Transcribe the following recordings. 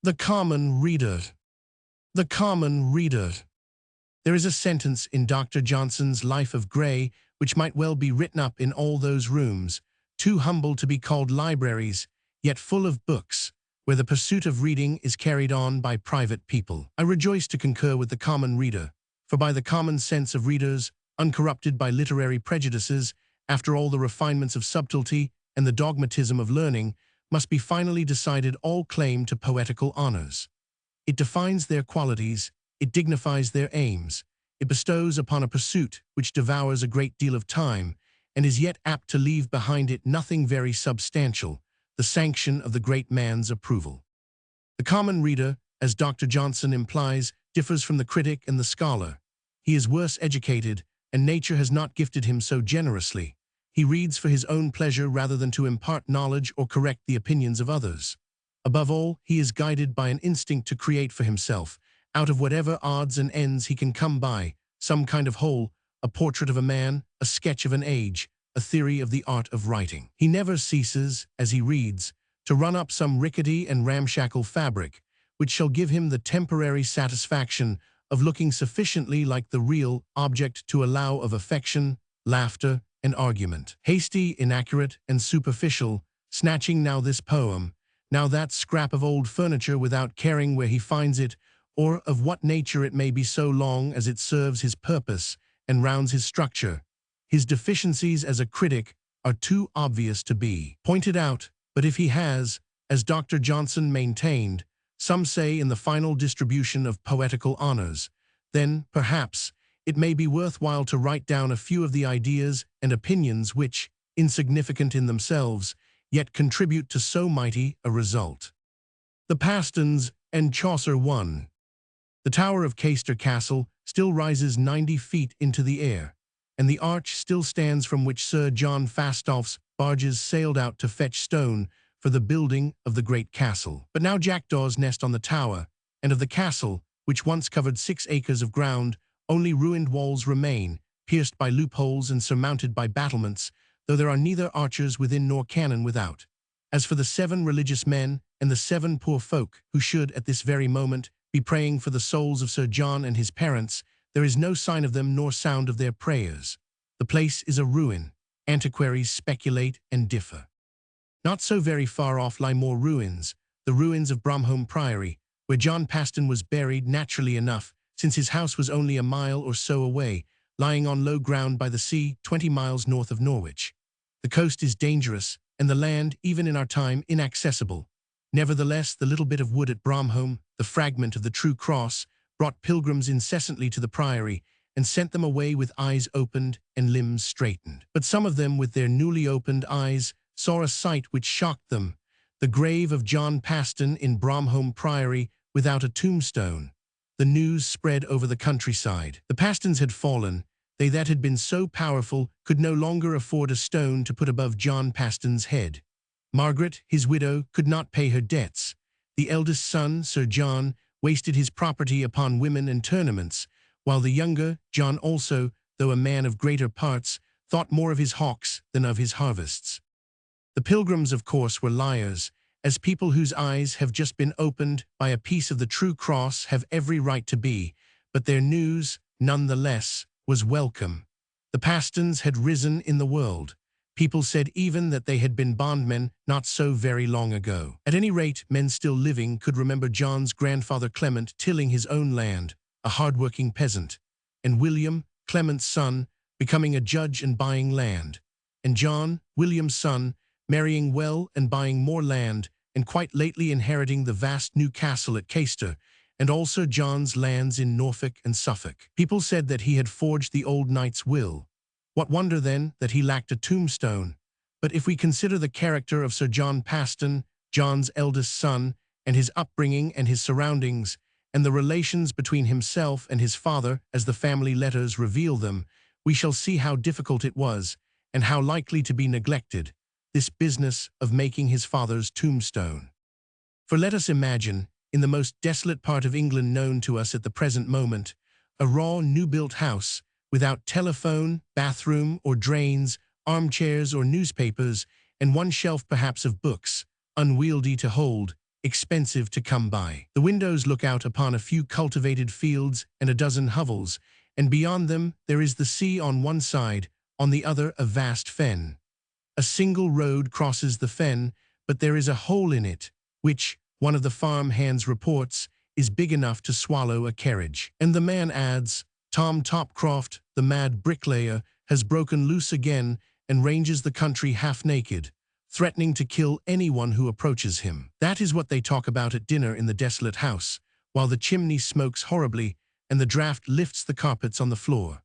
The common reader. The common reader. There is a sentence in Dr. Johnson's Life of Gray which might well be written up in all those rooms, too humble to be called libraries, yet full of books, where the pursuit of reading is carried on by private people. I rejoice to concur with the common reader, for by the common sense of readers, uncorrupted by literary prejudices, after all the refinements of subtlety and the dogmatism of learning, must be finally decided all claim to poetical honors. It defines their qualities, it dignifies their aims, it bestows upon a pursuit which devours a great deal of time, and is yet apt to leave behind it nothing very substantial, the sanction of the great man's approval. The common reader, as Dr. Johnson implies, differs from the critic and the scholar. He is worse educated, and nature has not gifted him so generously. He reads for his own pleasure rather than to impart knowledge or correct the opinions of others. Above all, he is guided by an instinct to create for himself, out of whatever odds and ends he can come by, some kind of whole, a portrait of a man, a sketch of an age, a theory of the art of writing. He never ceases, as he reads, to run up some rickety and ramshackle fabric, which shall give him the temporary satisfaction of looking sufficiently like the real object to allow of affection, laughter, and argument. Hasty, inaccurate, and superficial, snatching now this poem, now that scrap of old furniture without caring where he finds it, or of what nature it may be so long as it serves his purpose and rounds his structure. His deficiencies as a critic are too obvious to be pointed out, but if he has, as Dr. Johnson maintained, some say in the final distribution of poetical honors, then, perhaps, it may be worthwhile to write down a few of the ideas and opinions which, insignificant in themselves, yet contribute to so mighty a result. The Pastons and Chaucer 1. The tower of Chester Castle still rises 90 feet into the air, and the arch still stands from which Sir John Fastolf's barges sailed out to fetch stone for the building of the great castle. But now jackdaws nest on the tower, and of the castle, which once covered 6 acres of ground, only ruined walls remain, pierced by loopholes and surmounted by battlements, though there are neither archers within nor cannon without. As for the 7 religious men and the 7 poor folk who should, at this very moment, be praying for the souls of Sir John and his parents, there is no sign of them nor sound of their prayers. The place is a ruin. Antiquaries speculate and differ. Not so very far off lie more ruins, the ruins of Bromholme Priory, where John Paston was buried naturally enough, since his house was only a mile or so away, lying on low ground by the sea 20 miles north of Norwich. The coast is dangerous, and the land, even in our time, inaccessible. Nevertheless, the little bit of wood at Bromholme, the fragment of the true cross, brought pilgrims incessantly to the priory, and sent them away with eyes opened and limbs straightened. But some of them, with their newly opened eyes, saw a sight which shocked them: the grave of John Paston in Bromholme Priory without a tombstone. The news spread over the countryside. The Pastons had fallen. They that had been so powerful could no longer afford a stone to put above John Paston's head. Margaret, his widow, could not pay her debts. The eldest son, Sir John, wasted his property upon women and tournaments, while the younger, John also, though a man of greater parts, thought more of his hawks than of his harvests. The pilgrims, of course, were liars, as people whose eyes have just been opened by a piece of the true cross have every right to be, but their news, none the less, was welcome. The Pastons had risen in the world. People said even that they had been bondmen not so very long ago. At any rate, men still living could remember John's grandfather Clement tilling his own land, a hard-working peasant, and William, Clement's son, becoming a judge and buying land, and John, William's son, marrying well and buying more land, and quite lately inheriting the vast new castle at Chester, and also John's lands in Norfolk and Suffolk. People said that he had forged the old knight's will. What wonder, then, that he lacked a tombstone? But if we consider the character of Sir John Paston, John's eldest son, and his upbringing and his surroundings, and the relations between himself and his father as the family letters reveal them, we shall see how difficult it was, and how likely to be neglected, this business of making his father's tombstone. For let us imagine, in the most desolate part of England known to us at the present moment, a raw, new-built house, without telephone, bathroom, or drains, armchairs or newspapers, and one shelf perhaps of books, unwieldy to hold, expensive to come by. The windows look out upon a few cultivated fields and a dozen hovels, and beyond them there is the sea on one side, on the other a vast fen. A single road crosses the fen, but there is a hole in it, which, one of the farm hands reports, is big enough to swallow a carriage. And the man adds, Tom Topcroft, the mad bricklayer, has broken loose again and ranges the country half-naked, threatening to kill anyone who approaches him. That is what they talk about at dinner in the desolate house, while the chimney smokes horribly and the draught lifts the carpets on the floor.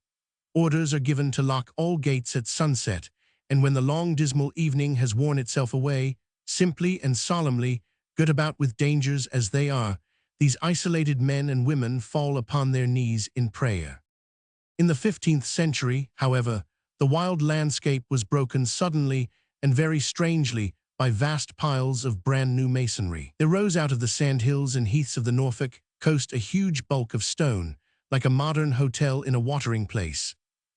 Orders are given to lock all gates at sunset, and when the long dismal evening has worn itself away, simply and solemnly, girt about with dangers as they are, these isolated men and women fall upon their knees in prayer. In the 15th century, however, the wild landscape was broken suddenly and very strangely by vast piles of brand-new masonry. There rose out of the sandhills and heaths of the Norfolk coast a huge bulk of stone, like a modern hotel in a watering place.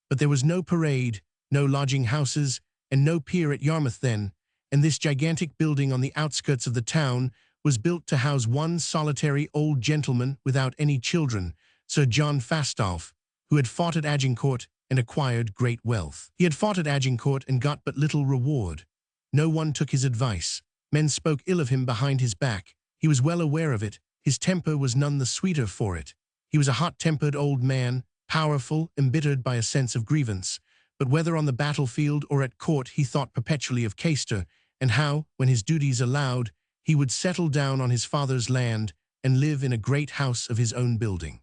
But there was no parade, no lodging houses, and no pier at Yarmouth then, and this gigantic building on the outskirts of the town was built to house one solitary old gentleman without any children, Sir John Fastolf, who had fought at Agincourt and acquired great wealth. He had fought at Agincourt and got but little reward. No one took his advice. Men spoke ill of him behind his back. He was well aware of it. His temper was none the sweeter for it. He was a hot-tempered old man, powerful, embittered by a sense of grievance. But whether on the battlefield or at court, he thought perpetually of Chaucer, and how, when his duties allowed, he would settle down on his father's land and live in a great house of his own building.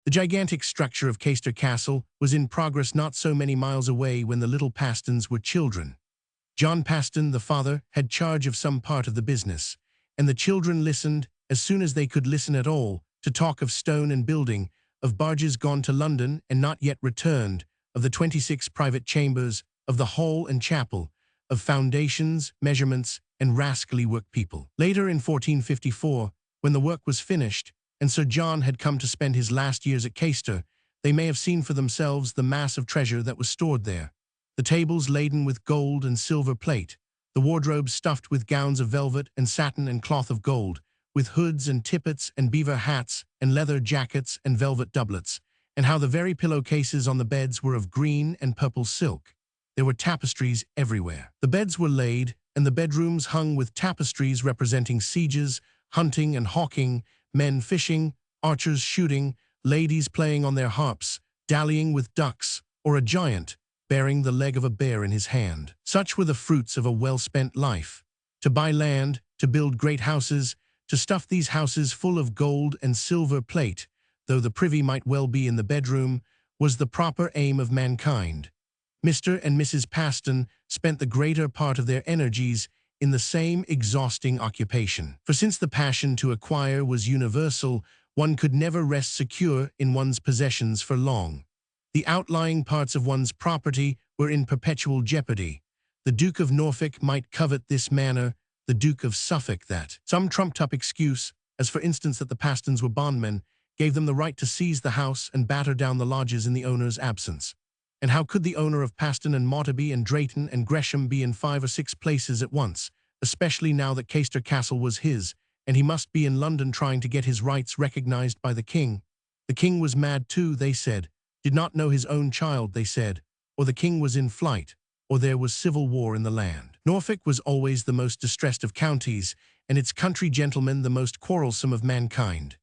The gigantic structure of Chaucer Castle was in progress not so many miles away when the little Pastons were children. John Paston, the father, had charge of some part of the business, and the children listened, as soon as they could listen at all, to talk of stone and building, of barges gone to London and not yet returned, of the 26 private chambers, of the hall and chapel, of foundations, measurements, and rascally workpeople. Later in 1454, when the work was finished, and Sir John had come to spend his last years at Chaucer, they may have seen for themselves the mass of treasure that was stored there. The tables laden with gold and silver plate, the wardrobes stuffed with gowns of velvet and satin and cloth of gold, with hoods and tippets and beaver hats and leather jackets and velvet doublets, and how the very pillowcases on the beds were of green and purple silk. There were tapestries everywhere. The beds were laid, and the bedrooms hung with tapestries representing sieges, hunting and hawking, men fishing, archers shooting, ladies playing on their harps, dallying with ducks, or a giant bearing the leg of a bear in his hand. Such were the fruits of a well-spent life. To buy land, to build great houses, to stuff these houses full of gold and silver plate, though the privy might well be in the bedroom, was the proper aim of mankind. Mr. and Mrs. Paston spent the greater part of their energies in the same exhausting occupation. For since the passion to acquire was universal, one could never rest secure in one's possessions for long. The outlying parts of one's property were in perpetual jeopardy. The Duke of Norfolk might covet this manor, the Duke of Suffolk that. Some trumped-up excuse, as for instance that the Pastons were bondmen, gave them the right to seize the house and batter down the lodges in the owner's absence. And how could the owner of Paston and Montaby and Drayton and Gresham be in 5 or 6 places at once, especially now that Chaucer Castle was his, and he must be in London trying to get his rights recognized by the king? The king was mad too, they said, did not know his own child, they said, or the king was in flight, or there was civil war in the land. Norfolk was always the most distressed of counties, and its country gentlemen the most quarrelsome of mankind.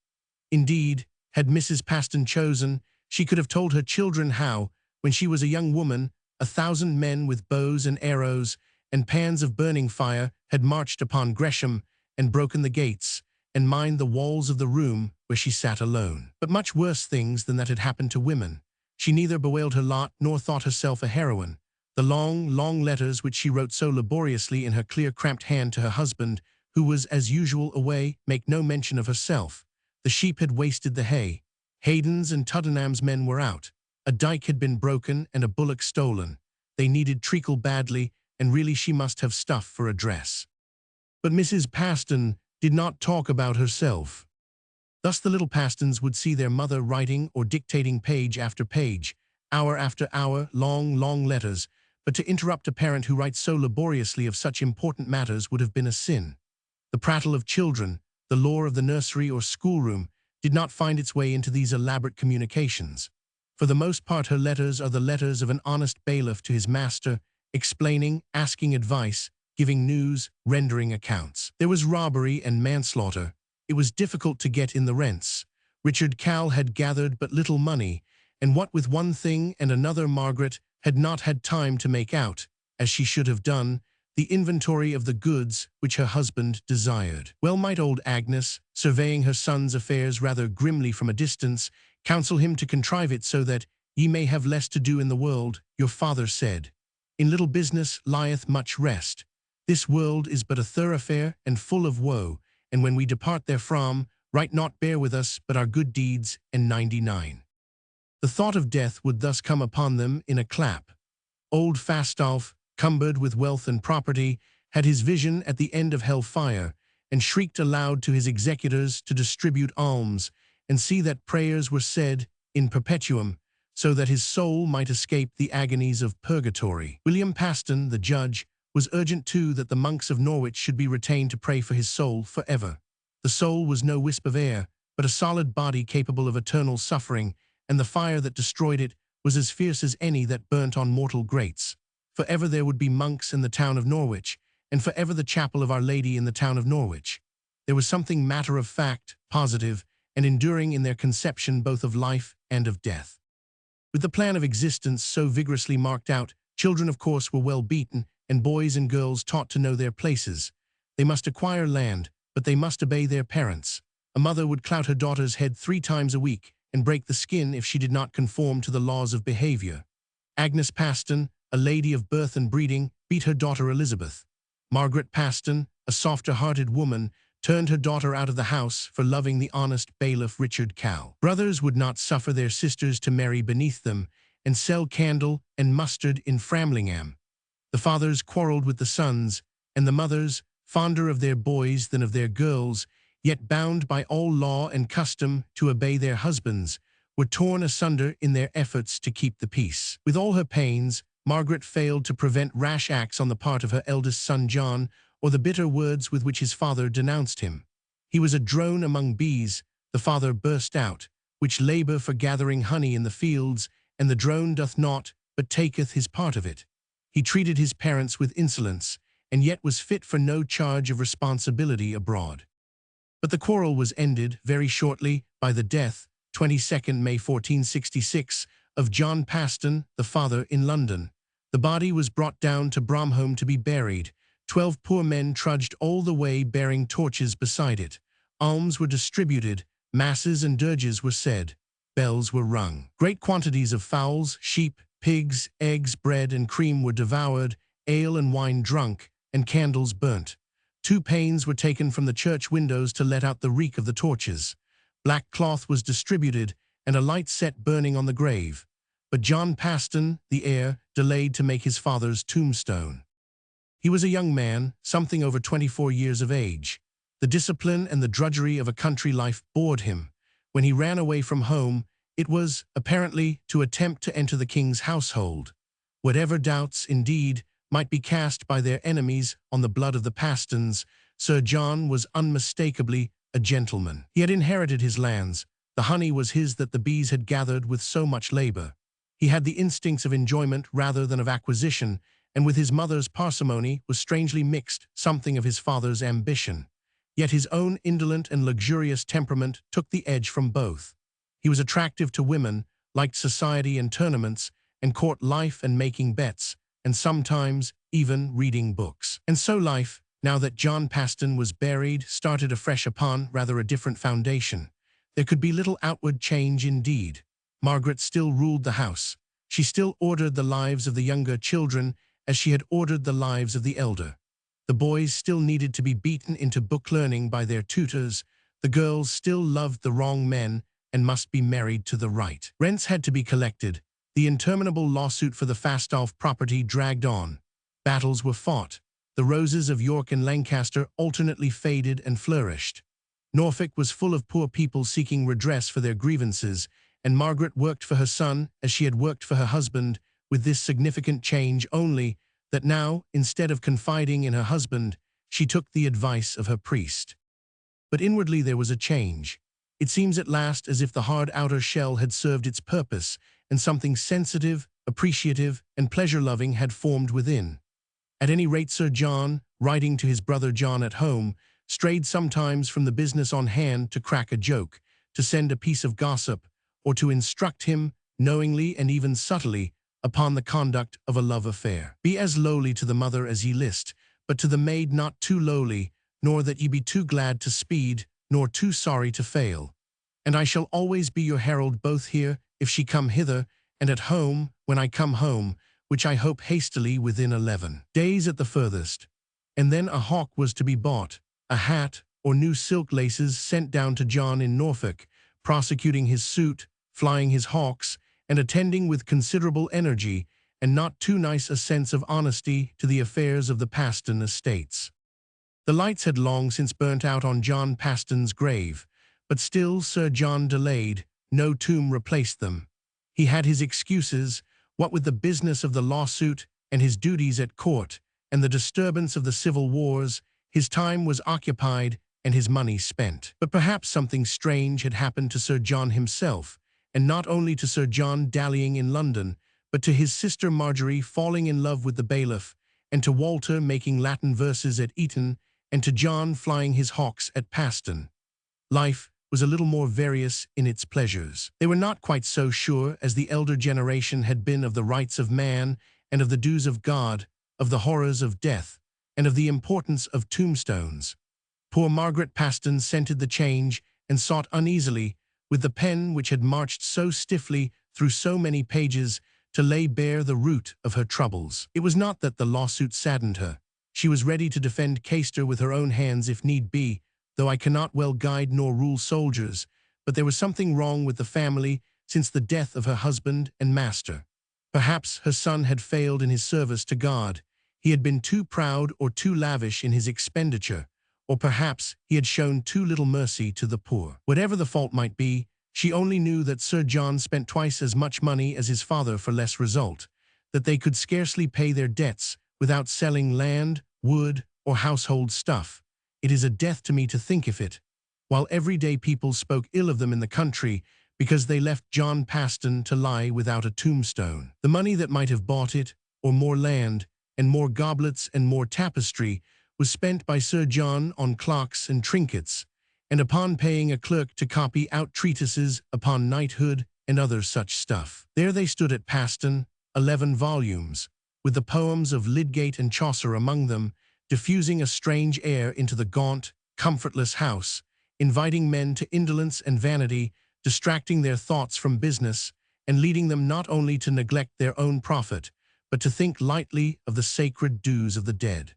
Indeed, had Mrs. Paston chosen, she could have told her children how, when she was a young woman, 1,000 men with bows and arrows and pans of burning fire had marched upon Gresham and broken the gates and mined the walls of the room where she sat alone. But much worse things than that had happened to women. She neither bewailed her lot nor thought herself a heroine. The long, long letters which she wrote so laboriously in her clear, cramped hand to her husband, who was as usual away, make no mention of herself. The sheep had wasted the hay. Hayden's and Tuddenham's men were out. A dike had been broken and a bullock stolen. They needed treacle badly, and really she must have stuff for a dress. But Mrs. Paston did not talk about herself. Thus the little Pastons would see their mother writing or dictating page after page, hour after hour, long, long letters, but to interrupt a parent who writes so laboriously of such important matters would have been a sin. The prattle of children, the lore of the nursery or schoolroom, did not find its way into these elaborate communications. For the most part, her letters are the letters of an honest bailiff to his master, explaining, asking advice, giving news, rendering accounts. There was robbery and manslaughter. It was difficult to get in the rents. Richard Cal had gathered but little money, and what with one thing and another Margaret had not had time to make out, as she should have done, the inventory of the goods which her husband desired. Well might old Agnes, surveying her son's affairs rather grimly from a distance, counsel him to contrive it so that ye may have less to do in the world. Your father said, "In little business lieth much rest. This world is but a thoroughfare and full of woe, and when we depart therefrom, right naught bear with us but our good deeds and 99. The thought of death would thus come upon them in a clap. Old Fastolf, cumbered with wealth and property, had his vision at the end of hell fire, and shrieked aloud to his executors to distribute alms, and see that prayers were said in perpetuum, so that his soul might escape the agonies of purgatory. William Paston, the judge, was urgent too that the monks of Norwich should be retained to pray for his soul forever. The soul was no wisp of air, but a solid body capable of eternal suffering, and the fire that destroyed it was as fierce as any that burnt on mortal grates. Forever there would be monks in the town of Norwich, and forever the chapel of Our Lady in the town of Norwich. There was something matter-of-fact, positive, and enduring in their conception both of life and of death. With the plan of existence so vigorously marked out, children of course were well beaten, and boys and girls taught to know their places. They must acquire land, but they must obey their parents. A mother would clout her daughter's head 3 times a week, and break the skin if she did not conform to the laws of behavior. Agnes Paston, a lady of birth and breeding, beat her daughter Elizabeth. Margaret Paston, a softer-hearted woman, turned her daughter out of the house for loving the honest bailiff Richard Cal. Brothers would not suffer their sisters to marry beneath them and sell candle and mustard in Framlingham. The fathers quarrelled with the sons, and the mothers, fonder of their boys than of their girls, yet bound by all law and custom to obey their husbands, were torn asunder in their efforts to keep the peace. With all her pains, Margaret failed to prevent rash acts on the part of her eldest son John, or the bitter words with which his father denounced him. He was a drone among bees, the father burst out, which labour for gathering honey in the fields, and the drone doth naught, but taketh his part of it. He treated his parents with insolence, and yet was fit for no charge of responsibility abroad. But the quarrel was ended very shortly by the death, 22nd May 1466, of John Paston, the father, in London. The body was brought down to Bromholm to be buried. 12 poor men trudged all the way bearing torches beside it. Alms were distributed, masses and dirges were said. Bells were rung. Great quantities of fowls, sheep, pigs, eggs, bread and cream were devoured, ale and wine drunk, and candles burnt. 2 panes were taken from the church windows to let out the reek of the torches. Black cloth was distributed, and a light set burning on the grave. But John Paston, the heir, delayed to make his father's tombstone. He was a young man, something over 24 years of age. The discipline and the drudgery of a country life bored him. When he ran away from home, it was, apparently, to attempt to enter the king's household. Whatever doubts, indeed, might be cast by their enemies on the blood of the Pastons, Sir John was unmistakably a gentleman. He had inherited his lands. The honey was his that the bees had gathered with so much labor. He had the instincts of enjoyment rather than of acquisition, and with his mother's parsimony was strangely mixed something of his father's ambition. Yet his own indolent and luxurious temperament took the edge from both. He was attractive to women, liked society and tournaments, and court life and making bets, and sometimes even reading books. And so life, now that John Paston was buried, started afresh upon rather a different foundation. There could be little outward change indeed. Margaret still ruled the house. She still ordered the lives of the younger children as she had ordered the lives of the elder. The boys still needed to be beaten into book learning by their tutors. The girls still loved the wrong men and must be married to the right. Rents had to be collected. The interminable lawsuit for the Fastolf property dragged on. Battles were fought. The roses of York and Lancaster alternately faded and flourished. Norfolk was full of poor people seeking redress for their grievances, and Margaret worked for her son as she had worked for her husband, with this significant change only, that now, instead of confiding in her husband, she took the advice of her priest. But inwardly there was a change. It seems at last as if the hard outer shell had served its purpose, and something sensitive, appreciative, and pleasure-loving had formed within. At any rate, Sir John, writing to his brother John at home, strayed sometimes from the business on hand to crack a joke, to send a piece of gossip, or to instruct him, knowingly and even subtly, upon the conduct of a love affair. Be as lowly to the mother as ye list, but to the maid not too lowly, nor that ye be too glad to speed, nor too sorry to fail. And I shall always be your herald both here, if she come hither, and at home, when I come home, which I hope hastily within 11 days at the furthest. And then a hawk was to be bought, a hat, or new silk laces sent down to John in Norfolk, prosecuting his suit, flying his hawks, and attending with considerable energy, and not too nice a sense of honesty, to the affairs of the Paston estates. The lights had long since burnt out on John Paston's grave, but still Sir John delayed, no tomb replaced them. He had his excuses, what with the business of the lawsuit, and his duties at court, and the disturbance of the civil wars, his time was occupied, and his money spent. But perhaps something strange had happened to Sir John himself, and not only to Sir John dallying in London, but to his sister Marjorie falling in love with the bailiff, and to Walter making Latin verses at Eton, and to John flying his hawks at Paston. Life was a little more various in its pleasures. They were not quite so sure as the elder generation had been of the rights of man, and of the dues of God, of the horrors of death, and of the importance of tombstones. Poor Margaret Paston scented the change, and sought uneasily, with the pen which had marched so stiffly through so many pages, to lay bare the root of her troubles. It was not that the lawsuit saddened her. She was ready to defend Chaucer with her own hands if need be, though I cannot well guide nor rule soldiers, but there was something wrong with the family since the death of her husband and master. Perhaps her son had failed in his service to God. He had been too proud or too lavish in his expenditure, or perhaps he had shown too little mercy to the poor. Whatever the fault might be, she only knew that Sir John spent twice as much money as his father for less result, that they could scarcely pay their debts without selling land, wood, or household stuff. It is a death to me to think of it, while everyday people spoke ill of them in the country because they left John Paston to lie without a tombstone. The money that might have bought it, or more land, and more goblets and more tapestry, was spent by Sir John on clocks and trinkets, and upon paying a clerk to copy out treatises upon knighthood and other such stuff. There they stood at Paston, 11 volumes, with the poems of Lydgate and Chaucer among them, diffusing a strange air into the gaunt, comfortless house, inviting men to indolence and vanity, distracting their thoughts from business, and leading them not only to neglect their own profit, but to think lightly of the sacred dues of the dead.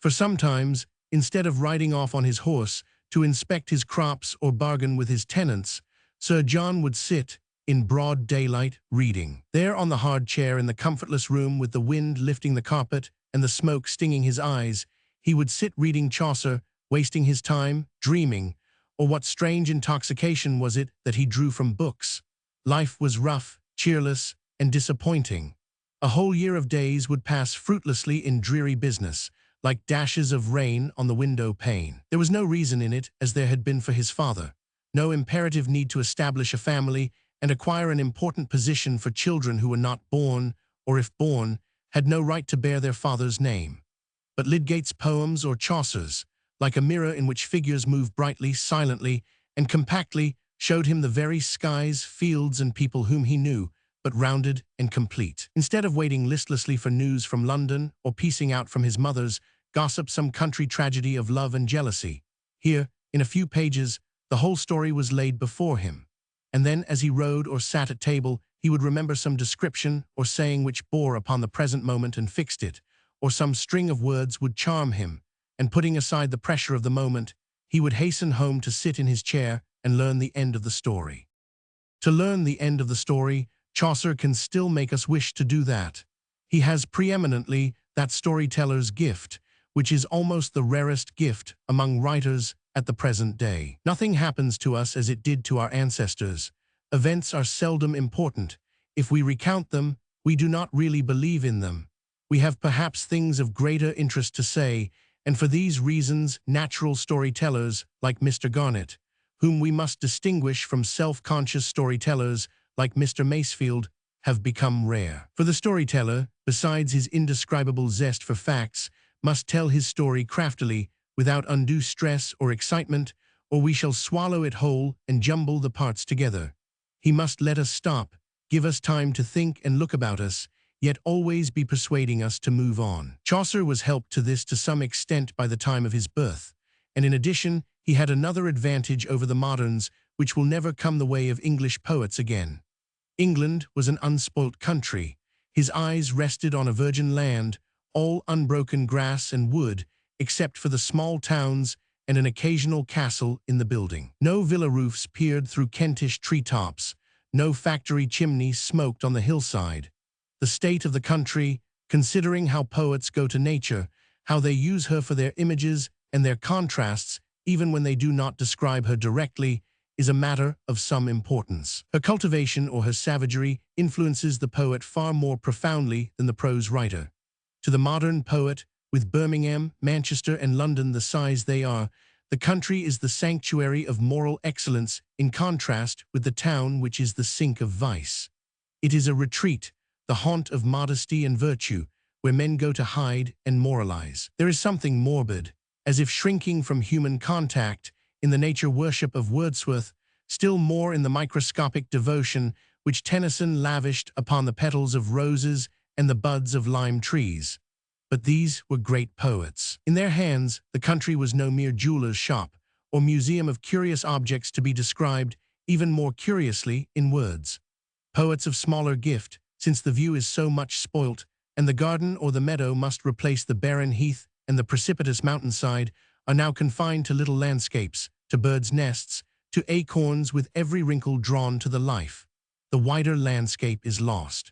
For sometimes, instead of riding off on his horse to inspect his crops or bargain with his tenants, Sir John would sit, in broad daylight, reading. There on the hard chair in the comfortless room with the wind lifting the carpet and the smoke stinging his eyes, he would sit reading Chaucer, wasting his time, dreaming, or what strange intoxication was it that he drew from books? Life was rough, cheerless, and disappointing. A whole year of days would pass fruitlessly in dreary business, like dashes of rain on the window pane. There was no reason in it as there had been for his father, no imperative need to establish a family and acquire an important position for children who were not born, or if born, had no right to bear their father's name. But Lydgate's poems or Chaucer's, like a mirror in which figures move brightly, silently, and compactly, showed him the very skies, fields, and people whom he knew, but rounded and complete. Instead of waiting listlessly for news from London, or piecing out from his mother's gossip some country tragedy of love and jealousy, here, in a few pages, the whole story was laid before him. And then, as he rode or sat at table, he would remember some description or saying which bore upon the present moment and fixed it, or some string of words would charm him, and putting aside the pressure of the moment, he would hasten home to sit in his chair and learn the end of the story. To learn the end of the story, Chaucer can still make us wish to do that. He has preeminently that storyteller's gift, which is almost the rarest gift among writers at the present day. Nothing happens to us as it did to our ancestors. Events are seldom important. If we recount them, we do not really believe in them. We have perhaps things of greater interest to say, and for these reasons natural storytellers like Mr. Garnet, whom we must distinguish from self-conscious storytellers like Mr. Masefield, have become rare. For the storyteller, besides his indescribable zest for facts, must tell his story craftily, without undue stress or excitement, or we shall swallow it whole and jumble the parts together. He must let us stop, give us time to think and look about us, yet always be persuading us to move on. Chaucer was helped to this to some extent by the time of his birth, and in addition, he had another advantage over the moderns, which will never come the way of English poets again. England was an unspoilt country. His eyes rested on a virgin land, all unbroken grass and wood, except for the small towns and an occasional castle in the building. No villa roofs peered through Kentish treetops, no factory chimneys smoked on the hillside. The state of the country, considering how poets go to nature, how they use her for their images and their contrasts, even when they do not describe her directly, is a matter of some importance. Her cultivation or her savagery influences the poet far more profoundly than the prose writer. To the modern poet, with Birmingham, Manchester, and London the size they are, the country is the sanctuary of moral excellence in contrast with the town which is the sink of vice. It is a retreat, the haunt of modesty and virtue, where men go to hide and moralize. There is something morbid, as if shrinking from human contact, in the nature worship of Wordsworth, still more in the microscopic devotion which Tennyson lavished upon the petals of roses and the buds of lime trees. But these were great poets. In their hands, the country was no mere jeweler's shop or museum of curious objects to be described, even more curiously, in words. Poets of smaller gift, since the view is so much spoilt, and the garden or the meadow must replace the barren heath and the precipitous mountainside, are now confined to little landscapes, to birds' nests, to acorns with every wrinkle drawn to the life. The wider landscape is lost.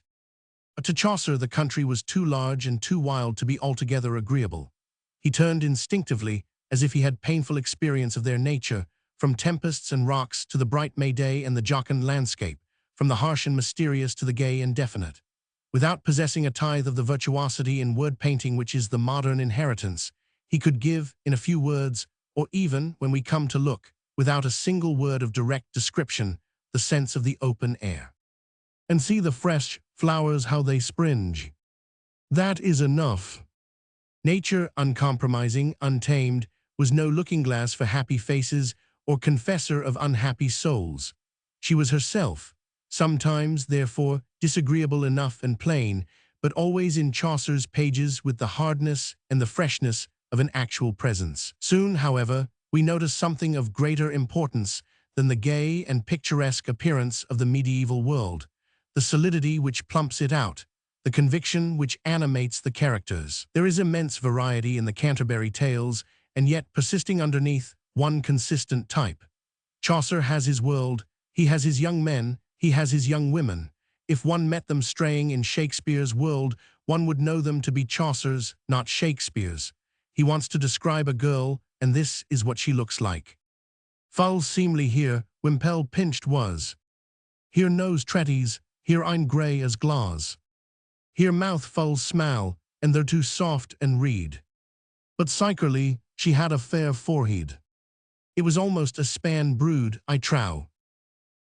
But to Chaucer the country was too large and too wild to be altogether agreeable. He turned instinctively, as if he had painful experience of their nature, from tempests and rocks to the bright May day and the jocund landscape, from the harsh and mysterious to the gay and definite. Without possessing a tithe of the virtuosity in word-painting which is the modern inheritance, he could give, in a few words, or even, when we come to look, without a single word of direct description, the sense of the open air. And see the fresh flowers how they springe. That is enough. Nature, uncompromising, untamed, was no looking-glass for happy faces or confessor of unhappy souls. She was herself, sometimes, therefore, disagreeable enough and plain, but always in Chaucer's pages with the hardness and the freshness of an actual presence. Soon, however, we notice something of greater importance than the gay and picturesque appearance of the medieval world, the solidity which plumps it out, the conviction which animates the characters. There is immense variety in the Canterbury Tales, and yet persisting underneath one consistent type. Chaucer has his world, he has his young men, he has his young women. If one met them straying in Shakespeare's world, one would know them to be Chaucer's, not Shakespeare's. He wants to describe a girl, and this is what she looks like. Full seemly here, Wimpel pinched was. Here nose treties, here ein grey as glass. Here mouth full small, and thereto soft and reed. But securely, she had a fair forehead. It was almost a span brood, I trow.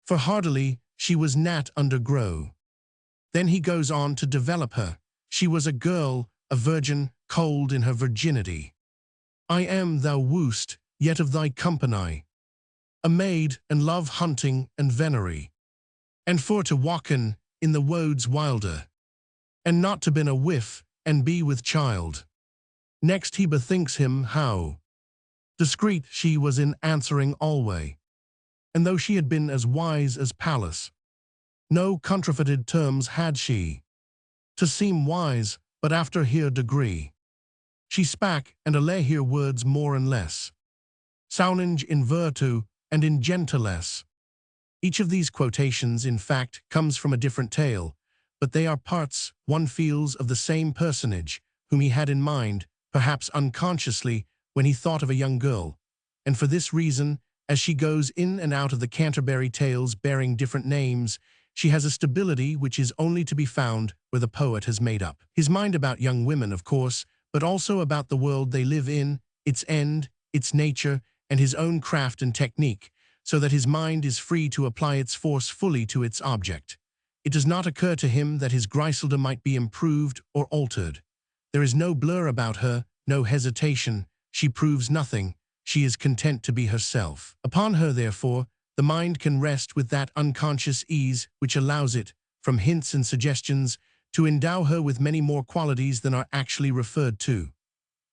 For hardily, she was nat under grow. Then he goes on to develop her. She was a girl, a virgin, cold in her virginity. I am, thou woost, yet of thy company. A maid, and love hunting and venery. And for to walken in the woads wilder. And not to bin a whiff, and be with child. Next he bethinks him how discreet she was in answering alway. And though she had been as wise as Pallas, no counterfeited terms had she, to seem wise, but after her degree. She spak, and allay her words more and less, sounding in virtue and in gentilesse. Each of these quotations, in fact, comes from a different tale, but they are parts, one feels, of the same personage, whom he had in mind, perhaps unconsciously, when he thought of a young girl. And for this reason, as she goes in and out of the Canterbury Tales bearing different names, she has a stability which is only to be found where the poet has made up his mind about young women, of course, but also about the world they live in, its end, its nature, and his own craft and technique, so that his mind is free to apply its force fully to its object. It does not occur to him that his Griselda might be improved or altered. There is no blur about her, no hesitation. She proves nothing. She is content to be herself. Upon her, therefore, the mind can rest with that unconscious ease which allows it, from hints and suggestions, to endow her with many more qualities than are actually referred to.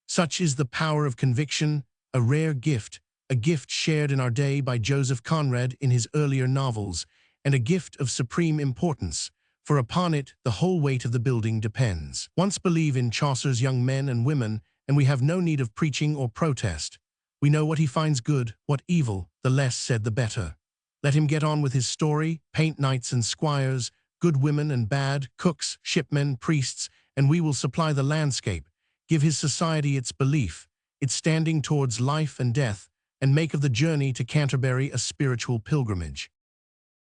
Such is the power of conviction, a rare gift, a gift shared in our day by Joseph Conrad in his earlier novels, and a gift of supreme importance, for upon it the whole weight of the building depends. Once believe in Chaucer's young men and women, and we have no need of preaching or protest. We know what he finds good, what evil, the less said the better. Let him get on with his story, paint knights and squires, good women and bad, cooks, shipmen, priests, and we will supply the landscape, give his society its belief, its standing towards life and death, and make of the journey to Canterbury a spiritual pilgrimage.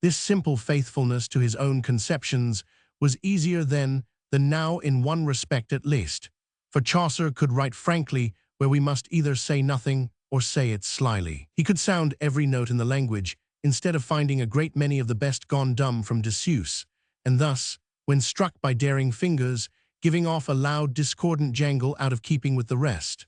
This simple faithfulness to his own conceptions was easier then than now in one respect at least, for Chaucer could write frankly where we must either say nothing or say it slyly. He could sound every note in the language, instead of finding a great many of the best gone dumb from disuse, and thus, when struck by daring fingers, giving off a loud discordant jangle out of keeping with the rest.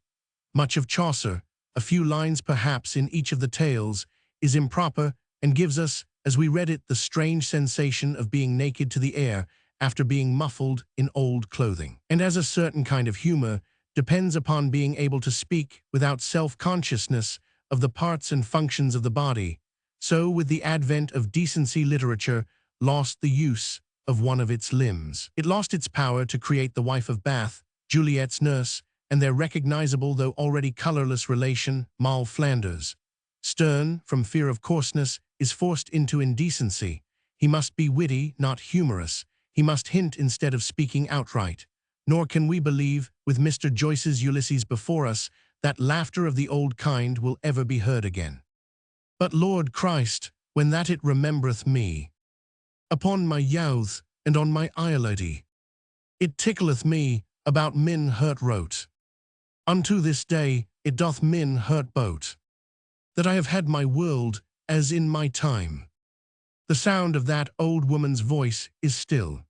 Much of Chaucer, a few lines perhaps in each of the tales, is improper and gives us, as we read it, the strange sensation of being naked to the air after being muffled in old clothing. And as a certain kind of humor depends upon being able to speak without self-consciousness of the parts and functions of the body, so with the advent of decency literature lost the use of one of its limbs. It lost its power to create the wife of Bath, Juliet's nurse, and their recognizable though already colorless relation, Moll Flanders. Sterne, from fear of coarseness, is forced into indecency. He must be witty, not humorous. He must hint instead of speaking outright. Nor can we believe, with Mr. Joyce's Ulysses before us, that laughter of the old kind will ever be heard again. But Lord Christ, when that it remembereth me, upon my youth and on my iolity, it tickleth me about min hurt rote. Unto this day it doth min hurt bote, that I have had my world as in my time. The sound of that old woman's voice is still.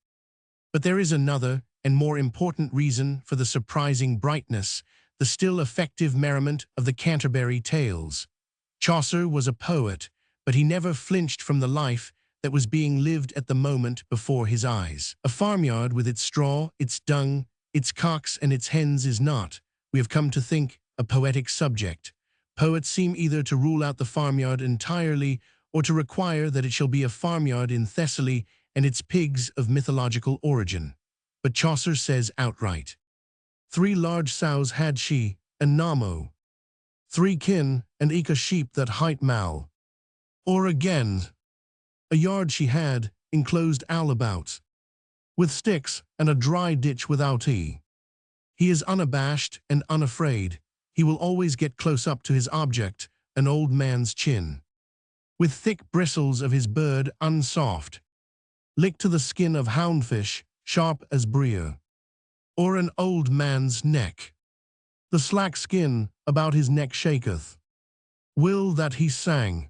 But there is another and more important reason for the surprising brightness, the still effective merriment of the Canterbury Tales. Chaucer was a poet, but he never flinched from the life that was being lived at the moment before his eyes. A farmyard with its straw, its dung, its cocks and its hens is not, we have come to think, a poetic subject. Poets seem either to rule out the farmyard entirely or to require that it shall be a farmyard in Thessaly and its pigs of mythological origin. But Chaucer says outright, 3 large sows had she, and Namo, 3 kin, and eke a sheep that hight Mal. Or again, a yard she had, enclosed all about, with sticks, and a dry ditch without e. He is unabashed and unafraid. He will always get close up to his object, an old man's chin, with thick bristles of his bird unsoft, licked to the skin of houndfish, sharp as briar, or an old man's neck. The slack skin about his neck shaketh. Will that he sang,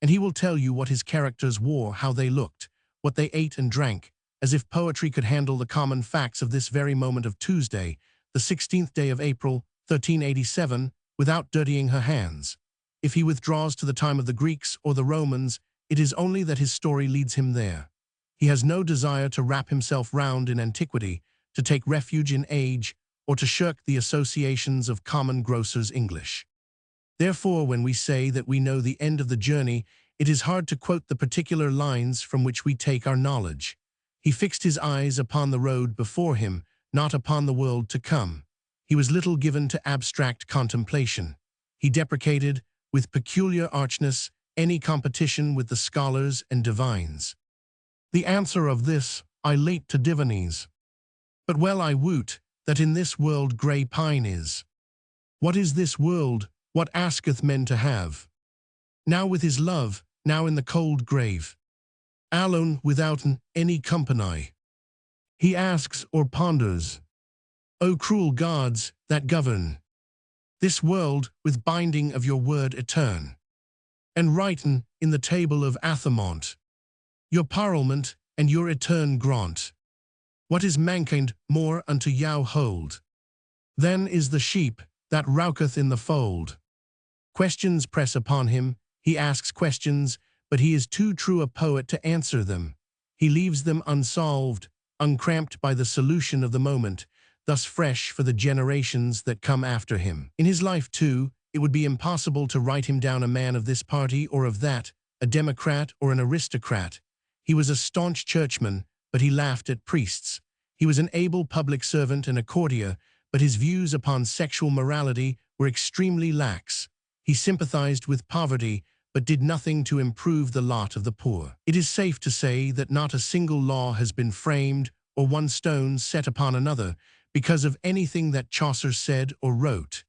and he will tell you what his characters wore, how they looked, what they ate and drank, as if poetry could handle the common facts of this very moment of Tuesday, the 16th day of April, 1387, without dirtying her hands. If he withdraws to the time of the Greeks or the Romans, it is only that his story leads him there. He has no desire to wrap himself round in antiquity, to take refuge in age, or to shirk the associations of common grocer's English. Therefore, when we say that we know the end of the journey, it is hard to quote the particular lines from which we take our knowledge. He fixed his eyes upon the road before him, not upon the world to come. He was little given to abstract contemplation. He deprecated, with peculiar archness, any competition with the scholars and divines. The answer of this I late to divinies. But well I woot that in this world grey pine is. What is this world? What asketh men to have? Now with his love, now in the cold grave, alone withouten any company. He asks or ponders, O cruel gods that govern this world with binding of your word etern, and writen in the table of Athamont your parlement and your etern grant. What is mankind more unto Yao hold? Then is the sheep that rouketh in the fold. Questions press upon him, he asks questions, but he is too true a poet to answer them. He leaves them unsolved, uncramped by the solution of the moment, thus fresh for the generations that come after him. In his life, too, it would be impossible to write him down a man of this party or of that, a democrat or an aristocrat. He was a staunch churchman, but he laughed at priests. He was an able public servant and a courtier, but his views upon sexual morality were extremely lax. He sympathized with poverty, but did nothing to improve the lot of the poor. It is safe to say that not a single law has been framed or one stone set upon another because of anything that Chaucer said or wrote.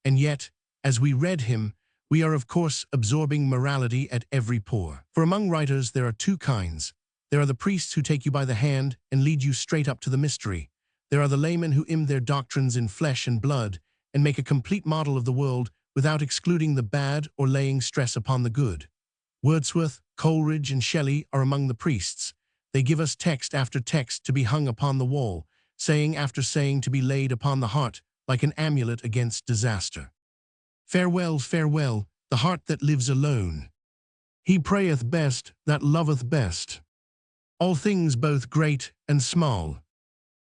And yet, as we read him, we are of course absorbing morality at every pore. For among writers there are two kinds. There are the priests who take you by the hand and lead you straight up to the mystery. There are the laymen who imb their doctrines in flesh and blood and make a complete model of the world without excluding the bad or laying stress upon the good. Wordsworth, Coleridge, and Shelley are among the priests. They give us text after text to be hung upon the wall, saying after saying to be laid upon the heart like an amulet against disaster. Farewell, farewell, the heart that lives alone. He prayeth best that loveth best. All things both great and small.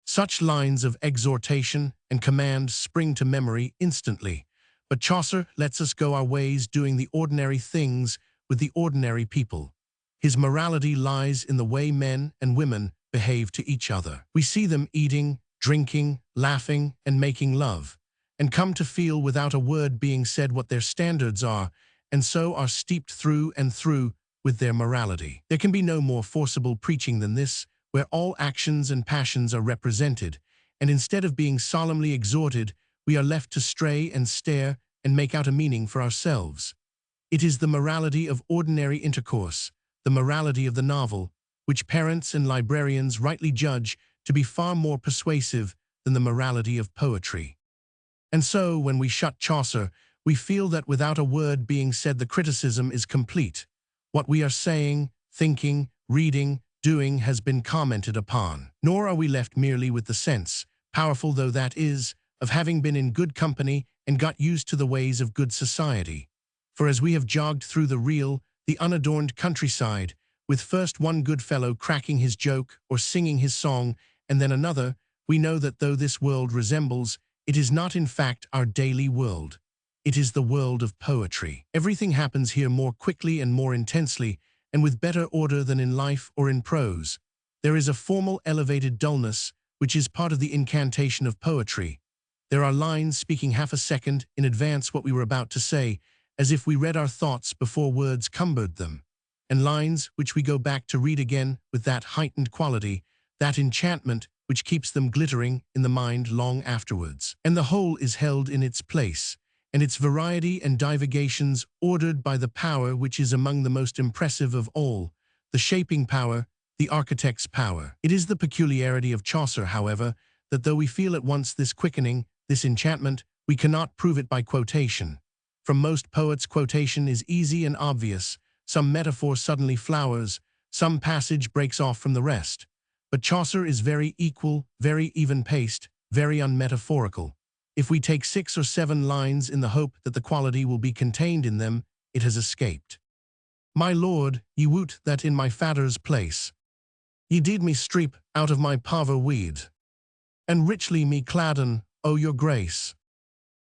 Such lines of exhortation and command spring to memory instantly, but Chaucer lets us go our ways doing the ordinary things with the ordinary people. His morality lies in the way men and women behave to each other. We see them eating, drinking, laughing, and making love, and come to feel without a word being said what their standards are, and so are steeped through and through with their morality. There can be no more forcible preaching than this, where all actions and passions are represented, and instead of being solemnly exhorted, we are left to stray and stare and make out a meaning for ourselves. It is the morality of ordinary intercourse, the morality of the novel, which parents and librarians rightly judge to be far more persuasive than the morality of poetry. And so, when we shut Chaucer, we feel that without a word being said the criticism is complete. What we are saying, thinking, reading, doing has been commented upon. Nor are we left merely with the sense, powerful though that is, of having been in good company and got used to the ways of good society. For as we have jogged through the real, the unadorned countryside, with first one good fellow cracking his joke or singing his song, and then another, we know that though this world resembles, it is not in fact our daily world. It is the world of poetry. Everything happens here more quickly and more intensely, and with better order than in life or in prose. There is a formal elevated dullness, which is part of the incantation of poetry. There are lines speaking half a second in advance what we were about to say, as if we read our thoughts before words cumbered them, and lines which we go back to read again with that heightened quality, that enchantment which keeps them glittering in the mind long afterwards. And the whole is held in its place, and its variety and divagations ordered by the power which is among the most impressive of all, the shaping power, the architect's power. It is the peculiarity of Chaucer, however, that though we feel at once this quickening, this enchantment, we cannot prove it by quotation. From most poets, quotation is easy and obvious. Some metaphor suddenly flowers, some passage breaks off from the rest. But Chaucer is very equal, very even-paced, very unmetaphorical. If we take 6 or 7 lines in the hope that the quality will be contained in them, it has escaped. My lord, ye woot that in my father's place ye did me streep out of my pover weed, and richly me cladden, o your grace.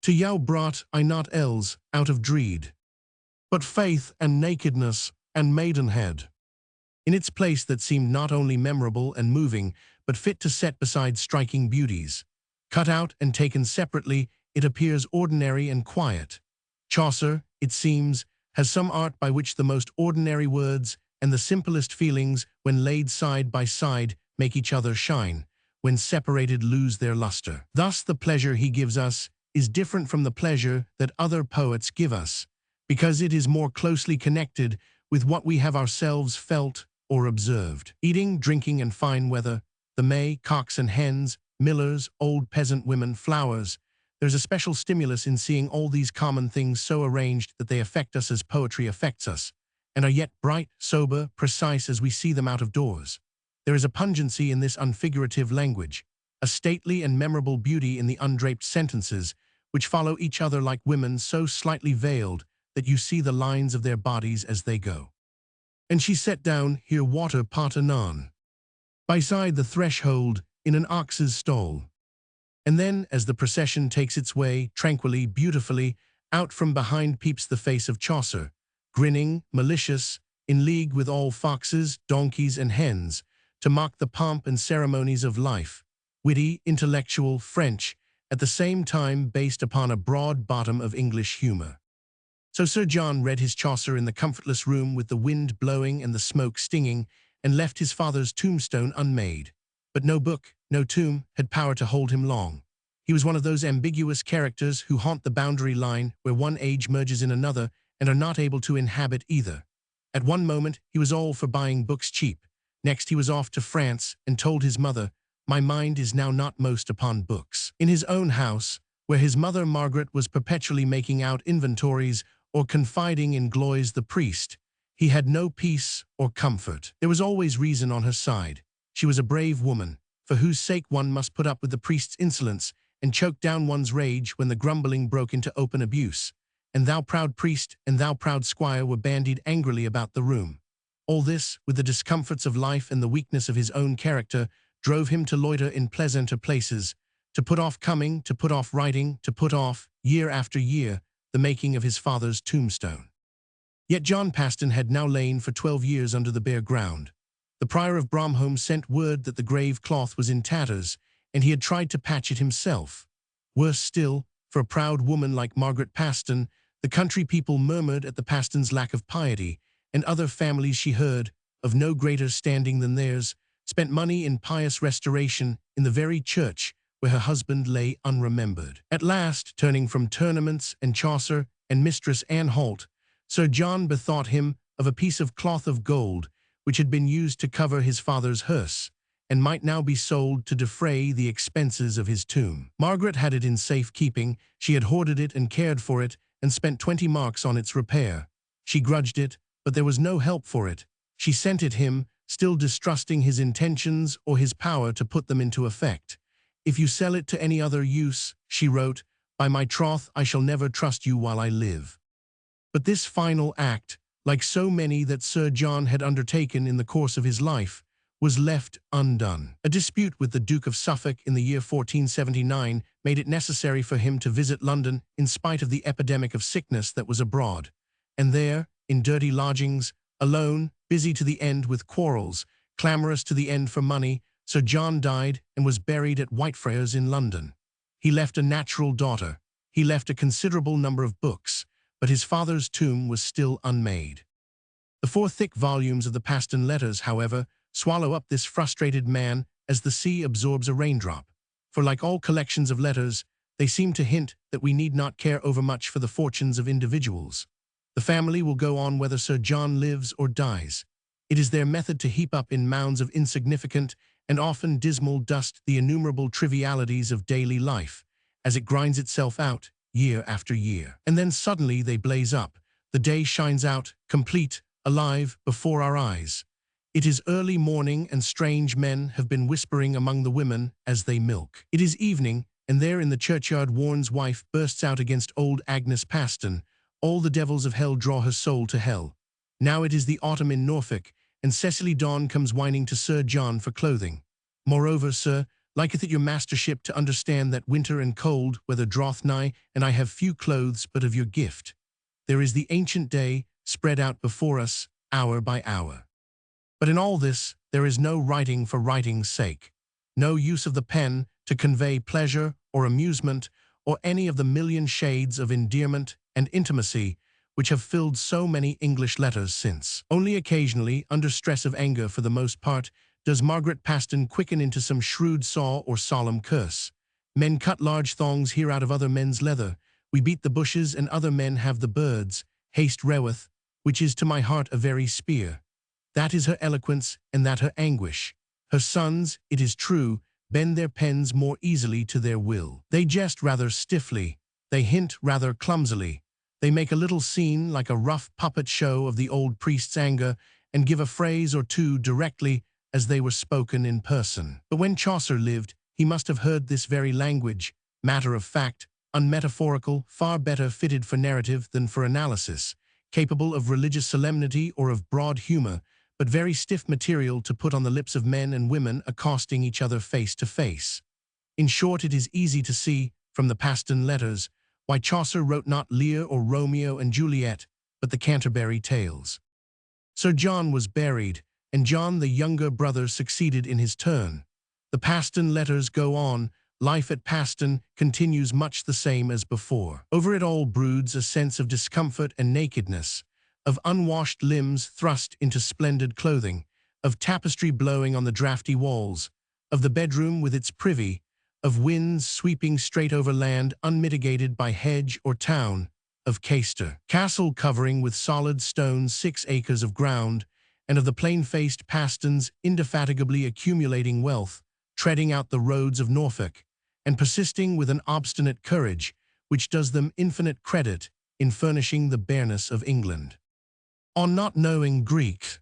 To you brought I not else out of dreed, but faith and nakedness and maidenhead. In its place that seemed not only memorable and moving, but fit to set beside striking beauties. Cut out and taken separately, it appears ordinary and quiet. Chaucer, it seems, has some art by which the most ordinary words and the simplest feelings, when laid side by side, make each other shine, when separated lose their luster. Thus the pleasure he gives us is different from the pleasure that other poets give us, because it is more closely connected with what we have ourselves felt or observed. Eating, drinking, and fine weather, the May, cocks and hens, millers, old peasant women, flowers. There's a special stimulus in seeing all these common things so arranged that they affect us as poetry affects us, and are yet bright, sober, precise as we see them out of doors. There is a pungency in this unfigurative language, a stately and memorable beauty in the undraped sentences, which follow each other like women so slightly veiled that you see the lines of their bodies as they go. And she set down here water pot anon, beside the threshold in an ox's stall. And then, as the procession takes its way, tranquilly, beautifully, out from behind peeps the face of Chaucer, grinning, malicious, in league with all foxes, donkeys, and hens, to mock the pomp and ceremonies of life, witty, intellectual, French, at the same time based upon a broad bottom of English humour. So Sir John read his Chaucer in the comfortless room with the wind blowing and the smoke stinging, and left his father's tombstone unmade. But no book, no tomb, had power to hold him long. He was one of those ambiguous characters who haunt the boundary line where one age merges in another and are not able to inhabit either. At one moment, he was all for buying books cheap. Next, he was off to France and told his mother, "My mind is now not most upon books." In his own house, where his mother Margaret was perpetually making out inventories or confiding in Gloys the priest, he had no peace or comfort. There was always reason on her side. She was a brave woman, for whose sake one must put up with the priest's insolence and choke down one's rage when the grumbling broke into open abuse. And thou proud priest and thou proud squire were bandied angrily about the room. All this, with the discomforts of life and the weakness of his own character, drove him to loiter in pleasanter places, to put off coming, to put off writing, to put off, year after year, the making of his father's tombstone. Yet John Paston had now lain for 12 years under the bare ground. The prior of Bromholm sent word that the grave cloth was in tatters, and he had tried to patch it himself. Worse still, for a proud woman like Margaret Paston, the country people murmured at the Pastons' lack of piety, and other families she heard, of no greater standing than theirs, spent money in pious restoration in the very church where her husband lay unremembered. At last, turning from tournaments and Chaucer and Mistress Anne Holt, Sir John bethought him of a piece of cloth of gold which had been used to cover his father's hearse, and might now be sold to defray the expenses of his tomb. Margaret had it in safe keeping. She had hoarded it and cared for it, and spent 20 marks on its repair. She grudged it, but there was no help for it. She sent it him, still distrusting his intentions or his power to put them into effect. "If you sell it to any other use," she wrote, "by my troth I shall never trust you while I live." But this final act, like so many that Sir John had undertaken in the course of his life, was left undone. A dispute with the Duke of Suffolk in the year 1479 made it necessary for him to visit London in spite of the epidemic of sickness that was abroad. And there, in dirty lodgings, alone, busy to the end with quarrels, clamorous to the end for money, Sir John died and was buried at Whitefriars in London. He left a natural daughter. He left a considerable number of books, but his father's tomb was still unmade. The 4 thick volumes of the Paston Letters, however, swallow up this frustrated man as the sea absorbs a raindrop, for like all collections of letters, they seem to hint that we need not care overmuch for the fortunes of individuals. The family will go on whether Sir John lives or dies. It is their method to heap up in mounds of insignificant and often dismal dust the innumerable trivialities of daily life, as it grinds itself out, year after year. And then suddenly they blaze up. The day shines out, complete, alive, before our eyes. It is early morning, and strange men have been whispering among the women as they milk. It is evening, and there in the churchyard Warren's wife bursts out against old Agnes Paston. All the devils of hell draw her soul to hell. Now it is the autumn in Norfolk, and Cecily Dawn comes whining to Sir John for clothing. "Moreover, sir, liketh it your mastership to understand that winter and cold weather draweth nigh, and I have few clothes but of your gift. There is the ancient day spread out before us, hour by hour." But in all this, there is no writing for writing's sake, no use of the pen to convey pleasure or amusement or any of the million shades of endearment and intimacy which have filled so many English letters since. Only occasionally, under stress of anger for the most part, does Margaret Paston quicken into some shrewd saw or solemn curse. "Men cut large thongs here out of other men's leather. We beat the bushes and other men have the birds. Haste reweth, which is to my heart a very spear." That is her eloquence, and that her anguish. Her sons, it is true, bend their pens more easily to their will. They jest rather stiffly, they hint rather clumsily, they make a little scene like a rough puppet show of the old priest's anger, and give a phrase or two directly as they were spoken in person. But when Chaucer lived, he must have heard this very language, matter of fact, unmetaphorical, far better fitted for narrative than for analysis, capable of religious solemnity or of broad humor, but very stiff material to put on the lips of men and women accosting each other face to face. In short, it is easy to see, from the Paston Letters, why Chaucer wrote not Lear or Romeo and Juliet, but the Canterbury Tales. Sir John was buried, and John the younger brother succeeded in his turn. The Paston Letters go on, life at Paston continues much the same as before. Over it all broods a sense of discomfort and nakedness, of unwashed limbs thrust into splendid clothing, of tapestry blowing on the draughty walls, of the bedroom with its privy, of winds sweeping straight over land unmitigated by hedge or town, of Caister Castle covering with solid stones 6 acres of ground, and of the plain-faced Pastons indefatigably accumulating wealth, treading out the roads of Norfolk, and persisting with an obstinate courage which does them infinite credit in furnishing the bareness of England. On not knowing Greek.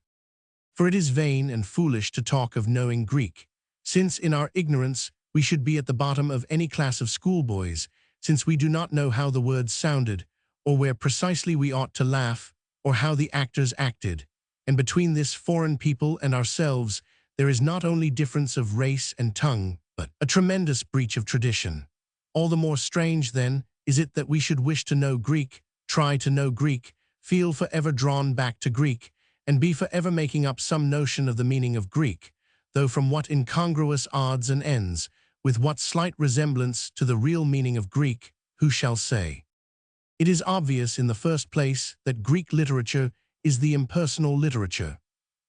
For it is vain and foolish to talk of knowing Greek, since in our ignorance we should be at the bottom of any class of schoolboys, since we do not know how the words sounded, or where precisely we ought to laugh, or how the actors acted, and between this foreign people and ourselves there is not only difference of race and tongue, but a tremendous breach of tradition. All the more strange, then, is it that we should wish to know Greek, try to know Greek, feel forever drawn back to Greek, and be forever making up some notion of the meaning of Greek, though from what incongruous odds and ends, with what slight resemblance to the real meaning of Greek, who shall say? It is obvious, in the first place, that Greek literature is the impersonal literature.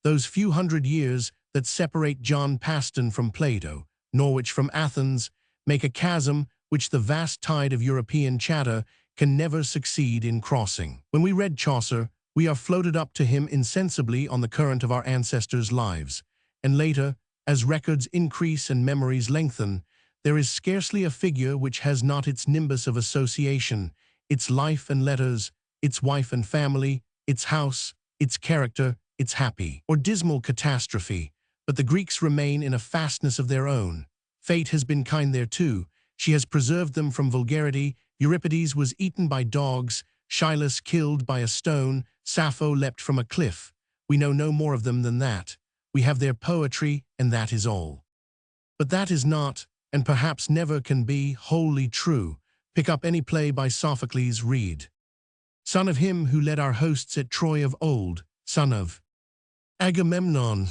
Those few hundred years that separate John Paston from Plato, Norwich from Athens, make a chasm which the vast tide of European chatter can never succeed in crossing. When we read Chaucer, we are floated up to him insensibly on the current of our ancestors' lives, and later, as records increase and memories lengthen, there is scarcely a figure which has not its nimbus of association, its life and letters, its wife and family, its house, its character, its happy or dismal catastrophe. But the Greeks remain in a fastness of their own. Fate has been kind there too. She has preserved them from vulgarity. Euripides was eaten by dogs, Hylas killed by a stone, Sappho leapt from a cliff. We know no more of them than that. We have their poetry, and that is all. But that is not, and perhaps never can be, wholly true. Pick up any play by Sophocles, read. Son of him who led our hosts at Troy of old, son of Agamemnon.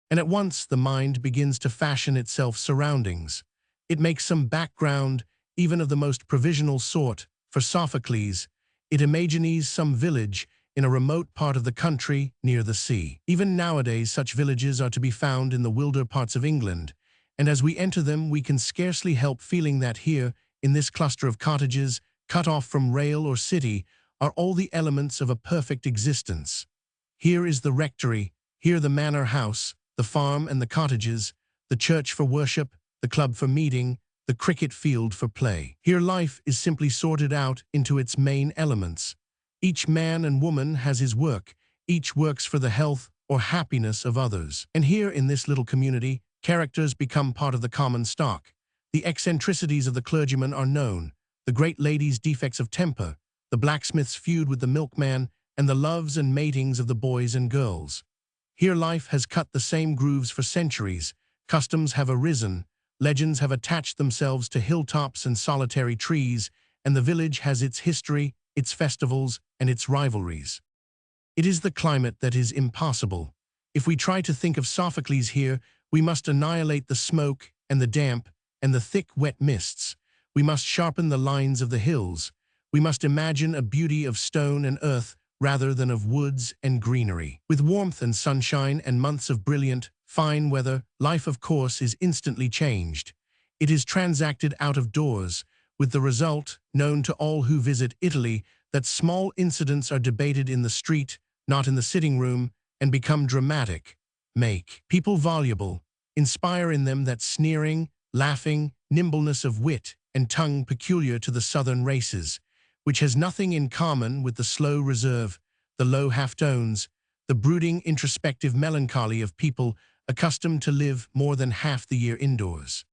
And at once the mind begins to fashion itself surroundings. It makes some background, even of the most provisional sort, for Sophocles. It imagines some village in a remote part of the country near the sea. Even nowadays such villages are to be found in the wilder parts of England, and as we enter them we can scarcely help feeling that here, in this cluster of cottages, cut off from rail or city, are all the elements of a perfect existence. Here is the rectory, here the manor house, the farm and the cottages, the church for worship, the club for meeting, the cricket field for play. Here life is simply sorted out into its main elements. Each man and woman has his work, each works for the health or happiness of others. And here in this little community, characters become part of the common stock. The eccentricities of the clergyman are known, the great lady's defects of temper, the blacksmith's feud with the milkman, and the loves and matings of the boys and girls. Here life has cut the same grooves for centuries, customs have arisen, legends have attached themselves to hilltops and solitary trees, and the village has its history, its festivals, and its rivalries. It is the climate that is impossible. If we try to think of Sophocles here, we must annihilate the smoke and the damp and the thick wet mists. We must sharpen the lines of the hills. We must imagine a beauty of stone and earth rather than of woods and greenery. With warmth and sunshine and months of brilliant, fine weather, life of course is instantly changed. It is transacted out of doors, with the result, known to all who visit Italy, that small incidents are debated in the street, not in the sitting room, and become dramatic, make people voluble, inspire in them that sneering, laughing, nimbleness of wit and tongue peculiar to the southern races, which has nothing in common with the slow reserve, the low half-tones, the brooding introspective melancholy of people accustomed to live more than half the year indoors.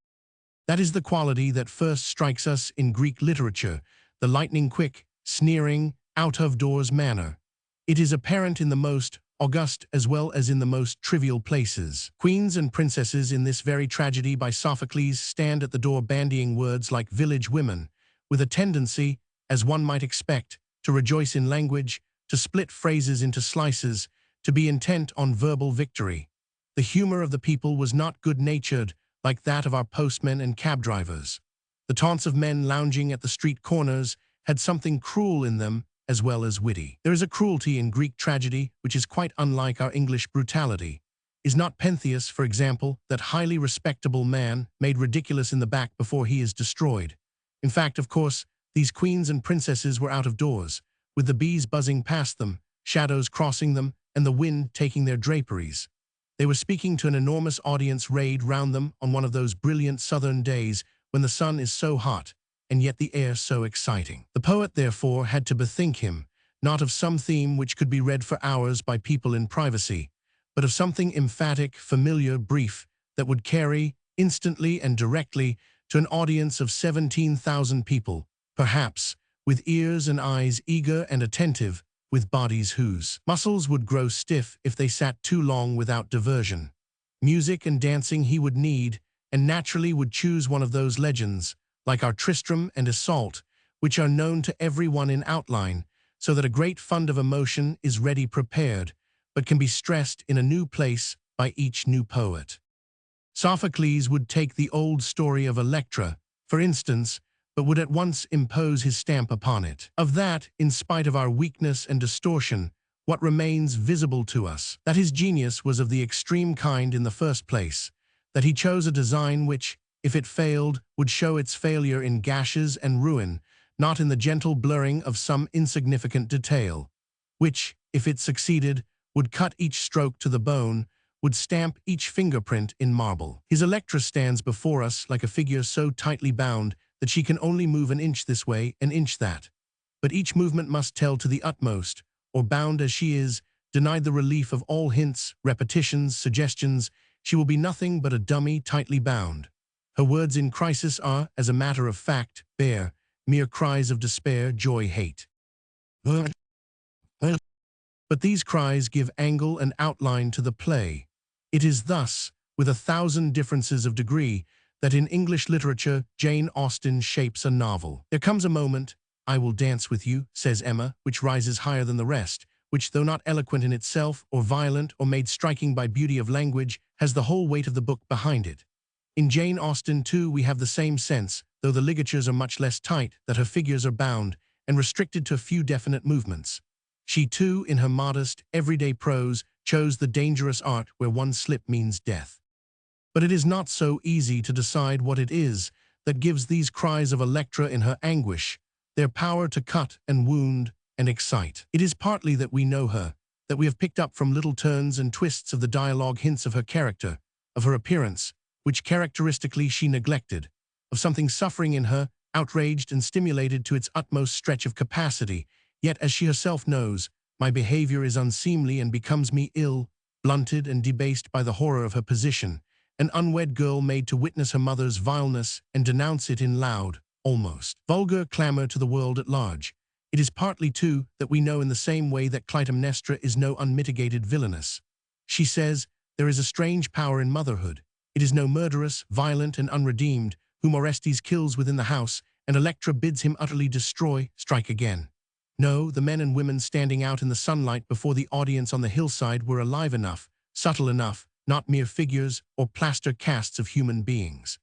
That is the quality that first strikes us in Greek literature, the lightning-quick, sneering, out-of-doors manner. It is apparent in the most august as well as in the most trivial places. Queens and princesses in this very tragedy by Sophocles stand at the door bandying words like village women, with a tendency, as one might expect, to rejoice in language, to split phrases into slices, to be intent on verbal victory. The humor of the people was not good-natured, like that of our postmen and cab drivers. The taunts of men lounging at the street corners had something cruel in them as well as witty. There is a cruelty in Greek tragedy which is quite unlike our English brutality. Is not Pentheus, for example, that highly respectable man made ridiculous in the back before he is destroyed? In fact, of course, these queens and princesses were out of doors, with the bees buzzing past them, shadows crossing them, and the wind taking their draperies. They were speaking to an enormous audience rayed round them on one of those brilliant southern days when the sun is so hot, and yet the air so exciting. The poet, therefore, had to bethink him, not of some theme which could be read for hours by people in privacy, but of something emphatic, familiar, brief, that would carry, instantly and directly, to an audience of 17,000 people, perhaps, with ears and eyes eager and attentive, with bodies whose muscles would grow stiff if they sat too long without diversion. Music and dancing he would need, and naturally would choose one of those legends, like our Tristram and Iseult, which are known to everyone in outline, so that a great fund of emotion is ready prepared, but can be stressed in a new place by each new poet. Sophocles would take the old story of Electra, for instance, but would at once impose his stamp upon it. Of that, in spite of our weakness and distortion, what remains visible to us? That his genius was of the extreme kind in the first place, that he chose a design which, if it failed, would show its failure in gashes and ruin, not in the gentle blurring of some insignificant detail, which, if it succeeded, would cut each stroke to the bone, would stamp each fingerprint in marble. His Electra stands before us like a figure so tightly bound that she can only move an inch this way, an inch that. But each movement must tell to the utmost, or bound as she is, denied the relief of all hints, repetitions, suggestions, she will be nothing but a dummy tightly bound. Her words in crisis are, as a matter of fact, bare, mere cries of despair, joy, hate. But these cries give angle and outline to the play. It is thus, with 1,000 differences of degree, that in English literature Jane Austen shapes a novel. There comes a moment, "I will dance with you," says Emma, which rises higher than the rest, which, though not eloquent in itself, or violent, or made striking by beauty of language, has the whole weight of the book behind it. In Jane Austen, too, we have the same sense, though the ligatures are much less tight, that her figures are bound, and restricted to a few definite movements. She, too, in her modest, everyday prose, chose the dangerous art where one slip means death. But it is not so easy to decide what it is that gives these cries of Electra in her anguish, their power to cut and wound and excite. It is partly that we know her, that we have picked up from little turns and twists of the dialogue hints of her character, of her appearance, which characteristically she neglected, of something suffering in her, outraged and stimulated to its utmost stretch of capacity, yet, as she herself knows, my behavior is unseemly and becomes me ill, blunted and debased by the horror of her position, an unwed girl made to witness her mother's vileness and denounce it in loud, almost vulgar clamor to the world at large. It is partly, too, that we know in the same way that Clytemnestra is no unmitigated villainess. She says, there is a strange power in motherhood. It is no murderess, violent, and unredeemed, whom Orestes kills within the house, and Electra bids him utterly destroy, strike again. No, the men and women standing out in the sunlight before the audience on the hillside were alive enough, subtle enough, not mere figures or plaster casts of human beings.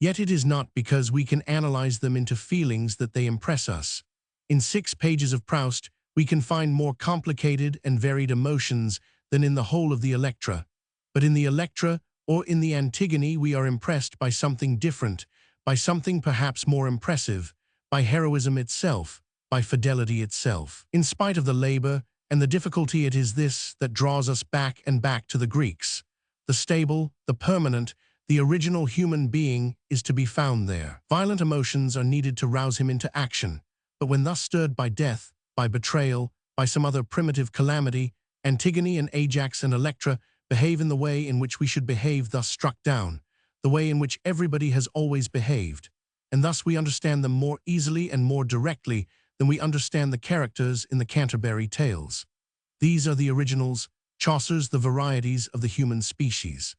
Yet it is not because we can analyze them into feelings that they impress us. In 6 pages of Proust, we can find more complicated and varied emotions than in the whole of the Electra. But in the Electra, or in the Antigone, we are impressed by something different, by something perhaps more impressive, by heroism itself, by fidelity itself. In spite of the labor and the difficulty, it is this that draws us back and back to the Greeks. the stable, the permanent, the original human being is to be found there. Violent emotions are needed to rouse him into action, but when thus stirred by death, by betrayal, by some other primitive calamity, Antigone and Ajax and Electra behave in the way in which we should behave thus struck down, the way in which everybody has always behaved, and thus we understand them more easily and more directly than we understand the characters in the Canterbury Tales. These are the originals, Chaucer's the varieties of the human species.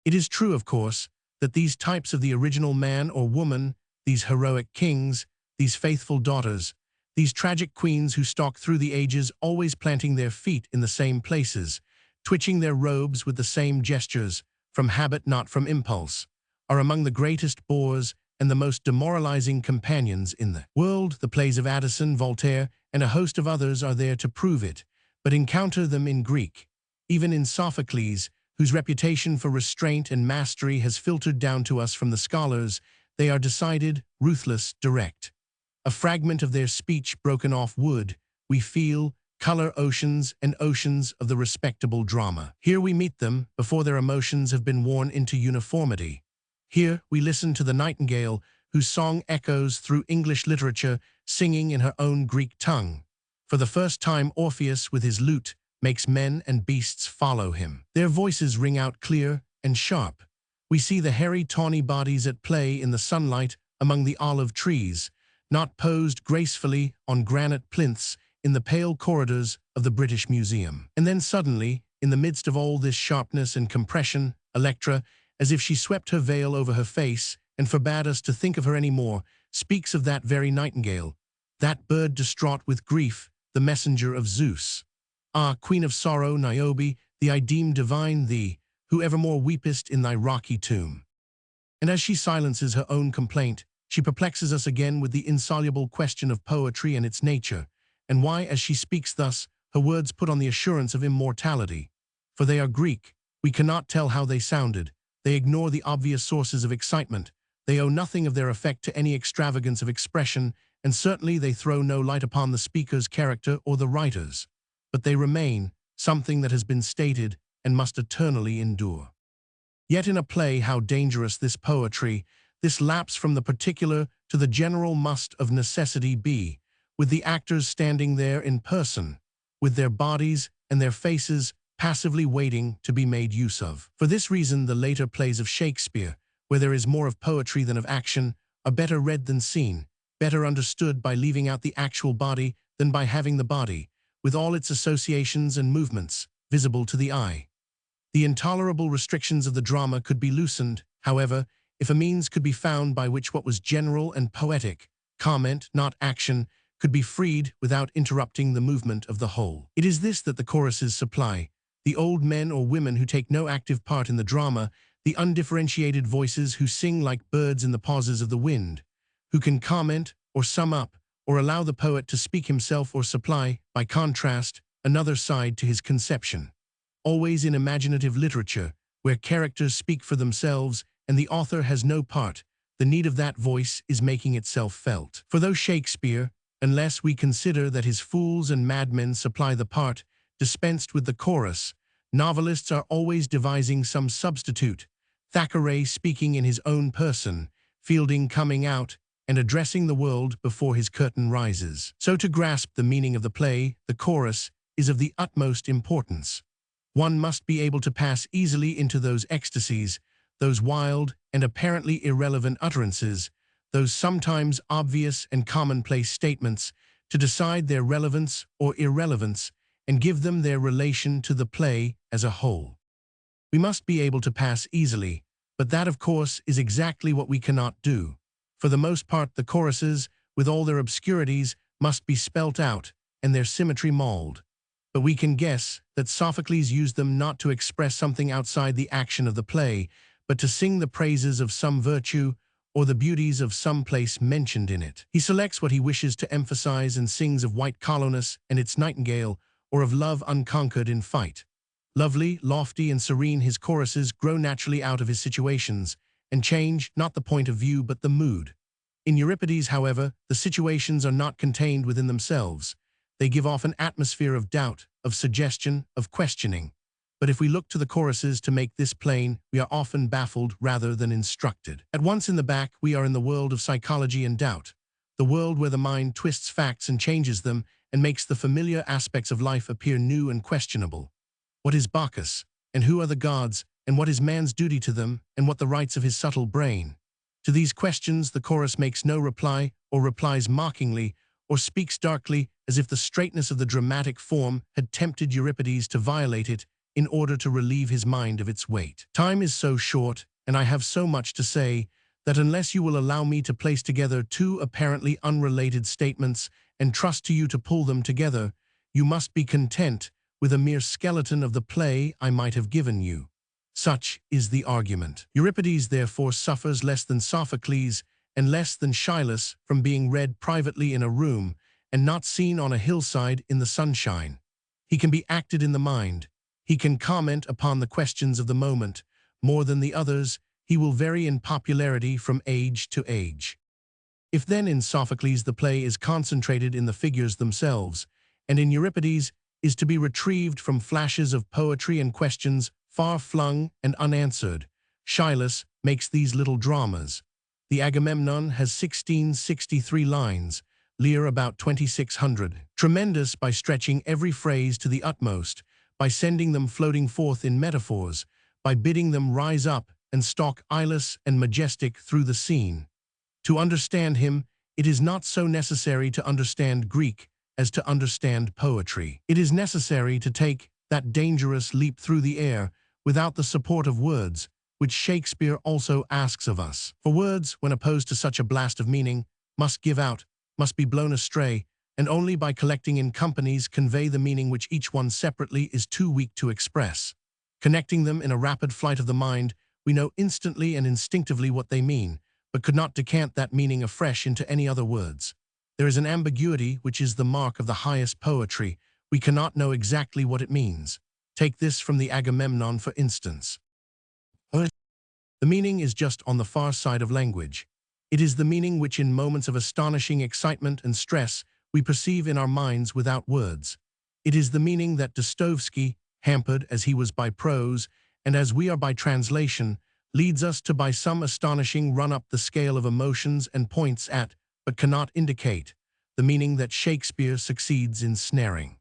It is true, of course, that these types of the original man or woman, these heroic kings, these faithful daughters, these tragic queens who stalk through the ages always planting their feet in the same places, twitching their robes with the same gestures, from habit not from impulse, are among the greatest bores and the most demoralizing companions in the world. The plays of Addison, Voltaire, and a host of others are there to prove it, but encounter them in Greek, even in Sophocles, whose reputation for restraint and mastery has filtered down to us from the scholars. They are decided, ruthless, direct. A fragment of their speech broken off wood, we feel, color oceans and oceans of the respectable drama. Here we meet them before their emotions have been worn into uniformity. Here we listen to the nightingale whose song echoes through English literature, singing in her own Greek tongue. For the first time, Orpheus with his lute makes men and beasts follow him. Their voices ring out clear and sharp. We see the hairy tawny bodies at play in the sunlight among the olive trees, not posed gracefully on granite plinths in the pale corridors of the British Museum. And then suddenly, in the midst of all this sharpness and compression, Electra, as if she swept her veil over her face and forbade us to think of her any more, speaks of that very nightingale, that bird distraught with grief, the messenger of Zeus. Ah, Queen of Sorrow, Niobe, the I deem divine thee, who evermore weepest in thy rocky tomb. And as she silences her own complaint, she perplexes us again with the insoluble question of poetry and its nature, and why, as she speaks thus, her words put on the assurance of immortality. For they are Greek, we cannot tell how they sounded, they ignore the obvious sources of excitement, they owe nothing of their effect to any extravagance of expression, and certainly they throw no light upon the speaker's character or the writer's. But they remain something that has been stated and must eternally endure. Yet in a play, how dangerous this poetry, this lapse from the particular to the general must of necessity be, with the actors standing there in person, with their bodies and their faces passively waiting to be made use of. For this reason, the later plays of Shakespeare, where there is more of poetry than of action, are better read than seen, better understood by leaving out the actual body than by having the body, with all its associations and movements, visible to the eye. The intolerable restrictions of the drama could be loosened, however, if a means could be found by which what was general and poetic, comment, not action, could be freed without interrupting the movement of the whole. It is this that the choruses supply, the old men or women who take no active part in the drama, the undifferentiated voices who sing like birds in the pauses of the wind, who can comment or sum up or allow the poet to speak himself or supply, by contrast, another side to his conception. Always in imaginative literature, where characters speak for themselves and the author has no part, the need of that voice is making itself felt. For though Shakespeare, unless we consider that his fools and madmen supply the part, dispensed with the chorus, novelists are always devising some substitute, Thackeray speaking in his own person, Fielding coming out, and addressing the world before his curtain rises. So to grasp the meaning of the play, the chorus, is of the utmost importance. One must be able to pass easily into those ecstasies, those wild and apparently irrelevant utterances, those sometimes obvious and commonplace statements, to decide their relevance or irrelevance and give them their relation to the play as a whole. We must be able to pass easily, but that, of course, is exactly what we cannot do. For the most part, the choruses, with all their obscurities, must be spelt out and their symmetry mauled. But we can guess that Sophocles used them not to express something outside the action of the play, but to sing the praises of some virtue or the beauties of some place mentioned in it. He selects what he wishes to emphasize and sings of white Colonus and its nightingale, or of love unconquered in fight. Lovely, lofty, and serene, his choruses grow naturally out of his situations, and change not the point of view but the mood. In Euripides, however, the situations are not contained within themselves. They give off an atmosphere of doubt, of suggestion, of questioning. But if we look to the choruses to make this plain, we are often baffled rather than instructed. At once in the back, we are in the world of psychology and doubt, the world where the mind twists facts and changes them and makes the familiar aspects of life appear new and questionable. What is Bacchus? And who are the gods? And what is man's duty to them? And what the rights of his subtle brain? To these questions, the chorus makes no reply, or replies mockingly, or speaks darkly, as if the straightness of the dramatic form had tempted Euripides to violate it in order to relieve his mind of its weight. Time is so short, and I have so much to say, that unless you will allow me to place together two apparently unrelated statements and trust to you to pull them together, you must be content with a mere skeleton of the play I might have given you. Such is the argument. Euripides therefore suffers less than Sophocles and less than Chaucer from being read privately in a room and not seen on a hillside in the sunshine. He can be acted in the mind. He can comment upon the questions of the moment. More than the others, he will vary in popularity from age to age. If then in Sophocles the play is concentrated in the figures themselves, and in Euripides is to be retrieved from flashes of poetry and questions far-flung and unanswered, Chaucer makes these little dramas. The Agamemnon has 1663 lines, Lear about 2600, tremendous by stretching every phrase to the utmost, by sending them floating forth in metaphors, by bidding them rise up and stalk eyeless and majestic through the scene. To understand him, it is not so necessary to understand Greek as to understand poetry. It is necessary to take that dangerous leap through the air without the support of words, which Shakespeare also asks of us. For words, when opposed to such a blast of meaning, must give out, must be blown astray, and only by collecting in companies convey the meaning which each one separately is too weak to express. Connecting them in a rapid flight of the mind, we know instantly and instinctively what they mean, but could not decant that meaning afresh into any other words. There is an ambiguity which is the mark of the highest poetry. We cannot know exactly what it means. Take this from the Agamemnon, for instance. The meaning is just on the far side of language. It is the meaning which in moments of astonishing excitement and stress we perceive in our minds without words. It is the meaning that Dostoevsky, hampered as he was by prose, and as we are by translation, leads us to by some astonishing run up the scale of emotions and points at, but cannot indicate, the meaning that Shakespeare succeeds in snaring.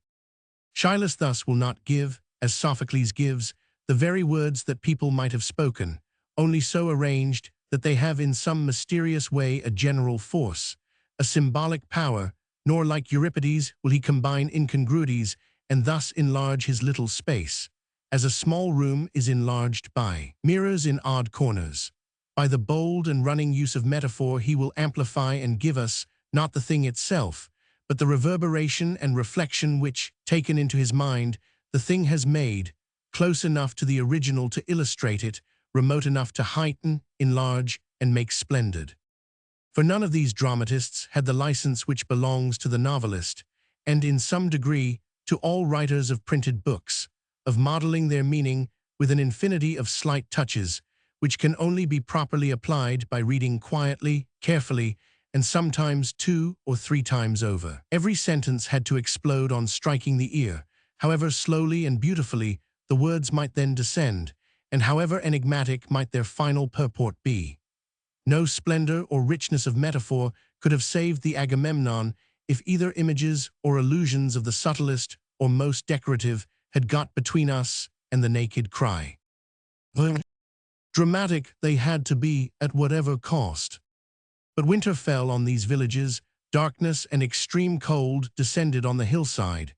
Chaucer thus will not give, as Sophocles gives, the very words that people might have spoken, only so arranged that they have in some mysterious way a general force, a symbolic power, nor like Euripides will he combine incongruities and thus enlarge his little space, as a small room is enlarged by mirrors in odd corners. By the bold and running use of metaphor he will amplify and give us, not the thing itself, but the reverberation and reflection which, taken into his mind, the thing has made, close enough to the original to illustrate it, remote enough to heighten, enlarge, and make splendid. For none of these dramatists had the license which belongs to the novelist, and in some degree to all writers of printed books, of modeling their meaning with an infinity of slight touches, which can only be properly applied by reading quietly, carefully, and sometimes 2 or 3 times over. Every sentence had to explode on striking the ear, however slowly and beautifully the words might then descend, and however enigmatic might their final purport be. No splendor or richness of metaphor could have saved the Agamemnon if either images or illusions of the subtlest or most decorative had got between us and the naked cry. Dramatic they had to be at whatever cost. But winter fell on these villages, darkness and extreme cold descended on the hillside.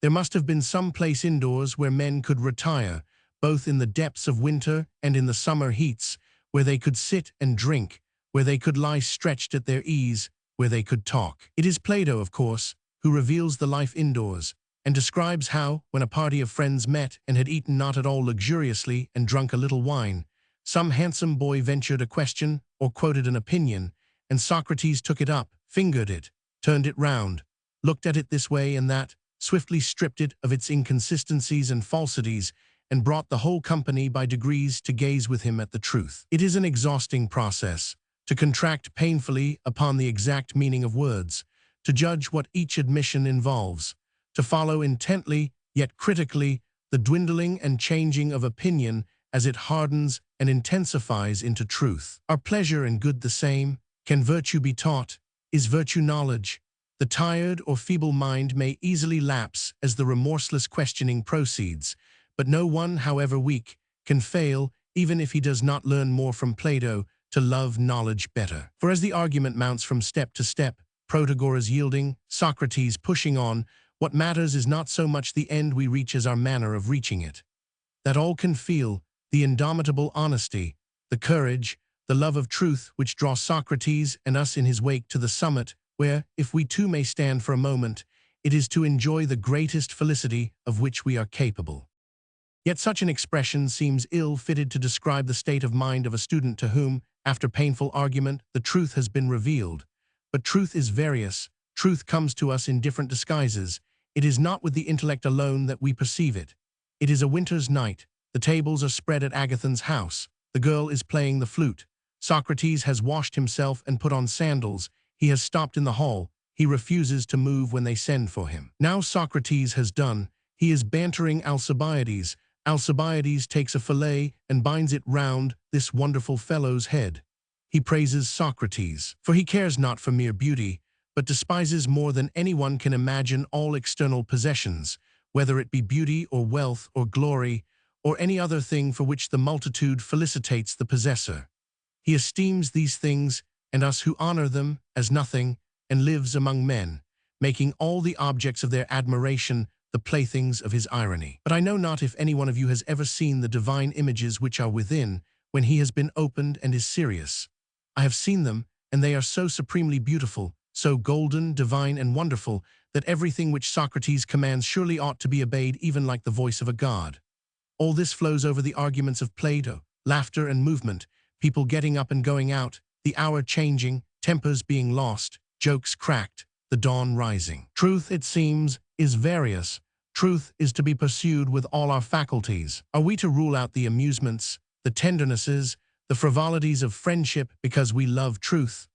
There must have been some place indoors where men could retire, both in the depths of winter and in the summer heats, where they could sit and drink, where they could lie stretched at their ease, where they could talk. It is Plato, of course, who reveals the life indoors, and describes how, when a party of friends met and had eaten not at all luxuriously and drunk a little wine, some handsome boy ventured a question or quoted an opinion, and Socrates took it up, fingered it, turned it round, looked at it this way and that, swiftly stripped it of its inconsistencies and falsities, and brought the whole company by degrees to gaze with him at the truth. It is an exhausting process, to contract painfully upon the exact meaning of words, to judge what each admission involves, to follow intently, yet critically, the dwindling and changing of opinion as it hardens and intensifies into truth. Are pleasure and good the same? Can virtue be taught? Is virtue knowledge? The tired or feeble mind may easily lapse as the remorseless questioning proceeds, but no one, however weak, can fail, even if he does not learn more from Plato, to love knowledge better. For as the argument mounts from step to step, Protagoras yielding, Socrates pushing on, what matters is not so much the end we reach as our manner of reaching it. That all can feel, the indomitable honesty, the courage, the love of truth which draw Socrates and us in his wake to the summit, where, if we too may stand for a moment, it is to enjoy the greatest felicity of which we are capable. Yet such an expression seems ill-fitted to describe the state of mind of a student to whom, after painful argument, the truth has been revealed. But truth is various. Truth comes to us in different disguises. It is not with the intellect alone that we perceive it. It is a winter's night. The tables are spread at Agathon's house. The girl is playing the flute. Socrates has washed himself and put on sandals. He has stopped in the hall. He refuses to move when they send for him. Now Socrates has done. He is bantering Alcibiades. Alcibiades takes a fillet and binds it round this wonderful fellow's head. He praises Socrates, for he cares not for mere beauty, but despises more than anyone can imagine all external possessions, whether it be beauty or wealth or glory, or any other thing for which the multitude felicitates the possessor. He esteems these things, and us who honor them, as nothing, and lives among men, making all the objects of their admiration the playthings of his irony. But I know not if any one of you has ever seen the divine images which are within, when he has been opened and is serious. I have seen them, and they are so supremely beautiful, so golden, divine, and wonderful, that everything which Socrates commands surely ought to be obeyed even like the voice of a god. All this flows over the arguments of Plato, laughter and movement, people getting up and going out, the hour changing, tempers being lost, jokes cracked, the dawn rising. Truth, it seems, is various. Truth is to be pursued with all our faculties. Are we to rule out the amusements, the tendernesses, the frivolities of friendship because we love truth?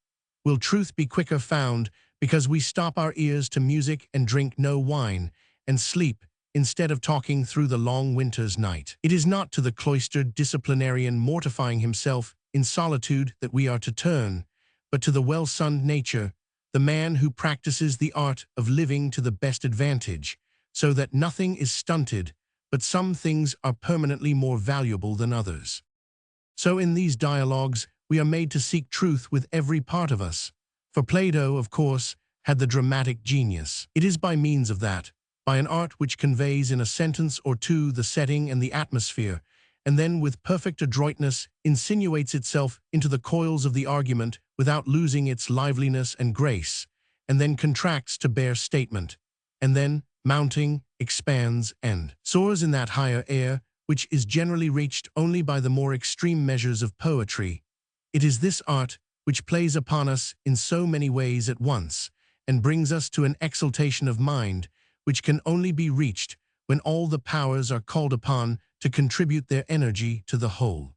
Will truth be quicker found because we stop our ears to music and drink no wine, and sleep instead of talking through the long winter's night? It is not to the cloistered disciplinarian mortifying himself in solitude that we are to turn, but to the well-sunned nature, the man who practices the art of living to the best advantage, so that nothing is stunted, but some things are permanently more valuable than others. So in these dialogues, we are made to seek truth with every part of us. For Plato, of course, had the dramatic genius. It is by means of that, by an art which conveys in a sentence or two the setting and the atmosphere, and then with perfect adroitness insinuates itself into the coils of the argument without losing its liveliness and grace, and then contracts to bare statement, and then, mounting, expands, and soars in that higher air, which is generally reached only by the more extreme measures of poetry. It is this art which plays upon us in so many ways at once, and brings us to an exaltation of mind, which can only be reached when all the powers are called upon to contribute their energy to the whole.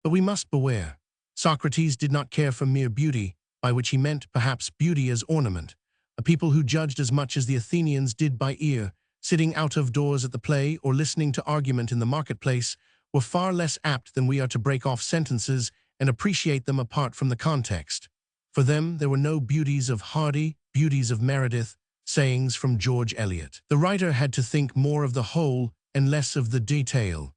But we must beware. Socrates did not care for mere beauty, by which he meant, perhaps, beauty as ornament. A people who judged as much as the Athenians did by ear, sitting out of doors at the play or listening to argument in the marketplace, were far less apt than we are to break off sentences and appreciate them apart from the context. For them there were no beauties of Hardy, beauties of Meredith, sayings from George Eliot. The writer had to think more of the whole and less of the detail.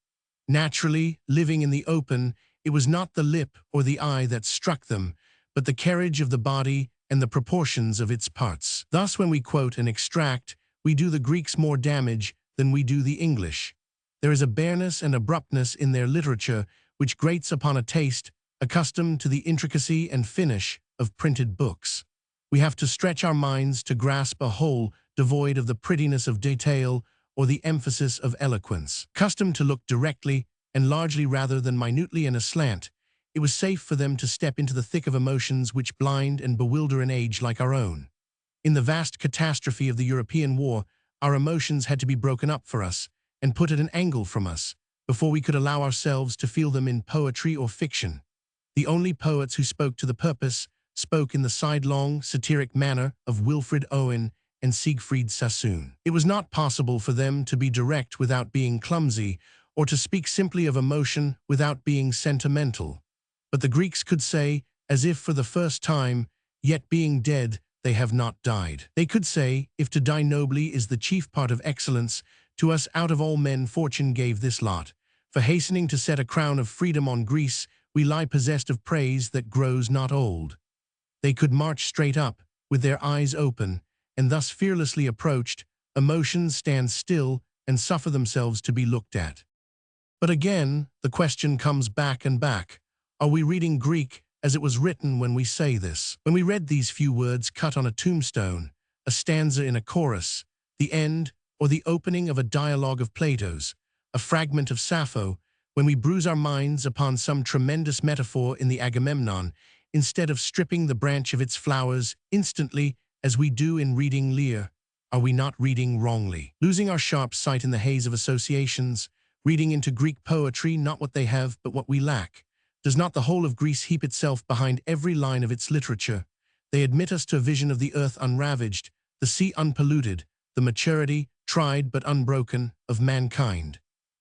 Naturally, living in the open, it was not the lip or the eye that struck them, but the carriage of the body and the proportions of its parts. Thus, when we quote and extract, we do the Greeks more damage than we do the English. There is a bareness and abruptness in their literature which grates upon a taste accustomed to the intricacy and finish of printed books. We have to stretch our minds to grasp a whole devoid of the prettiness of detail or the emphasis of eloquence. Accustomed to look directly and largely rather than minutely and aslant, it was safe for them to step into the thick of emotions which blind and bewilder an age like our own. In the vast catastrophe of the European war, our emotions had to be broken up for us and put at an angle from us before we could allow ourselves to feel them in poetry or fiction. The only poets who spoke to the purpose spoke in the sidelong, satiric manner of Wilfred Owen and Siegfried Sassoon. It was not possible for them to be direct without being clumsy, or to speak simply of emotion without being sentimental. But the Greeks could say, as if for the first time, yet being dead, they have not died. They could say, if to die nobly is the chief part of excellence, to us out of all men fortune gave this lot. For hastening to set a crown of freedom on Greece, we lie possessed of praise that grows not old. They could march straight up, with their eyes open, and thus fearlessly approached, emotions stand still and suffer themselves to be looked at. But again, the question comes back and back. Are we reading Greek as it was written when we say this? When we read these few words cut on a tombstone, a stanza in a chorus, the end or the opening of a dialogue of Plato's, a fragment of Sappho, when we bruise our minds upon some tremendous metaphor in the Agamemnon, instead of stripping the branch of its flowers instantly as we do in reading Lear, are we not reading wrongly? Losing our sharp sight in the haze of associations, reading into Greek poetry not what they have but what we lack. Does not the whole of Greece heap itself behind every line of its literature? They admit us to a vision of the earth unravaged, the sea unpolluted, the maturity, tried but unbroken, of mankind.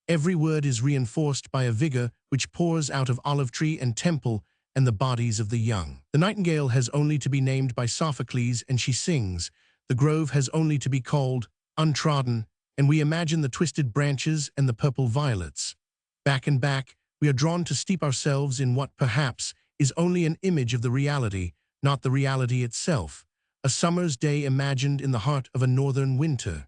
Every word is reinforced by a vigor which pours out of olive tree and temple and the bodies of the young. The nightingale has only to be named by Sophocles and she sings. The grove has only to be called untrodden, and we imagine the twisted branches and the purple violets. Back and back, we are drawn to steep ourselves in what perhaps is only an image of the reality, not the reality itself. A summer's day imagined in the heart of a northern winter.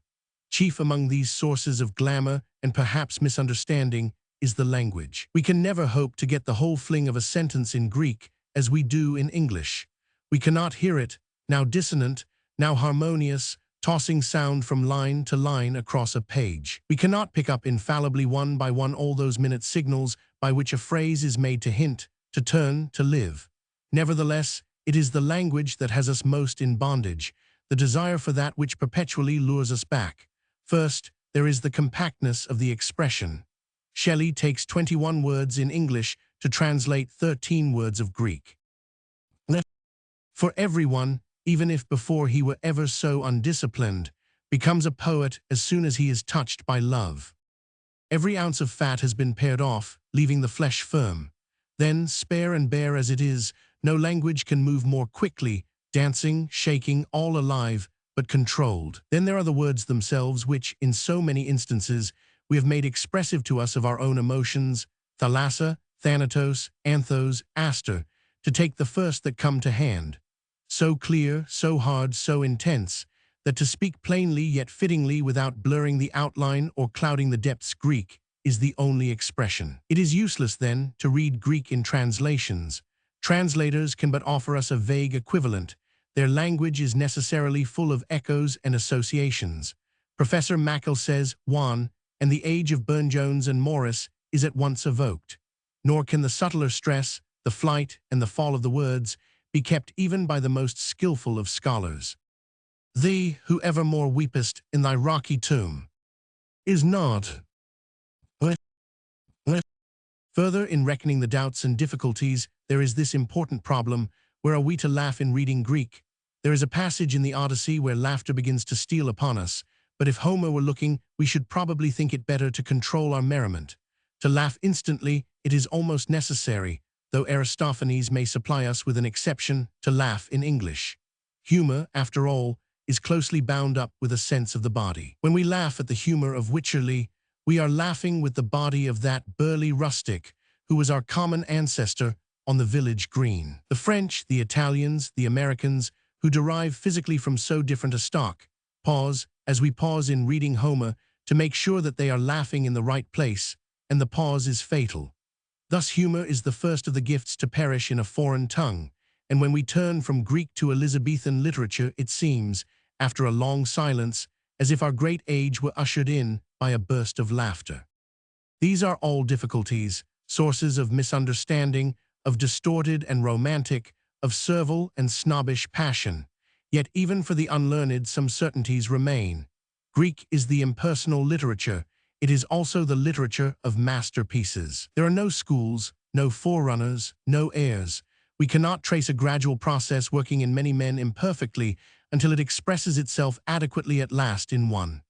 Chief among these sources of glamour and perhaps misunderstanding is the language. We can never hope to get the whole fling of a sentence in Greek as we do in English. We cannot hear it, now dissonant, now harmonious, tossing sound from line to line across a page. We cannot pick up infallibly one by one all those minute signals by which a phrase is made to hint, to turn, to live. Nevertheless, it is the language that has us most in bondage, the desire for that which perpetually lures us back. First, there is the compactness of the expression. Shelley takes 21 words in English to translate 13 words of Greek. For everyone, even if before he were ever so undisciplined, becomes a poet as soon as he is touched by love. Every ounce of fat has been pared off, leaving the flesh firm. Then, spare and bare as it is, no language can move more quickly, dancing, shaking, all alive, but controlled. Then there are the words themselves which, in so many instances, we have made expressive to us of our own emotions, thalassa, thanatos, anthos, aster, to take the first that come to hand. So clear, so hard, so intense, that to speak plainly yet fittingly without blurring the outline or clouding the depths Greek is the only expression. It is useless, then, to read Greek in translations. Translators can but offer us a vague equivalent. Their language is necessarily full of echoes and associations. Professor Mackle says, "One, and the age of Burne-Jones and Morris is at once evoked. Nor can the subtler stress, the flight, and the fall of the words be kept even by the most skillful of scholars. Thee, who evermore weepest in thy rocky tomb, is not." Further, in reckoning the doubts and difficulties, there is this important problem: where are we to laugh in reading Greek? There is a passage in the Odyssey where laughter begins to steal upon us, but if Homer were looking, we should probably think it better to control our merriment. To laugh instantly, it is almost necessary, though Aristophanes may supply us with an exception, to laugh in English. Humor, after all, is closely bound up with a sense of the body. When we laugh at the humor of Wycherley, we are laughing with the body of that burly rustic who was our common ancestor on the village green. The French, the Italians, the Americans, who derive physically from so different a stock, pause, as we pause in reading Homer, to make sure that they are laughing in the right place, and the pause is fatal. Thus humor is the first of the gifts to perish in a foreign tongue, and when we turn from Greek to Elizabethan literature, it seems, after a long silence, as if our great age were ushered in by a burst of laughter. These are all difficulties, sources of misunderstanding, of distorted and romantic, of servile and snobbish passion. Yet even for the unlearned some certainties remain. Greek is the impersonal literature. It is also the literature of masterpieces. There are no schools, no forerunners, no heirs. We cannot trace a gradual process working in many men imperfectly until it expresses itself adequately at last in one.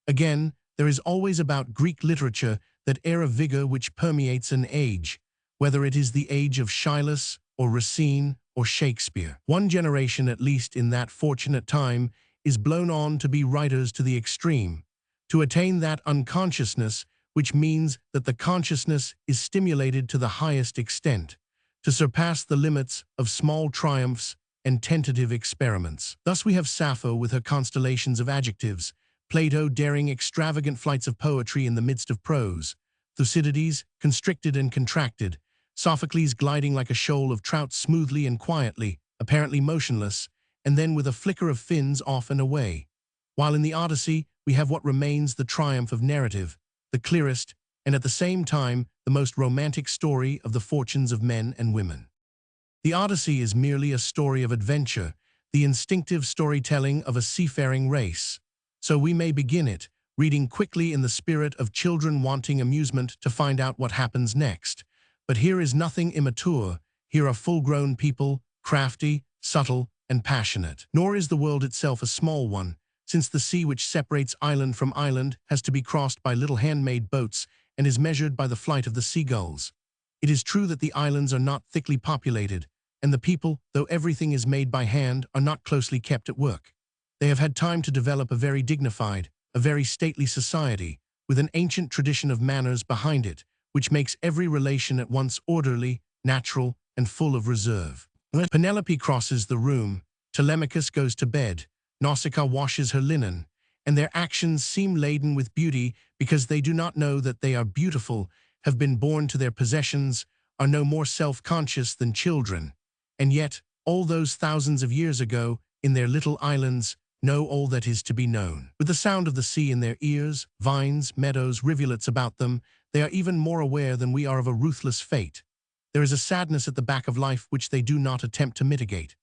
Again, there is always about Greek literature that air of vigor which permeates an age, whether it is the age of Chaucer or Racine or Shakespeare. One generation, at least in that fortunate time, is blown on to be writers to the extreme, to attain that unconsciousness which means that the consciousness is stimulated to the highest extent, to surpass the limits of small triumphs and tentative experiments. Thus we have Sappho with her constellations of adjectives, Plato daring extravagant flights of poetry in the midst of prose, Thucydides constricted and contracted, Sophocles gliding like a shoal of trout smoothly and quietly, apparently motionless, and then with a flicker of fins off and away. While in the Odyssey we have what remains the triumph of narrative, the clearest, and at the same time the most romantic story of the fortunes of men and women. The Odyssey is merely a story of adventure, the instinctive storytelling of a seafaring race. So we may begin it, reading quickly in the spirit of children wanting amusement to find out what happens next. But here is nothing immature, here are full-grown people, crafty, subtle, and passionate. Nor is the world itself a small one, since the sea which separates island from island has to be crossed by little handmade boats and is measured by the flight of the seagulls. It is true that the islands are not thickly populated, and the people, though everything is made by hand, are not closely kept at work. They have had time to develop a very dignified, a very stately society, with an ancient tradition of manners behind it, which makes every relation at once orderly, natural, and full of reserve. Penelope crosses the room, Telemachus goes to bed, Nausicaa washes her linen, and their actions seem laden with beauty because they do not know that they are beautiful, have been born to their possessions, are no more self-conscious than children, and yet, all those thousands of years ago, in their little islands, know all that is to be known. With the sound of the sea in their ears, vines, meadows, rivulets about them, they are even more aware than we are of a ruthless fate. There is a sadness at the back of life which they do not attempt to mitigate.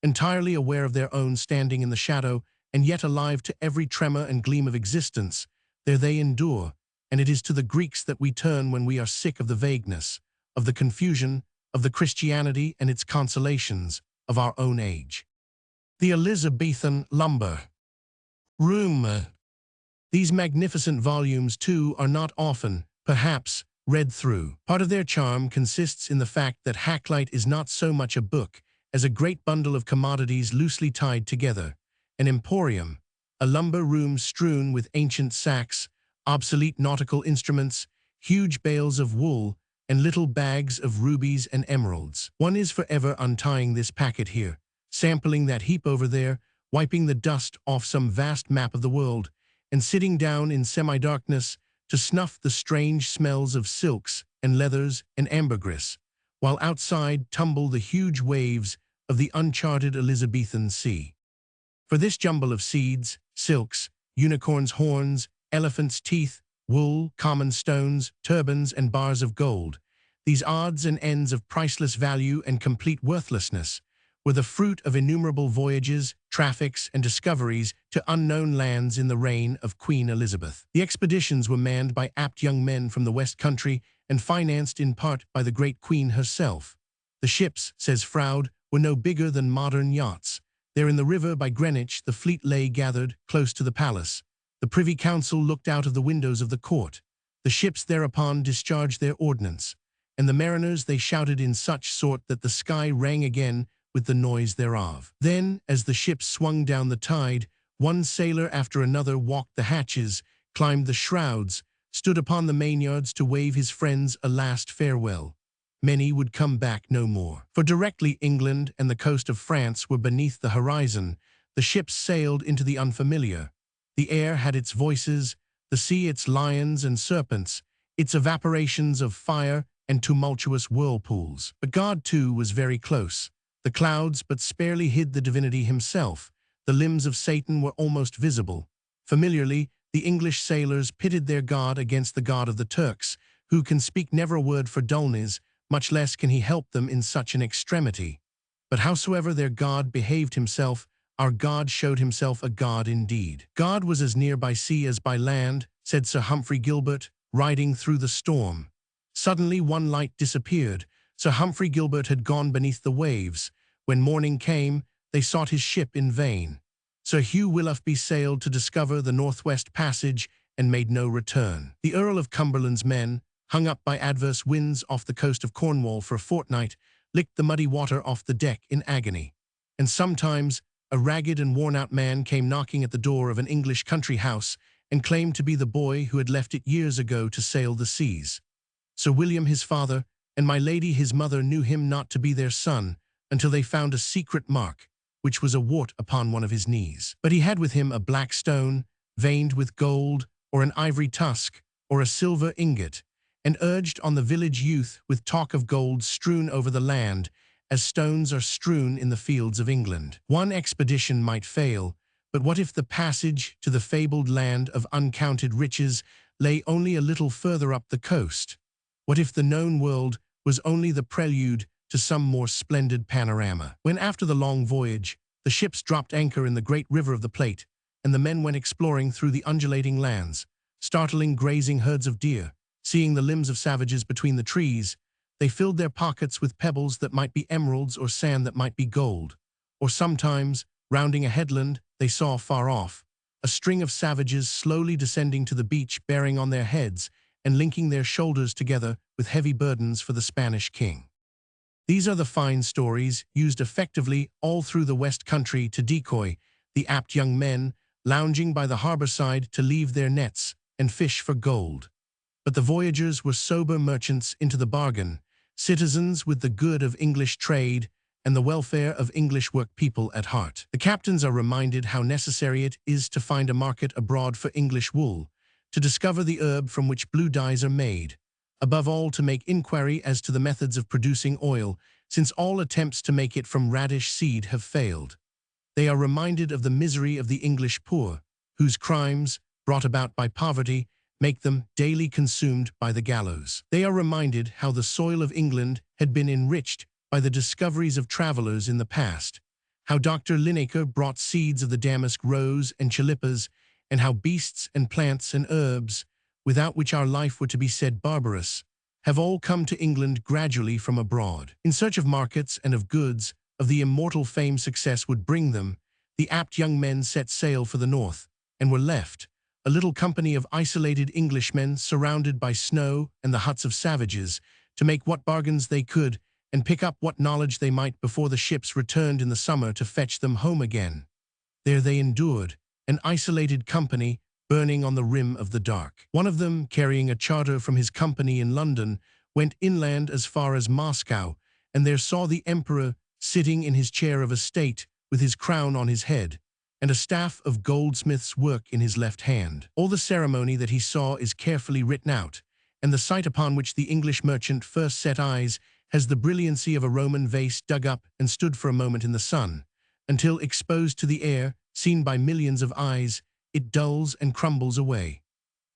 Entirely aware of their own standing in the shadow, and yet alive to every tremor and gleam of existence, there they endure, and it is to the Greeks that we turn when we are sick of the vagueness, of the confusion, of the Christianity and its consolations of our own age. The Elizabethan lumber room. These magnificent volumes, too, are not often, perhaps, read through. Part of their charm consists in the fact that Hakluyt is not so much a book as a great bundle of commodities loosely tied together, an emporium, a lumber room strewn with ancient sacks, obsolete nautical instruments, huge bales of wool, and little bags of rubies and emeralds. One is forever untying this packet here, sampling that heap over there, wiping the dust off some vast map of the world, and sitting down in semi-darkness to snuff the strange smells of silks and leathers and ambergris, while outside tumble the huge waves of the uncharted Elizabethan Sea. For this jumble of seeds, silks, unicorns' horns, elephants' teeth, wool, common stones, turbans, and bars of gold, these odds and ends of priceless value and complete worthlessness, were the fruit of innumerable voyages, traffics, and discoveries to unknown lands in the reign of Queen Elizabeth. The expeditions were manned by apt young men from the West Country and financed in part by the great Queen herself. The ships, says Froude, were no bigger than modern yachts. There in the river by Greenwich the fleet lay gathered close to the palace. The Privy Council looked out of the windows of the court. The ships thereupon discharged their ordnance, and the mariners they shouted in such sort that the sky rang again with the noise thereof. Then, as the ships swung down the tide, one sailor after another walked the hatches, climbed the shrouds, stood upon the mainyards to wave his friends a last farewell. Many would come back no more. For directly England and the coast of France were beneath the horizon, the ships sailed into the unfamiliar. The air had its voices, the sea its lions and serpents, its evaporations of fire and tumultuous whirlpools. But God, too, was very close. The clouds but sparely hid the divinity himself. The limbs of Satan were almost visible. Familiarly, the English sailors pitted their God against the God of the Turks, who can speak never a word for dullness, much less can he help them in such an extremity. But howsoever their God behaved himself, our God showed himself a God indeed. God was as near by sea as by land, said Sir Humphrey Gilbert, riding through the storm. Suddenly one light disappeared. Sir Humphrey Gilbert had gone beneath the waves. When morning came, they sought his ship in vain. Sir Hugh Willoughby sailed to discover the Northwest Passage and made no return. The Earl of Cumberland's men, hung up by adverse winds off the coast of Cornwall for a fortnight, licked the muddy water off the deck in agony. And sometimes a ragged and worn-out man came knocking at the door of an English country house and claimed to be the boy who had left it years ago to sail the seas. Sir William, his father, and my lady, his mother, knew him not to be their son until they found a secret mark, which was a wart upon one of his knees. But he had with him a black stone, veined with gold, or an ivory tusk, or a silver ingot, and urged on the village youth with talk of gold strewn over the land, as stones are strewn in the fields of England. One expedition might fail, but what if the passage to the fabled land of uncounted riches lay only a little further up the coast? What if the known world was only the prelude to some more splendid panorama? When after the long voyage, the ships dropped anchor in the great river of the Plate, and the men went exploring through the undulating lands, startling grazing herds of deer, seeing the limbs of savages between the trees, they filled their pockets with pebbles that might be emeralds or sand that might be gold. Or sometimes, rounding a headland, they saw far off a string of savages slowly descending to the beach bearing on their heads and linking their shoulders together with heavy burdens for the Spanish king. These are the fine stories used effectively all through the West Country to decoy the apt young men lounging by the harbor side to leave their nets and fish for gold. But the voyagers were sober merchants into the bargain, citizens with the good of English trade and the welfare of English work-people at heart. The captains are reminded how necessary it is to find a market abroad for English wool, to discover the herb from which blue dyes are made, above all to make inquiry as to the methods of producing oil, since all attempts to make it from radish seed have failed. They are reminded of the misery of the English poor, whose crimes, brought about by poverty, make them daily consumed by the gallows. They are reminded how the soil of England had been enriched by the discoveries of travelers in the past, how Dr. Linacre brought seeds of the damask rose and chalipas, and how beasts and plants and herbs, without which our life were to be said barbarous, have all come to England gradually from abroad. In search of markets and of goods, of the immortal fame success would bring them, the apt young men set sail for the north, and were left, a little company of isolated Englishmen surrounded by snow and the huts of savages, to make what bargains they could and pick up what knowledge they might before the ships returned in the summer to fetch them home again. There they endured, an isolated company burning on the rim of the dark. One of them, carrying a charter from his company in London, went inland as far as Moscow, and there saw the emperor sitting in his chair of estate with his crown on his head, and a staff of goldsmith's work in his left hand. All the ceremony that he saw is carefully written out, and the site upon which the English merchant first set eyes has the brilliancy of a Roman vase dug up and stood for a moment in the sun, until, exposed to the air, seen by millions of eyes, it dulls and crumbles away.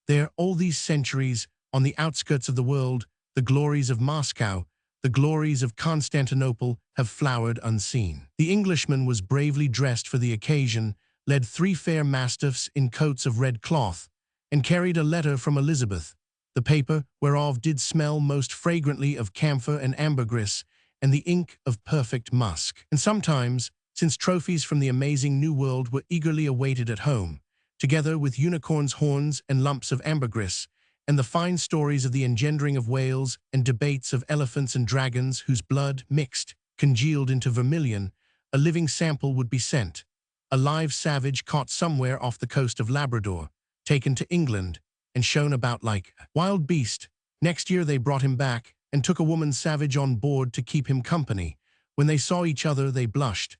There, all these centuries, on the outskirts of the world, the glories of Moscow, the glories of Constantinople have flowered unseen. The Englishman was bravely dressed for the occasion, led 3 fair mastiffs in coats of red cloth, and carried a letter from Elizabeth, the paper whereof did smell most fragrantly of camphor and ambergris, and the ink of perfect musk. And sometimes, since trophies from the amazing New World were eagerly awaited at home, together with unicorns' horns and lumps of ambergris, and the fine stories of the engendering of whales and debates of elephants and dragons whose blood, mixed, congealed into vermilion, a living sample would be sent, a live savage caught somewhere off the coast of Labrador, taken to England, and shown about like a wild beast. Next year they brought him back and took a woman savage on board to keep him company. When they saw each other they blushed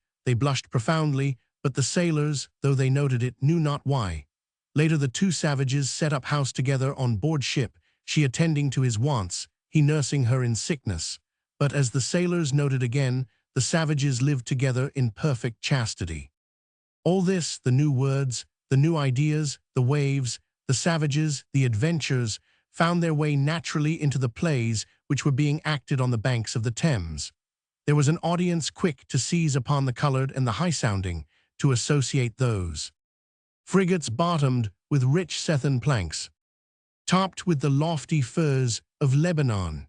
profoundly, but the sailors, though they noted it, knew not why. Later the 2 savages set up house together on board ship, she attending to his wants, he nursing her in sickness. But as the sailors noted again, the savages lived together in perfect chastity. All this, the new words, the new ideas, the waves, the savages, the adventures, found their way naturally into the plays which were being acted on the banks of the Thames. There was an audience quick to seize upon the colored and the high-sounding, to associate those. Frigates bottomed with rich Sethan planks, topped with the lofty firs of Lebanon,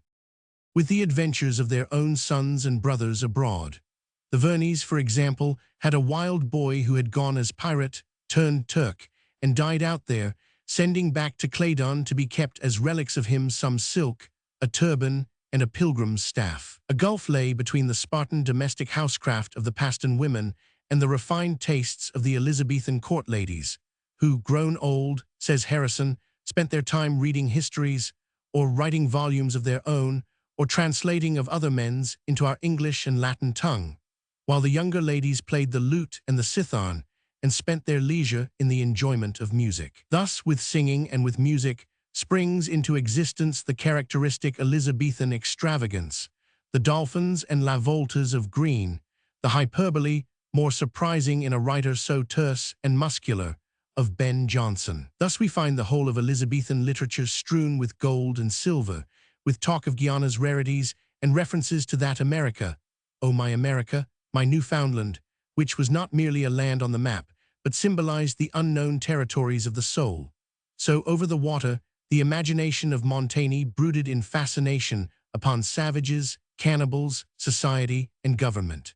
with the adventures of their own sons and brothers abroad. The Verneys, for example, had a wild boy who had gone as pirate turned Turk and died out there, sending back to Claydon to be kept as relics of him some silk, a turban, and a pilgrim's staff. A gulf lay between the Spartan domestic housecraft of the Paston women and the refined tastes of the Elizabethan court ladies, who, grown old, says Harrison, spent their time reading histories, or writing volumes of their own, or translating of other men's into our English and Latin tongue, while the younger ladies played the lute and the cithern, and spent their leisure in the enjoyment of music. Thus, with singing and with music, springs into existence the characteristic Elizabethan extravagance, the dolphins and lavoltas of Green, the hyperbole, more surprising in a writer so terse and muscular, of Ben Jonson. Thus we find the whole of Elizabethan literature strewn with gold and silver, with talk of Guiana's rarities and references to that America, oh my America, my Newfoundland, which was not merely a land on the map, but symbolized the unknown territories of the soul. So over the water, the imagination of Montaigne brooded in fascination upon savages, cannibals, society, and government.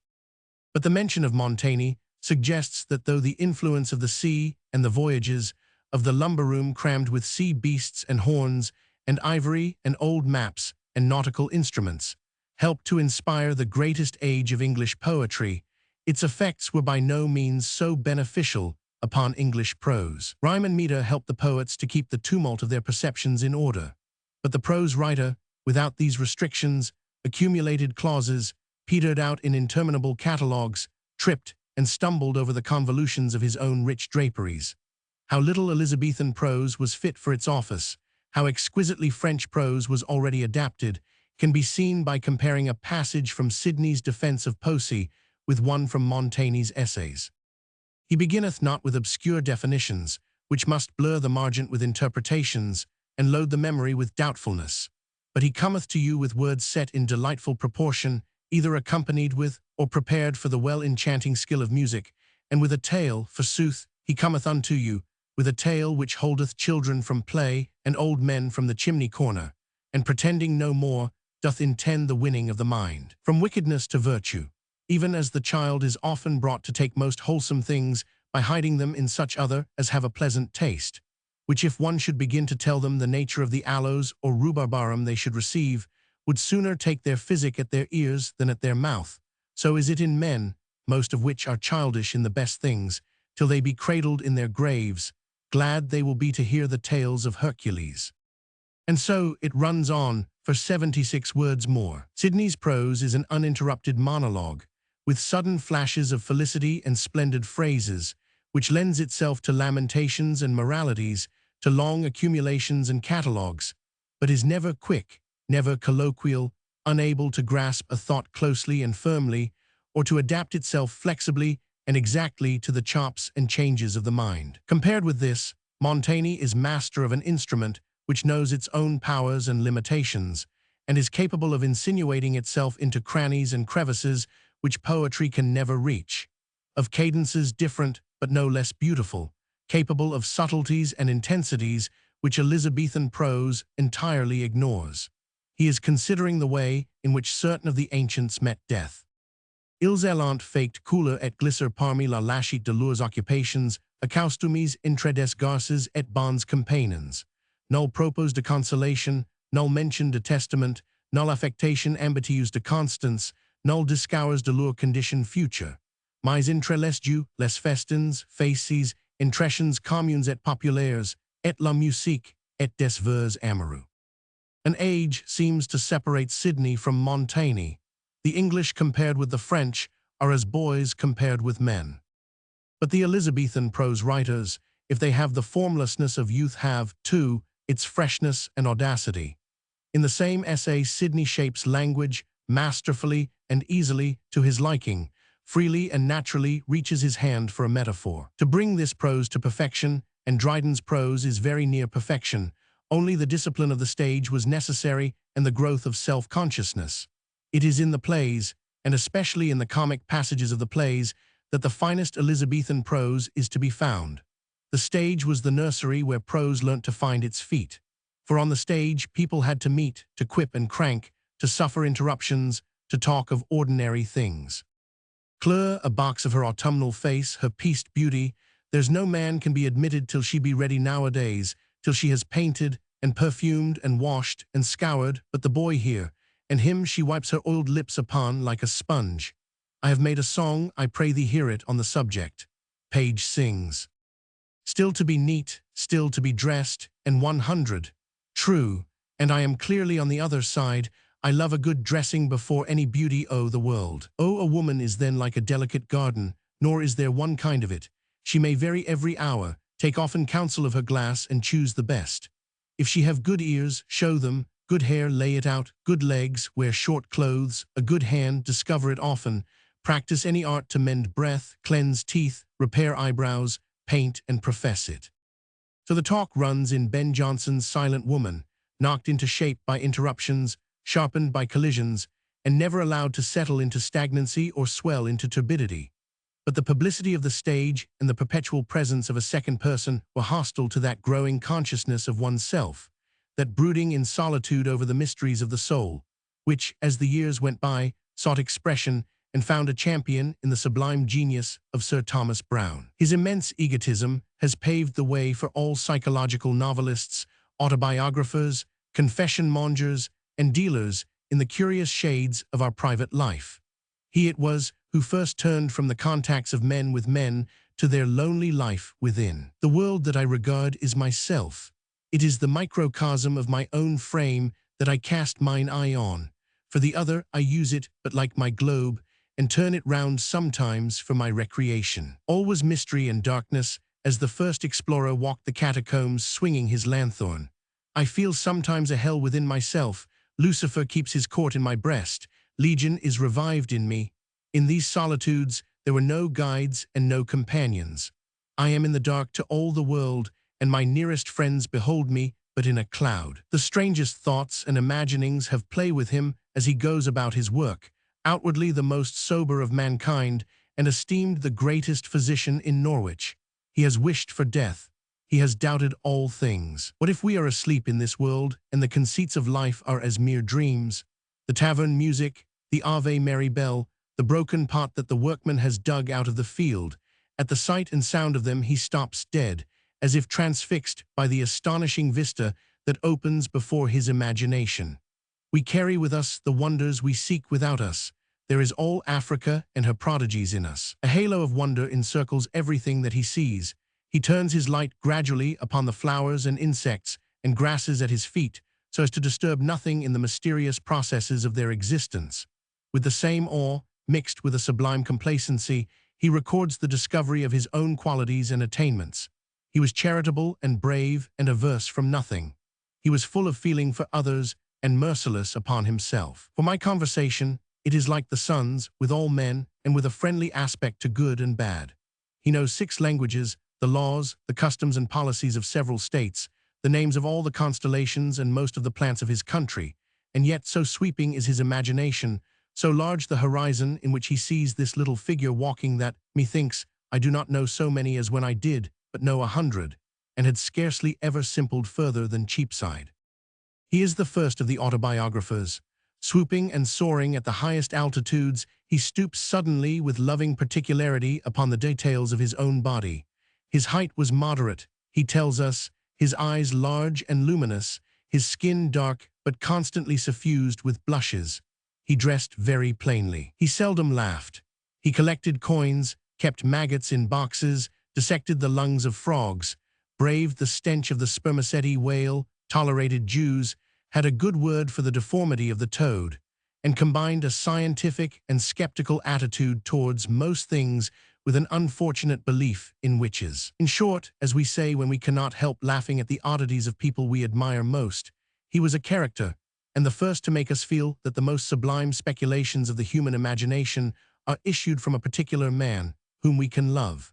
But the mention of Montaigne suggests that though the influence of the sea and the voyages, of the lumber room crammed with sea beasts and horns, and ivory and old maps and nautical instruments, helped to inspire the greatest age of English poetry, its effects were by no means so beneficial upon English prose. Rhyme and meter helped the poets to keep the tumult of their perceptions in order. But the prose writer, without these restrictions, accumulated clauses, petered out in interminable catalogues, tripped and stumbled over the convolutions of his own rich draperies. How little Elizabethan prose was fit for its office, how exquisitely French prose was already adapted, can be seen by comparing a passage from Sidney's defense of Poesy with one from Montaigne's essays. He beginneth not with obscure definitions, which must blur the margent with interpretations, and load the memory with doubtfulness. But he cometh to you with words set in delightful proportion, either accompanied with, or prepared for the well-enchanting skill of music, and with a tale, forsooth, he cometh unto you, with a tale which holdeth children from play, and old men from the chimney-corner, and pretending no more, doth intend the winning of the mind. From wickedness to virtue, even as the child is often brought to take most wholesome things by hiding them in such other as have a pleasant taste, which if one should begin to tell them the nature of the aloes or rhubarbarum they should receive, would sooner take their physic at their ears than at their mouth. So is it in men, most of which are childish in the best things, till they be cradled in their graves, glad they will be to hear the tales of Hercules. And so it runs on for 76 words more. Sidney's prose is an uninterrupted monologue, with sudden flashes of felicity and splendid phrases, which lends itself to lamentations and moralities, to long accumulations and catalogues, but is never quick, never colloquial, unable to grasp a thought closely and firmly, or to adapt itself flexibly and exactly to the chops and changes of the mind. Compared with this, Montaigne is master of an instrument which knows its own powers and limitations, and is capable of insinuating itself into crannies and crevices which poetry can never reach, of cadences different but no less beautiful, capable of subtleties and intensities which Elizabethan prose entirely ignores. He is considering the way in which certain of the ancients met death. Ils allant facte couleur et glisser parmi la lachite de leurs occupations, accoustumes entre des garces et bons compagnons. Nul propos de consolation, nul mention de testament, nul affectation ambitieux de constance, nul discours de leur condition future. Mais entre les jeux, les festins, faces, intressions communes et populaires, et la musique, et des vers amoureux. An age seems to separate Sidney from Montaigne. The English compared with the French are as boys compared with men. But the Elizabethan prose writers, if they have the formlessness of youth, have, too, its freshness and audacity. In the same essay, Sidney shapes language masterfully and easily to his liking, freely and naturally reaches his hand for a metaphor. To bring this prose to perfection, and Dryden's prose is very near perfection, only the discipline of the stage was necessary and the growth of self-consciousness. It is in the plays, and especially in the comic passages of the plays, that the finest Elizabethan prose is to be found. The stage was the nursery where prose learnt to find its feet. For on the stage, people had to meet, to quip and crank, to suffer interruptions, to talk of ordinary things. Clear a box of her autumnal face, her pieced beauty. There's no man can be admitted till she be ready nowadays, till she has painted, and perfumed, and washed, and scoured, but the boy here, and him she wipes her oiled lips upon like a sponge. I have made a song, I pray thee hear it, on the subject. Page sings. Still to be neat, still to be dressed, and 100. True, and I am clearly on the other side. I love a good dressing before any beauty o' the world. Oh, a woman is then like a delicate garden, nor is there one kind of it. She may vary every hour, take often counsel of her glass, and choose the best. If she have good ears, show them, good hair, lay it out, good legs, wear short clothes, a good hand, discover it often, practice any art to mend breath, cleanse teeth, repair eyebrows, paint and profess it. So the talk runs in Ben Jonson's Silent Woman, knocked into shape by interruptions, sharpened by collisions, and never allowed to settle into stagnancy or swell into turbidity. But the publicity of the stage and the perpetual presence of a second person were hostile to that growing consciousness of oneself, that brooding in solitude over the mysteries of the soul, which, as the years went by, sought expression and found a champion in the sublime genius of Sir Thomas Browne. His immense egotism has paved the way for all psychological novelists, autobiographers, confession-mongers, and dealers in the curious shades of our private life. He it was who first turned from the contacts of men with men to their lonely life within. The world that I regard is myself. It is the microcosm of my own frame that I cast mine eye on. For the other I use it but like my globe, and turn it round sometimes for my recreation. All was mystery and darkness as the first explorer walked the catacombs swinging his lanthorn. I feel sometimes a hell within myself. Lucifer keeps his court in my breast. Legion is revived in me. In these solitudes there were no guides and no companions. I am in the dark to all the world, and my nearest friends behold me but in a cloud. The strangest thoughts and imaginings have play with him as he goes about his work, outwardly the most sober of mankind, and esteemed the greatest physician in Norwich. He has wished for death. He has doubted all things. What if we are asleep in this world, and the conceits of life are as mere dreams? The tavern music, the Ave Mary bell, the broken pot that the workman has dug out of the field. At the sight and sound of them he stops dead, as if transfixed by the astonishing vista that opens before his imagination. We carry with us the wonders we seek without us. There is all Africa and her prodigies in us. A halo of wonder encircles everything that he sees. He turns his light gradually upon the flowers and insects and grasses at his feet, so as to disturb nothing in the mysterious processes of their existence. With the same awe, mixed with a sublime complacency, he records the discovery of his own qualities and attainments. He was charitable and brave and averse from nothing. He was full of feeling for others and merciless upon himself. For my conversation, it is like the sun's, with all men, and with a friendly aspect to good and bad. He knows 6 languages, the laws, the customs and policies of several states, the names of all the constellations and most of the plants of his country, and yet so sweeping is his imagination, so large the horizon in which he sees this little figure walking that, methinks, I do not know so many as when I did, but know 100, and had scarcely ever simpled further than Cheapside. He is the first of the autobiographers. Swooping and soaring at the highest altitudes, he stoops suddenly with loving particularity upon the details of his own body. His height was moderate, he tells us, his eyes large and luminous, his skin dark but constantly suffused with blushes. He dressed very plainly. He seldom laughed. He collected coins, kept maggots in boxes, dissected the lungs of frogs, braved the stench of the spermaceti whale, tolerated Jews, had a good word for the deformity of the toad, and combined a scientific and skeptical attitude towards most things with an unfortunate belief in witches. In short, as we say when we cannot help laughing at the oddities of people we admire most, he was a character, and the first to make us feel that the most sublime speculations of the human imagination are issued from a particular man, whom we can love.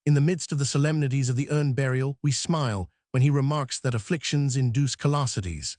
In the midst of the solemnities of the urn burial, we smile when he remarks that afflictions induce callosities.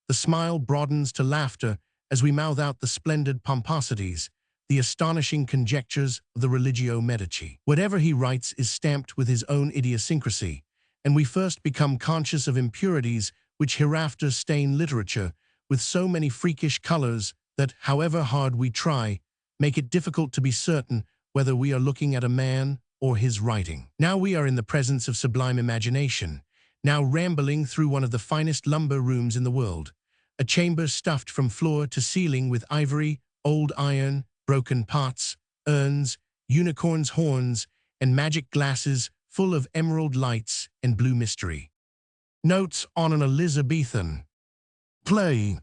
The smile broadens to laughter as we mouth out the splendid pomposities, the astonishing conjectures of the Religio Medici. Whatever he writes is stamped with his own idiosyncrasy, and we first become conscious of impurities which hereafter stain literature with so many freakish colors that, however hard we try, make it difficult to be certain whether we are looking at a man or his writing. Now we are in the presence of sublime imagination, now rambling through one of the finest lumber rooms in the world, a chamber stuffed from floor to ceiling with ivory, old iron, broken pots, urns, unicorns' horns, and magic glasses full of emerald lights and blue mystery. Notes on an Elizabethan play.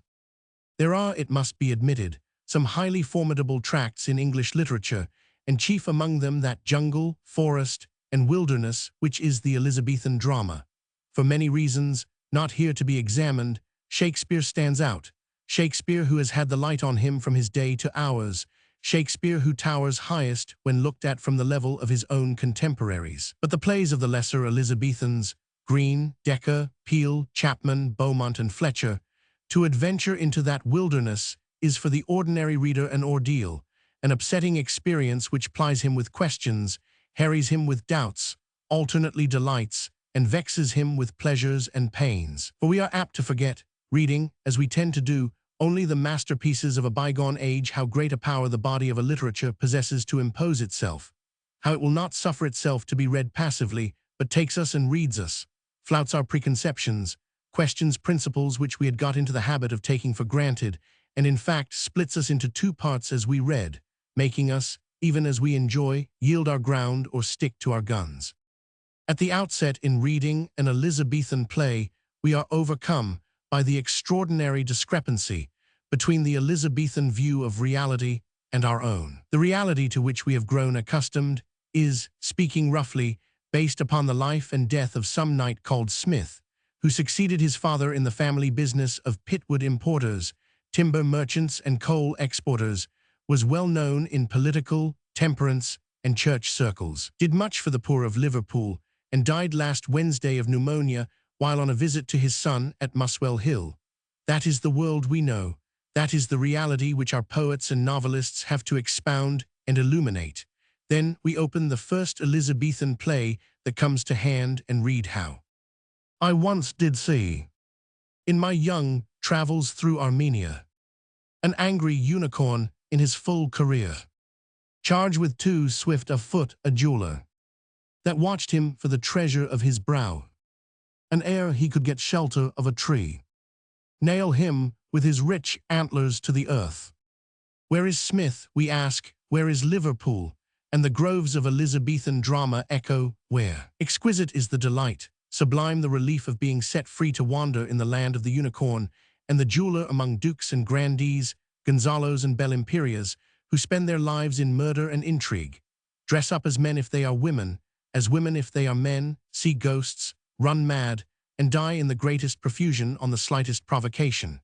There are, it must be admitted, some highly formidable tracts in English literature, and chief among them that jungle, forest, and wilderness which is the Elizabethan drama. For many reasons, not here to be examined, Shakespeare stands out. Shakespeare who has had the light on him from his day to ours. Shakespeare who towers highest when looked at from the level of his own contemporaries. But the plays of the lesser Elizabethans, Greene, Dekker, Peele, Chapman, Beaumont, and Fletcher, to adventure into that wilderness is for the ordinary reader an ordeal, an upsetting experience which plies him with questions, harries him with doubts, alternately delights, and vexes him with pleasures and pains. For we are apt to forget, reading, as we tend to do, only the masterpieces of a bygone age, how great a power the body of a literature possesses to impose itself, how it will not suffer itself to be read passively, but takes us and reads us, flouts our preconceptions, questions principles which we had got into the habit of taking for granted, and in fact splits us into two parts as we read, making us, even as we enjoy, yield our ground or stick to our guns. At the outset in reading an Elizabethan play, we are overcome by the extraordinary discrepancy between the Elizabethan view of reality and our own. The reality to which we have grown accustomed is, speaking roughly, based upon the life and death of some knight called Smith, who succeeded his father in the family business of pitwood importers, timber merchants, and coal exporters, was well known in political, temperance, and church circles, did much for the poor of Liverpool, and died last Wednesday of pneumonia while on a visit to his son at Muswell Hill. That is the world we know. That is the reality which our poets and novelists have to expound and illuminate. Then we open the first Elizabethan play that comes to hand and read how. I once did see, in my young travels through Armenia, an angry unicorn in his full career, charged with too swift a foot a jeweler, that watched him for the treasure of his brow, and ere he could get shelter of a tree, nail him with his rich antlers to the earth. Where is Smith, we ask, where is Liverpool, and the groves of Elizabethan drama echo, where? Exquisite is the delight, sublime the relief of being set free to wander in the land of the unicorn, and the jeweler among dukes and grandees, Gonzalos and Bellimperias, who spend their lives in murder and intrigue, dress up as men if they are women, as women if they are men, see ghosts, run mad, and die in the greatest profusion on the slightest provocation,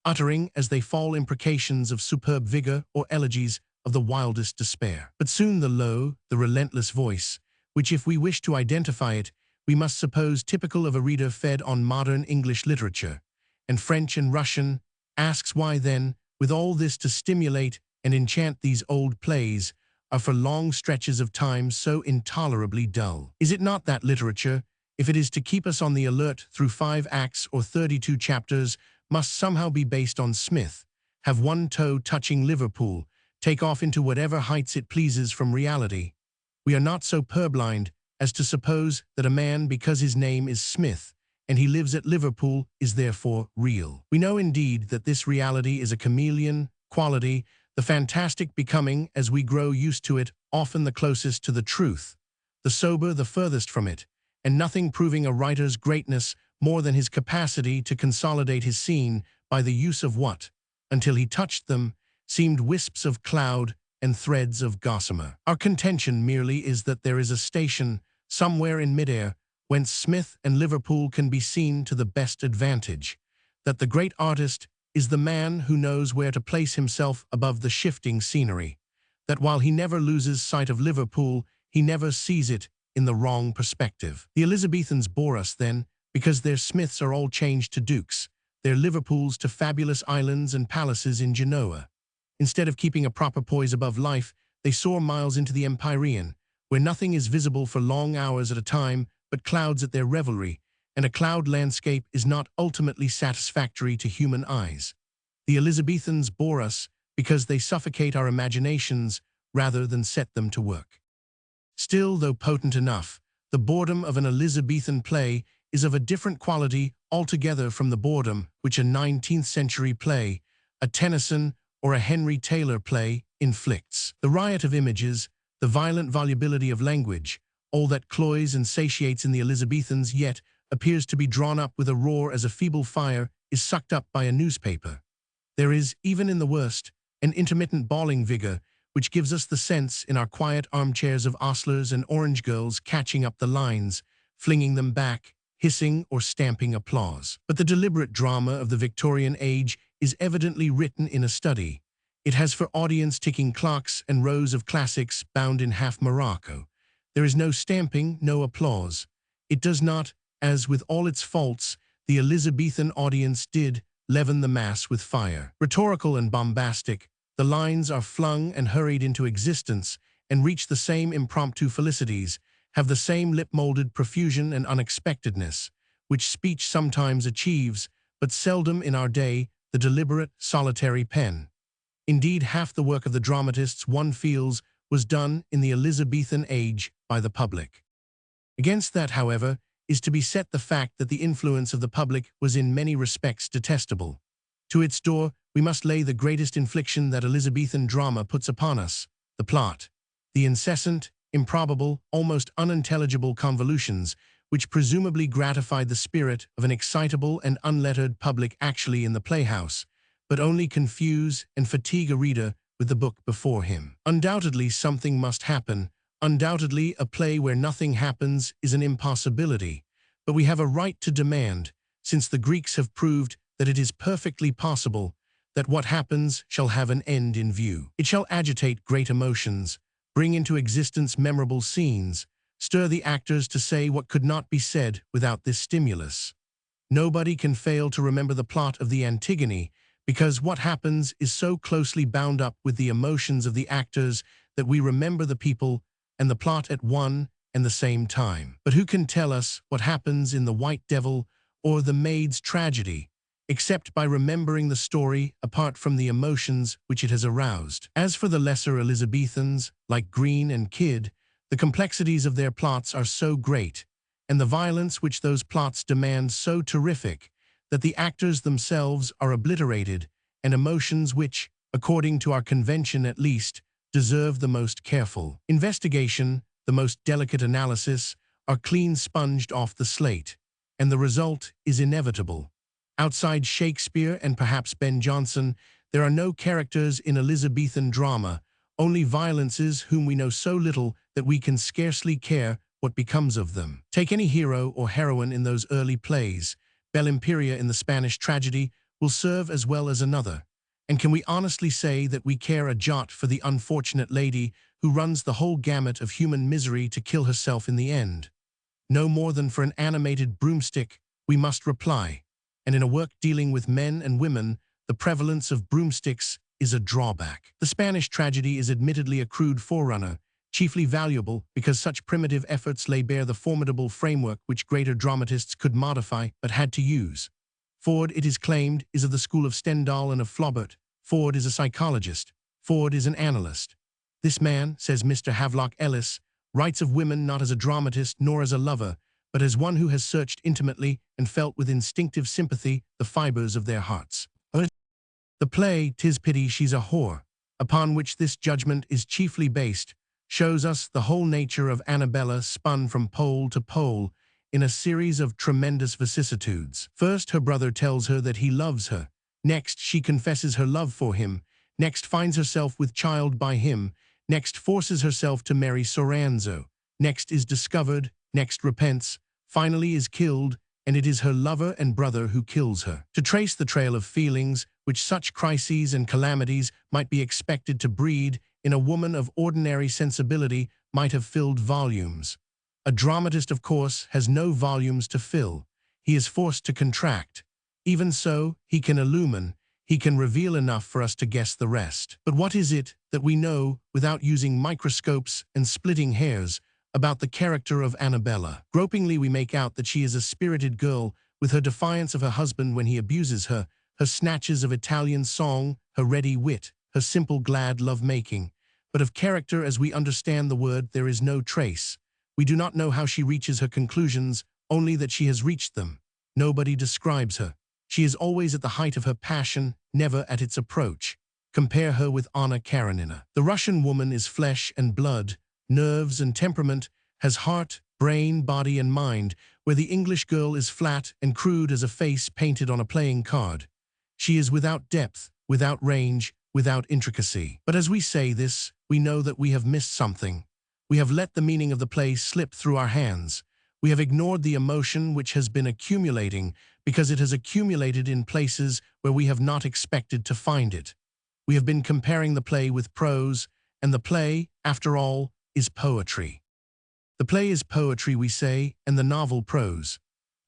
uttering as they fall imprecations of superb vigor or elegies of the wildest despair. But soon the low, the relentless voice, which if we wish to identify it, we must suppose typical of a reader fed on modern English literature, and French and Russian, asks why then, with all this to stimulate and enchant these old plays, are for long stretches of time so intolerably dull. Is it not that literature, if it is to keep us on the alert through 5 acts or 32 chapters, must somehow be based on Smith, have one toe touching Liverpool, take off into whatever heights it pleases from reality? We are not so purblind as to suppose that a man, because his name is Smith, and he lives at Liverpool, is therefore real. We know indeed that this reality is a chameleon quality, the fantastic becoming, as we grow used to it, often the closest to the truth, the sober the furthest from it, and nothing proving a writer's greatness more than his capacity to consolidate his scene by the use of what, until he touched them, seemed wisps of cloud and threads of gossamer. Our contention merely is that there is a station, somewhere in midair, whence Smith and Liverpool can be seen to the best advantage, that the great artist is the man who knows where to place himself above the shifting scenery, that while he never loses sight of Liverpool, he never sees it in the wrong perspective. The Elizabethans bore us, then, because their Smiths are all changed to dukes, their Liverpools to fabulous islands and palaces in Genoa. Instead of keeping a proper poise above life, they soar miles into the Empyrean, where nothing is visible for long hours at a time but clouds at their revelry, and a cloud landscape is not ultimately satisfactory to human eyes. The Elizabethans bore us because they suffocate our imaginations rather than set them to work. Still, though potent enough, the boredom of an Elizabethan play is of a different quality altogether from the boredom which a 19th-century play, a Tennyson or a Henry Taylor play, inflicts. The riot of images, the violent volubility of language, all that cloys and satiates in the Elizabethans yet appears to be drawn up with a roar as a feeble fire is sucked up by a newspaper. There is, even in the worst, an intermittent bawling vigor which gives us the sense in our quiet armchairs of ostlers and orange girls catching up the lines, flinging them back, hissing or stamping applause. But the deliberate drama of the Victorian age is evidently written in a study. It has for audience ticking clocks and rows of classics bound in half morocco. There is no stamping, no applause. It does not, as with all its faults, the Elizabethan audience did, leaven the mass with fire. Rhetorical and bombastic, the lines are flung and hurried into existence and reach the same impromptu felicities, have the same lip-molded profusion and unexpectedness, which speech sometimes achieves, but seldom in our day the deliberate, solitary pen. Indeed, half the work of the dramatists, one feels, was done in the Elizabethan age by the public. Against that, however, is to be set the fact that the influence of the public was in many respects detestable. To its door we must lay the greatest infliction that Elizabethan drama puts upon us, the plot. The incessant, improbable, almost unintelligible convolutions which presumably gratified the spirit of an excitable and unlettered public actually in the playhouse, but only confuse and fatigue a reader with the book before him. Undoubtedly something must happen. Undoubtedly a play where nothing happens is an impossibility, but we have a right to demand, since the Greeks have proved that it is perfectly possible, that what happens shall have an end in view. It shall agitate great emotions, bring into existence memorable scenes, stir the actors to say what could not be said without this stimulus. Nobody can fail to remember the plot of the Antigone, because what happens is so closely bound up with the emotions of the actors that we remember the people and the plot at one and the same time. But who can tell us what happens in The White Devil or The Maid's Tragedy, except by remembering the story apart from the emotions which it has aroused? As for the lesser Elizabethans, like Greene and Kidd, the complexities of their plots are so great, and the violence which those plots demand so terrific, that the actors themselves are obliterated, and emotions which, according to our convention at least, deserve the most careful investigation, the most delicate analysis, are clean sponged off the slate, and the result is inevitable. Outside Shakespeare and perhaps Ben Jonson, there are no characters in Elizabethan drama, only violences whom we know so little that we can scarcely care what becomes of them. Take any hero or heroine in those early plays. Bellimperia in the Spanish tragedy will serve as well as another. And can we honestly say that we care a jot for the unfortunate lady who runs the whole gamut of human misery to kill herself in the end? No more than for an animated broomstick, we must reply. And in a work dealing with men and women, the prevalence of broomsticks is a drawback. The Spanish tragedy is admittedly a crude forerunner, chiefly valuable because such primitive efforts lay bare the formidable framework which greater dramatists could modify but had to use. Ford, it is claimed, is of the school of Stendhal and of Flaubert. Ford is a psychologist. Ford is an analyst. This man, says Mr. Havelock Ellis, writes of women not as a dramatist nor as a lover, but as one who has searched intimately and felt with instinctive sympathy the fibers of their hearts. The play, "'Tis Pity She's a Whore," upon which this judgment is chiefly based, shows us the whole nature of Annabella spun from pole to pole in a series of tremendous vicissitudes. First, her brother tells her that he loves her. Next, she confesses her love for him. Next, finds herself with child by him. Next, forces herself to marry Soranzo. Next, is discovered. Next, repents. Finally, is killed, and it is her lover and brother who kills her. To trace the trail of feelings which such crises and calamities might be expected to breed in a woman of ordinary sensibility might have filled volumes. A dramatist, of course, has no volumes to fill. He is forced to contract. Even so, he can illumine, he can reveal enough for us to guess the rest. But what is it that we know, without using microscopes and splitting hairs, about the character of Annabella? Gropingly we make out that she is a spirited girl, with her defiance of her husband when he abuses her, her snatches of Italian song, her ready wit, her simple glad love-making. but of character as we understand the word there is no trace. We do not know how she reaches her conclusions, only that she has reached them. Nobody describes her. She is always at the height of her passion, never at its approach. Compare her with Anna Karenina. The Russian woman is flesh and blood, nerves and temperament, has heart, brain, body and mind, where the English girl is flat and crude as a face painted on a playing card. She is without depth, without range, without intricacy. But as we say this, we know that we have missed something. We have let the meaning of the play slip through our hands. We have ignored the emotion which has been accumulating because it has accumulated in places where we have not expected to find it. We have been comparing the play with prose, and the play, after all, is poetry. The play is poetry, we say, and the novel prose.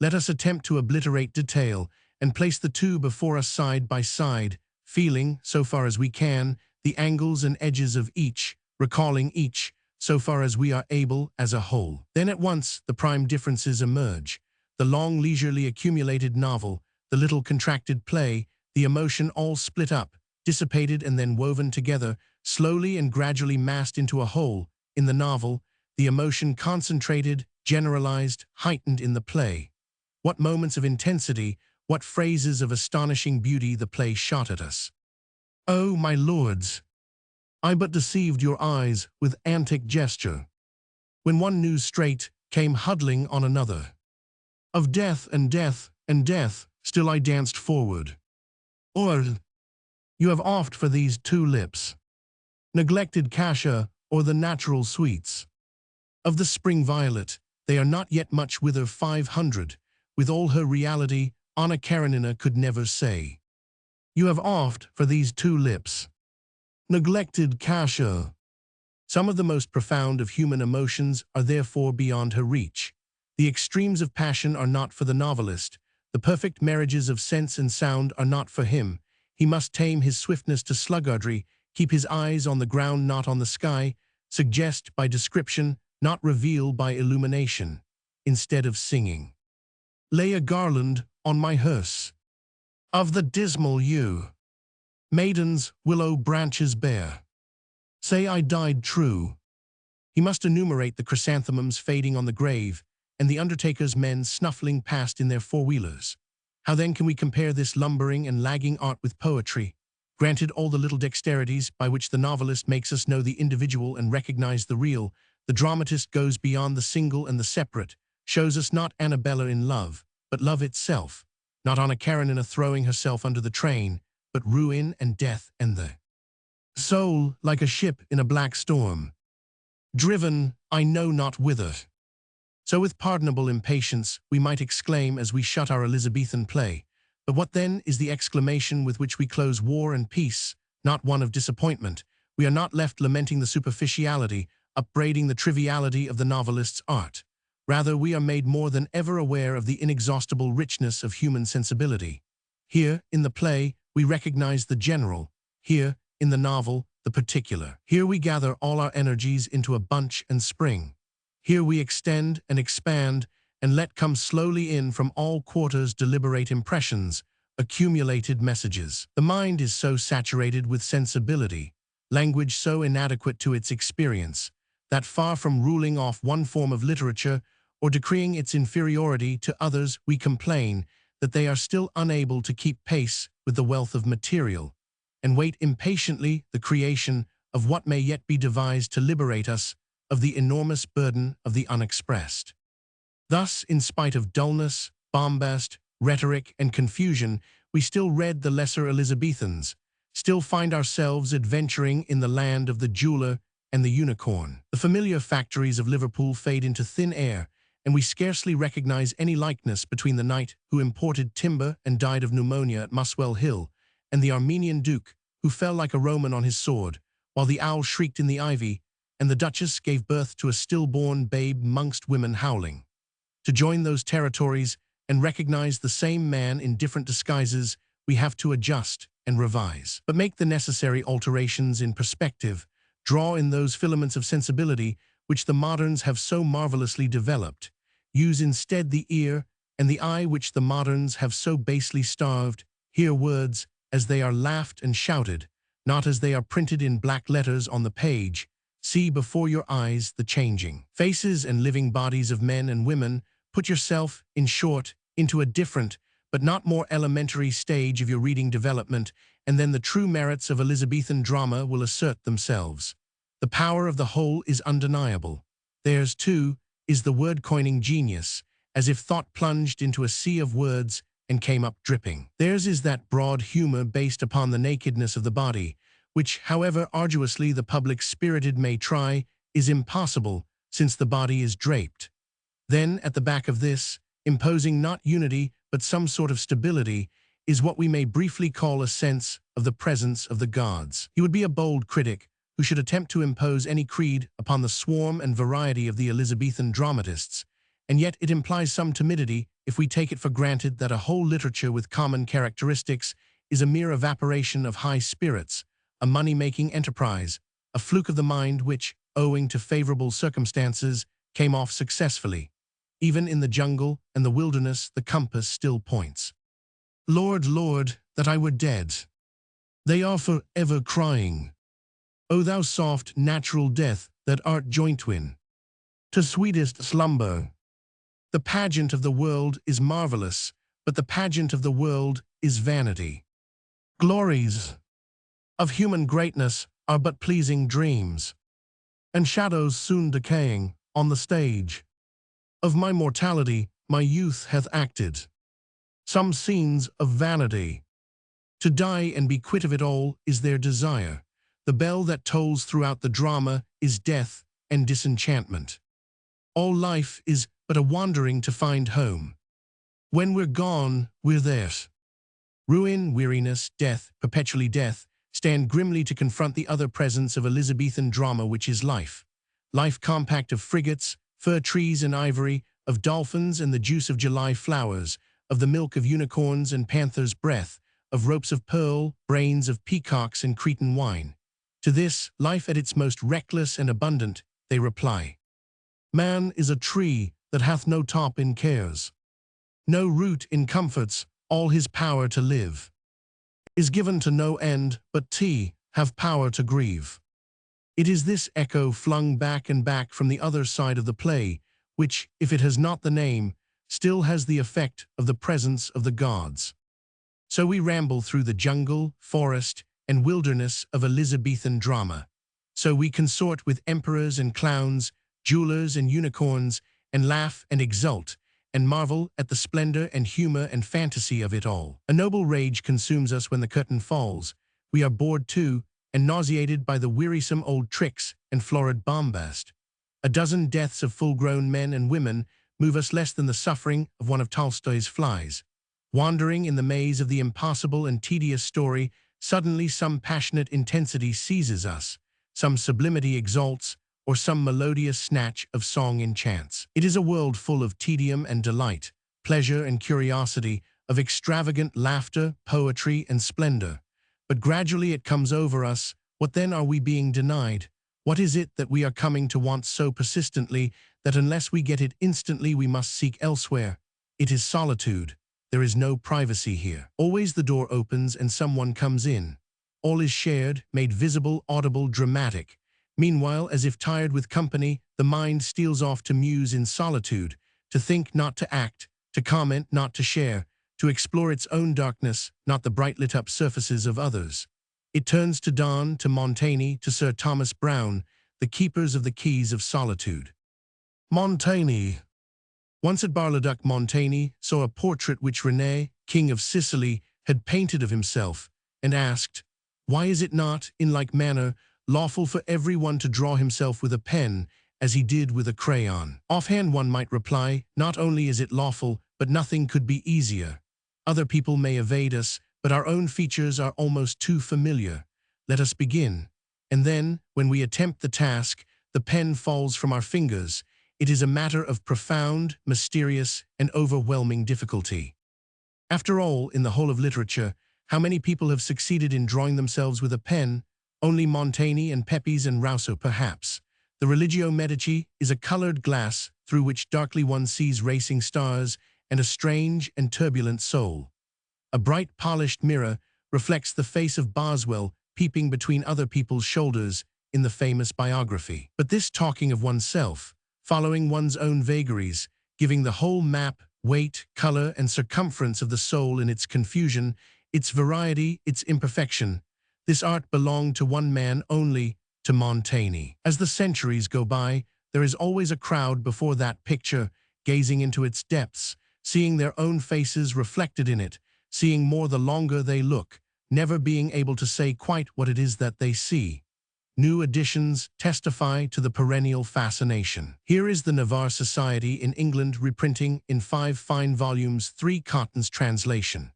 Let us attempt to obliterate detail and place the two before us side by side, feeling, so far as we can, the angles and edges of each, recalling each, so far as we are able, as a whole. Then at once the prime differences emerge. The long, leisurely accumulated novel, the little contracted play, the emotion all split up, dissipated and then woven together, slowly and gradually massed into a whole. In the novel, the emotion concentrated, generalized, heightened in the play. What moments of intensity, what phrases of astonishing beauty the play shot at us. Oh, my lords! I but deceived your eyes with antic gesture, when one news straight came huddling on another. Of death and death and death, still I danced forward. Or, you have oft for these two lips, neglected cassia or the natural sweets. Of the spring violet, they are not yet much whither 500, with all her reality, Anna Karenina could never say. You have oft for these two lips, neglected cassia. Some of the most profound of human emotions are therefore beyond her reach. The extremes of passion are not for the novelist. The perfect marriages of sense and sound are not for him. He must tame his swiftness to sluggardry, keep his eyes on the ground, not on the sky, suggest by description, not reveal by illumination. Instead of singing, lay a garland on my hearse of the dismal yew. Maidens, willow branches bare, say I died true. He must enumerate the chrysanthemums fading on the grave, and the undertaker's men snuffling past in their four-wheelers. How then can we compare this lumbering and lagging art with poetry? Granted all the little dexterities by which the novelist makes us know the individual and recognize the real, the dramatist goes beyond the single and the separate, shows us not Annabella in love, but love itself, not Anna Karenina throwing herself under the train, but ruin and death and the soul like a ship in a black storm, driven I know not whither. So with pardonable impatience we might exclaim as we shut our Elizabethan play, but what then is the exclamation with which we close War and Peace? Not one of disappointment. We are not left lamenting the superficiality, upbraiding the triviality of the novelist's art. Rather, we are made more than ever aware of the inexhaustible richness of human sensibility. Here, in the play, we recognize the general. Here, in the novel, the particular. Here we gather all our energies into a bunch and spring. Here we extend and expand and let come slowly in from all quarters deliberate impressions, accumulated messages. The mind is so saturated with sensibility, language so inadequate to its experience, that far from ruling off one form of literature or decreeing its inferiority to others, we complain that they are still unable to keep pace with the wealth of material, and wait impatiently the creation of what may yet be devised to liberate us of the enormous burden of the unexpressed. Thus, in spite of dullness, bombast, rhetoric, and confusion, we still read the lesser Elizabethans, still find ourselves adventuring in the land of the jeweler and the unicorn. The familiar factories of Liverpool fade into thin air, and we scarcely recognize any likeness between the knight who imported timber and died of pneumonia at Muswell Hill, and the Armenian duke who fell like a Roman on his sword, while the owl shrieked in the ivy, and the Duchess gave birth to a stillborn babe mongst women howling. To join those territories and recognize the same man in different disguises, we have to adjust and revise. But make the necessary alterations in perspective, draw in those filaments of sensibility which the moderns have so marvelously developed, use instead the ear and the eye which the moderns have so basely starved, hear words as they are laughed and shouted, not as they are printed in black letters on the page. See before your eyes the changing faces and living bodies of men and women. Put yourself, in short, into a different, but not more elementary stage of your reading development, and then the true merits of Elizabethan drama will assert themselves. The power of the whole is undeniable. Theirs, too, is the word-coining genius, as if thought plunged into a sea of words and came up dripping. Theirs is that broad humor based upon the nakedness of the body, which, however arduously the public-spirited may try, is impossible, since the body is draped. Then, at the back of this, imposing not unity, but some sort of stability, is what we may briefly call a sense of the presence of the gods. He would be a bold critic who should attempt to impose any creed upon the swarm and variety of the Elizabethan dramatists, and yet it implies some timidity if we take it for granted that a whole literature with common characteristics is a mere evaporation of high spirits, a money-making enterprise, a fluke of the mind which, owing to favorable circumstances, came off successfully. Even in the jungle and the wilderness the compass still points. Lord, Lord, that I were dead! They are for ever crying. O thou soft, natural death that art joint-twin to sweetest slumber! The pageant of the world is marvelous, but the pageant of the world is vanity. Glories of human greatness are but pleasing dreams, and shadows soon decaying on the stage. Of my mortality my youth hath acted some scenes of vanity. To die and be quit of it all is their desire. The bell that tolls throughout the drama is death and disenchantment. All life is but a wandering to find home. When we're gone, we're there. Ruin, weariness, death, perpetually death, stand grimly to confront the other presence of Elizabethan drama, which is life. Life compact of frigates, fir trees and ivory, of dolphins and the juice of July flowers, of the milk of unicorns and panther's breath, of ropes of pearl, brains of peacocks and Cretan wine. To this, life at its most reckless and abundant, they reply. Man is a tree that hath no top in cares, no root in comforts, all his power to live is given to no end, but have power to grieve. It is this echo flung back and back from the other side of the play, which, if it has not the name, still has the effect of the presence of the gods. So we ramble through the jungle, forest, and wilderness of Elizabethan drama. So we consort with emperors and clowns, jewelers and unicorns, and laugh and exult, and marvel at the splendor and humor and fantasy of it all. A noble rage consumes us when the curtain falls. We are bored too, and nauseated by the wearisome old tricks and florid bombast. A dozen deaths of full-grown men and women move us less than the suffering of one of Tolstoy's flies. Wandering in the maze of the impossible and tedious story, suddenly some passionate intensity seizes us, some sublimity exalts, or some melodious snatch of song enchants. It is a world full of tedium and delight, pleasure and curiosity, of extravagant laughter, poetry, and splendor. But gradually it comes over us. What then are we being denied? What is it that we are coming to want so persistently that unless we get it instantly we must seek elsewhere? It is solitude. There is no privacy here. Always the door opens and someone comes in. All is shared, made visible, audible, dramatic. Meanwhile, as if tired with company, the mind steals off to muse in solitude, to think, not to act, to comment, not to share, to explore its own darkness, not the bright lit-up surfaces of others. It turns to Donne, to Montaigne, to Sir Thomas Browne, the keepers of the keys of solitude. Montaigne. Once at Bar-le-Duc, Montaigne saw a portrait which René, king of Sicily, had painted of himself, and asked, "Why is it not, in like manner, lawful for every one to draw himself with a pen, as he did with a crayon?" Offhand one might reply, not only is it lawful, but nothing could be easier. Other people may evade us, but our own features are almost too familiar. Let us begin. And then, when we attempt the task, the pen falls from our fingers. It is a matter of profound, mysterious, and overwhelming difficulty. After all, in the whole of literature, how many people have succeeded in drawing themselves with a pen? Only Montaigne and Pepys and Rousseau, perhaps. The Religio Medici is a colored glass through which darkly one sees racing stars and a strange and turbulent soul. A bright polished mirror reflects the face of Boswell peeping between other people's shoulders in the famous biography. But this talking of oneself, following one's own vagaries, giving the whole map, weight, color, and circumference of the soul in its confusion, its variety, its imperfection, this art belonged to one man only, to Montaigne. As the centuries go by, there is always a crowd before that picture, gazing into its depths, seeing their own faces reflected in it, seeing more the longer they look, never being able to say quite what it is that they see. New editions testify to the perennial fascination. Here is the Navarre Society in England reprinting in 5 fine volumes 3 Cotton's translation,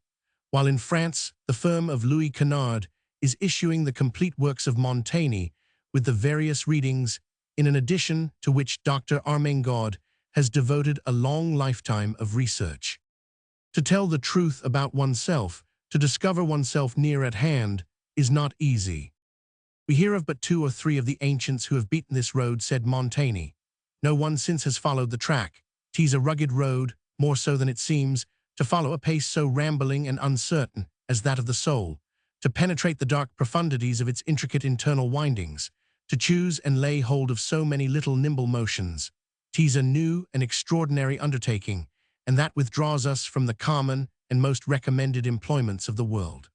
while in France the firm of Louis Canard is issuing the complete works of Montaigne with the various readings in an edition to which Dr. Armengaud has devoted a long lifetime of research. To tell the truth about oneself, to discover oneself near at hand, is not easy. We hear of but 2 or 3 of the ancients who have beaten this road, said Montaigne. No one since has followed the track. 'Tis a rugged road, more so than it seems, to follow a pace so rambling and uncertain as that of the soul, to penetrate the dark profundities of its intricate internal windings, to choose and lay hold of so many little nimble motions. 'Tis a new and extraordinary undertaking, and that withdraws us from the common and most recommended employments of the world.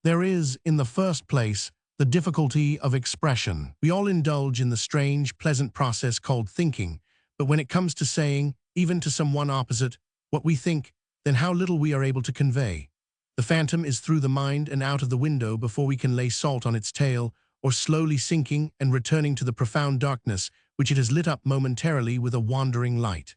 There is, in the first place, the difficulty of expression. We all indulge in the strange, pleasant process called thinking, but when it comes to saying, even to some one opposite, what we think, then how little we are able to convey. The phantom is through the mind and out of the window before we can lay salt on its tail, or slowly sinking and returning to the profound darkness which it has lit up momentarily with a wandering light.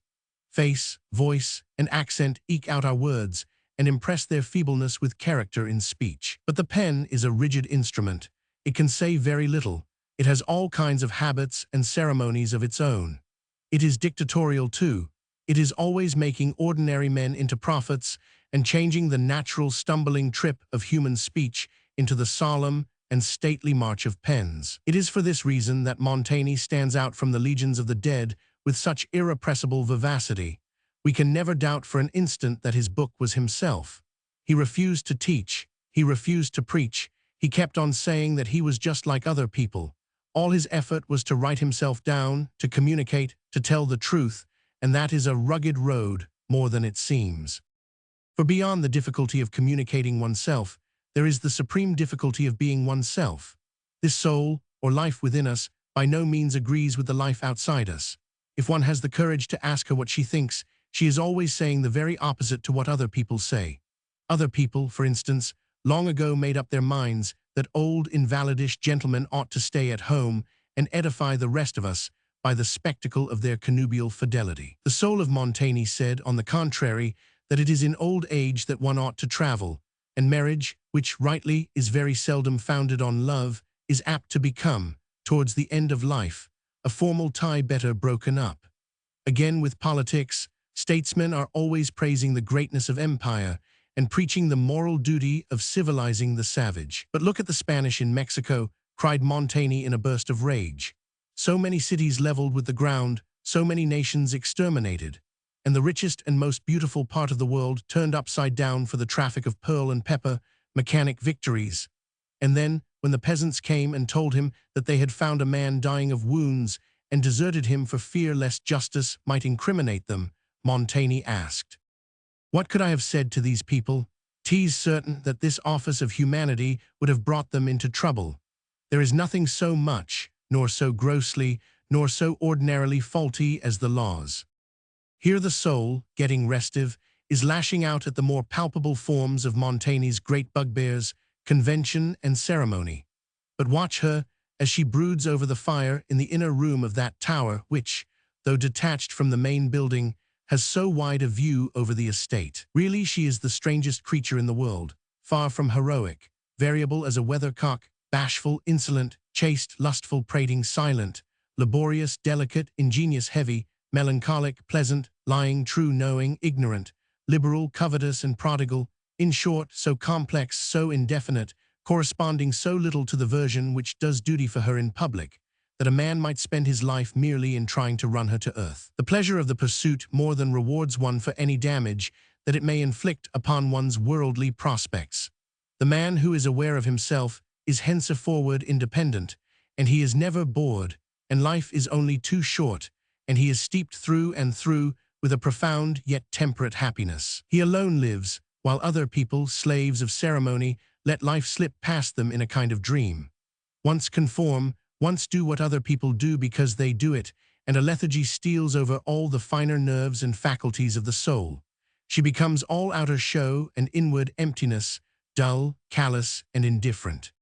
Face, voice, and accent eke out our words and impress their feebleness with character in speech. But the pen is a rigid instrument. It can say very little. It has all kinds of habits and ceremonies of its own. It is dictatorial too. It is always making ordinary men into prophets and changing the natural stumbling trip of human speech into the solemn and stately march of pens. It is for this reason that Montaigne stands out from the legions of the dead with such irrepressible vivacity. We can never doubt for an instant that his book was himself. He refused to teach. He refused to preach. He kept on saying that he was just like other people. All his effort was to write himself down, to communicate, to tell the truth, and that is a rugged road more than it seems. For beyond the difficulty of communicating oneself, there is the supreme difficulty of being oneself. This soul, or life within us, by no means agrees with the life outside us. If one has the courage to ask her what she thinks, she is always saying the very opposite to what other people say. Other people, for instance, long ago made up their minds that old invalidish gentlemen ought to stay at home and edify the rest of us by the spectacle of their connubial fidelity. The soul of Montaigne said, on the contrary, that it is in old age that one ought to travel, and marriage, which rightly is very seldom founded on love, is apt to become, towards the end of life, a formal tie better broken up. Again, with politics, statesmen are always praising the greatness of empire and preaching the moral duty of civilizing the savage. But look at the Spanish in Mexico, cried Montaigne in a burst of rage. So many cities leveled with the ground, so many nations exterminated, and the richest and most beautiful part of the world turned upside down for the traffic of pearl and pepper, mechanic victories. And then, when the peasants came and told him that they had found a man dying of wounds and deserted him for fear lest justice might incriminate them, Montaigne asked, "What could I have said to these people? 'Tis certain that this office of humanity would have brought them into trouble. There is nothing so much, nor so grossly, nor so ordinarily faulty as the laws." Here the soul, getting restive, is lashing out at the more palpable forms of Montaigne's great bugbears, convention and ceremony. But watch her as she broods over the fire in the inner room of that tower which, though detached from the main building, has so wide a view over the estate. Really, she is the strangest creature in the world, far from heroic, variable as a weathercock, bashful, insolent, chaste, lustful, prating, silent, laborious, delicate, ingenious, heavy, melancholic, pleasant, lying, true, knowing, ignorant, liberal, covetous, and prodigal, in short, so complex, so indefinite, corresponding so little to the version which does duty for her in public, that a man might spend his life merely in trying to run her to earth. The pleasure of the pursuit more than rewards one for any damage that it may inflict upon one's worldly prospects. The man who is aware of himself is henceforward independent, and he is never bored, and life is only too short, and he is steeped through and through with a profound yet temperate happiness. He alone lives, while other people, slaves of ceremony, let life slip past them in a kind of dream. Once conform, once do what other people do because they do it, and a lethargy steals over all the finer nerves and faculties of the soul. She becomes all outer show and inward emptiness, dull, callous, and indifferent.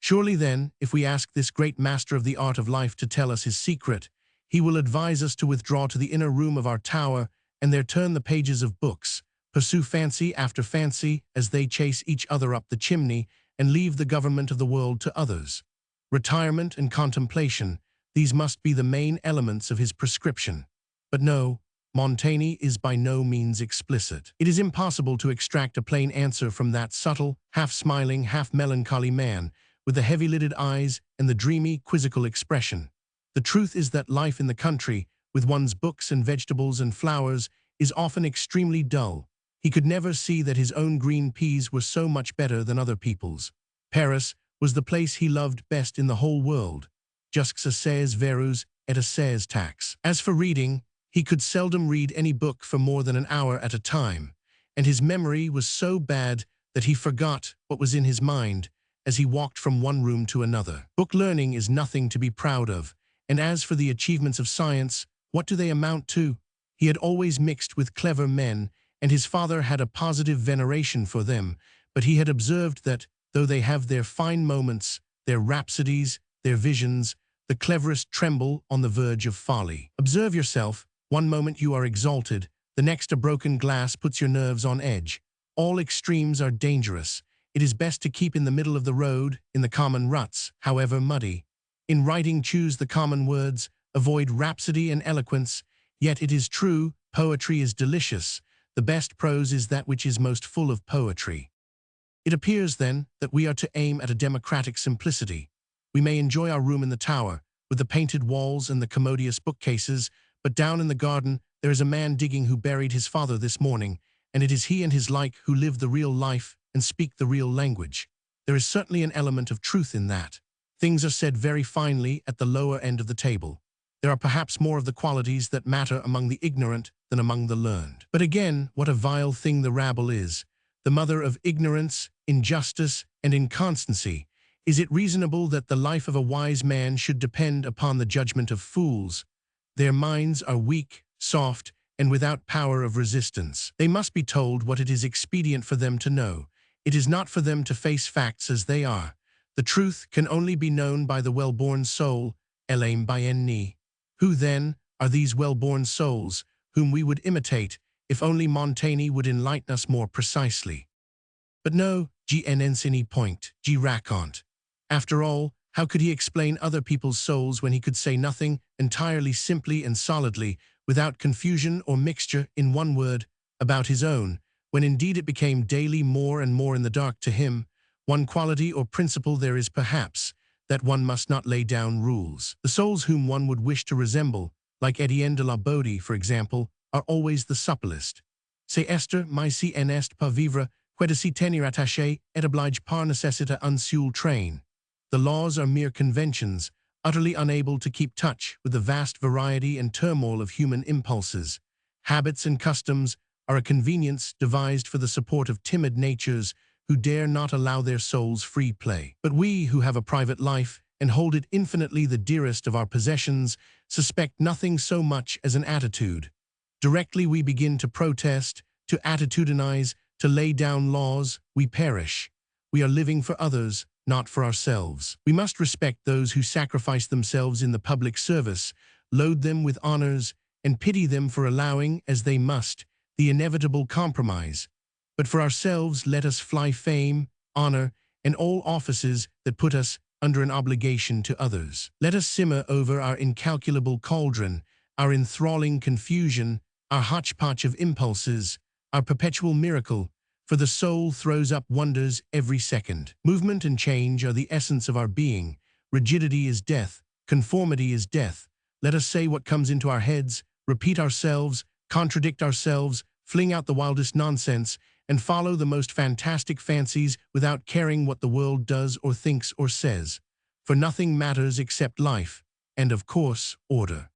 Surely then, if we ask this great master of the art of life to tell us his secret, he will advise us to withdraw to the inner room of our tower and there turn the pages of books, pursue fancy after fancy as they chase each other up the chimney, and leave the government of the world to others. Retirement and contemplation, these must be the main elements of his prescription. But no, Montaigne is by no means explicit. It is impossible to extract a plain answer from that subtle, half-smiling, half-melancholy man, with the heavy-lidded eyes and the dreamy, quizzical expression. The truth is that life in the country, with one's books and vegetables and flowers, is often extremely dull. He could never see that his own green peas were so much better than other people's. Paris was the place he loved best in the whole world. Jusque ses verus et ses tax. As for reading, he could seldom read any book for more than an hour at a time, and his memory was so bad that he forgot what was in his mind as he walked from one room to another. Book learning is nothing to be proud of, and as for the achievements of science, what do they amount to? He had always mixed with clever men, and his father had a positive veneration for them, but he had observed that, though they have their fine moments, their rhapsodies, their visions, the cleverest tremble on the verge of folly. Observe yourself. One moment you are exalted, the next a broken glass puts your nerves on edge. All extremes are dangerous. It is best to keep in the middle of the road, in the common ruts, however muddy. In writing, choose the common words, avoid rhapsody and eloquence. Yet it is true, poetry is delicious. The best prose is that which is most full of poetry. It appears, then, that we are to aim at a democratic simplicity. We may enjoy our room in the tower, with the painted walls and the commodious bookcases, but down in the garden there is a man digging who buried his father this morning, and it is he and his like who live the real life and speak the real language. There is certainly an element of truth in that. Things are said very finely at the lower end of the table. There are perhaps more of the qualities that matter among the ignorant than among the learned. But again, what a vile thing the rabble is, the mother of ignorance, injustice, and inconstancy. Is it reasonable that the life of a wise man should depend upon the judgment of fools? Their minds are weak, soft, and without power of resistance. They must be told what it is expedient for them to know. It is not for them to face facts as they are. The truth can only be known by the well-born soul, elame by enni. Who, then, are these well-born souls, whom we would imitate, if only Montaigne would enlighten us more precisely? But no, gnensini point, raconte. After all, how could he explain other people's souls when he could say nothing entirely simply and solidly, without confusion or mixture, in one word, about his own, when indeed it became daily more and more in the dark to him? One quality or principle there is perhaps, that one must not lay down rules. The souls whom one would wish to resemble, like Etienne de la Bodie, for example, are always the supplest. C'est Esther, mais si en est pas vivre, que de s'y tenir attaché, et oblige par nécessité un seul train. The laws are mere conventions, utterly unable to keep touch with the vast variety and turmoil of human impulses. Habits and customs are a convenience devised for the support of timid natures who dare not allow their souls free play. But we, who have a private life and hold it infinitely the dearest of our possessions, suspect nothing so much as an attitude. Directly we begin to protest, to attitudinize, to lay down laws, we perish. We are living for others, not for ourselves. We must respect those who sacrifice themselves in the public service, load them with honors, and pity them for allowing, as they must, the inevitable compromise. But for ourselves, let us fly fame, honor, and all offices that put us under an obligation to others. Let us simmer over our incalculable cauldron, our enthralling confusion, our hodgepodge of impulses, our perpetual miracle, for the soul throws up wonders every second. Movement and change are the essence of our being. Rigidity is death. Conformity is death. Let us say what comes into our heads, repeat ourselves, contradict ourselves, fling out the wildest nonsense, and follow the most fantastic fancies without caring what the world does or thinks or says. For nothing matters except life, and of course, order.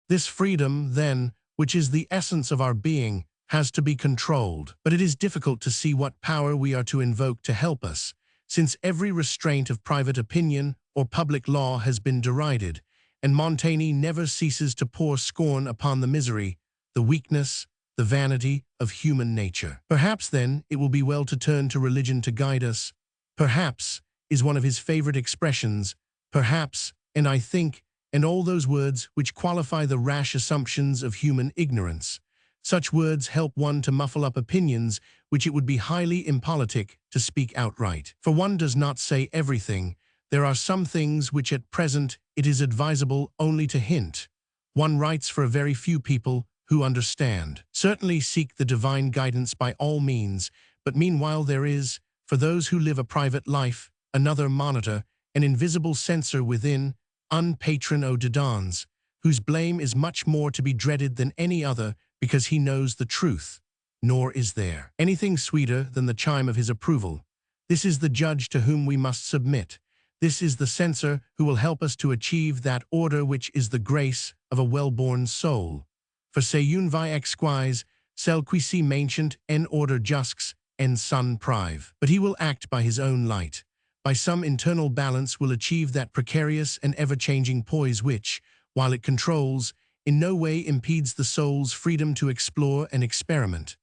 This freedom, then, which is the essence of our being, has to be controlled. But it is difficult to see what power we are to invoke to help us, since every restraint of private opinion or public law has been derided, and Montaigne never ceases to pour scorn upon the misery, the weakness, the vanity of human nature. Perhaps, then, it will be well to turn to religion to guide us. Perhaps is one of his favorite expressions, perhaps, and I think, and all those words which qualify the rash assumptions of human ignorance. Such words help one to muffle up opinions which it would be highly impolitic to speak outright. For one does not say everything. There are some things which at present it is advisable only to hint. One writes for a very few people who understand. Certainly seek the divine guidance by all means, but meanwhile there is, for those who live a private life, another monitor, an invisible censor within, un patron aux dedans, whose blame is much more to be dreaded than any other because he knows the truth. Nor is there anything sweeter than the chime of his approval. This is the judge to whom we must submit. This is the censor who will help us to achieve that order which is the grace of a well-born soul. For se un vi exquise, cel qui si mancient en order jusques, en sun prive. But he will act by his own light. By some internal balance will achieve that precarious and ever-changing poise which, while it controls, in no way impedes the soul's freedom to explore and experiment.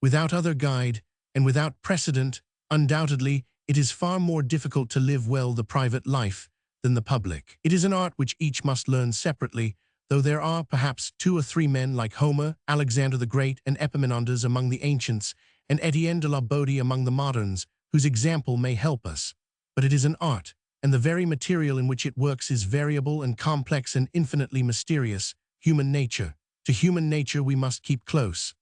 Without other guide, and without precedent, undoubtedly, it is far more difficult to live well the private life than the public. It is an art which each must learn separately, though there are perhaps 2 or 3 men like Homer, Alexander the Great, and Epaminondas among the ancients, and Etienne de la Bodie among the moderns, whose example may help us. But it is an art, and the very material in which it works is variable and complex and infinitely mysterious. Human nature. To human nature we must keep close.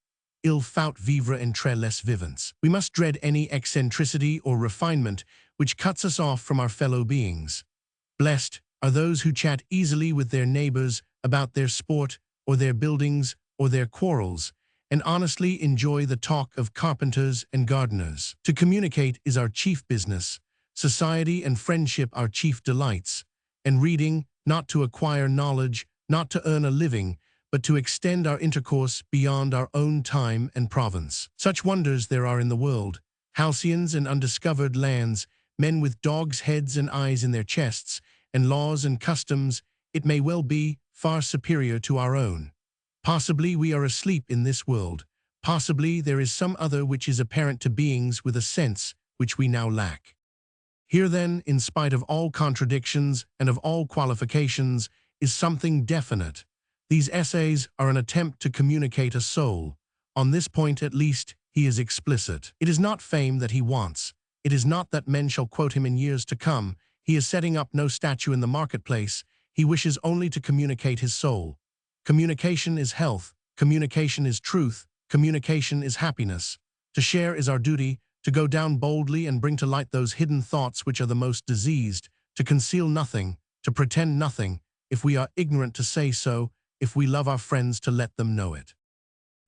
Il faut vivre entre les vivants. We must dread any eccentricity or refinement which cuts us off from our fellow beings. Blessed are those who chat easily with their neighbors about their sport or their buildings or their quarrels, and honestly enjoy the talk of carpenters and gardeners. To communicate is our chief business, society and friendship our chief delights, and reading, not to acquire knowledge, not to earn a living, but to extend our intercourse beyond our own time and province. Such wonders there are in the world, halcyons and undiscovered lands, men with dogs' heads and eyes in their chests, and laws and customs, it may well be, far superior to our own. Possibly we are asleep in this world. Possibly there is some other which is apparent to beings with a sense which we now lack. Here then, in spite of all contradictions and of all qualifications, is something definite. These essays are an attempt to communicate a soul. On this point, at least, he is explicit. It is not fame that he wants. It is not that men shall quote him in years to come. He is setting up no statue in the marketplace. He wishes only to communicate his soul. Communication is health. Communication is truth. Communication is happiness. To share is our duty, to go down boldly and bring to light those hidden thoughts which are the most diseased, to conceal nothing, to pretend nothing, if we are ignorant to say so, if we love our friends to let them know it.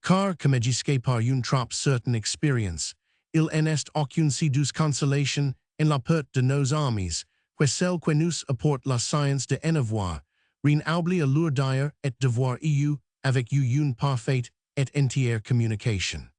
Car comme gisque par une trop certain expérience, il n'est aucune si douce consolation en la perte de nos amis, que celle que nous apporte la science de en avoir, rien oublie à leur dire et devoir eu, avec une parfaite et entière communication.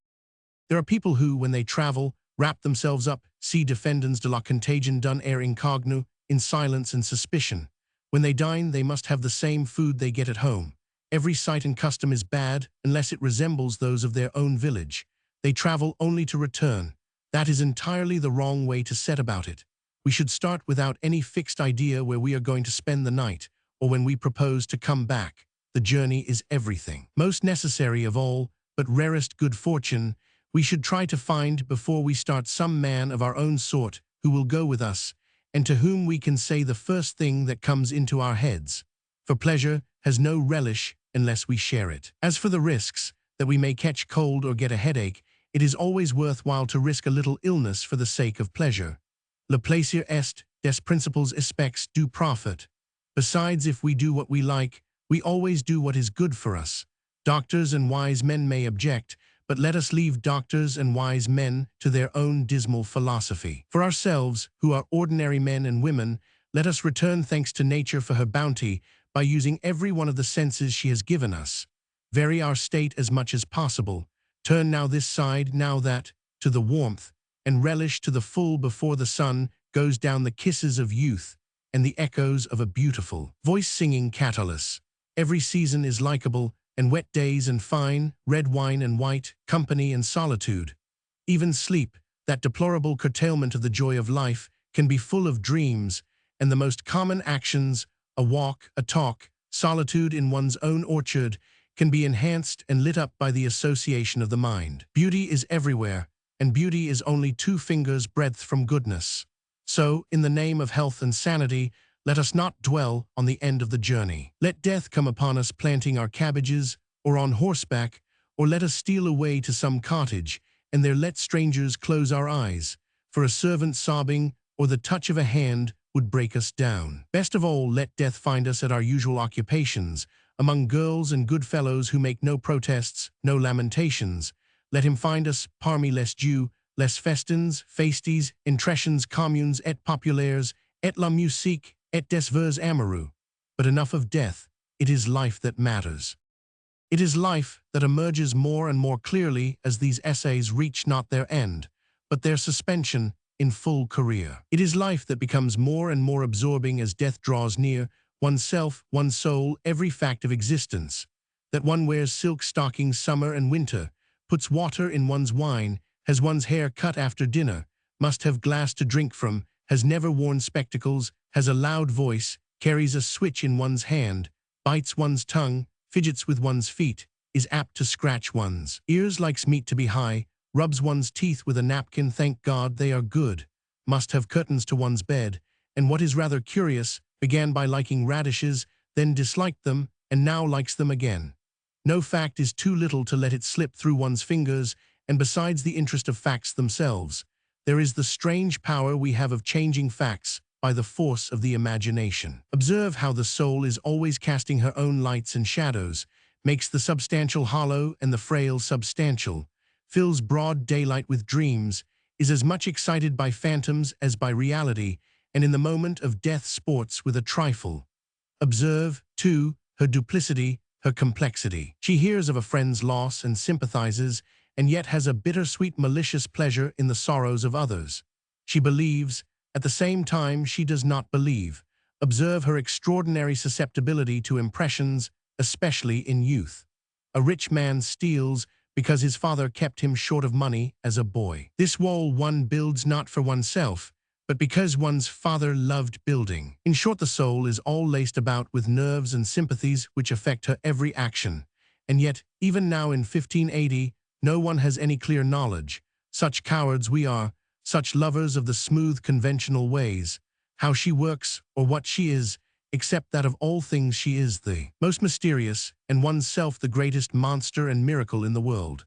There are people who, when they travel, wrap themselves up, si defendants de la contagion d'un air incognu, in silence and suspicion. When they dine, they must have the same food they get at home. Every sight and custom is bad unless it resembles those of their own village. They travel only to return. That is entirely the wrong way to set about it. We should start without any fixed idea where we are going to spend the night, or when we propose to come back. The journey is everything. Most necessary of all, but rarest good fortune, we should try to find before we start some man of our own sort who will go with us, and to whom we can say the first thing that comes into our heads. For pleasure has no relish unless we share it. As for the risks, that we may catch cold or get a headache, it is always worthwhile to risk a little illness for the sake of pleasure. Le plaisir est, des principles aspects du profit. Besides, if we do what we like, we always do what is good for us. Doctors and wise men may object, but let us leave doctors and wise men to their own dismal philosophy. For ourselves, who are ordinary men and women, let us return thanks to nature for her bounty by using every one of the senses she has given us. Vary our state as much as possible. Turn now this side, now that, to the warmth, and relish to the full before the sun goes down the kisses of youth and the echoes of a beautiful voice-singing Catullus. Every season is likable, and wet days and fine, red wine and white, company and solitude. Even sleep, that deplorable curtailment of the joy of life, can be full of dreams, and the most common actions, a walk, a talk, solitude in one's own orchard, can be enhanced and lit up by the association of the mind. Beauty is everywhere, and beauty is only 2 fingers' breadth from goodness. So, in the name of health and sanity, let us not dwell on the end of the journey. Let death come upon us planting our cabbages, or on horseback, or let us steal away to some cottage, and there let strangers close our eyes, for a servant sobbing, or the touch of a hand, would break us down. Best of all, let death find us at our usual occupations, among girls and good fellows who make no protests, no lamentations. Let him find us parmi les dieux, les festins, festes, intressions communes et populaires, et la musique, et des vers amoureux. But enough of death. It is life that matters. It is life that emerges more and more clearly as these essays reach not their end, but their suspension in full career. It is life that becomes more and more absorbing as death draws near, oneself, one's soul, every fact of existence. That one wears silk stockings summer and winter, puts water in one's wine, has one's hair cut after dinner, must have glass to drink from, has never worn spectacles, has a loud voice, carries a switch in one's hand, bites one's tongue, fidgets with one's feet, is apt to scratch one's ears, likes meat to be high, rubs one's teeth with a napkin, thank God they are good, must have curtains to one's bed, and what is rather curious, began by liking radishes, then disliked them, and now likes them again. No fact is too little to let it slip through one's fingers, and besides the interest of facts themselves, there is the strange power we have of changing facts by the force of the imagination. Observe how the soul is always casting her own lights and shadows, makes the substantial hollow and the frail substantial, fills broad daylight with dreams, is as much excited by phantoms as by reality, and in the moment of death sports with a trifle. Observe, too, her duplicity, her complexity. She hears of a friend's loss and sympathizes, and yet has a bittersweet malicious pleasure in the sorrows of others. She believes, at the same time she does not believe. Observe her extraordinary susceptibility to impressions, especially in youth. A rich man steals because his father kept him short of money as a boy. This wall one builds not for oneself, but because one's father loved building. In short, the soul is all laced about with nerves and sympathies which affect her every action. And yet, even now in 1580, no one has any clear knowledge. Such cowards we are, such lovers of the smooth conventional ways, how she works or what she is, except that of all things she is the most mysterious, and one's self the greatest monster and miracle in the world.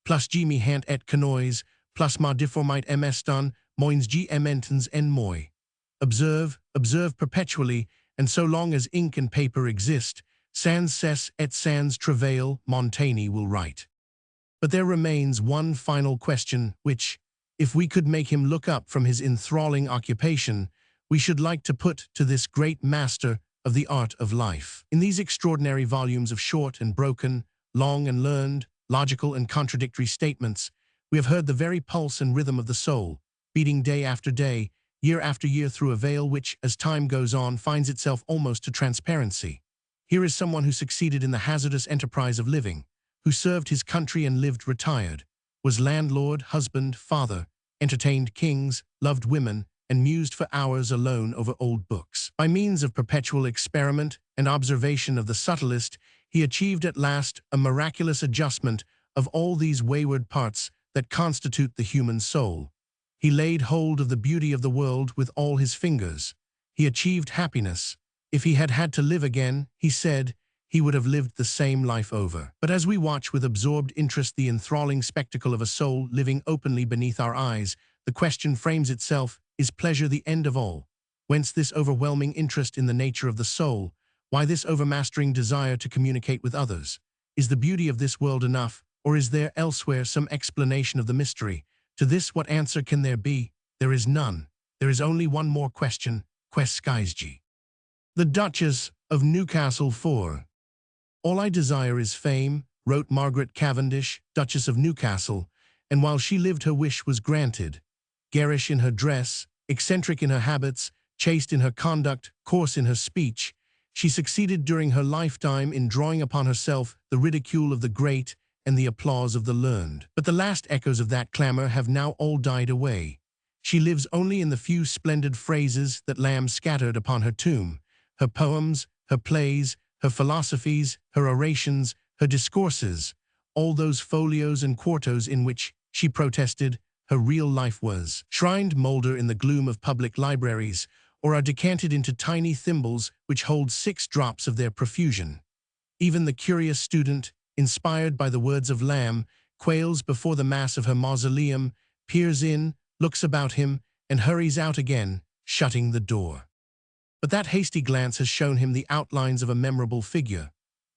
Plus mi hant et canois, plus ma difformite emeston, moins g ementens en moi. Observe, observe perpetually, and so long as ink and paper exist, sans cesse et sans travail, Montaigne will write. But there remains one final question which, if we could make him look up from his enthralling occupation, we should like to put to this great master of the art of life. In these extraordinary volumes of short and broken, long and learned, logical and contradictory statements, we have heard the very pulse and rhythm of the soul, beating day after day, year after year through a veil which, as time goes on, finds itself almost to transparency. Here is someone who succeeded in the hazardous enterprise of living, who served his country and lived retired, was landlord, husband, father, entertained kings, loved women, and mused for hours alone over old books. By means of perpetual experiment and observation of the subtlest, he achieved at last a miraculous adjustment of all these wayward parts that constitute the human soul. He laid hold of the beauty of the world with all his fingers. He achieved happiness. If he had had to live again, he said, he would have lived the same life over. But as we watch with absorbed interest the enthralling spectacle of a soul living openly beneath our eyes, the question frames itself, is pleasure the end of all? Whence this overwhelming interest in the nature of the soul? Why this overmastering desire to communicate with others? Is the beauty of this world enough, Or is there elsewhere some explanation of the mystery? To this, what answer can there be? There is none. There is only one more question, quest skysg. The Duchess of Newcastle 4. All I desire is fame, wrote Margaret Cavendish, Duchess of Newcastle, and while she lived her wish was granted. Garish in her dress, eccentric in her habits, chaste in her conduct, coarse in her speech, she succeeded during her lifetime in drawing upon herself the ridicule of the great and the applause of the learned. But the last echoes of that clamor have now all died away. She lives only in the few splendid phrases that Lamb scattered upon her tomb. Her poems, her plays, her philosophies, her orations, her discourses, all those folios and quartos in which, she protested, her real life was, shrined moulder in the gloom of public libraries, or are decanted into tiny thimbles which hold 6 drops of their profusion. Even the curious student, inspired by the words of Lamb, quails before the mass of her mausoleum, peers in, looks about him, and hurries out again, shutting the door. But that hasty glance has shown him the outlines of a memorable figure.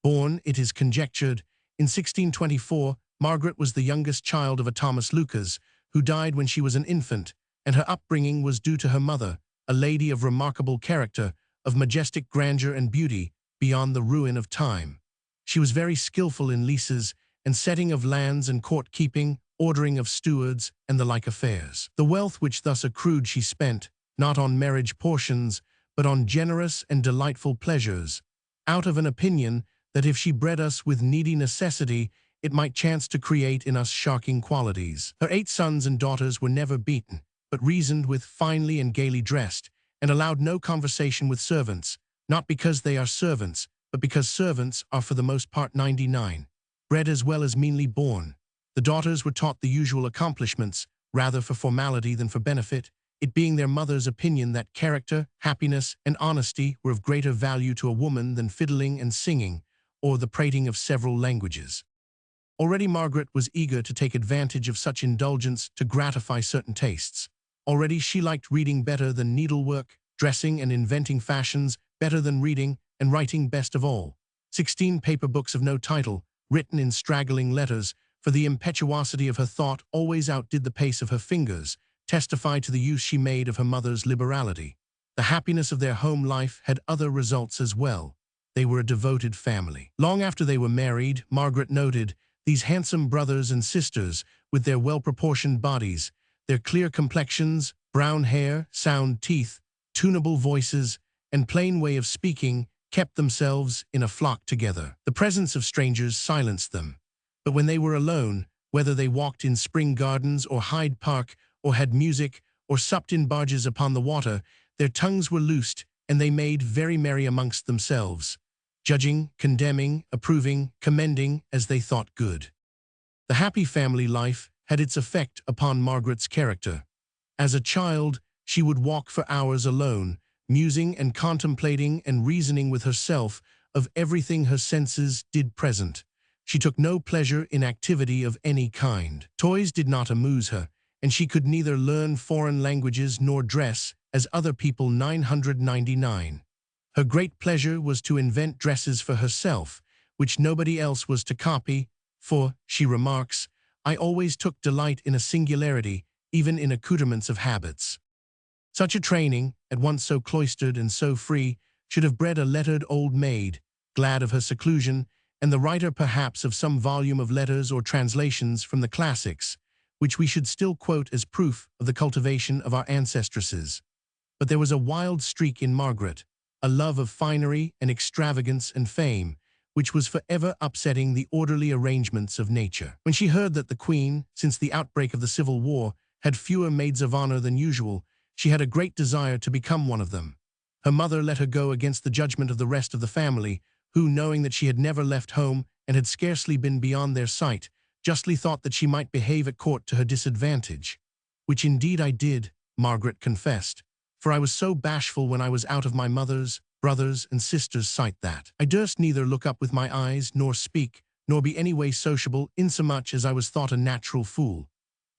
Born, it is conjectured, in 1624, Margaret was the youngest child of a Thomas Lucas, who died when she was an infant, and her upbringing was due to her mother, a lady of remarkable character, of majestic grandeur and beauty, beyond the ruin of time. She was very skillful in leases and setting of lands and court-keeping, ordering of stewards, and the like affairs. The wealth which thus accrued she spent, not on marriage portions, but on generous and delightful pleasures, out of an opinion that if she bred us with needy necessity, it might chance to create in us sharking qualities. Her 8 sons and daughters were never beaten, but reasoned with finely and gaily dressed, and allowed no conversation with servants, not because they are servants, but because servants are for the most part 99, bred as well as meanly born. The daughters were taught the usual accomplishments, rather for formality than for benefit, it being their mother's opinion that character, happiness, and honesty were of greater value to a woman than fiddling and singing, or the prating of several languages. Already Margaret was eager to take advantage of such indulgence to gratify certain tastes. Already she liked reading better than needlework, dressing and inventing fashions better than reading, and writing best of all. 16 paper books of no title, written in straggling letters, for the impetuosity of her thought always outdid the pace of her fingers, testified to the use she made of her mother's liberality. The happiness of their home life had other results as well. They were a devoted family. Long after they were married, Margaret noted, these handsome brothers and sisters, with their well-proportioned bodies, their clear complexions, brown hair, sound teeth, tunable voices, and plain way of speaking, kept themselves in a flock together. The presence of strangers silenced them. But when they were alone, whether they walked in Spring Gardens or Hyde Park, or had music, or supped in barges upon the water, their tongues were loosed, and they made very merry amongst themselves, judging, condemning, approving, commending, as they thought good. The happy family life had its effect upon Margaret's character. As a child, she would walk for hours alone, musing and contemplating and reasoning with herself of everything her senses did present. She took no pleasure in activity of any kind. Toys did not amuse her, and she could neither learn foreign languages nor dress, as other people 999. Her great pleasure was to invent dresses for herself, which nobody else was to copy, for, she remarks, I always took delight in a singularity, even in accoutrements of habits. Such a training, at once so cloistered and so free, should have bred a lettered old maid, glad of her seclusion, and the writer perhaps of some volume of letters or translations from the classics, which we should still quote as proof of the cultivation of our ancestresses. But there was a wild streak in Margaret, a love of finery and extravagance and fame, which was forever upsetting the orderly arrangements of nature. When she heard that the Queen, since the outbreak of the Civil War, had fewer maids of honor than usual, she had a great desire to become one of them. Her mother let her go against the judgment of the rest of the family, who, knowing that she had never left home and had scarcely been beyond their sight, justly thought that she might behave at court to her disadvantage. Which indeed I did, Margaret confessed, for I was so bashful when I was out of my mother's, brothers' and sisters' sight that I durst neither look up with my eyes, nor speak, nor be any way sociable, insomuch as I was thought a natural fool.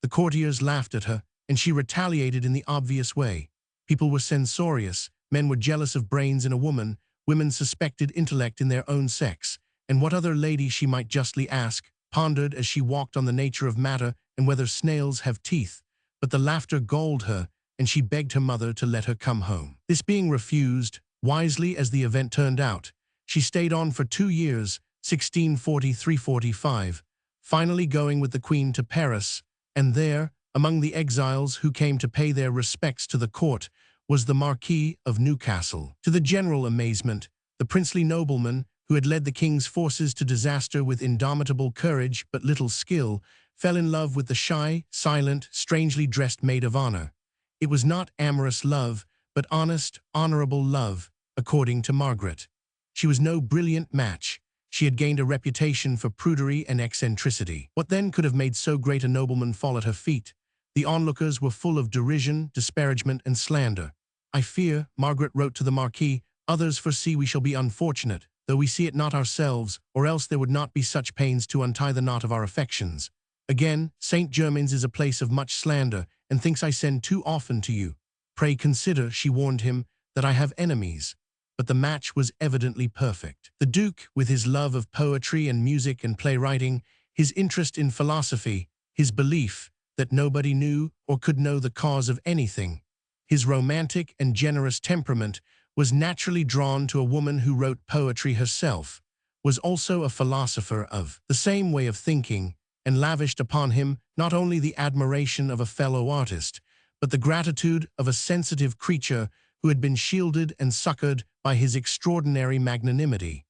The courtiers laughed at her, and she retaliated in the obvious way. People were censorious, men were jealous of brains in a woman, women suspected intellect in their own sex, and what other lady, she might justly ask, pondered as she walked on the nature of matter and whether snails have teeth, but the laughter galled her, and she begged her mother to let her come home. This being refused, wisely as the event turned out, she stayed on for 2 years, 1643-45, finally going with the Queen to Paris, and there, among the exiles who came to pay their respects to the court, was the Marquis of Newcastle. To the general amazement, the princely nobleman, who had led the king's forces to disaster with indomitable courage but little skill, fell in love with the shy, silent, strangely dressed maid of honor. It was not amorous love, but honest, honorable love, according to Margaret. She was no brilliant match. She had gained a reputation for prudery and eccentricity. What then could have made so great a nobleman fall at her feet? The onlookers were full of derision, disparagement, and slander. "I fear," Margaret wrote to the Marquis, "others foresee we shall be unfortunate, though we see it not ourselves, or else there would not be such pains to untie the knot of our affections. Again, St. Germain's is a place of much slander, and thinks I send too often to you. Pray consider," she warned him, "that I have enemies." But the match was evidently perfect. The Duke, with his love of poetry and music and playwriting, his interest in philosophy, his belief that nobody knew or could know the cause of anything, his romantic and generous temperament, was naturally drawn to a woman who wrote poetry herself, was also a philosopher of the same way of thinking, and lavished upon him not only the admiration of a fellow artist, but the gratitude of a sensitive creature who had been shielded and succored by his extraordinary magnanimity.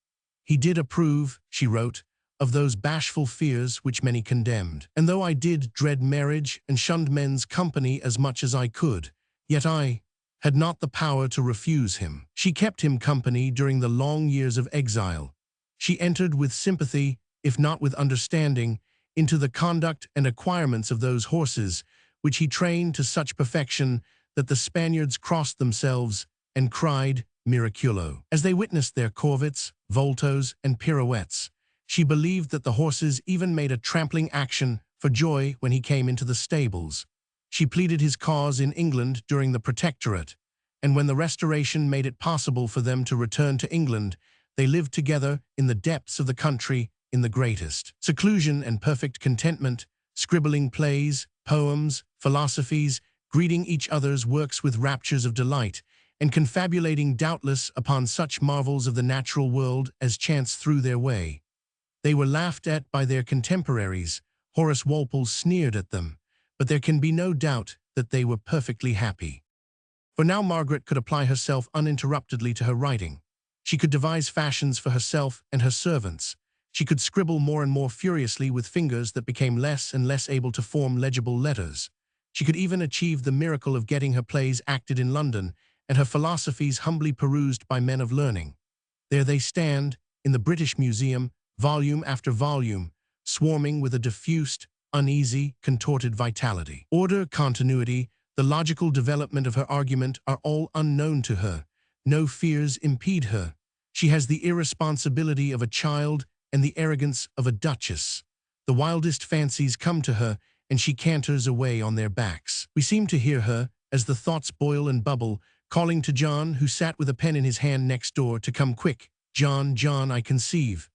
"He did approve," she wrote, "of those bashful fears which many condemned. And though I did dread marriage and shunned men's company as much as I could, yet I had not the power to refuse him." She kept him company during the long years of exile. She entered with sympathy, if not with understanding, into the conduct and acquirements of those horses, which he trained to such perfection that the Spaniards crossed themselves and cried miraculo. As they witnessed their corvets, voltos, and pirouettes, she believed that the horses even made a trampling action for joy when he came into the stables. She pleaded his cause in England during the Protectorate, and when the Restoration made it possible for them to return to England, they lived together in the depths of the country in the greatest seclusion and perfect contentment, scribbling plays, poems, philosophies, greeting each other's works with raptures of delight, and confabulating doubtless upon such marvels of the natural world as chance threw their way. They were laughed at by their contemporaries. Horace Walpole sneered at them, but there can be no doubt that they were perfectly happy. For now Margaret could apply herself uninterruptedly to her writing. She could devise fashions for herself and her servants. She could scribble more and more furiously with fingers that became less and less able to form legible letters. She could even achieve the miracle of getting her plays acted in London and her philosophies humbly perused by men of learning. There they stand, in the British Museum, volume after volume, swarming with a diffused, uneasy, contorted vitality. Order, continuity, the logical development of her argument are all unknown to her. No fears impede her. She has the irresponsibility of a child and the arrogance of a duchess. The wildest fancies come to her, and she canters away on their backs. We seem to hear her, as the thoughts boil and bubble, calling to John, who sat with a pen in his hand next door, to come quick. "John, John, I conceive."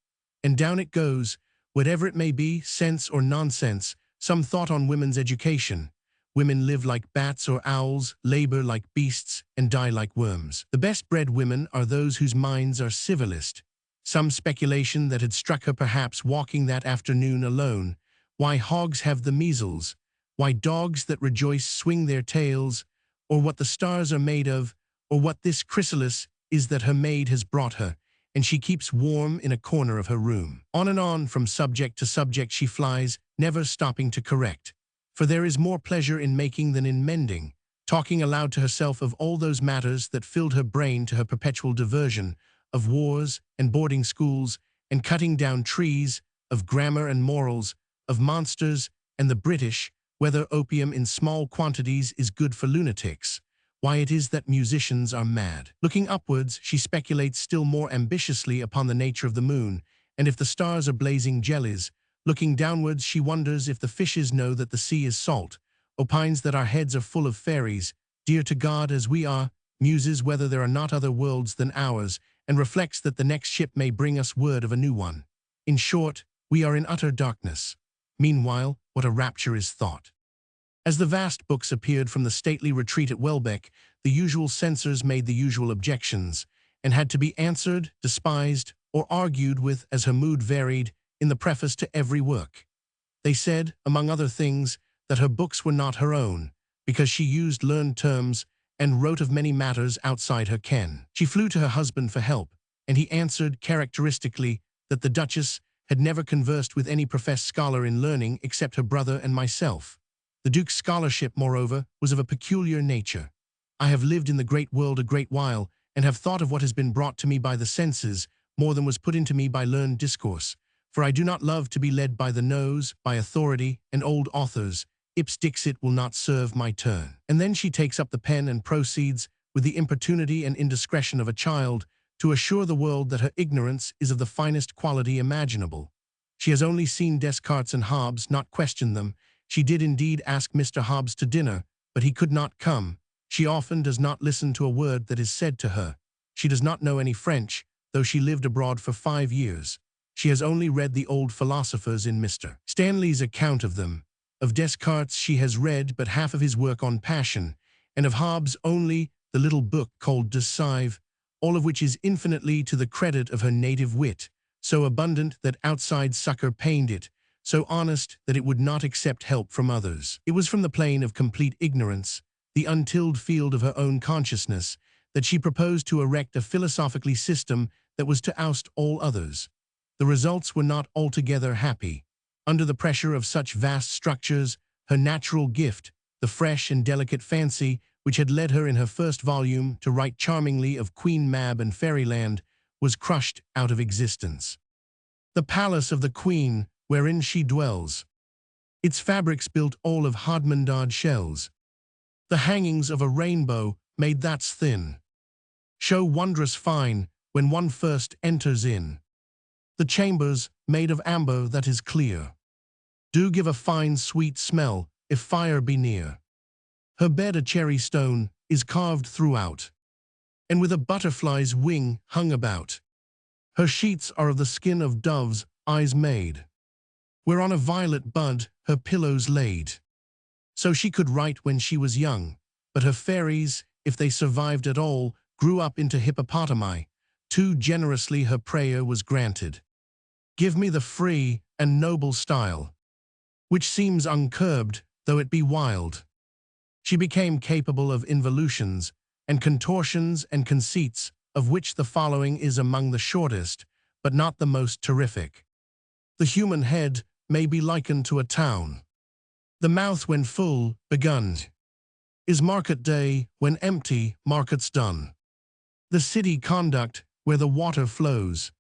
And down it goes, whatever it may be, sense or nonsense, some thought on women's education. Women live like bats or owls, labor like beasts, and die like worms. The best bred women are those whose minds are civilist. Some speculation that had struck her perhaps walking that afternoon alone. Why hogs have the measles, why dogs that rejoice swing their tails, or what the stars are made of, or what this chrysalis is that her maid has brought her, and she keeps warm in a corner of her room. On and on from subject to subject she flies, never stopping to correct. For there is more pleasure in making than in mending, talking aloud to herself of all those matters that filled her brain to her perpetual diversion, of wars and boarding schools and cutting down trees, of grammar and morals, of monsters and the British, whether opium in small quantities is good for lunatics, why it is that musicians are mad. Looking upwards, she speculates still more ambitiously upon the nature of the moon, and if the stars are blazing jellies. Looking downwards, she wonders if the fishes know that the sea is salt, opines that our heads are full of fairies, dear to God as we are, muses whether there are not other worlds than ours, and reflects that the next ship may bring us word of a new one. In short, We are in utter darkness. Meanwhile, what a rapture is thought. As the vast books appeared from the stately retreat at Welbeck, the usual censors made the usual objections, and had to be answered, despised, or argued with as her mood varied in the preface to every work. They said, among other things, that her books were not her own, because she used learned terms and wrote of many matters outside her ken. She flew to her husband for help, and he answered characteristically that the Duchess had never conversed with any professed scholar in learning except her brother and myself. The Duke's scholarship, moreover, was of a peculiar nature. I have lived in the great world a great while, and have thought of what has been brought to me by the senses, more than was put into me by learned discourse. For I do not love to be led by the nose, by authority, and old authors. Ips dixit will not serve my turn. And then she takes up the pen and proceeds, with the importunity and indiscretion of a child, to assure the world that her ignorance is of the finest quality imaginable. She has only seen Descartes and Hobbes, not questioned them. She did indeed ask Mr. Hobbes to dinner, but he could not come. She often does not listen to a word that is said to her. She does not know any French, though she lived abroad for 5 years. She has only read the old philosophers in Mr. Stanley's account of them. Of Descartes she has read but half of his work on passion, and of Hobbes only the little book called Deceive, all of which is infinitely to the credit of her native wit, so abundant that outside succor pained it, so honest that it would not accept help from others. It was from the plane of complete ignorance, the untilled field of her own consciousness, that she proposed to erect a philosophically system that was to oust all others. The results were not altogether happy. Under the pressure of such vast structures, her natural gift, the fresh and delicate fancy which had led her in her first volume to write charmingly of Queen Mab and Fairyland, was crushed out of existence. The palace of the Queen, wherein she dwells, its fabrics built all of Hodmondard shells, the hangings of a rainbow made that's thin, show wondrous fine when one first enters in. The chambers, made of amber that is clear, do give a fine sweet smell if fire be near. Her bed a cherry stone is carved throughout, and with a butterfly's wing hung about. Her sheets are of the skin of dove's eyes made, whereon a violet bud her pillows laid. So she could write when she was young, but her fairies, if they survived at all, grew up into hippopotami. Too generously her prayer was granted. Give me the free and noble style, which seems uncurbed, though it be wild. She became capable of involutions and contortions and conceits, of which the following is among the shortest, but not the most terrific. The human head may be likened to a town. The mouth when full, begun, is market day, when empty, market's done. The city conduct, where the water flows,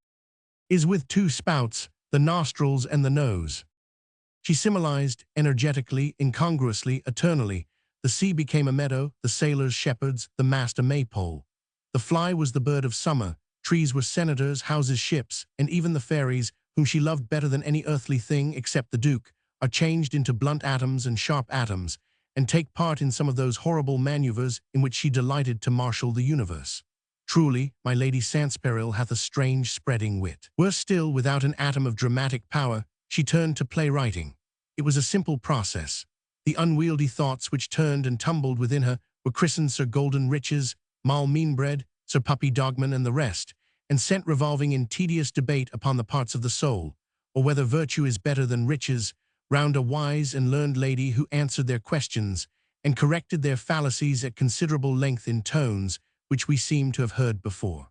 is with 2 spouts, the nostrils and the nose. She symbolized energetically, incongruously, eternally. The sea became a meadow, the sailors shepherds, the mast a maypole. The fly was the bird of summer, trees were senators, houses ships, and even the fairies, whom she loved better than any earthly thing except the Duke, are changed into blunt atoms and sharp atoms, and take part in some of those horrible maneuvers in which she delighted to marshal the universe. Truly, my Lady Sansperil hath a strange spreading wit. Worse still, without an atom of dramatic power, she turned to playwriting. It was a simple process. The unwieldy thoughts which turned and tumbled within her were christened Sir Golden Riches, Moll Meanbread, Sir Puppy Dogman, and the rest, and sent revolving in tedious debate upon the parts of the soul, or whether virtue is better than riches, round a wise and learned lady who answered their questions, and corrected their fallacies at considerable length in tones which we seem to have heard before.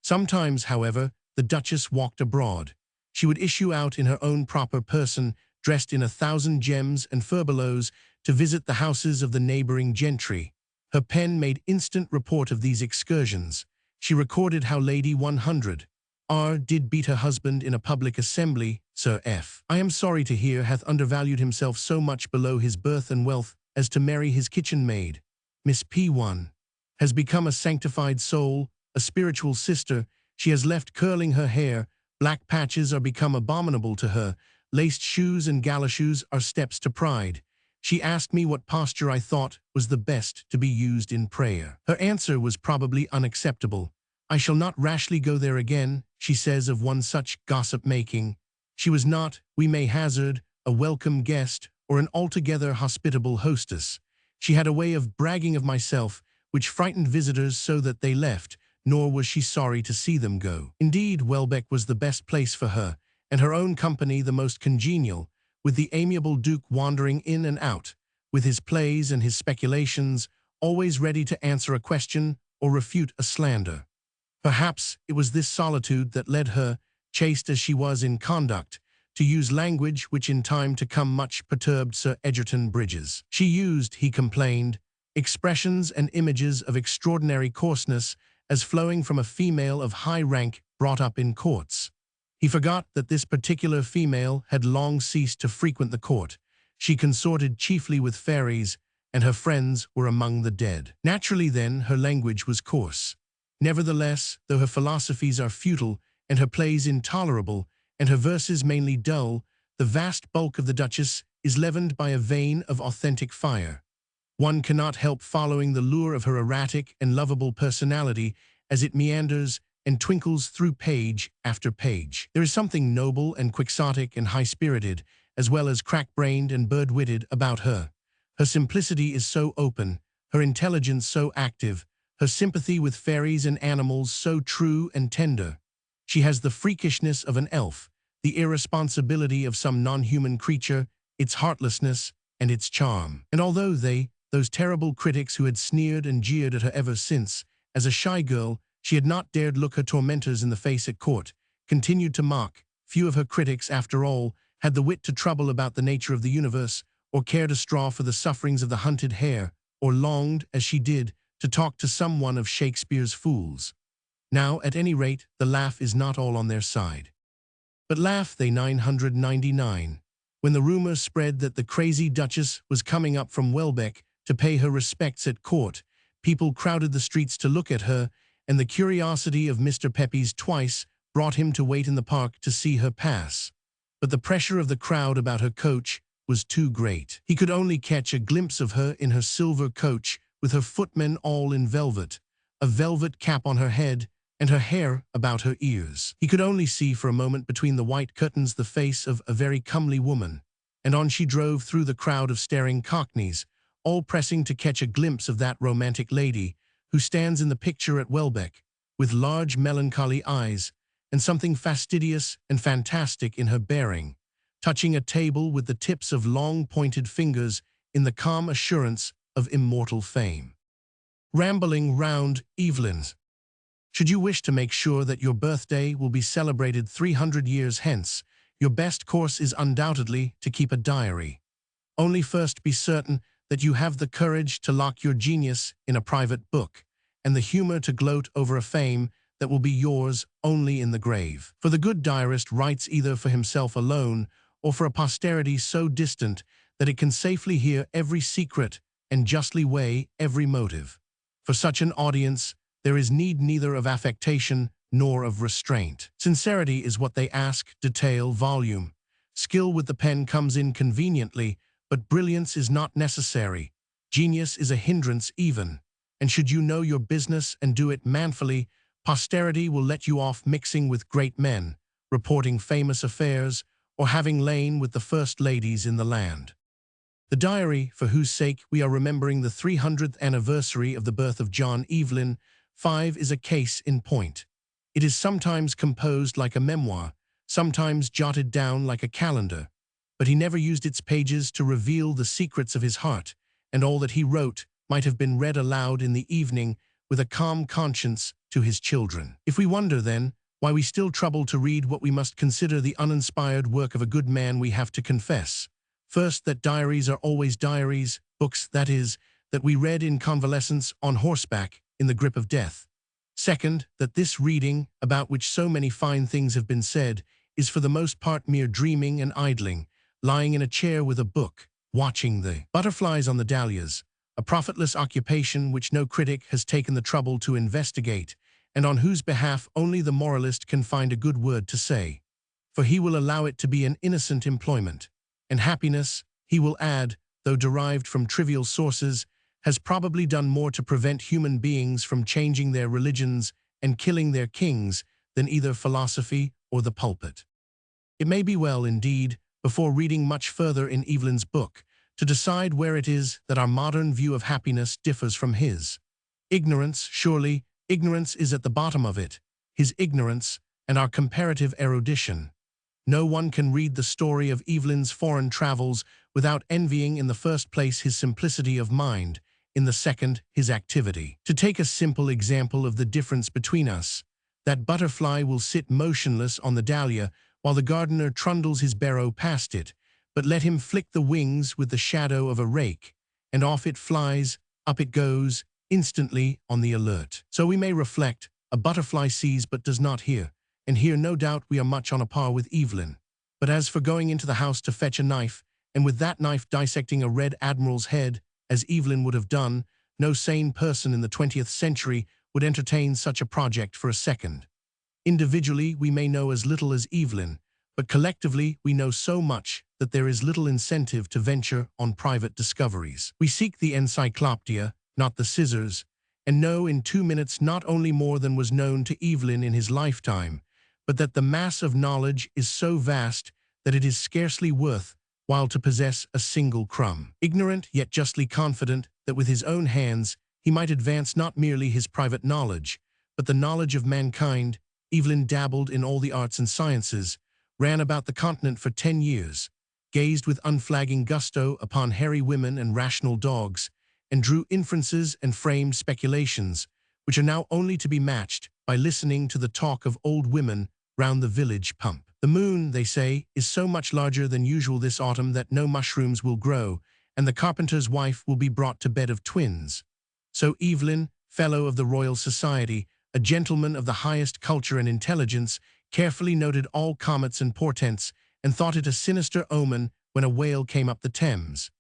Sometimes, however, the Duchess walked abroad. She would issue out in her own proper person, dressed in 1,000 gems and furbelows, to visit the houses of the neighboring gentry. Her pen made instant report of these excursions. She recorded how Lady 100 R did beat her husband in a public assembly. Sir F, I am sorry to hear, hath undervalued himself so much below his birth and wealth as to marry his kitchen maid. Miss P1 has become a sanctified soul, a spiritual sister. She has left curling her hair. Black patches are become abominable to her. Laced shoes and gala shoes are steps to pride. She asked me what posture I thought was the best to be used in prayer. Her answer was probably unacceptable. I shall not rashly go there again, she says of one such gossip-making. She was not, we may hazard, a welcome guest or an altogether hospitable hostess. She had a way of bragging of myself which frightened visitors so that they left, nor was she sorry to see them go. Indeed, Welbeck was the best place for her, and her own company the most congenial, with the amiable Duke wandering in and out, with his plays and his speculations, always ready to answer a question or refute a slander. Perhaps it was this solitude that led her, chaste as she was in conduct, to use language which in time to come much perturbed Sir Egerton Brydges. She used, he complained, expressions and images of extraordinary coarseness as flowing from a female of high rank brought up in courts. He forgot that this particular female had long ceased to frequent the court. She consorted chiefly with fairies, and her friends were among the dead. Naturally, then, her language was coarse. Nevertheless, though her philosophies are futile, and her plays intolerable, and her verses mainly dull, the vast bulk of the Duchess is leavened by a vein of authentic fire. One cannot help following the lure of her erratic and lovable personality as it meanders and twinkles through page after page. There is something noble and quixotic and high-spirited, as well as crack-brained and bird-witted about her. Her simplicity is so open, her intelligence so active, her sympathy with fairies and animals so true and tender. She has the freakishness of an elf, the irresponsibility of some non-human creature, its heartlessness and its charm. And although those terrible critics who had sneered and jeered at her ever since, as a shy girl, she had not dared look her tormentors in the face at court, continued to mock, few of her critics, after all, had the wit to trouble about the nature of the universe, or cared a straw for the sufferings of the hunted hare, or longed, as she did, to talk to some one of Shakespeare's fools. Now, at any rate, the laugh is not all on their side. But laugh they 999. When the rumor spread that the crazy Duchess was coming up from Welbeck to pay her respects at court, people crowded the streets to look at her, and the curiosity of Mr. Pepys twice brought him to wait in the park to see her pass. But the pressure of the crowd about her coach was too great. He could only catch a glimpse of her in her silver coach, with her footmen all in velvet, a velvet cap on her head, and her hair about her ears. He could only see for a moment between the white curtains the face of a very comely woman, and on she drove through the crowd of staring cockneys, all pressing to catch a glimpse of that romantic lady who stands in the picture at Welbeck, with large melancholy eyes, and something fastidious and fantastic in her bearing, touching a table with the tips of long pointed fingers in the calm assurance of immortal fame. Rambling round Evelyn's. Should you wish to make sure that your birthday will be celebrated 300 years hence, your best course is undoubtedly to keep a diary. Only first be certain that you have the courage to lock your genius in a private book, and the humor to gloat over a fame that will be yours only in the grave. For the good diarist writes either for himself alone or for a posterity so distant that it can safely hear every secret and justly weigh every motive. For such an audience, there is need neither of affectation nor of restraint. Sincerity is what they ask, detail, volume. Skill with the pen comes in conveniently, but brilliance is not necessary. Genius is a hindrance even. And should you know your business and do it manfully, posterity will let you off mixing with great men, reporting famous affairs, or having lain with the first ladies in the land. The diary, for whose sake we are remembering the 300th anniversary of the birth of John Evelyn, 5 is a case in point. It is sometimes composed like a memoir, sometimes jotted down like a calendar, but he never used its pages to reveal the secrets of his heart, and all that he wrote might have been read aloud in the evening with a calm conscience to his children. If we wonder, then, why we still trouble to read what we must consider the uninspired work of a good man, we have to confess, first, that diaries are always diaries, books, that is, that we read in convalescence on horseback in the grip of death. Second, that this reading, about which so many fine things have been said, is for the most part mere dreaming and idling, lying in a chair with a book, watching the butterflies on the dahlias, a profitless occupation which no critic has taken the trouble to investigate, and on whose behalf only the moralist can find a good word to say. For he will allow it to be an innocent employment, and happiness, he will add, though derived from trivial sources, has probably done more to prevent human beings from changing their religions and killing their kings than either philosophy or the pulpit. It may be well, indeed, before reading much further in Evelyn's book, to decide where it is that our modern view of happiness differs from his. Ignorance, surely, ignorance is at the bottom of it, his ignorance and our comparative erudition. No one can read the story of Evelyn's foreign travels without envying in the first place his simplicity of mind, in the second, his activity. To take a simple example of the difference between us, that butterfly will sit motionless on the dahlia while the gardener trundles his barrow past it, but let him flick the wings with the shadow of a rake, and off it flies, up it goes, instantly on the alert. So we may reflect, a butterfly sees but does not hear, and here no doubt we are much on a par with Evelyn. But as for going into the house to fetch a knife, and with that knife dissecting a red admiral's head, as Evelyn would have done, no sane person in the 20th century would entertain such a project for a second. Individually, we may know as little as Evelyn, but collectively we know so much that there is little incentive to venture on private discoveries. We seek the encyclopedia, not the scissors, and know in 2 minutes not only more than was known to Evelyn in his lifetime, but that the mass of knowledge is so vast that it is scarcely worth while to possess a single crumb. Ignorant, yet justly confident that with his own hands he might advance not merely his private knowledge, but the knowledge of mankind, Evelyn dabbled in all the arts and sciences, ran about the continent for 10 years, gazed with unflagging gusto upon hairy women and rational dogs, and drew inferences and framed speculations, which are now only to be matched by listening to the talk of old women round the village pump. The moon, they say, is so much larger than usual this autumn that no mushrooms will grow, and the carpenter's wife will be brought to bed of twins. So Evelyn, Fellow of the Royal Society, a gentleman of the highest culture and intelligence, carefully noted all comets and portents, and thought it a sinister omen when a whale came up the Thames.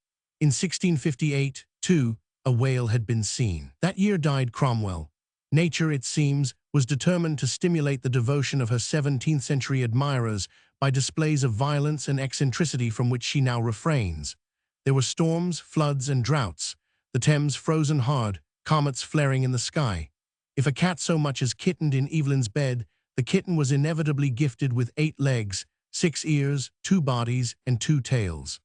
In 1658, too, a whale had been seen. That year died Cromwell. Nature, it seems, was determined to stimulate the devotion of her 17th-century admirers by displays of violence and eccentricity from which she now refrains. There were storms, floods, and droughts, the Thames frozen hard, comets flaring in the sky. If a cat so much as kittened in Evelyn's bed, the kitten was inevitably gifted with 8 legs, 6 ears, 2 bodies, and 2 tails.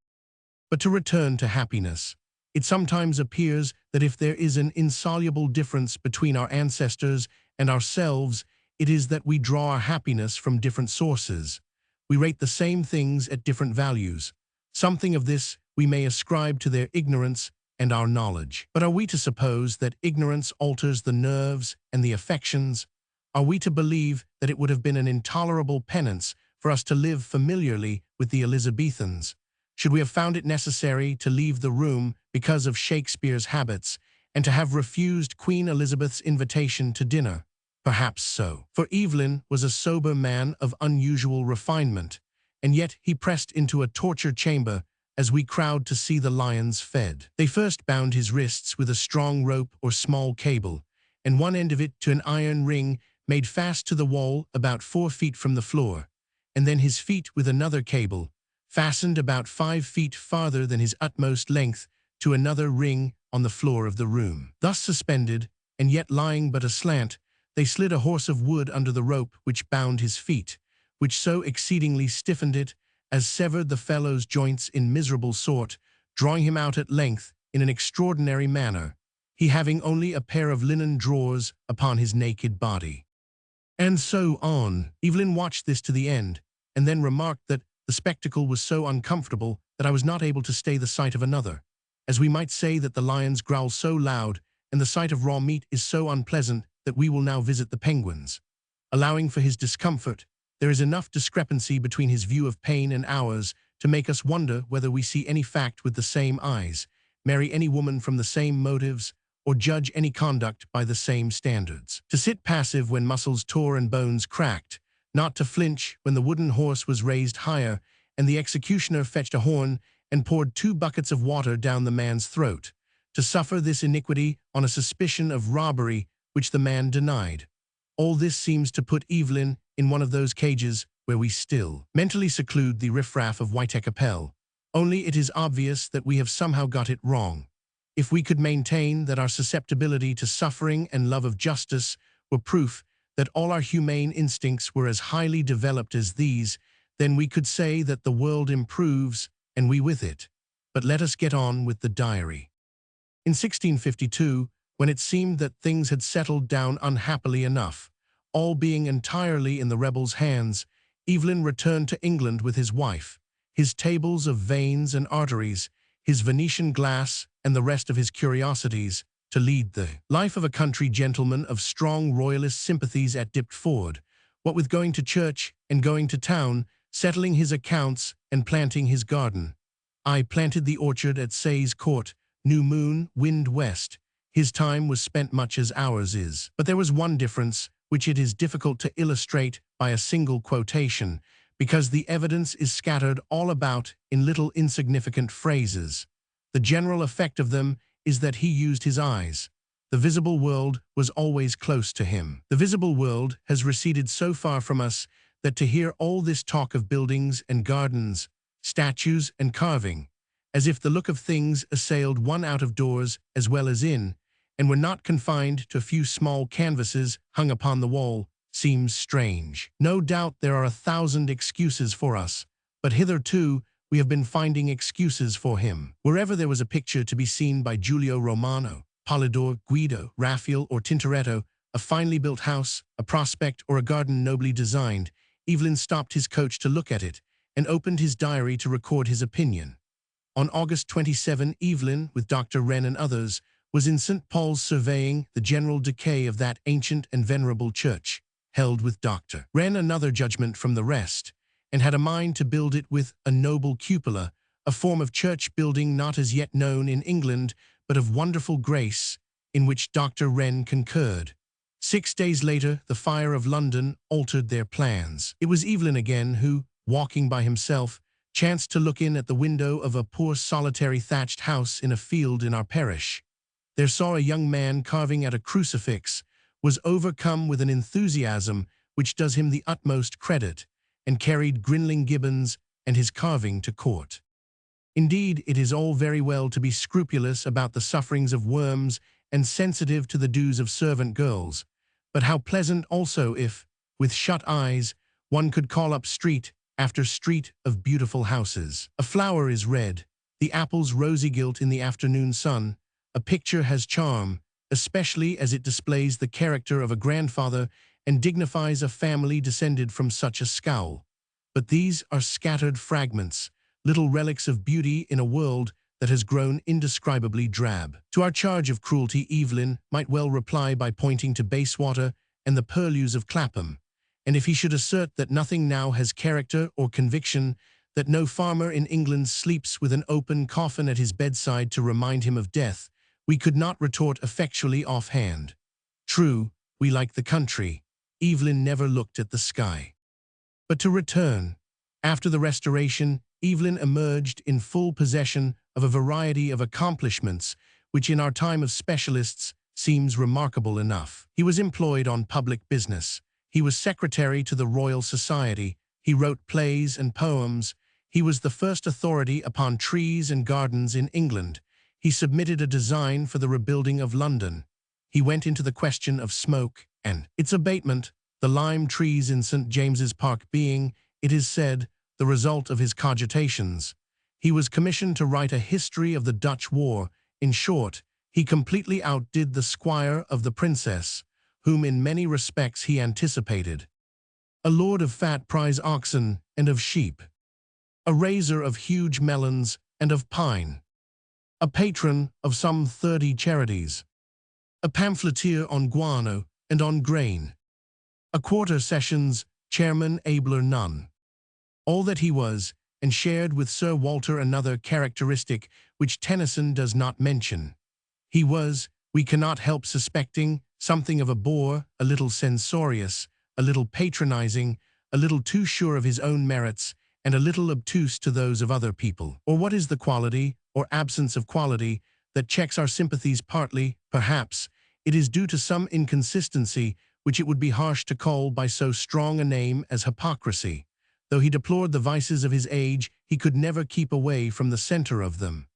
But to return to happiness. It sometimes appears that if there is an insoluble difference between our ancestors and ourselves, it is that we draw our happiness from different sources. We rate the same things at different values. Something of this we may ascribe to their ignorance and our knowledge. But are we to suppose that ignorance alters the nerves and the affections? Are we to believe that it would have been an intolerable penance for us to live familiarly with the Elizabethans? Should we have found it necessary to leave the room because of Shakespeare's habits, and to have refused Queen Elizabeth's invitation to dinner? Perhaps so. For Evelyn was a sober man of unusual refinement, and yet he pressed into a torture chamber as we crowd to see the lions fed. They first bound his wrists with a strong rope or small cable, and one end of it to an iron ring made fast to the wall about 4 feet from the floor, and then his feet with another cable, fastened about 5 feet farther than his utmost length to another ring on the floor of the room. Thus suspended, and yet lying but aslant, they slid a horse of wood under the rope which bound his feet, which so exceedingly stiffened it as severed the fellow's joints in miserable sort, drawing him out at length in an extraordinary manner, he having only a pair of linen drawers upon his naked body. And so on. Evelyn watched this to the end, and then remarked that the spectacle was so uncomfortable that I was not able to stay the sight of another, as we might say that the lions growl so loud, and the sight of raw meat is so unpleasant that we will now visit the penguins. Allowing for his discomfort, there is enough discrepancy between his view of pain and ours to make us wonder whether we see any fact with the same eyes, marry any woman from the same motives, or judge any conduct by the same standards. To sit passive when muscles tore and bones cracked, not to flinch when the wooden horse was raised higher and the executioner fetched a horn and poured 2 buckets of water down the man's throat, to suffer this iniquity on a suspicion of robbery which the man denied. All this seems to put Evelyn in one of those cages where we still mentally seclude the riffraff of White-Capel. Only it is obvious that we have somehow got it wrong. If we could maintain that our susceptibility to suffering and love of justice were proof that all our humane instincts were as highly developed as these, then we could say that the world improves, and we with it. But let us get on with the diary. In 1652, when it seemed that things had settled down unhappily enough, all being entirely in the rebels' hands, Evelyn returned to England with his wife, his tables of veins and arteries, his Venetian glass, and the rest of his curiosities, to lead the life of a country gentleman of strong royalist sympathies at Diptford, what with going to church and going to town, settling his accounts and planting his garden. I planted the orchard at Sayes Court, new moon, wind west. His time was spent much as ours is. But there was one difference, which it is difficult to illustrate by a single quotation, because the evidence is scattered all about in little insignificant phrases. The general effect of them is that he used his eyes. The visible world was always close to him. The visible world has receded so far from us that to hear all this talk of buildings and gardens, statues and carving, as if the look of things assailed one out of doors as well as in, and were not confined to a few small canvases hung upon the wall, seems strange. No doubt there are 1,000 excuses for us, but hitherto we have been finding excuses for him. Wherever there was a picture to be seen by Giulio Romano, Polidor, Guido, Raphael, or Tintoretto, a finely built house, a prospect, or a garden nobly designed, Evelyn stopped his coach to look at it, and opened his diary to record his opinion. On August 27, Evelyn, with Dr. Wren and others, was in St. Paul's surveying the general decay of that ancient and venerable church, held with Dr. Wren another judgment from the rest, and had a mind to build it with a noble cupola, a form of church building not as yet known in England, but of wonderful grace, in which Dr. Wren concurred. 6 days later, the fire of London altered their plans. It was Evelyn again who, walking by himself, chanced to look in at the window of a poor solitary thatched house in a field in our parish. There saw a young man carving at a crucifix, was overcome with an enthusiasm which does him the utmost credit, and carried Grinling Gibbons and his carving to court. Indeed, it is all very well to be scrupulous about the sufferings of worms and sensitive to the dues of servant girls, but how pleasant also if, with shut eyes, one could call up street after street of beautiful houses. A flower is red, the apples rosy gilt in the afternoon sun. A picture has charm, especially as it displays the character of a grandfather and dignifies a family descended from such a scowl. But these are scattered fragments, little relics of beauty in a world that has grown indescribably drab. To our charge of cruelty, Evelyn might well reply by pointing to Bayswater and the purlieus of Clapham, and if he should assert that nothing now has character or conviction, that no farmer in England sleeps with an open coffin at his bedside to remind him of death, we could not retort effectually offhand. True, we like the country. Evelyn never looked at the sky. But to return. After the Restoration, Evelyn emerged in full possession of a variety of accomplishments which in our time of specialists seems remarkable enough. He was employed on public business. He was secretary to the Royal Society. He wrote plays and poems. He was the first authority upon trees and gardens in England. He submitted a design for the rebuilding of London. He went into the question of smoke and its abatement, the lime trees in St. James's Park being, it is said, the result of his cogitations. He was commissioned to write a history of the Dutch War. In short, he completely outdid the squire of the princess, whom in many respects he anticipated. A lord of fat prize oxen and of sheep. A raiser of huge melons and of pine. A patron of some 30 charities. A pamphleteer on guano and on grain. A quarter sessions chairman abler none. All that he was, and shared with Sir Walter another characteristic which Tennyson does not mention. He was, we cannot help suspecting, something of a bore, a little censorious, a little patronizing, a little too sure of his own merits, and a little obtuse to those of other people. Or what is the quality, or absence of quality, that checks our sympathies? Partly, perhaps, it is due to some inconsistency which it would be harsh to call by so strong a name as hypocrisy. Though he deplored the vices of his age, he could never keep away from the center of them.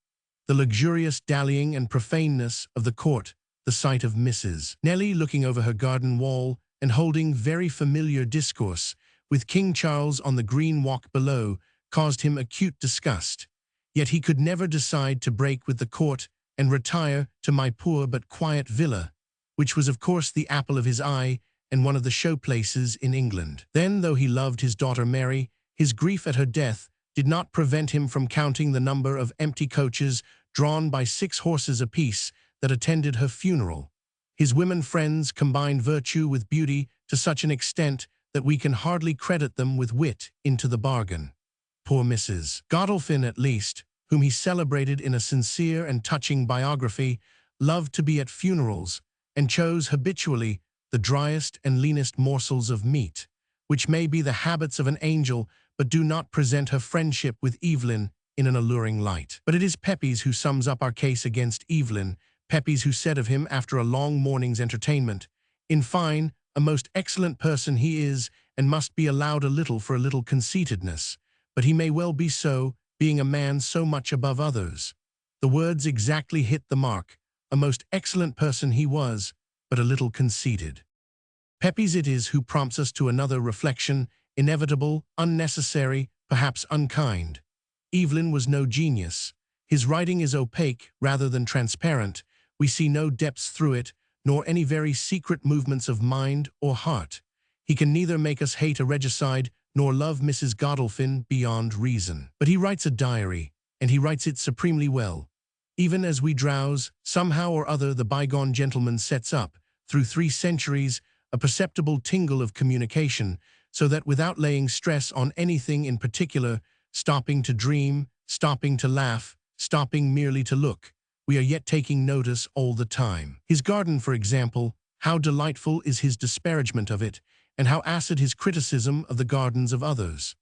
The luxurious dallying and profaneness of the court, the sight of Mrs. Nelly looking over her garden wall and holding very familiar discourse with King Charles on the green walk below, caused him acute disgust. Yet he could never decide to break with the court and retire to my poor but quiet villa, which was of course the apple of his eye and one of the showplaces in England. Then, though he loved his daughter Mary, his grief at her death did not prevent him from counting the number of empty coaches drawn by 6 horses apiece that attended her funeral. His women friends combined virtue with beauty to such an extent that we can hardly credit them with wit into the bargain. Poor Mrs. Godolphin, at least, whom he celebrated in a sincere and touching biography, loved to be at funerals, and chose habitually the driest and leanest morsels of meat, which may be the habits of an angel, but do not present her friendship with Evelyn in an alluring light. But it is Pepys who sums up our case against Evelyn, Pepys who said of him after a long morning's entertainment, "In fine, a most excellent person he is, and must be allowed a little for a little conceitedness, but he may well be so, being a man so much above others." The words exactly hit the mark. A most excellent person he was, but a little conceited. Pepys it is who prompts us to another reflection, inevitable, unnecessary, perhaps unkind. Evelyn was no genius. His writing is opaque rather than transparent. We see no depths through it, nor any very secret movements of mind or heart. He can neither make us hate a regicide nor love Mrs. Godolphin beyond reason. But he writes a diary, and he writes it supremely well. Even as we drowse, somehow or other the bygone gentleman sets up, through 3 centuries, a perceptible tingle of communication, so that without laying stress on anything in particular, stopping to dream, stopping to laugh, stopping merely to look, we are yet taking notice all the time. His garden, for example, how delightful is his disparagement of it, and how acid his criticism of the gardens of others.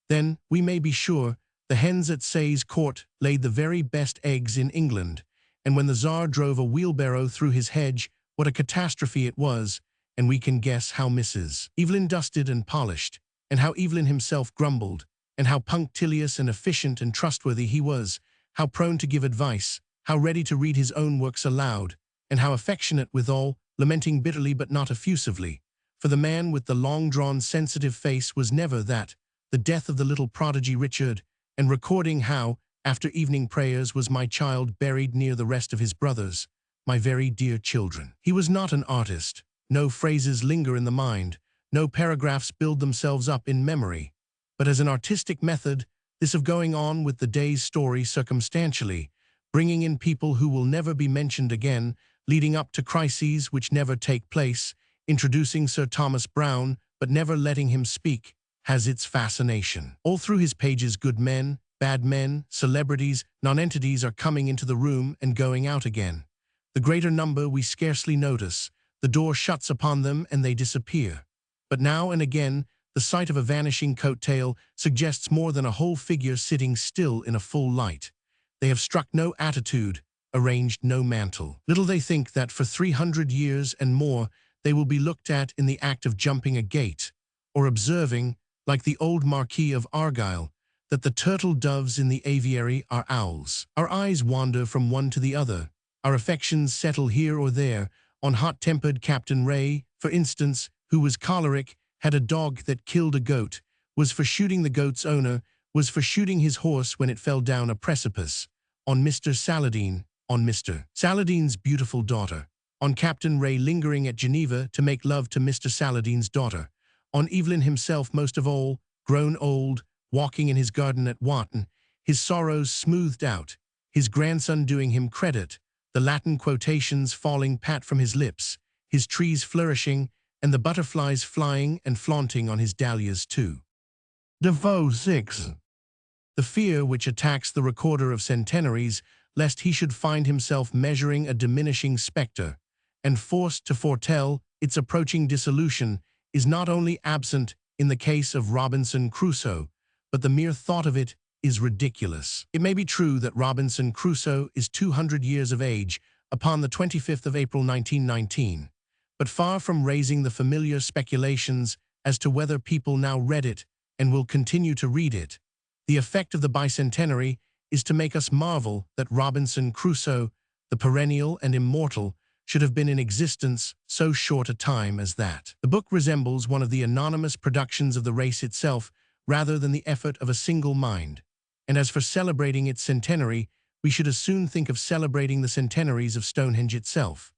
Then, we may be sure, the hens at Sayes Court laid the very best eggs in England, and when the Tsar drove a wheelbarrow through his hedge, what a catastrophe it was, and we can guess how Mrs. Evelyn dusted and polished, and how Evelyn himself grumbled, and how punctilious and efficient and trustworthy he was, how prone to give advice, how ready to read his own works aloud, and how affectionate withal, lamenting bitterly but not effusively. For the man with the long-drawn sensitive face was never that, the death of the little prodigy Richard, and recording how, after evening prayers, was my child buried near the rest of his brothers, my very dear children. He was not an artist. No phrases linger in the mind, no paragraphs build themselves up in memory. But as an artistic method, this of going on with the day's story circumstantially, bringing in people who will never be mentioned again, leading up to crises which never take place, introducing Sir Thomas Browne, but never letting him speak, has its fascination. All through his pages good men, bad men, celebrities, nonentities are coming into the room and going out again. The greater number we scarcely notice. The door shuts upon them and they disappear. But now and again, the sight of a vanishing coat-tail suggests more than a whole figure sitting still in a full light. They have struck no attitude, arranged no mantle. Little they think that for 300 years and more they will be looked at in the act of jumping a gate, or observing, like the old Marquis of Argyle, that the turtle doves in the aviary are owls. Our eyes wander from one to the other. Our affections settle here or there, on hot-tempered Captain Ray, for instance, who was choleric, had a dog that killed a goat, was for shooting the goat's owner, was for shooting his horse when it fell down a precipice, on Mr. Saladin, on Mr. Saladin's beautiful daughter, on Captain Ray lingering at Geneva to make love to Mr. Saladin's daughter, on Evelyn himself most of all, grown old, walking in his garden at Warton, his sorrows smoothed out, his grandson doing him credit, the Latin quotations falling pat from his lips, his trees flourishing, and the butterflies flying and flaunting on his dahlias too. Defoe 6. The fear which attacks the recorder of centenaries, lest he should find himself measuring a diminishing spectre, and forced to foretell its approaching dissolution, is not only absent in the case of Robinson Crusoe, but the mere thought of it is ridiculous. It may be true that Robinson Crusoe is 200 years of age upon the 25th of April 1919, but far from raising the familiar speculations as to whether people now read it and will continue to read it, the effect of the bicentenary is to make us marvel that Robinson Crusoe, the perennial and immortal, should have been in existence so short a time as that. The book resembles one of the anonymous productions of the race itself rather than the effort of a single mind. And as for celebrating its centenary, we should as soon think of celebrating the centenaries of Stonehenge itself.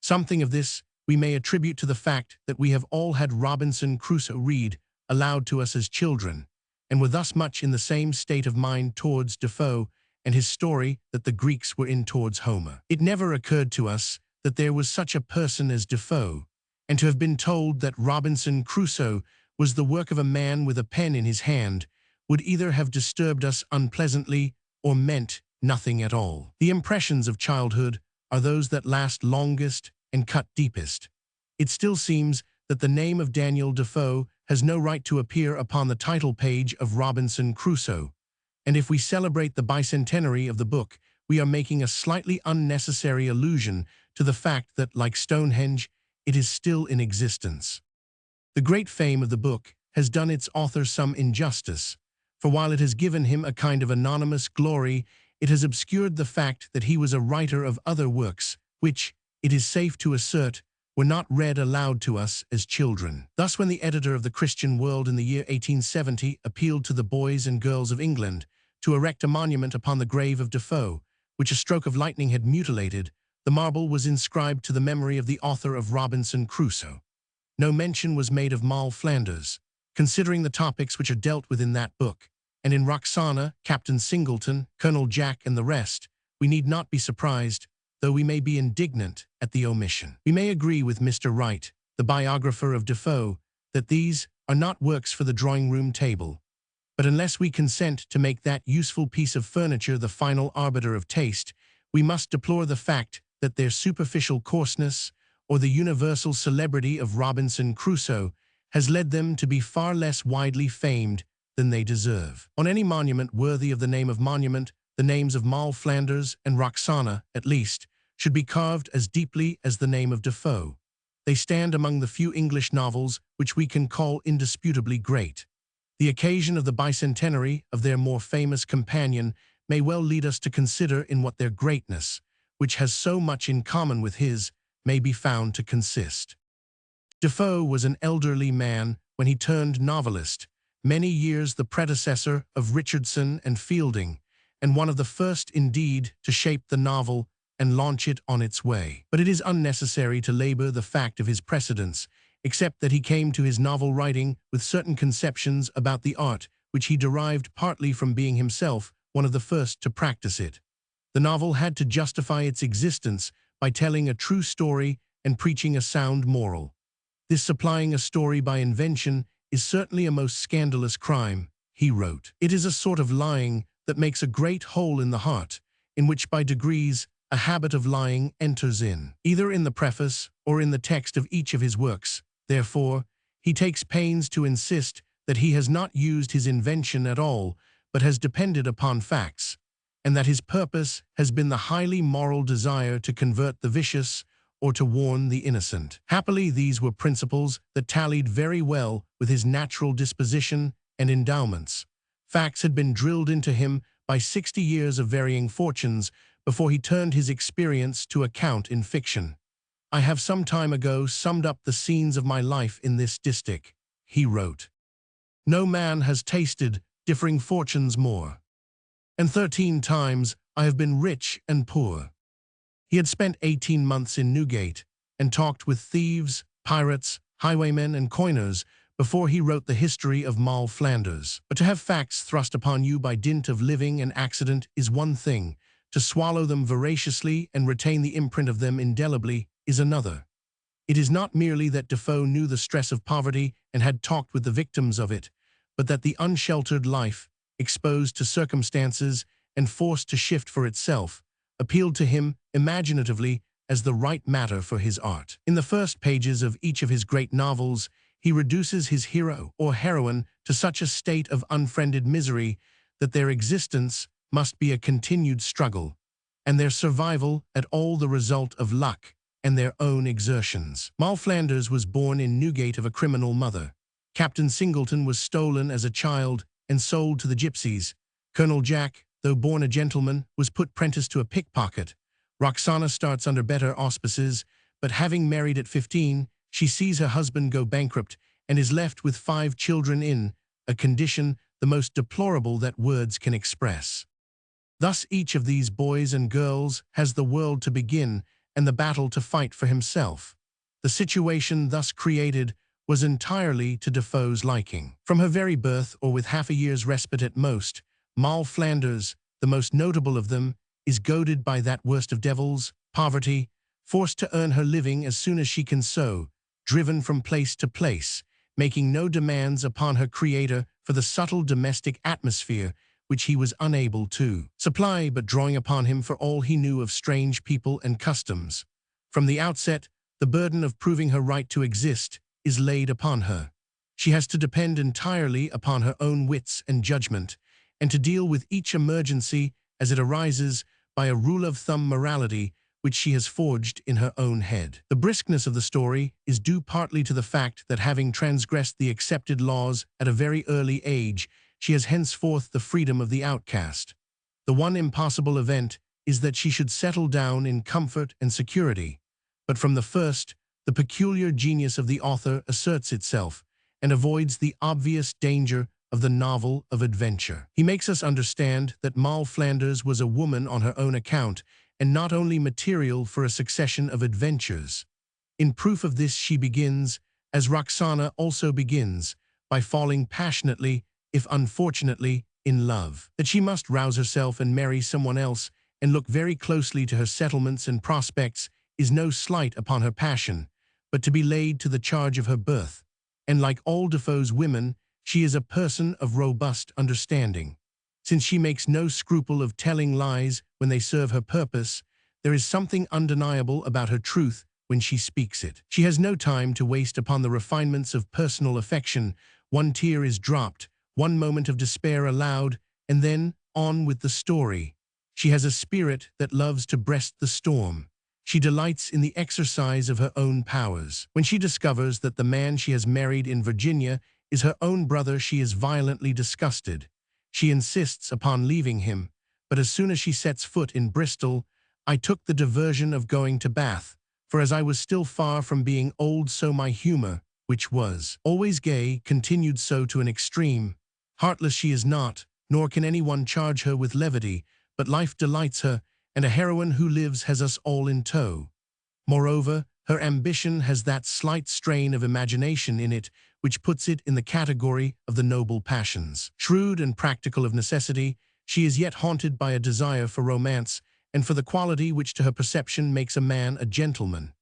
Something of this we may attribute to the fact that we have all had Robinson Crusoe read aloud to us as children, and were thus much in the same state of mind towards Defoe and his story that the Greeks were in towards Homer. It never occurred to us that there was such a person as Defoe, and to have been told that Robinson Crusoe was the work of a man with a pen in his hand would either have disturbed us unpleasantly or meant nothing at all. The impressions of childhood are those that last longest and cut deepest. It still seems that the name of Daniel Defoe has no right to appear upon the title page of Robinson Crusoe, and if we celebrate the bicentenary of the book, we are making a slightly unnecessary allusion to the fact that, like Stonehenge, it is still in existence. The great fame of the book has done its author some injustice, for while it has given him a kind of anonymous glory, it has obscured the fact that he was a writer of other works, which, it is safe to assert, were not read aloud to us as children. Thus, when the editor of the Christian World in the year 1870 appealed to the boys and girls of England to erect a monument upon the grave of Defoe, which a stroke of lightning had mutilated, the marble was inscribed to the memory of the author of Robinson Crusoe. No mention was made of Moll Flanders, considering the topics which are dealt with in that book, and in Roxana, Captain Singleton, Colonel Jack, and the rest, we need not be surprised, though we may be indignant at the omission. We may agree with Mr. Wright, the biographer of Defoe, that these are not works for the drawing-room table, but unless we consent to make that useful piece of furniture the final arbiter of taste, we must deplore the fact that their superficial coarseness, or the universal celebrity of Robinson Crusoe, has led them to be far less widely famed than they deserve. On any monument worthy of the name of monument, the names of Moll Flanders and Roxana, at least, should be carved as deeply as the name of Defoe. They stand among the few English novels which we can call indisputably great. The occasion of the bicentenary of their more famous companion may well lead us to consider in what their greatness, which has so much in common with his, may be found to consist. Defoe was an elderly man when he turned novelist, many years the predecessor of Richardson and Fielding, and one of the first indeed to shape the novel and launch it on its way. But it is unnecessary to labor the fact of his precedence, except that he came to his novel writing with certain conceptions about the art which he derived partly from being himself one of the first to practice it. The novel had to justify its existence by telling a true story and preaching a sound moral. This supplying a story by invention is certainly a most scandalous crime, he wrote. It is a sort of lying that makes a great hole in the heart, in which by degrees a habit of lying enters in, either in the preface or in the text of each of his works. Therefore, he takes pains to insist that he has not used his invention at all, but has depended upon facts, and that his purpose has been the highly moral desire to convert the vicious or to warn the innocent. Happily, these were principles that tallied very well with his natural disposition and endowments. Facts had been drilled into him by 60 years of varying fortunes before he turned his experience to account in fiction. I have some time ago summed up the scenes of my life in this distich, he wrote. No man has tasted differing fortunes more, and 13 times I have been rich and poor. He had spent 18 months in Newgate and talked with thieves, pirates, highwaymen, and coiners before he wrote the history of Moll Flanders. But to have facts thrust upon you by dint of living and accident is one thing, to swallow them voraciously and retain the imprint of them indelibly is another. It is not merely that Defoe knew the stress of poverty and had talked with the victims of it, but that the unsheltered life, exposed to circumstances and forced to shift for itself, appealed to him imaginatively as the right matter for his art. In the first pages of each of his great novels, he reduces his hero or heroine to such a state of unfriended misery that their existence must be a continued struggle, and their survival at all the result of luck and their own exertions. Moll Flanders was born in Newgate of a criminal mother. Captain Singleton was stolen as a child and sold to the gypsies. Colonel Jack, though born a gentleman, was put prentice to a pickpocket. Roxana starts under better auspices, but having married at 15, she sees her husband go bankrupt and is left with 5 children in a condition the most deplorable that words can express. Thus each of these boys and girls has the world to begin and the battle to fight for himself. The situation thus created was entirely to Defoe's liking. From her very birth, or with half a year's respite at most, Moll Flanders, the most notable of them, is goaded by that worst of devils, poverty, forced to earn her living as soon as she can sew, driven from place to place, making no demands upon her creator for the subtle domestic atmosphere which he was unable to supply, but drawing upon him for all he knew of strange people and customs. From the outset, the burden of proving her right to exist is laid upon her. She has to depend entirely upon her own wits and judgment, and to deal with each emergency as it arises by a rule-of-thumb morality which she has forged in her own head. The briskness of the story is due partly to the fact that, having transgressed the accepted laws at a very early age, she has henceforth the freedom of the outcast. The one impossible event is that she should settle down in comfort and security. But from the first, the peculiar genius of the author asserts itself and avoids the obvious danger of the novel of adventure. He makes us understand that Moll Flanders was a woman on her own account and not only material for a succession of adventures. In proof of this she begins, as Roxana also begins, by falling passionately, if unfortunately, in love. That she must rouse herself and marry someone else and look very closely to her settlements and prospects is no slight upon her passion, but to be laid to the charge of her birth. And like all Defoe's women, she is a person of robust understanding. Since she makes no scruple of telling lies when they serve her purpose, there is something undeniable about her truth when she speaks it. She has no time to waste upon the refinements of personal affection. One tear is dropped, one moment of despair allowed, and then on with the story. She has a spirit that loves to breast the storm. She delights in the exercise of her own powers. When she discovers that the man she has married in Virginia is her own brother, she is violently disgusted. She insists upon leaving him, but as soon as she sets foot in Bristol, I took the diversion of going to Bath, for as I was still far from being old, so my humor, which was always gay, continued so to an extreme. Heartless she is not, nor can anyone charge her with levity, but life delights her, and a heroine who lives has us all in tow. Moreover, her ambition has that slight strain of imagination in it which puts it in the category of the noble passions. Shrewd and practical of necessity, she is yet haunted by a desire for romance, and for the quality which to her perception makes a man a gentleman.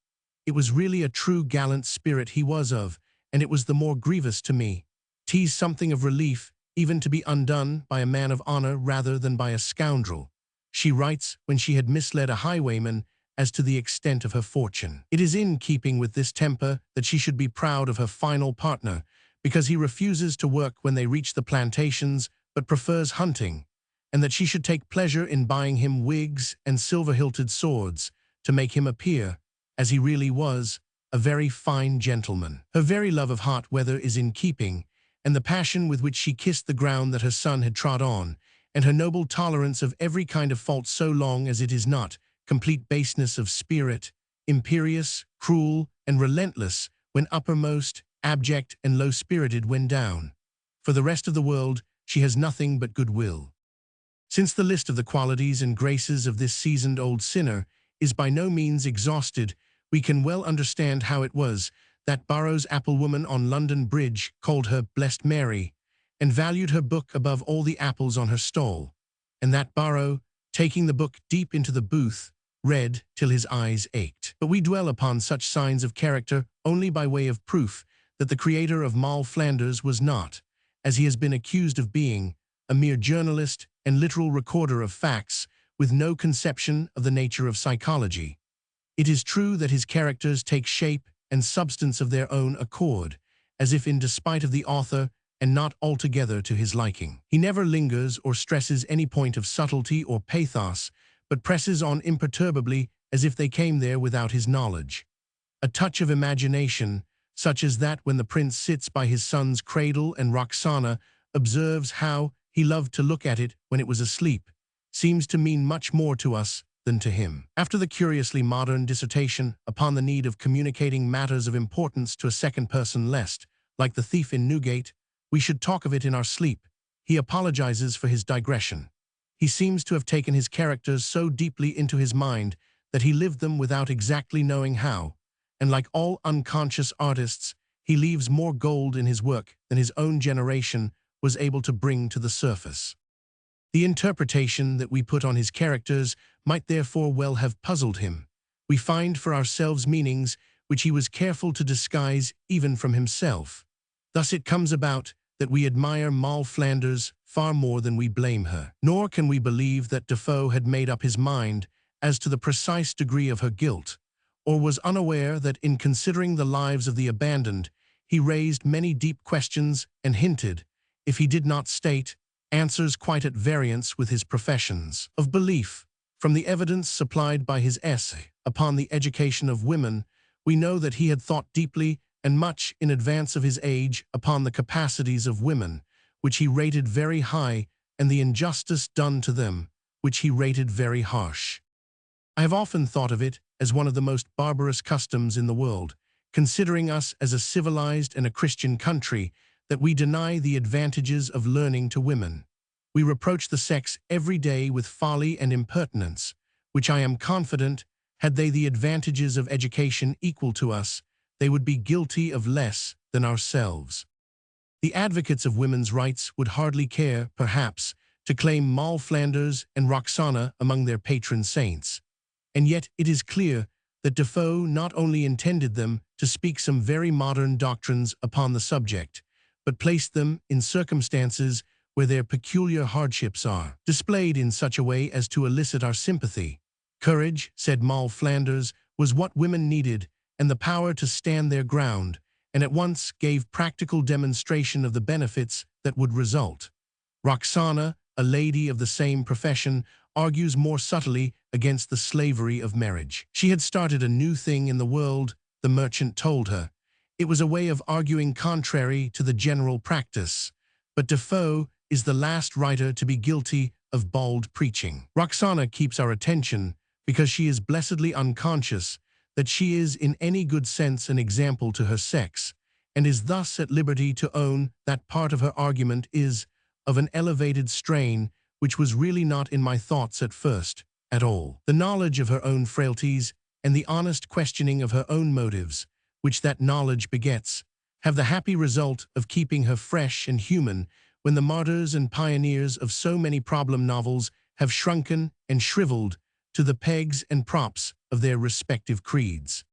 It was really a true gallant spirit he was of, and it was the more grievous to me. 'Tis something of relief, even to be undone by a man of honor rather than by a scoundrel. She writes when she had misled a highwayman as to the extent of her fortune. It is in keeping with this temper that she should be proud of her final partner, because he refuses to work when they reach the plantations, but prefers hunting, and that she should take pleasure in buying him wigs and silver-hilted swords, to make him appear, as he really was, a very fine gentleman. Her very love of hot weather is in keeping, and the passion with which she kissed the ground that her son had trod on, and her noble tolerance of every kind of fault so long as it is not complete baseness of spirit, imperious, cruel, and relentless when uppermost, abject and low-spirited when down. For the rest of the world, she has nothing but goodwill. Since the list of the qualities and graces of this seasoned old sinner is by no means exhausted, we can well understand how it was that Barrow's applewoman on London Bridge called her Blessed Mary, and valued her book above all the apples on her stall, and that Barrow, taking the book deep into the booth, read till his eyes ached. But we dwell upon such signs of character only by way of proof that the creator of Moll Flanders was not, as he has been accused of being, a mere journalist and literal recorder of facts with no conception of the nature of psychology. It is true that his characters take shape and substance of their own accord, as if in despite of the author and not altogether to his liking. He never lingers or stresses any point of subtlety or pathos, but presses on imperturbably as if they came there without his knowledge. A touch of imagination, such as that when the prince sits by his son's cradle and Roxana observes how he loved to look at it when it was asleep, seems to mean much more to us than to him. After the curiously modern dissertation upon the need of communicating matters of importance to a second person lest, like the thief in Newgate, we should talk of it in our sleep, he apologizes for his digression. He seems to have taken his characters so deeply into his mind that he lived them without exactly knowing how, and like all unconscious artists, he leaves more gold in his work than his own generation was able to bring to the surface. The interpretation that we put on his characters might therefore well have puzzled him. We find for ourselves meanings which he was careful to disguise even from himself. Thus it comes about that we admire Moll Flanders far more than we blame her. Nor can we believe that Defoe had made up his mind as to the precise degree of her guilt, or was unaware that in considering the lives of the abandoned, he raised many deep questions and hinted, if he did not state, answers quite at variance with his professions of belief. From the evidence supplied by his essay upon the education of women, we know that he had thought deeply and much in advance of his age upon the capacities of women, which he rated very high, and the injustice done to them, which he rated very harsh. I have often thought of it as one of the most barbarous customs in the world, considering us as a civilized and a Christian country, that we deny the advantages of learning to women. We reproach the sex every day with folly and impertinence, which I am confident, had they the advantages of education equal to us, they would be guilty of less than ourselves. The advocates of women's rights would hardly care, perhaps, to claim Moll Flanders and Roxana among their patron saints. And yet it is clear that Defoe not only intended them to speak some very modern doctrines upon the subject, but placed them in circumstances where their peculiar hardships are displayed in such a way as to elicit our sympathy. Courage, said Moll Flanders, was what women needed, and the power to stand their ground, and at once gave practical demonstration of the benefits that would result. Roxana, a lady of the same profession, argues more subtly against the slavery of marriage. She had started a new thing in the world, the merchant told her. It was a way of arguing contrary to the general practice. But Defoe is the last writer to be guilty of bald preaching. Roxana keeps our attention because she is blessedly unconscious that she is in any good sense an example to her sex, and is thus at liberty to own that part of her argument is of an elevated strain which was really not in my thoughts at first, at all. The knowledge of her own frailties and the honest questioning of her own motives, which that knowledge begets, have the happy result of keeping her fresh and human when the martyrs and pioneers of so many problem novels have shrunken and shriveled to the pegs and props of their respective creeds.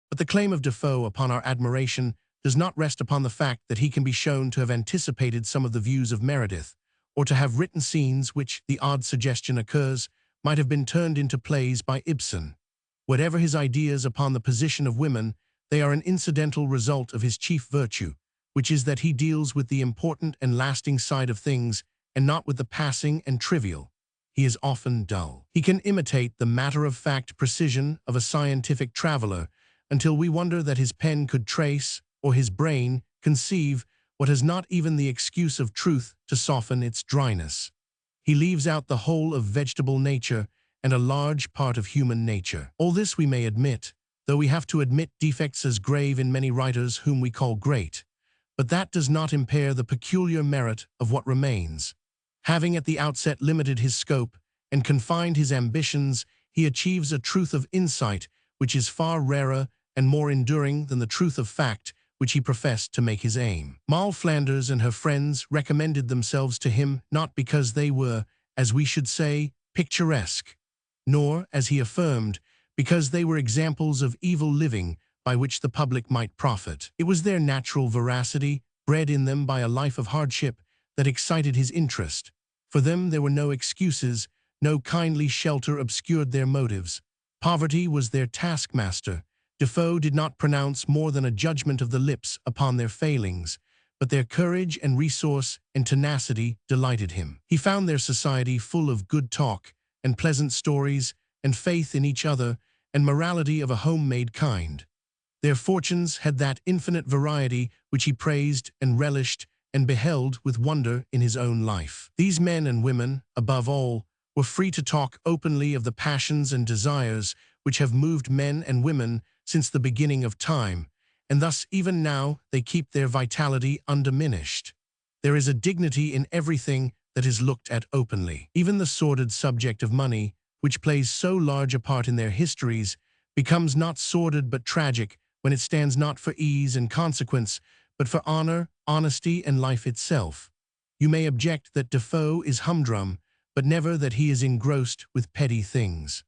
But the claim of Defoe upon our admiration does not rest upon the fact that he can be shown to have anticipated some of the views of Meredith, or to have written scenes which, the odd suggestion occurs, might have been turned into plays by Ibsen. Whatever his ideas upon the position of women, they are an incidental result of his chief virtue, which is that he deals with the important and lasting side of things, and not with the passing and trivial. He is often dull. He can imitate the matter-of-fact precision of a scientific traveler until we wonder that his pen could trace, or his brain conceive, what has not even the excuse of truth to soften its dryness. He leaves out the whole of vegetable nature and a large part of human nature. All this we may admit, though we have to admit defects as grave in many writers whom we call great. But that does not impair the peculiar merit of what remains. Having at the outset limited his scope and confined his ambitions, he achieves a truth of insight which is far rarer and more enduring than the truth of fact which he professed to make his aim. Moll Flanders and her friends recommended themselves to him not because they were, as we should say, picturesque, nor, as he affirmed, because they were examples of evil living by which the public might profit. It was their natural veracity, bred in them by a life of hardship, that excited his interest. For them there were no excuses, no kindly shelter obscured their motives. Poverty was their taskmaster. Defoe did not pronounce more than a judgment of the lips upon their failings, but their courage and resource and tenacity delighted him. He found their society full of good talk and pleasant stories and faith in each other and morality of a homemade kind. Their fortunes had that infinite variety which he praised and relished and beheld with wonder in his own life. These men and women, above all, were free to talk openly of the passions and desires which have moved men and women since the beginning of time, and thus even now they keep their vitality undiminished. There is a dignity in everything that is looked at openly. Even the sordid subject of money, which plays so large a part in their histories, becomes not sordid but tragic when it stands not for ease and consequence, but for honor, honesty, and life itself. You may object that Defoe is humdrum, but never that he is engrossed with petty things.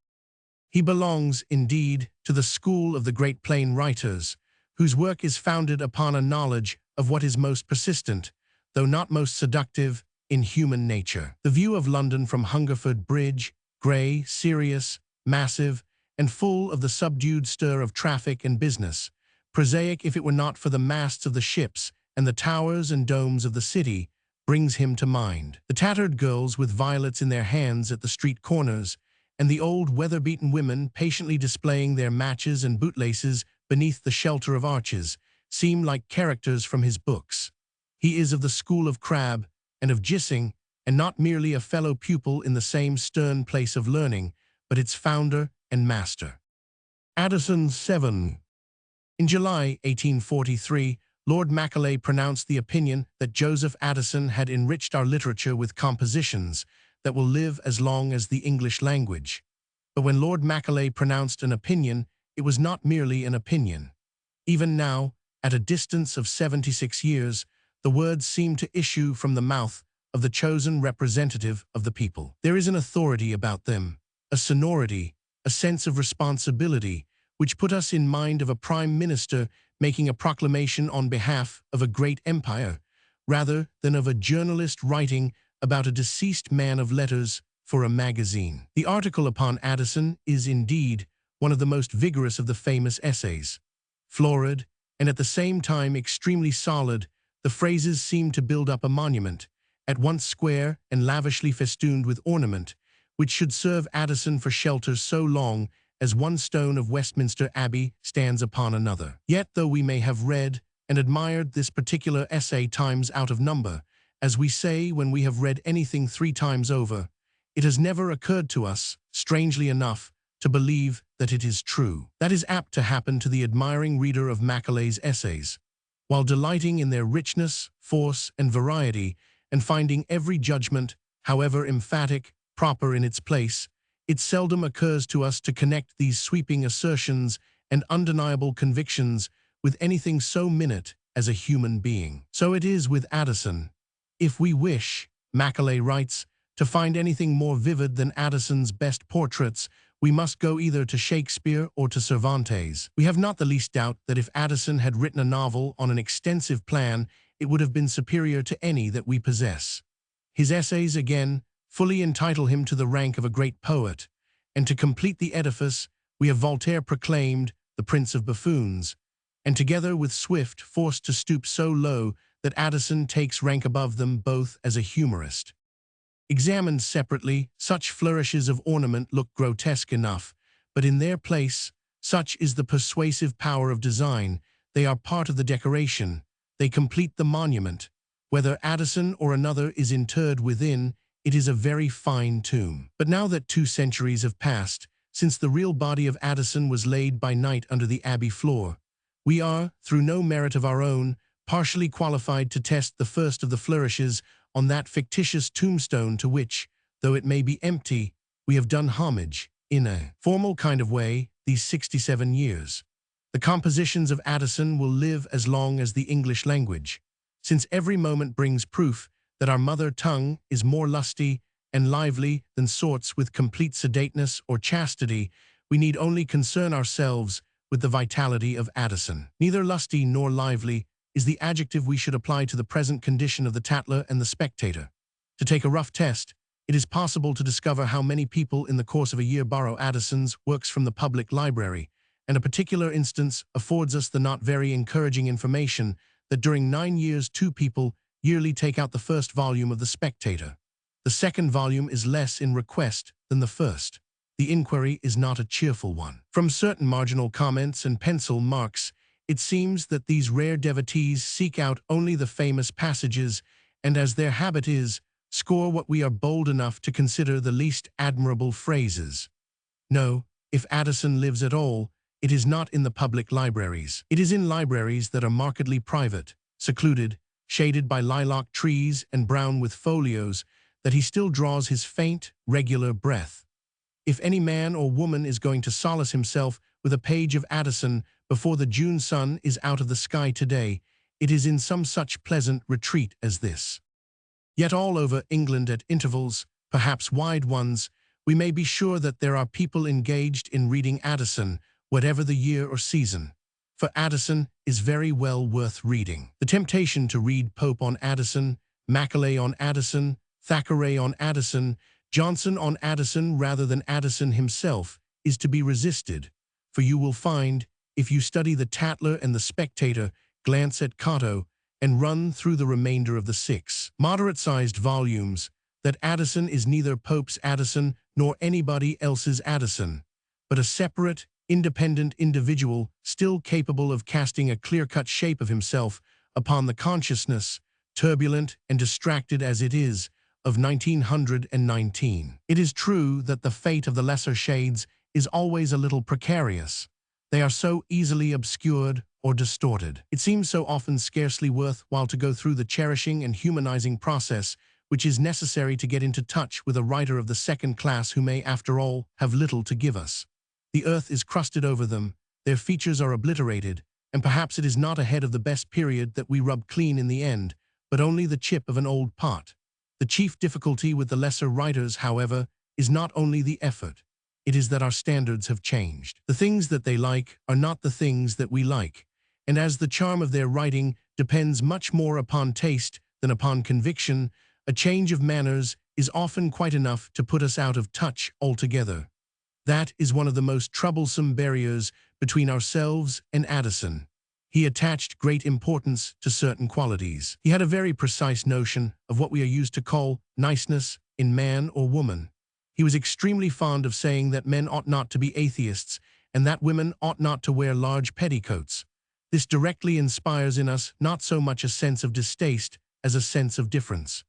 He belongs, indeed, to the school of the great plain writers, whose work is founded upon a knowledge of what is most persistent, though not most seductive, in human nature. The view of London from Hungerford Bridge, grey, serious, massive, and full of the subdued stir of traffic and business, prosaic if it were not for the masts of the ships and the towers and domes of the city, brings him to mind. The tattered girls with violets in their hands at the street corners, and the old weather-beaten women patiently displaying their matches and bootlaces beneath the shelter of arches, seem like characters from his books. He is of the school of Crabbe and of Gissing, and not merely a fellow pupil in the same stern place of learning, but its founder and master. Addison 7. In July 1843, Lord Macaulay pronounced the opinion that Joseph Addison had enriched our literature with compositions that will live as long as the English language. But when Lord Macaulay pronounced an opinion, it was not merely an opinion. Even now, at a distance of 76 years, the words seem to issue from the mouth of the chosen representative of the people. There is an authority about them, a sonority, a sense of responsibility, which put us in mind of a prime minister making a proclamation on behalf of a great empire, rather than of a journalist writing about a deceased man of letters for a magazine. The article upon Addison is indeed one of the most vigorous of the famous essays. Florid, and at the same time extremely solid, the phrases seem to build up a monument, at once square and lavishly festooned with ornament, which should serve Addison for shelter so long as one stone of Westminster Abbey stands upon another. Yet, though we may have read and admired this particular essay times out of number, as we say when we have read anything 3 times over, it has never occurred to us, strangely enough, to believe that it is true. That is apt to happen to the admiring reader of Macaulay's essays. While delighting in their richness, force, and variety, and finding every judgment, however emphatic, proper in its place, it seldom occurs to us to connect these sweeping assertions and undeniable convictions with anything so minute as a human being. So it is with Addison. If we wish, Macaulay writes, to find anything more vivid than Addison's best portraits, we must go either to Shakespeare or to Cervantes. We have not the least doubt that if Addison had written a novel on an extensive plan, it would have been superior to any that we possess. His essays, again, fully entitle him to the rank of a great poet, and to complete the edifice, we have Voltaire proclaimed the prince of buffoons, and together with Swift forced to stoop so low that Addison takes rank above them both as a humorist. Examined separately, such flourishes of ornament look grotesque enough, but in their place, such is the persuasive power of design, they are part of the decoration, they complete the monument. Whether Addison or another is interred within, it is a very fine tomb. But now that 2 centuries have passed, since the real body of Addison was laid by night under the Abbey floor, we are, through no merit of our own, partially qualified to test the first of the flourishes on that fictitious tombstone to which, though it may be empty, we have done homage, in a formal kind of way, these 67 years. The compositions of Addison will live as long as the English language, since every moment brings proof that our mother tongue is more lusty and lively than sorts with complete sedateness or chastity. We need only concern ourselves with the vitality of Addison. Neither lusty nor lively is the adjective we should apply to the present condition of the Tatler and the Spectator. To take a rough test, it is possible to discover how many people in the course of a year borrow Addison's works from the public library, and a particular instance affords us the not very encouraging information that during 9 years 2 people yearly take out the first volume of the Spectator. The second volume is less in request than the first. The inquiry is not a cheerful one. From certain marginal comments and pencil marks, it seems that these rare devotees seek out only the famous passages, and as their habit is, score what we are bold enough to consider the least admirable phrases. No, if Addison lives at all, it is not in the public libraries. It is in libraries that are markedly private, secluded, shaded by lilac trees and brown with folios, that he still draws his faint, regular breath. If any man or woman is going to solace himself with a page of Addison before the June sun is out of the sky today, it is in some such pleasant retreat as this. Yet all over England at intervals, perhaps wide ones, we may be sure that there are people engaged in reading Addison, whatever the year or season. For Addison is very well worth reading. The temptation to read Pope on Addison, Macaulay on Addison, Thackeray on Addison, Johnson on Addison rather than Addison himself is to be resisted, for you will find, if you study the Tatler and the Spectator, glance at Cato, and run through the remainder of the 6 moderate-sized volumes, that Addison is neither Pope's Addison nor anybody else's Addison, but a separate, independent individual still capable of casting a clear-cut shape of himself upon the consciousness, turbulent and distracted as it is, of 1919. It is true that the fate of the lesser shades is always a little precarious. They are so easily obscured or distorted. It seems so often scarcely worth while to go through the cherishing and humanizing process which is necessary to get into touch with a writer of the second class who may, after all, have little to give us. The earth is crusted over them, their features are obliterated, and perhaps it is not a head of the best period that we rub clean in the end, but only the chip of an old pot. The chief difficulty with the lesser writers, however, is not only the effort. It is that our standards have changed. The things that they like are not the things that we like, and as the charm of their writing depends much more upon taste than upon conviction, a change of manners is often quite enough to put us out of touch altogether. That is one of the most troublesome barriers between ourselves and Addison. He attached great importance to certain qualities. He had a very precise notion of what we are used to call niceness in man or woman. He was extremely fond of saying that men ought not to be atheists and that women ought not to wear large petticoats. This directly inspires in us not so much a sense of distaste as a sense of difference.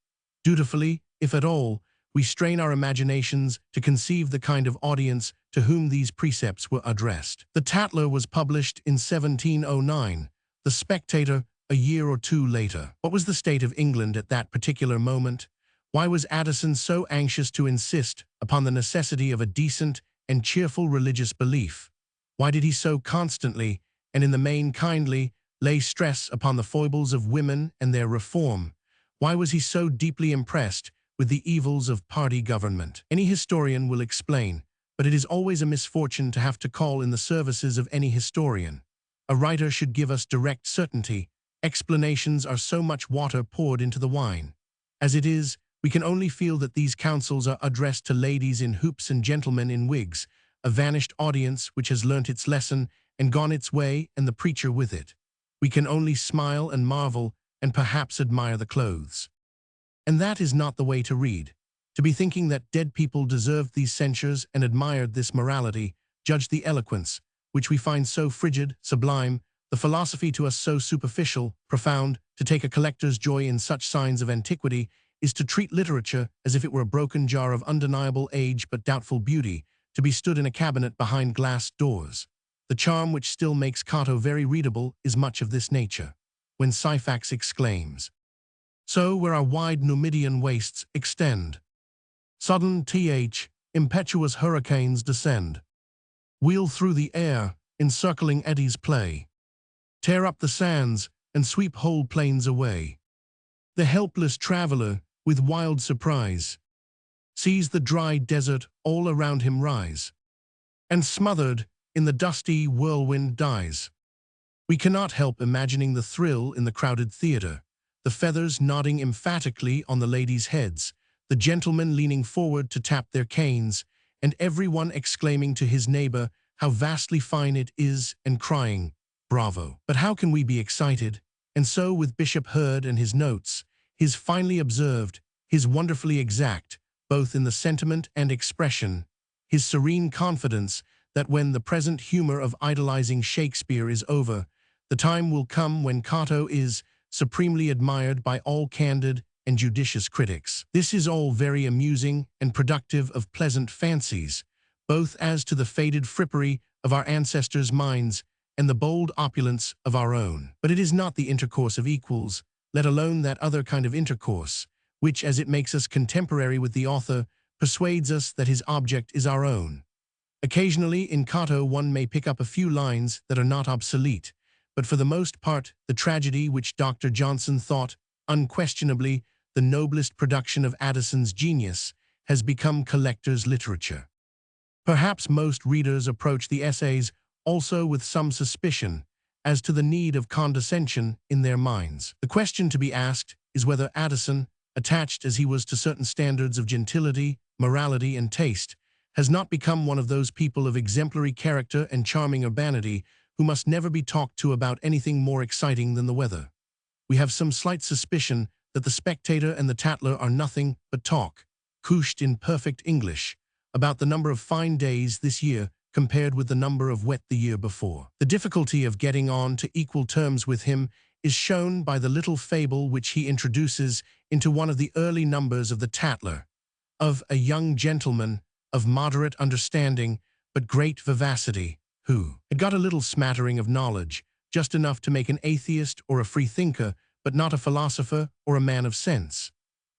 Dutifully, if at all, we strain our imaginations to conceive the kind of audience to whom these precepts were addressed. The Tatler was published in 1709, The Spectator a year or two later. What was the state of England at that particular moment? Why was Addison so anxious to insist upon the necessity of a decent and cheerful religious belief? Why did he so constantly, and in the main kindly, lay stress upon the foibles of women and their reform? Why was he so deeply impressed with the evils of party government? Any historian will explain, but it is always a misfortune to have to call in the services of any historian. A writer should give us direct certainty. Explanations are so much water poured into the wine. As it is, we can only feel that these counsels are addressed to ladies in hoops and gentlemen in wigs, a vanished audience which has learnt its lesson and gone its way, and the preacher with it. We can only smile and marvel and perhaps admire the clothes. And that is not the way to read. To be thinking that dead people deserved these censures and admired this morality, judged the eloquence, which we find so frigid, sublime, the philosophy to us so superficial, profound, to take a collector's joy in such signs of antiquity, is to treat literature as if it were a broken jar of undeniable age but doubtful beauty, to be stood in a cabinet behind glass doors. The charm which still makes Cato very readable is much of this nature. When Syphax exclaims, "So where our wide Numidian wastes extend, sudden impetuous hurricanes descend, wheel through the air, encircling eddies play, tear up the sands, and sweep whole plains away. The helpless traveler, with wild surprise, sees the dry desert all around him rise, and smothered in the dusty whirlwind dies." We cannot help imagining the thrill in the crowded theater, the feathers nodding emphatically on the ladies' heads, the gentlemen leaning forward to tap their canes, and everyone exclaiming to his neighbor how vastly fine it is and crying, "Bravo!" But how can we be excited? And so with Bishop Hurd and his notes, his finely observed, his wonderfully exact, both in the sentiment and expression, his serene confidence that when the present humor of idolizing Shakespeare is over, the time will come when Cato is supremely admired by all candid and judicious critics. This is all very amusing and productive of pleasant fancies, both as to the faded frippery of our ancestors' minds and the bold opulence of our own. But it is not the intercourse of equals, let alone that other kind of intercourse, which, as it makes us contemporary with the author, persuades us that his object is our own. Occasionally, in Cato, one may pick up a few lines that are not obsolete, but for the most part, the tragedy which Dr. Johnson thought, unquestionably, the noblest production of Addison's genius, has become collector's literature. Perhaps most readers approach the essays also with some suspicion as to the need of condescension in their minds. The question to be asked is whether Addison, attached as he was to certain standards of gentility, morality, and taste, has not become one of those people of exemplary character and charming urbanity who must never be talked to about anything more exciting than the weather. We have some slight suspicion that the Spectator and the Tatler are nothing but talk, couched in perfect English, about the number of fine days this year compared with the number of wet the year before. The difficulty of getting on to equal terms with him is shown by the little fable which he introduces into one of the early numbers of the Tatler, of a young gentleman of moderate understanding but great vivacity, who had got a little smattering of knowledge, just enough to make an atheist or a freethinker, but not a philosopher or a man of sense.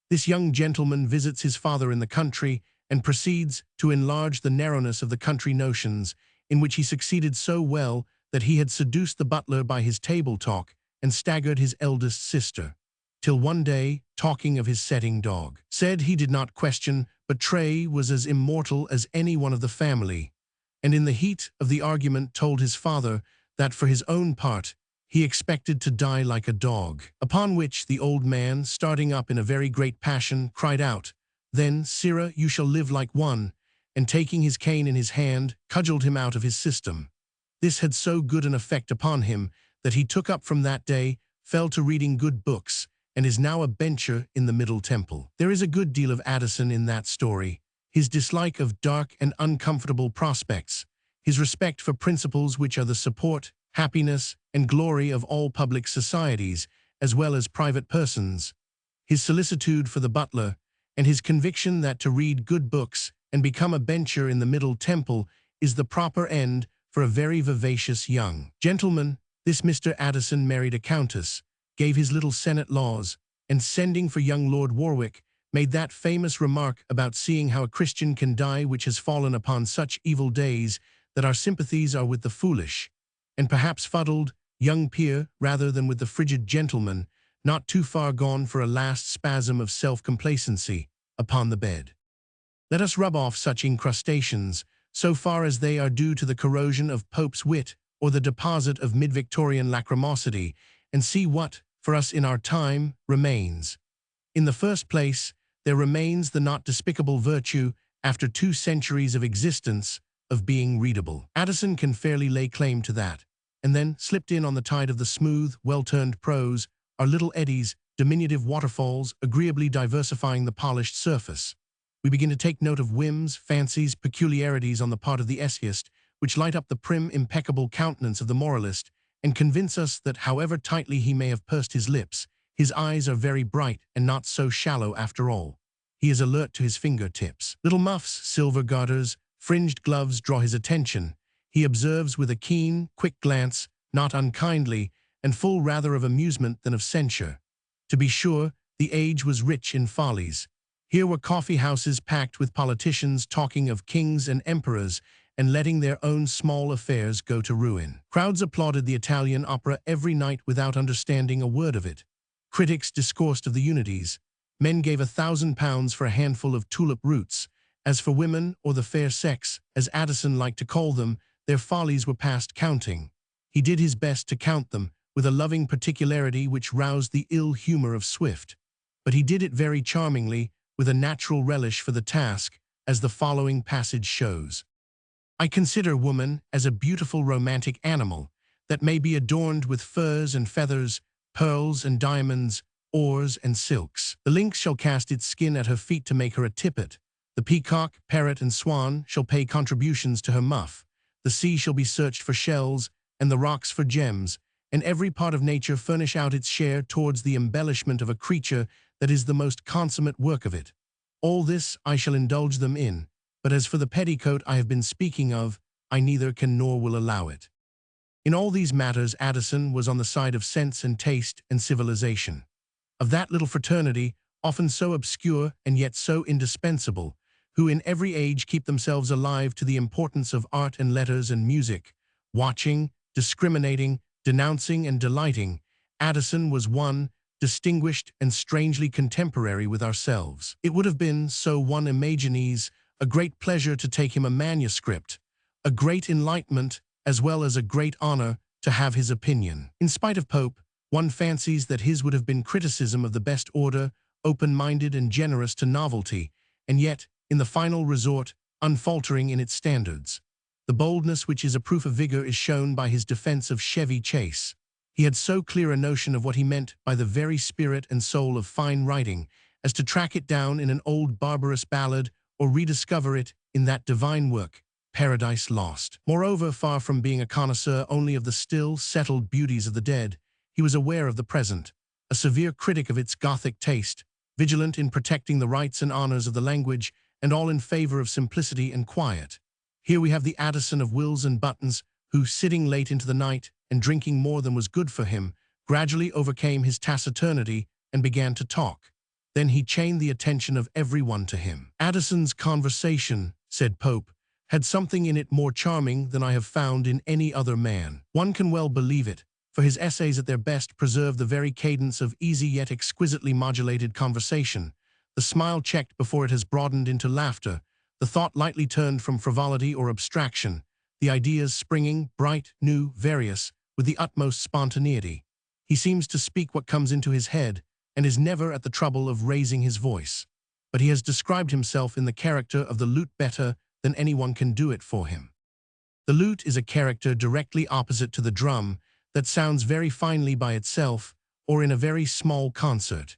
This young gentleman visits his father in the country and proceeds to enlarge the narrowness of the country notions, in which he succeeded so well that he had seduced the butler by his table talk and staggered his eldest sister, till one day, talking of his setting dog, said he did not question, but Tray was as immortal as any one of the family, and in the heat of the argument told his father that for his own part he expected to die like a dog. Upon which the old man, starting up in a very great passion, cried out, "Then, sirrah, you shall live like one," and taking his cane in his hand, cudgelled him out of his system. This had so good an effect upon him that he took up from that day, fell to reading good books, and is now a bencher in the Middle Temple. There is a good deal of Addison in that story. His dislike of dark and uncomfortable prospects, his respect for principles which are the support, happiness, and glory of all public societies, as well as private persons, his solicitude for the butler, and his conviction that to read good books and become a bencher in the Middle Temple is the proper end for a very vivacious young gentleman. This Mr. Addison married a countess, gave his little Senate laws, and sending for young Lord Warwick, made that famous remark about seeing how a Christian can die which has fallen upon such evil days that our sympathies are with the foolish, and perhaps fuddled, young peer rather than with the frigid gentleman, not too far gone for a last spasm of self-complacency, upon the bed. Let us rub off such incrustations, so far as they are due to the corrosion of Pope's wit or the deposit of mid-Victorian lachrymosity, and see what, for us in our time, remains. In the first place, there remains the not despicable virtue, after 2 centuries of existence, of being readable. Addison can fairly lay claim to that. And then, slipped in on the tide of the smooth, well-turned prose, are little eddies, diminutive waterfalls, agreeably diversifying the polished surface. We begin to take note of whims, fancies, peculiarities on the part of the essayist, which light up the prim, impeccable countenance of the moralist, and convince us that however tightly he may have pursed his lips, his eyes are very bright and not so shallow after all. He is alert to his finger-tips. Little muffs, silver garters, fringed gloves draw his attention. He observes with a keen, quick glance, not unkindly, and full rather of amusement than of censure. To be sure, the age was rich in follies. Here were coffee-houses packed with politicians talking of kings and emperors, and letting their own small affairs go to ruin. Crowds applauded the Italian opera every night without understanding a word of it. Critics discoursed of the unities. Men gave £1,000 for a handful of tulip roots. As for women, or the fair sex, as Addison liked to call them, their follies were past counting. He did his best to count them, with a loving particularity which roused the ill humor of Swift. But he did it very charmingly, with a natural relish for the task, as the following passage shows. I consider woman as a beautiful romantic animal that may be adorned with furs and feathers, pearls and diamonds, ores and silks. The lynx shall cast its skin at her feet to make her a tippet. The peacock, parrot, and swan shall pay contributions to her muff. The sea shall be searched for shells, and the rocks for gems, and every part of nature furnish out its share towards the embellishment of a creature that is the most consummate work of it. All this I shall indulge them in, but as for the petticoat I have been speaking of, I neither can nor will allow it. In all these matters Addison was on the side of sense and taste and civilization. Of that little fraternity, often so obscure and yet so indispensable, who in every age keep themselves alive to the importance of art and letters and music, watching, discriminating, denouncing and delighting, Addison was one, distinguished and strangely contemporary with ourselves. It would have been, so one imagines, a great pleasure to take him a manuscript, a great enlightenment, as well as a great honor, to have his opinion. In spite of Pope, one fancies that his would have been criticism of the best order, open-minded and generous to novelty, and yet, in the final resort, unfaltering in its standards. The boldness which is a proof of vigor is shown by his defense of Chevy Chase. He had so clear a notion of what he meant by the very spirit and soul of fine writing as to track it down in an old barbarous ballad or rediscover it in that divine work, Paradise Lost. Moreover, far from being a connoisseur only of the still, settled beauties of the dead, he was aware of the present, a severe critic of its Gothic taste, vigilant in protecting the rights and honors of the language, and all in favor of simplicity and quiet. Here we have the Addison of wills and buttons, who, sitting late into the night and drinking more than was good for him, gradually overcame his taciturnity and began to talk. Then he chained the attention of everyone to him. Addison's conversation, said Pope, had something in it more charming than I have found in any other man. One can well believe it, for his essays at their best preserve the very cadence of easy yet exquisitely modulated conversation, the smile checked before it has broadened into laughter, the thought lightly turned from frivolity or abstraction, the ideas springing, bright, new, various, with the utmost spontaneity. He seems to speak what comes into his head, and is never at the trouble of raising his voice. But he has described himself in the character of the lute better than anyone can do it for him. The lute is a character directly opposite to the drum that sounds very finely by itself or in a very small concert.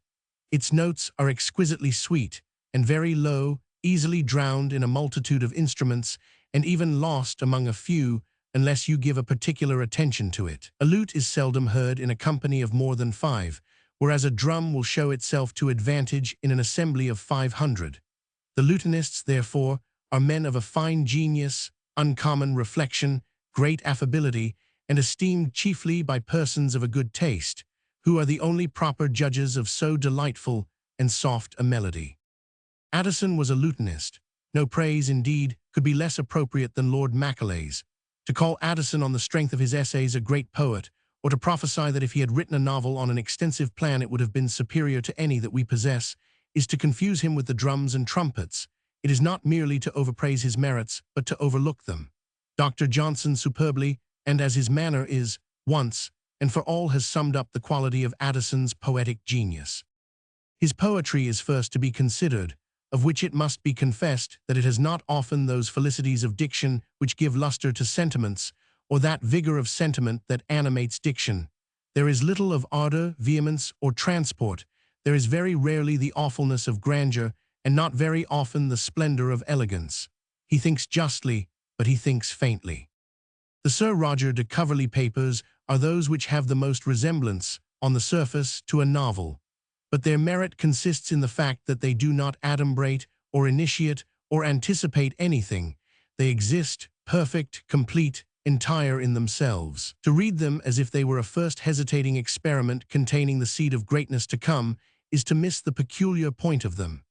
Its notes are exquisitely sweet and very low, easily drowned in a multitude of instruments and even lost among a few unless you give a particular attention to it. A lute is seldom heard in a company of more than 5, whereas a drum will show itself to advantage in an assembly of 500. The lutanists, therefore, are men of a fine genius, uncommon reflection, great affability, and esteemed chiefly by persons of a good taste, who are the only proper judges of so delightful and soft a melody. Addison was a lutanist. No praise, indeed, could be less appropriate than Lord Macaulay's. To call Addison on the strength of his essays a great poet, or to prophesy that if he had written a novel on an extensive plan it would have been superior to any that we possess, is to confuse him with the drums and trumpets. It is not merely to overpraise his merits, but to overlook them. Dr. Johnson superbly, and as his manner is, once, and for all has summed up the quality of Addison's poetic genius. His poetry is first to be considered, of which it must be confessed that it has not often those felicities of diction which give luster to sentiments, or that vigor of sentiment that animates diction. There is little of ardor, vehemence, or transport. There is very rarely the awfulness of grandeur, and not very often the splendor of elegance. He thinks justly, but he thinks faintly. The Sir Roger de Coverley papers are those which have the most resemblance, on the surface, to a novel, but their merit consists in the fact that they do not adumbrate, or initiate, or anticipate anything. They exist, perfect, complete, entire in themselves. To read them as if they were a first hesitating experiment containing the seed of greatness to come is to miss the peculiar point of them.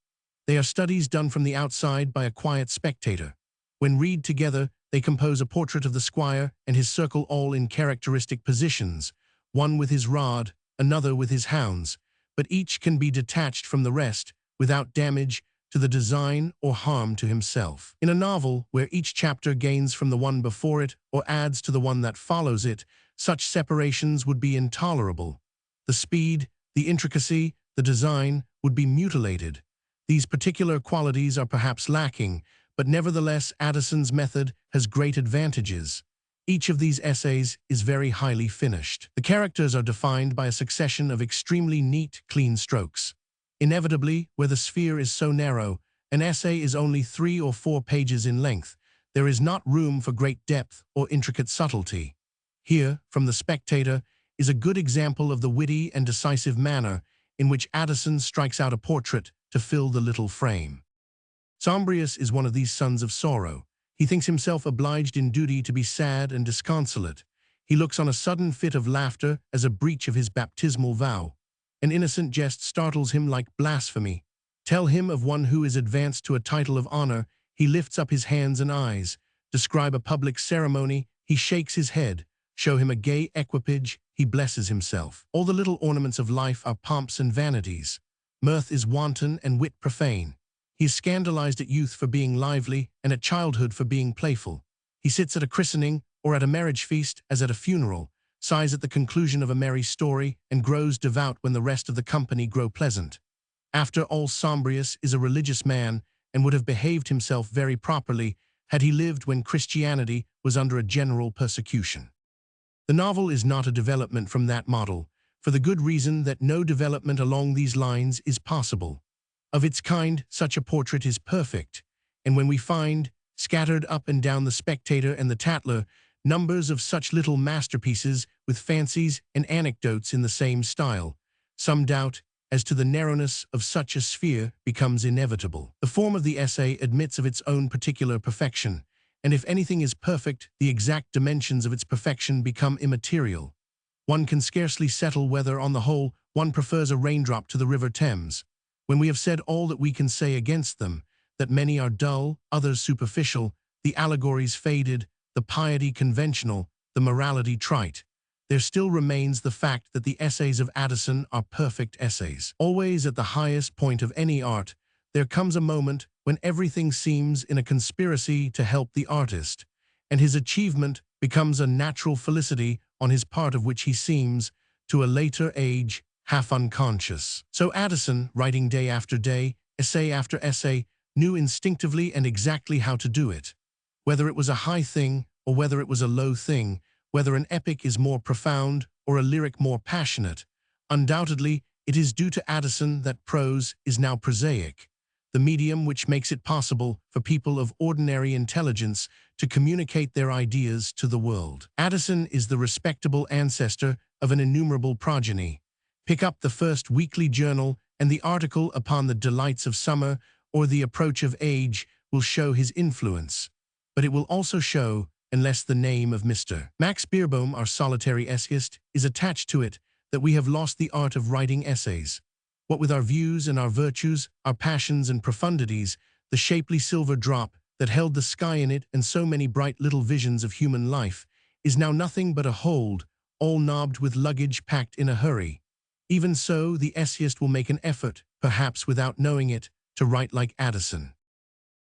They are studies done from the outside by a quiet spectator. When read together, they compose a portrait of the squire and his circle all in characteristic positions, one with his rod, another with his hounds, but each can be detached from the rest without damage to the design or harm to himself. In a novel, where each chapter gains from the one before it or adds to the one that follows it, such separations would be intolerable. The speed, the intricacy, the design would be mutilated. These particular qualities are perhaps lacking, but nevertheless Addison's method has great advantages. Each of these essays is very highly finished. The characters are defined by a succession of extremely neat, clean strokes. Inevitably, where the sphere is so narrow, an essay is only 3 or 4 pages in length, there is not room for great depth or intricate subtlety. Here, from the Spectator, is a good example of the witty and decisive manner in which Addison strikes out a portrait to fill the little frame. Sombrius is one of these sons of sorrow. He thinks himself obliged in duty to be sad and disconsolate. He looks on a sudden fit of laughter as a breach of his baptismal vow. An innocent jest startles him like blasphemy. Tell him of one who is advanced to a title of honor, he lifts up his hands and eyes. Describe a public ceremony, he shakes his head. Show him a gay equipage, he blesses himself. All the little ornaments of life are pomps and vanities. Mirth is wanton and wit profane. He is scandalized at youth for being lively and at childhood for being playful. He sits at a christening or at a marriage feast as at a funeral, sighs at the conclusion of a merry story, and grows devout when the rest of the company grow pleasant. After all, Sombrius is a religious man and would have behaved himself very properly had he lived when Christianity was under a general persecution. The novel is not a development from that model, for the good reason that no development along these lines is possible. Of its kind, such a portrait is perfect, and when we find, scattered up and down the Spectator and the Tatler, numbers of such little masterpieces with fancies and anecdotes in the same style, some doubt as to the narrowness of such a sphere becomes inevitable. The form of the essay admits of its own particular perfection, and if anything is perfect, the exact dimensions of its perfection become immaterial. One can scarcely settle whether, on the whole, one prefers a raindrop to the River Thames. When we have said all that we can say against them, that many are dull, others superficial, the allegories faded, the piety conventional, the morality trite, there still remains the fact that the essays of Addison are perfect essays. Always at the highest point of any art, there comes a moment when everything seems in a conspiracy to help the artist, and his achievement becomes a natural felicity on his part of which he seems, to a later age, half unconscious. So Addison, writing day after day, essay after essay, knew instinctively and exactly how to do it. Whether it was a high thing or whether it was a low thing, whether an epic is more profound or a lyric more passionate, undoubtedly it is due to Addison that prose is now prosaic, the medium which makes it possible for people of ordinary intelligence to communicate their ideas to the world. Addison is the respectable ancestor of an innumerable progeny. Pick up the first weekly journal, and the article upon the delights of summer or the approach of age will show his influence, but it will also show, unless the name of Mr. Max Beerbohm, our solitary essayist, is attached to it, that we have lost the art of writing essays. What with our views and our virtues, our passions and profundities, the shapely silver drop that held the sky in it and so many bright little visions of human life, is now nothing but a hold, all knobbed with luggage packed in a hurry. Even so, the essayist will make an effort, perhaps without knowing it, to write like Addison.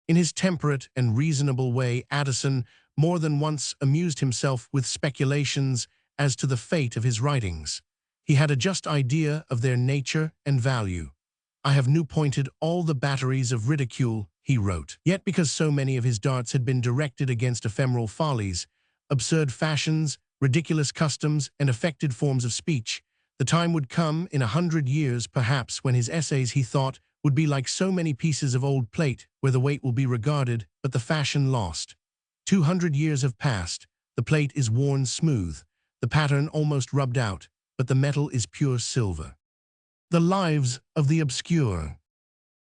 In his temperate and reasonable way, Addison more than once amused himself with speculations as to the fate of his writings. He had a just idea of their nature and value. "I have new pointed all the batteries of ridicule," he wrote. Yet because so many of his darts had been directed against ephemeral follies, absurd fashions, ridiculous customs, and affected forms of speech, the time would come in 100 years perhaps when his essays, he thought, would be like so many pieces of old plate, where the weight will be regarded, but the fashion lost. 200 years have passed, the plate is worn smooth, the pattern almost rubbed out, but the metal is pure silver. The lives of the obscure.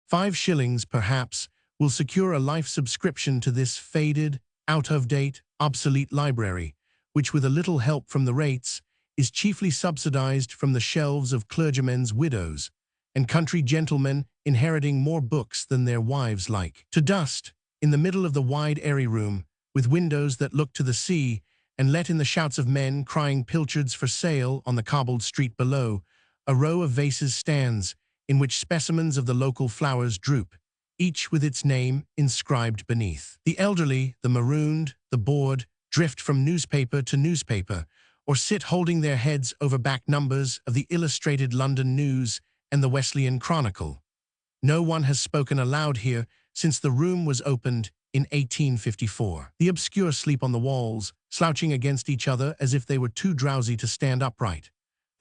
5 shillings, perhaps, will secure a life subscription to this faded, out-of-date, obsolete library, which with a little help from the rates, is chiefly subsidized from the shelves of clergymen's widows, and country gentlemen inheriting more books than their wives like. To dust, in the middle of the wide airy room, with windows that look to the sea, and let in the shouts of men crying pilchards for sale on the cobbled street below, a row of vases stands, in which specimens of the local flowers droop, each with its name inscribed beneath. The elderly, the marooned, the bored, drift from newspaper to newspaper, or sit holding their heads over back numbers of the Illustrated London News and the Wesleyan Chronicle. No one has spoken aloud here since the room was opened in 1854. The obscure sleep on the walls, slouching against each other as if they were too drowsy to stand upright.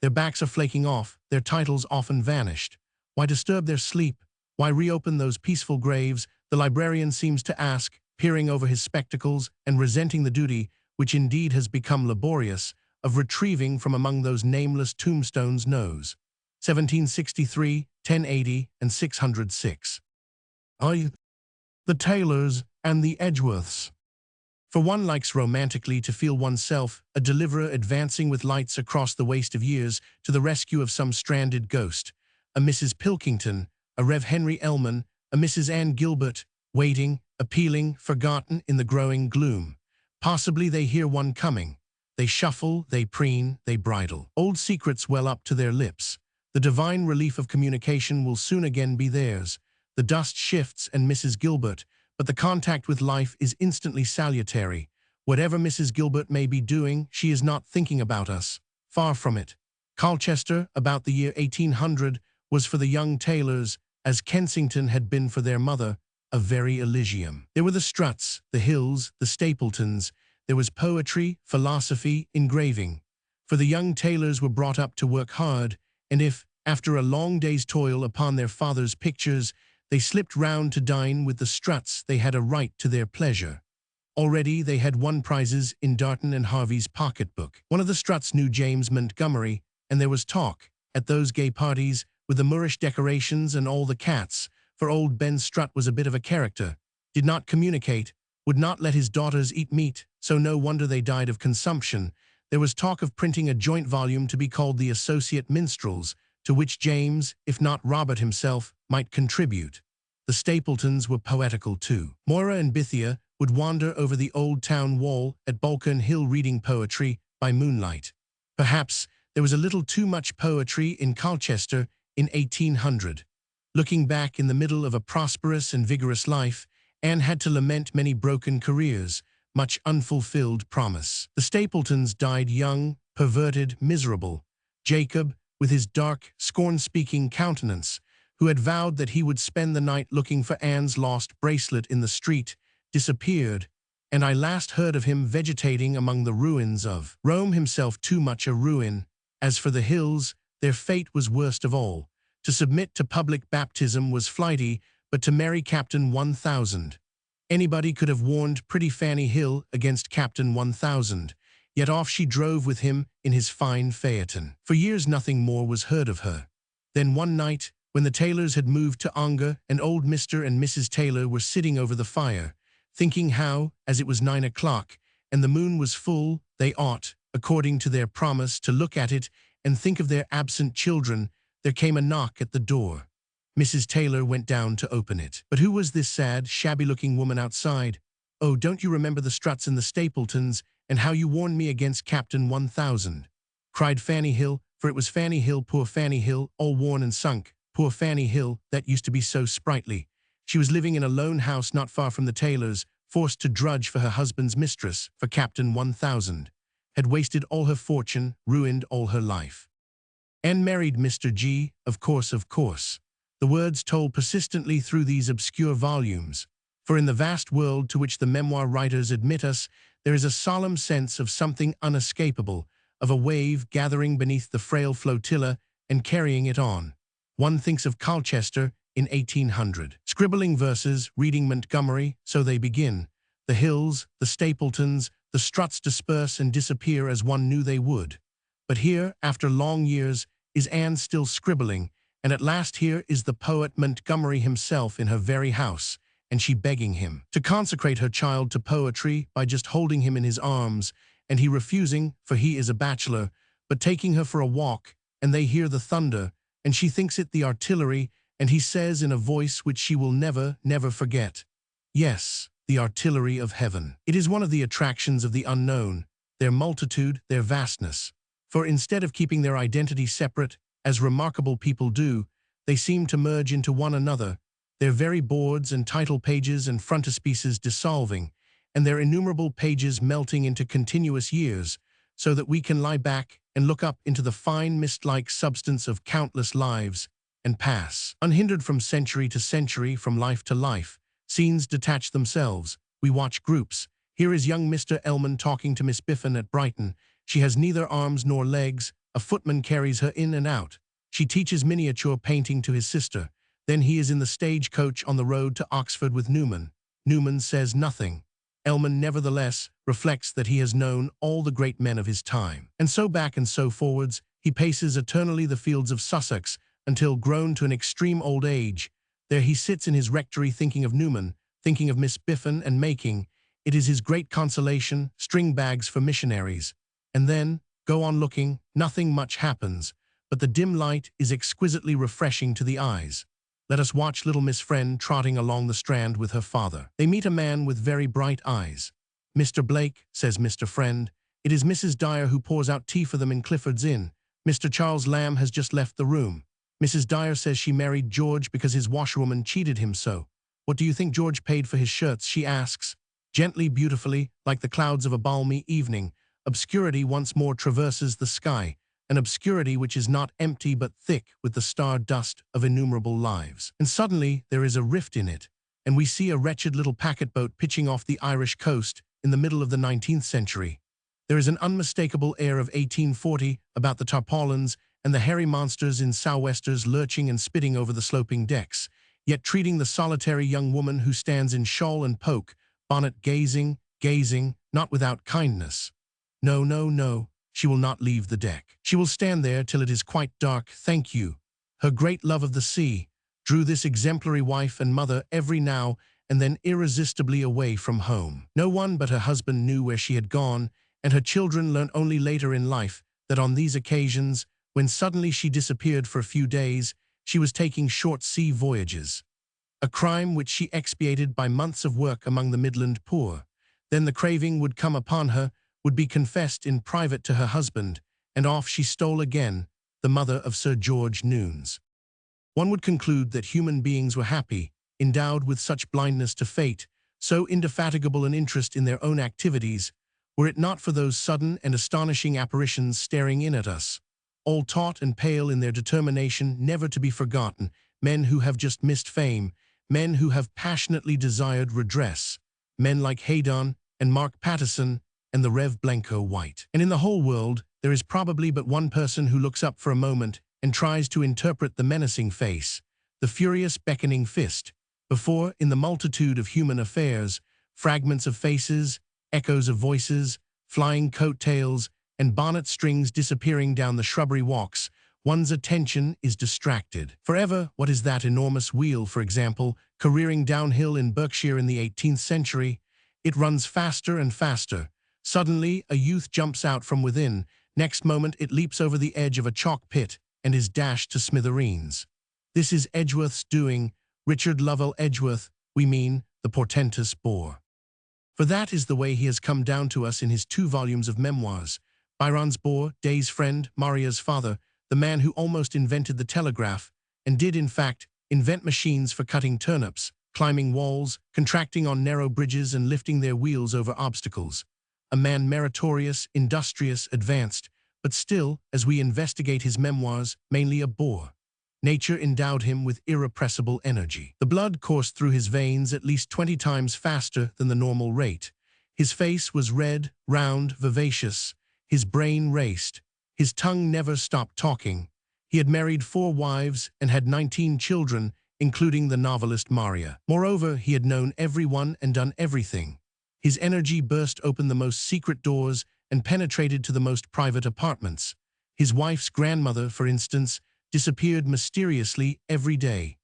Their backs are flaking off, their titles often vanished. Why disturb their sleep? Why reopen those peaceful graves? The librarian seems to ask, peering over his spectacles and resenting the duty, which indeed has become laborious, of retrieving from among those nameless tombstones knows. 1763, 1080, and 606. I. The Taylors and the Edgeworths. For one likes romantically to feel oneself a deliverer advancing with lights across the waste of years to the rescue of some stranded ghost, a Mrs. Pilkington, a Rev. Henry Elman, a Mrs. Anne Gilbert, waiting, appealing, forgotten in the growing gloom. Possibly they hear one coming. They shuffle, they preen, they bridle. Old secrets well up to their lips. The divine relief of communication will soon again be theirs. The dust shifts and Mrs. Gilbert, but the contact with life is instantly salutary. Whatever Mrs. Gilbert may be doing, she is not thinking about us. Far from it. Colchester, about the year 1800, was for the young Taylors, as Kensington had been for their mother, a very Elysium. There were the Strutts, the Hills, the Stapletons. There was poetry, philosophy, engraving. For the young Taylors were brought up to work hard, and if, after a long day's toil upon their father's pictures, they slipped round to dine with the Strutts, they had a right to their pleasure. Already they had won prizes in Darton and Harvey's pocketbook. One of the Strutts knew James Montgomery, and there was talk, at those gay parties, with the Moorish decorations and all the cats, for old Ben Strutt was a bit of a character, did not communicate, would not let his daughters eat meat, so no wonder they died of consumption. There was talk of printing a joint volume to be called the Associate Minstrels, to which James, if not Robert himself, might contribute. The Stapletons were poetical too. Moira and Bithia would wander over the old town wall at Balkan Hill reading poetry by moonlight. Perhaps there was a little too much poetry in Colchester in 1800. Looking back in the middle of a prosperous and vigorous life, Anne had to lament many broken careers, much unfulfilled promise. The Stapletons died young, perverted, miserable. Jacob, with his dark, scorn-speaking countenance, who had vowed that he would spend the night looking for Anne's lost bracelet in the street, disappeared, and I last heard of him vegetating among the ruins of Rome, himself too much a ruin. As for the Hills, their fate was worst of all. To submit to public baptism was flighty, but to marry Captain 1000. Anybody could have warned pretty Fanny Hill against Captain 1000. Yet off she drove with him in his fine phaeton. For years nothing more was heard of her. Then one night, when the Taylors had moved to Ongar and old Mr. and Mrs. Taylor were sitting over the fire, thinking how, as it was 9 o'clock, and the moon was full, they ought, according to their promise, to look at it and think of their absent children, there came a knock at the door. Mrs. Taylor went down to open it. But who was this sad, shabby-looking woman outside? Oh, don't you remember the Strutts and the Stapletons, and how you warned me against Captain 1000? Cried Fanny Hill, for it was Fanny Hill, poor Fanny Hill, all worn and sunk, poor Fanny Hill, that used to be so sprightly. She was living in a lone house not far from the Taylors, forced to drudge for her husband's mistress, for Captain 1000. Had wasted all her fortune, ruined all her life. And married Mr. G, of course, of course. The words told persistently through these obscure volumes. For in the vast world to which the memoir writers admit us, there is a solemn sense of something unescapable, of a wave gathering beneath the frail flotilla and carrying it on. One thinks of Colchester in 1800. Scribbling verses, reading Montgomery, so they begin. The Hills, the Stapletons, the Strutts disperse and disappear as one knew they would. But here, after long years, is Anne still scribbling, and at last here is the poet Montgomery himself in her very house, and she begging him to consecrate her child to poetry by just holding him in his arms, and he refusing, for he is a bachelor, but taking her for a walk, and they hear the thunder, and she thinks it the artillery, and he says in a voice which she will never, never forget, yes, the artillery of heaven. It is one of the attractions of the unknown, their multitude, their vastness. For instead of keeping their identity separate, as remarkable people do, they seem to merge into one another, their very boards and title pages and frontispieces dissolving, and their innumerable pages melting into continuous years, so that we can lie back and look up into the fine mist-like substance of countless lives, and pass. Unhindered from century to century, from life to life, scenes detach themselves. We watch groups. Here is young Mr. Elman talking to Miss Biffin at Brighton. She has neither arms nor legs. A footman carries her in and out. She teaches miniature painting to his sister. Then he is in the stage-coach on the road to Oxford with Newman. Newman says nothing. Elman nevertheless reflects that he has known all the great men of his time. And so back and so forwards, He paces eternally the fields of Sussex until, grown to an extreme old age, there he sits in his rectory thinking of Newman, thinking of Miss Biffin, and making, it is his great consolation, string bags for missionaries. And then, go on looking, nothing much happens, but the dim light is exquisitely refreshing to the eyes. Let us watch little Miss Friend trotting along the Strand with her father. They meet a man with very bright eyes. "Mr. Blake," says Mr. Friend, "it is Mrs. Dyer who pours out tea for them in Clifford's Inn. Mr. Charles Lamb has just left the room. Mrs. Dyer says she married George because his washerwoman cheated him so. What do you think George paid for his shirts?" she asks. Gently, beautifully, like the clouds of a balmy evening, obscurity once more traverses the sky, an obscurity which is not empty but thick with the star-dust of innumerable lives. And suddenly there is a rift in it, and we see a wretched little packet-boat pitching off the Irish coast in the middle of the 19th century. There is an unmistakable air of 1840 about the tarpaulins and the hairy monsters in sou'westers lurching and spitting over the sloping decks, yet treating the solitary young woman who stands in shawl and poke, bonnet gazing, not without kindness. No, no, no, she will not leave the deck. She will stand there till it is quite dark, thank you. Her great love of the sea drew this exemplary wife and mother every now and then irresistibly away from home. No one but her husband knew where she had gone, and her children learnt only later in life that on these occasions, when suddenly she disappeared for a few days, she was taking short sea voyages. A crime which she expiated by months of work among the Midland poor. Then the craving would come upon her, would be confessed in private to her husband, and off she stole again, the mother of Sir George Newnes. One would conclude that human beings were happy, endowed with such blindness to fate, so indefatigable an interest in their own activities, were it not for those sudden and astonishing apparitions staring in at us, all taut and pale in their determination never to be forgotten, men who have just missed fame, men who have passionately desired redress, men like Haydon and Mark Pattison and the Rev. Blencowe White. And in the whole world, there is probably but one person who looks up for a moment and tries to interpret the menacing face, the furious beckoning fist, before, in the multitude of human affairs, fragments of faces, echoes of voices, flying coat-tails, and bonnet strings disappearing down the shrubbery walks, one's attention is distracted. Forever, what is that enormous wheel, for example, careering downhill in Berkshire in the 18th century? It runs faster and faster. Suddenly, a youth jumps out from within. Next moment, it leaps over the edge of a chalk pit and is dashed to smithereens. This is Edgeworth's doing, Richard Lovell Edgeworth, we mean the portentous bore. For that is the way he has come down to us in his 2 volumes of memoirs. Byron's bore, Day's friend, Maria's father, the man who almost invented the telegraph, and did, in fact, invent machines for cutting turnips, climbing walls, contracting on narrow bridges and lifting their wheels over obstacles. A man meritorious, industrious, advanced, but still, as we investigate his memoirs, mainly a bore. Nature endowed him with irrepressible energy. The blood coursed through his veins at least 20 times faster than the normal rate. His face was red, round, vivacious. His brain raced. His tongue never stopped talking. He had married 4 wives and had 19 children, including the novelist Maria. Moreover, he had known everyone and done everything. His energy burst open the most secret doors and penetrated to the most private apartments. His wife's grandmother, for instance, disappeared mysteriously every day.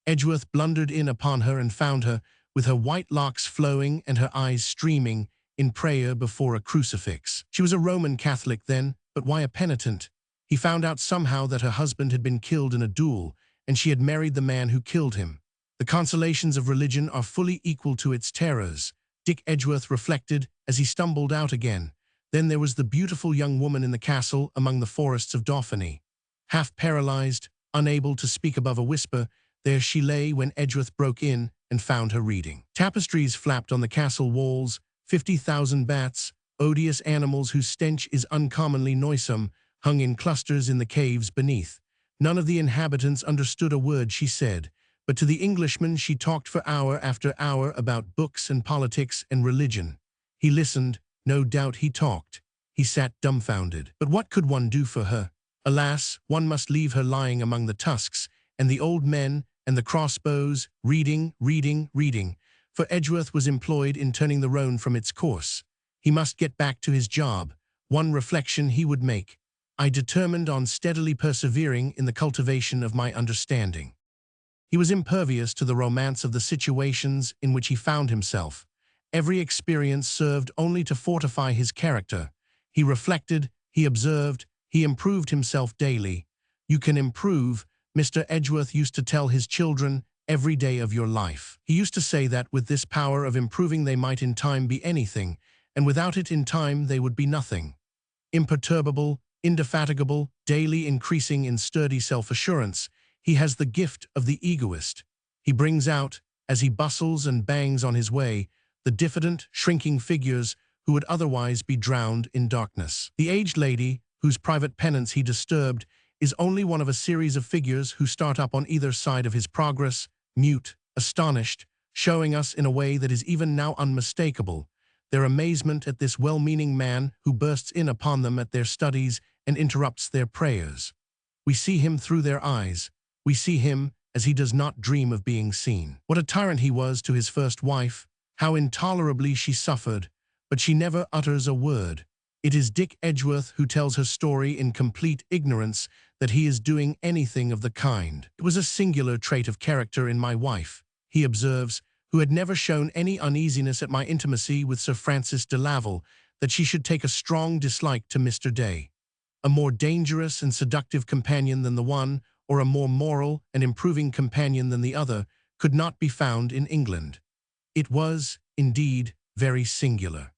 Edgeworth blundered in upon her and found her, with her white locks flowing and her eyes streaming, in prayer before a crucifix. She was a Roman Catholic then, but why a penitent? He found out somehow that her husband had been killed in a duel, and she had married the man who killed him. The consolations of religion are fully equal to its terrors, Dick Edgeworth reflected as he stumbled out again. Then there was the beautiful young woman in the castle among the forests of Dauphiny. Half paralyzed, unable to speak above a whisper, there she lay when Edgeworth broke in and found her reading. Tapestries flapped on the castle walls, 50,000 bats, odious animals whose stench is uncommonly noisome, hung in clusters in the caves beneath. None of the inhabitants understood a word she said, but to the Englishman she talked for hour after hour about books and politics and religion. He listened, no doubt he talked. He sat dumbfounded. But what could one do for her? Alas, one must leave her lying among the tusks, and the old men, and the crossbows, reading, for Edgeworth was employed in turning the Rhone from its course. He must get back to his job. One reflection he would make. I determined on steadily persevering in the cultivation of my understanding. He was impervious to the romance of the situations in which he found himself. Every experience served only to fortify his character. He reflected, he observed, he improved himself daily. You can improve, Mr. Edgeworth used to tell his children, every day of your life. He used to say that with this power of improving they might in time be anything, and without it in time they would be nothing. Imperturbable, indefatigable, daily increasing in sturdy self-assurance, he has the gift of the egoist. He brings out, as he bustles and bangs on his way, the diffident, shrinking figures who would otherwise be drowned in darkness. The aged lady, whose private penance he disturbed, is only one of a series of figures who start up on either side of his progress, mute, astonished, showing us in a way that is even now unmistakable their amazement at this well-meaning man who bursts in upon them at their studies and interrupts their prayers. We see him through their eyes. We see him as he does not dream of being seen. What a tyrant he was to his first wife, how intolerably she suffered, but she never utters a word. It is Dick Edgeworth who tells her story in complete ignorance that he is doing anything of the kind. It was a singular trait of character in my wife, he observes, who had never shown any uneasiness at my intimacy with Sir Francis de Laville, that she should take a strong dislike to Mr. Day. A more dangerous and seductive companion than the one, or a more moral and improving companion than the other, could not be found in England. It was, indeed, very singular.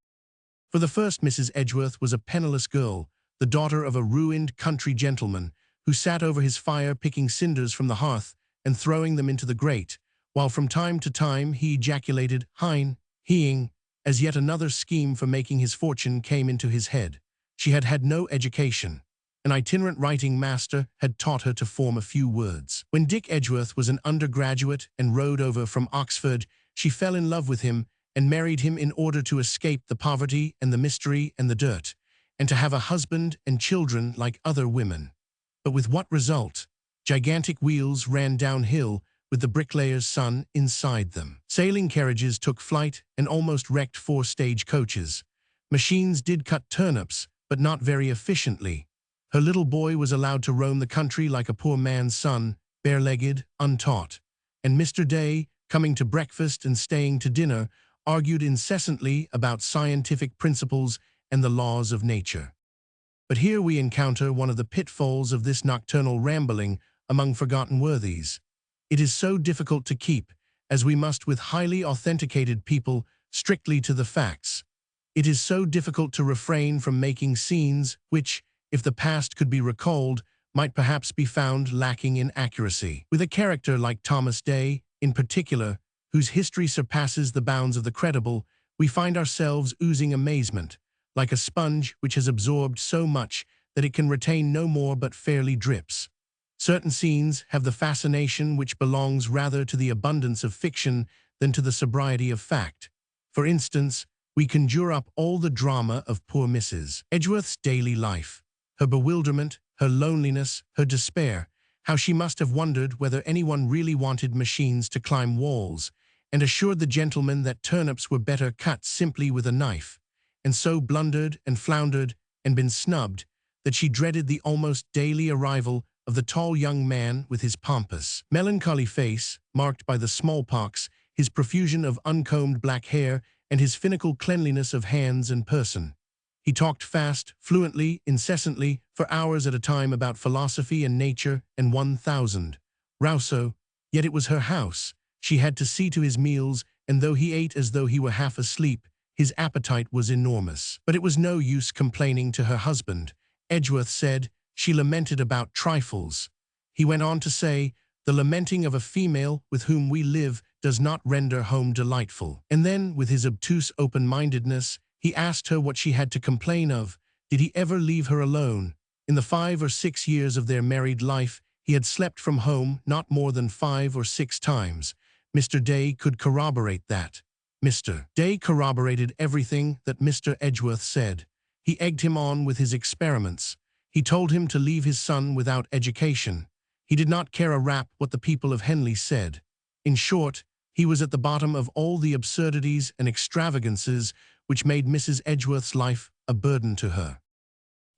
For the first Mrs. Edgeworth was a penniless girl, the daughter of a ruined country gentleman, who sat over his fire picking cinders from the hearth and throwing them into the grate, while from time to time he ejaculated, "Hein, heeing," as yet another scheme for making his fortune came into his head. She had had no education. An itinerant writing master had taught her to form a few words. When Dick Edgeworth was an undergraduate and rode over from Oxford, she fell in love with him and married him in order to escape the poverty and the mystery and the dirt, and to have a husband and children like other women. But with what result? Gigantic wheels ran downhill with the bricklayer's son inside them. Sailing carriages took flight and almost wrecked 4 stage coaches. Machines did cut turnips, but not very efficiently. Her little boy was allowed to roam the country like a poor man's son, bare-legged, untaught. And Mr. Day, coming to breakfast and staying to dinner, argued incessantly about scientific principles and the laws of nature. But here we encounter one of the pitfalls of this nocturnal rambling among forgotten worthies. It is so difficult to keep, as we must with highly authenticated people, strictly to the facts. It is so difficult to refrain from making scenes which, if the past could be recalled, might perhaps be found lacking in accuracy. With a character like Thomas Day, in particular, whose history surpasses the bounds of the credible, we find ourselves oozing amazement, like a sponge which has absorbed so much that it can retain no more but fairly drips. Certain scenes have the fascination which belongs rather to the abundance of fiction than to the sobriety of fact. For instance, we conjure up all the drama of poor Mrs. Edgeworth's daily life, her bewilderment, her loneliness, her despair, how she must have wondered whether anyone really wanted machines to climb walls, and assured the gentleman that turnips were better cut simply with a knife, and so blundered and floundered and been snubbed that she dreaded the almost daily arrival of the tall young man with his pompous, melancholy face, marked by the smallpox, his profusion of uncombed black hair, and his finical cleanliness of hands and person. He talked fast, fluently, incessantly, for hours at a time about philosophy and nature and 1,000. Rousseau, yet it was her house. She had to see to his meals, and though he ate as though he were half asleep, his appetite was enormous. But it was no use complaining to her husband. Edgeworth said, she lamented about trifles. He went on to say, the lamenting of a female with whom we live does not render home delightful. And then, with his obtuse open-mindedness, he asked her what she had to complain of. Did he ever leave her alone? In the 5 or 6 years of their married life, he had slept from home not more than 5 or 6 times. Mr. Day could corroborate that. Mr. Day corroborated everything that Mr. Edgeworth said. He egged him on with his experiments. He told him to leave his son without education. He did not care a rap what the people of Henley said. In short, he was at the bottom of all the absurdities and extravagances which made Mrs. Edgeworth's life a burden to her.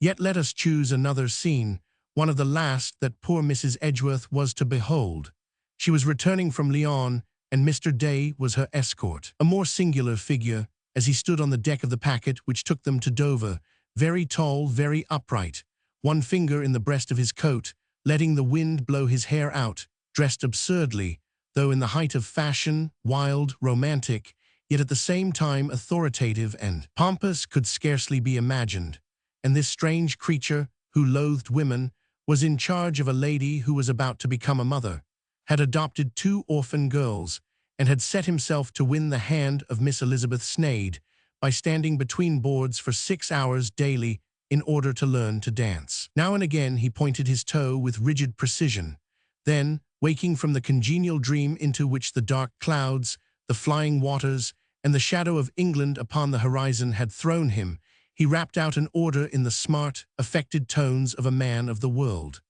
Yet let us choose another scene, one of the last that poor Mrs. Edgeworth was to behold. She was returning from Lyon, and Mr. Day was her escort. A more singular figure, as he stood on the deck of the packet which took them to Dover, very tall, very upright, one finger in the breast of his coat, letting the wind blow his hair out, dressed absurdly, though in the height of fashion, wild, romantic, yet at the same time authoritative and pompous, could scarcely be imagined. And this strange creature, who loathed women, was in charge of a lady who was about to become a mother, had adopted 2 orphan girls, and had set himself to win the hand of Miss Elizabeth Sneyd by standing between boards for 6 hours daily in order to learn to dance. Now and again he pointed his toe with rigid precision. Then, waking from the congenial dream into which the dark clouds, the flying waters, and the shadow of England upon the horizon had thrown him, he rapped out an order in the smart, affected tones of a man of the world.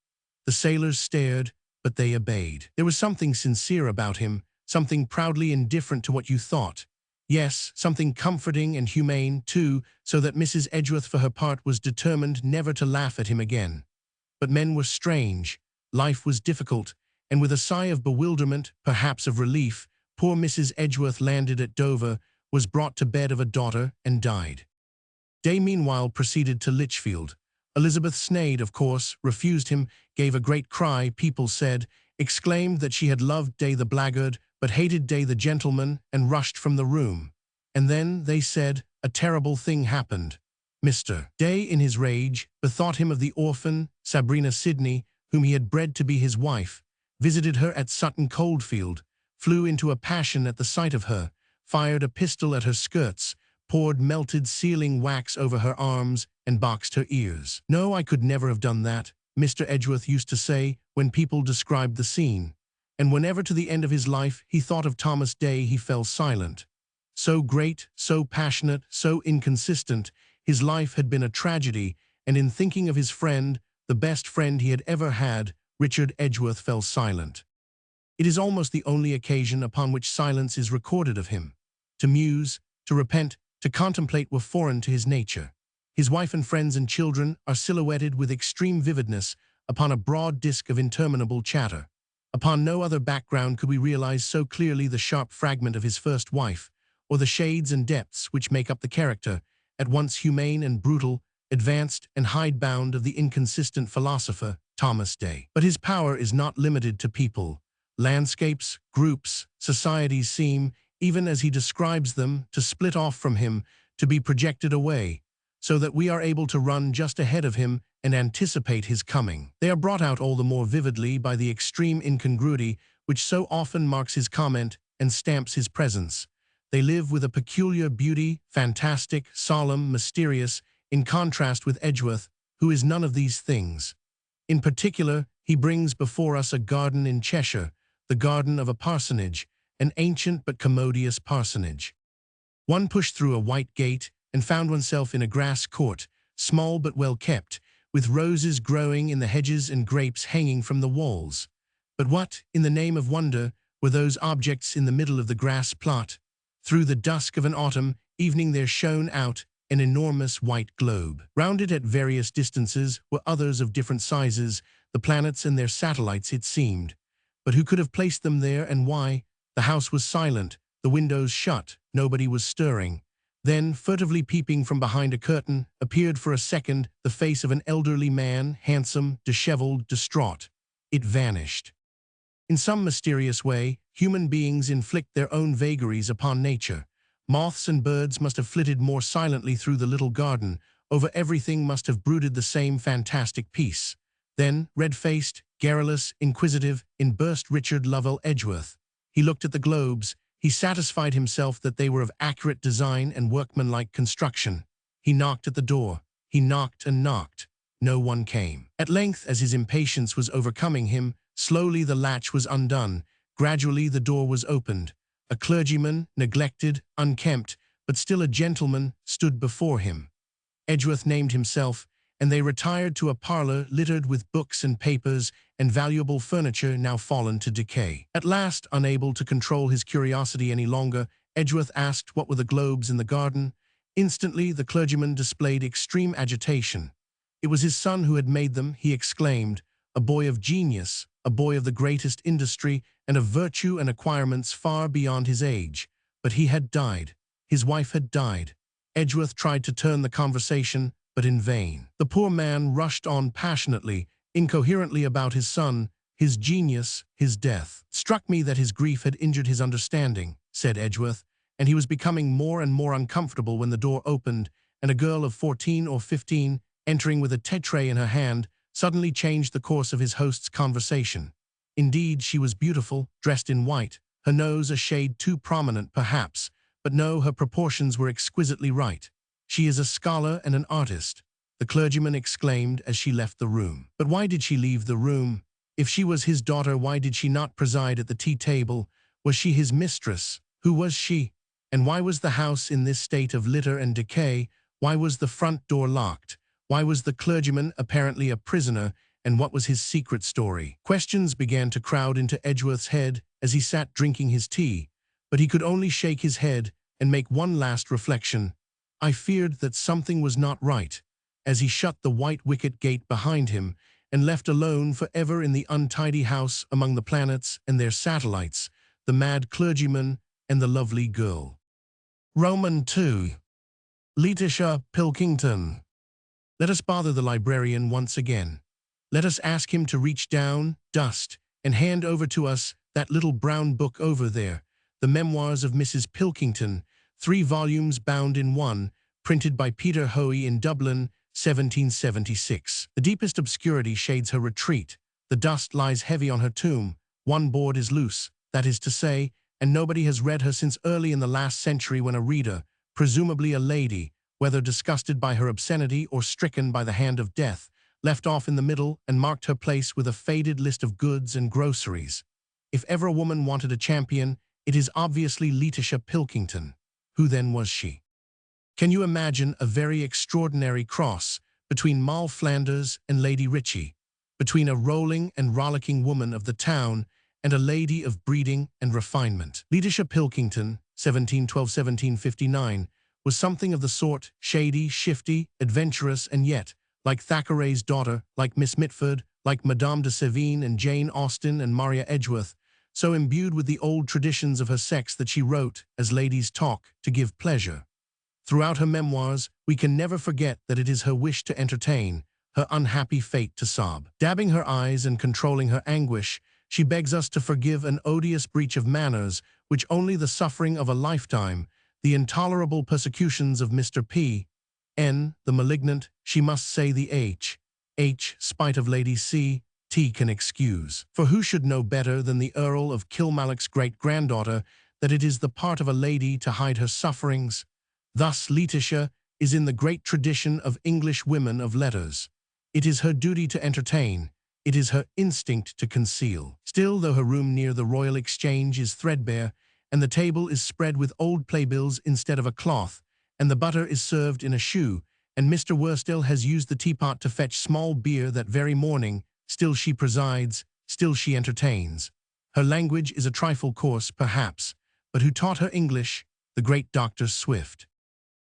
The sailors stared, but they obeyed. There was something sincere about him, something proudly indifferent to what you thought. Yes, something comforting and humane, too, so that Mrs. Edgeworth for her part was determined never to laugh at him again. But men were strange, life was difficult, and with a sigh of bewilderment, perhaps of relief, poor Mrs. Edgeworth landed at Dover, was brought to bed of a daughter, and died. Day meanwhile proceeded to Lichfield. Elizabeth Sneyd, of course, refused him, gave a great cry, people said, exclaimed that she had loved Day the blackguard, but hated Day the gentleman, and rushed from the room. And then, they said, a terrible thing happened. Mr. Day, in his rage, bethought him of the orphan, Sabrina Sidney, whom he had bred to be his wife, visited her at Sutton Coldfield, flew into a passion at the sight of her, fired a pistol at her skirts, poured melted sealing wax over her arms, and boxed her ears. No, I could never have done that, Mr. Edgeworth used to say when people described the scene. And whenever to the end of his life he thought of Thomas Day, he fell silent. So great, so passionate, so inconsistent, his life had been a tragedy, and in thinking of his friend, the best friend he had ever had, Richard Edgeworth fell silent. It is almost the only occasion upon which silence is recorded of him. To muse, to repent, to contemplate were foreign to his nature. His wife and friends and children are silhouetted with extreme vividness upon a broad disk of interminable chatter. Upon no other background could we realize so clearly the sharp fragment of his first wife, or the shades and depths which make up the character, at once humane and brutal, advanced and hidebound, of the inconsistent philosopher, Thomas Day. But his power is not limited to people. Landscapes, groups, societies seem, even as he describes them, to split off from him, to be projected away, so that we are able to run just ahead of him and anticipate his coming. They are brought out all the more vividly by the extreme incongruity which so often marks his comment and stamps his presence. They live with a peculiar beauty, fantastic, solemn, mysterious, in contrast with Edgeworth, who is none of these things. In particular, he brings before us a garden in Cheshire, the garden of a parsonage, an ancient but commodious parsonage. One pushed through a white gate and found oneself in a grass court, small but well kept, with roses growing in the hedges and grapes hanging from the walls. But what, in the name of wonder, were those objects in the middle of the grass plot? Through the dusk of an autumn evening there shone out an enormous white globe. Round it at various distances were others of different sizes, the planets and their satellites it seemed. But who could have placed them there, and why? The house was silent, the windows shut, nobody was stirring. Then, furtively peeping from behind a curtain, appeared for a second the face of an elderly man, handsome, disheveled, distraught. It vanished. In some mysterious way, human beings inflict their own vagaries upon nature. Moths and birds must have flitted more silently through the little garden, over everything must have brooded the same fantastic peace. Then, red-faced, garrulous, inquisitive, in burst Richard Lovell Edgeworth. He looked at the globes. He satisfied himself that they were of accurate design and workmanlike construction. He knocked at the door. He knocked and knocked. No one came. At length, as his impatience was overcoming him, slowly the latch was undone. Gradually the door was opened. A clergyman, neglected, unkempt, but still a gentleman, stood before him. Edgeworth named himself, and they retired to a parlor littered with books and papers and valuable furniture now fallen to decay. At last, unable to control his curiosity any longer, Edgeworth asked what were the globes in the garden. Instantly, the clergyman displayed extreme agitation. It was his son who had made them, he exclaimed, a boy of genius, a boy of the greatest industry, and of virtue and acquirements far beyond his age. But he had died. His wife had died. Edgeworth tried to turn the conversation, but in vain. The poor man rushed on passionately, incoherently about his son, his genius, his death. Struck me that his grief had injured his understanding, said Edgeworth, and he was becoming more and more uncomfortable when the door opened, and a girl of 14 or 15, entering with a tea tray in her hand, suddenly changed the course of his host's conversation. Indeed, she was beautiful, dressed in white, her nose a shade too prominent perhaps, but no, her proportions were exquisitely right. She is a scholar and an artist, the clergyman exclaimed as she left the room. But why did she leave the room? If she was his daughter, why did she not preside at the tea table? Was she his mistress? Who was she? And why was the house in this state of litter and decay? Why was the front door locked? Why was the clergyman apparently a prisoner, and what was his secret story? Questions began to crowd into Edgeworth's head as he sat drinking his tea, but he could only shake his head and make one last reflection. I feared that something was not right, as he shut the white wicket gate behind him and left alone forever in the untidy house among the planets and their satellites, the mad clergyman and the lovely girl. Roman 2. Letitia Pilkington. Let us bother the librarian once again. Let us ask him to reach down, dust, and hand over to us that little brown book over there, the Memoirs of Mrs. Pilkington, 3 volumes bound in one, printed by Peter Hoey in Dublin, 1776. The deepest obscurity shades her retreat. The dust lies heavy on her tomb. One board is loose, that is to say, and nobody has read her since early in the last century, when a reader, presumably a lady, whether disgusted by her obscenity or stricken by the hand of death, left off in the middle and marked her place with a faded list of goods and groceries. If ever a woman wanted a champion, it is obviously Letitia Pilkington. Who then was she? Can you imagine a very extraordinary cross between Moll Flanders and Lady Ritchie, between a rolling and rollicking woman of the town and a lady of breeding and refinement? Letitia Pilkington, 1712–1759, was something of the sort, shady, shifty, adventurous, and yet, like Thackeray's daughter, like Miss Mitford, like Madame de Sévigné and Jane Austen and Maria Edgeworth, so imbued with the old traditions of her sex that she wrote, as ladies talk, to give pleasure. Throughout her memoirs, we can never forget that it is her wish to entertain, her unhappy fate to sob. Dabbing her eyes and controlling her anguish, she begs us to forgive an odious breach of manners which only the suffering of a lifetime, the intolerable persecutions of Mr. P. N., the malignant, she must say the H. Spite of Lady C. T. can excuse. For who should know better than the Earl of Kilmallock's great-granddaughter that it is the part of a lady to hide her sufferings? Thus Letitia is in the great tradition of English women of letters. It is her duty to entertain. It is her instinct to conceal. Still, though her room near the Royal Exchange is threadbare, and the table is spread with old playbills instead of a cloth, and the butter is served in a shoe, and Mr. Worsdale has used the teapot to fetch small beer that very morning, still she presides, still she entertains. Her language is a trifle coarse, perhaps, but who taught her English? The great Dr. Swift.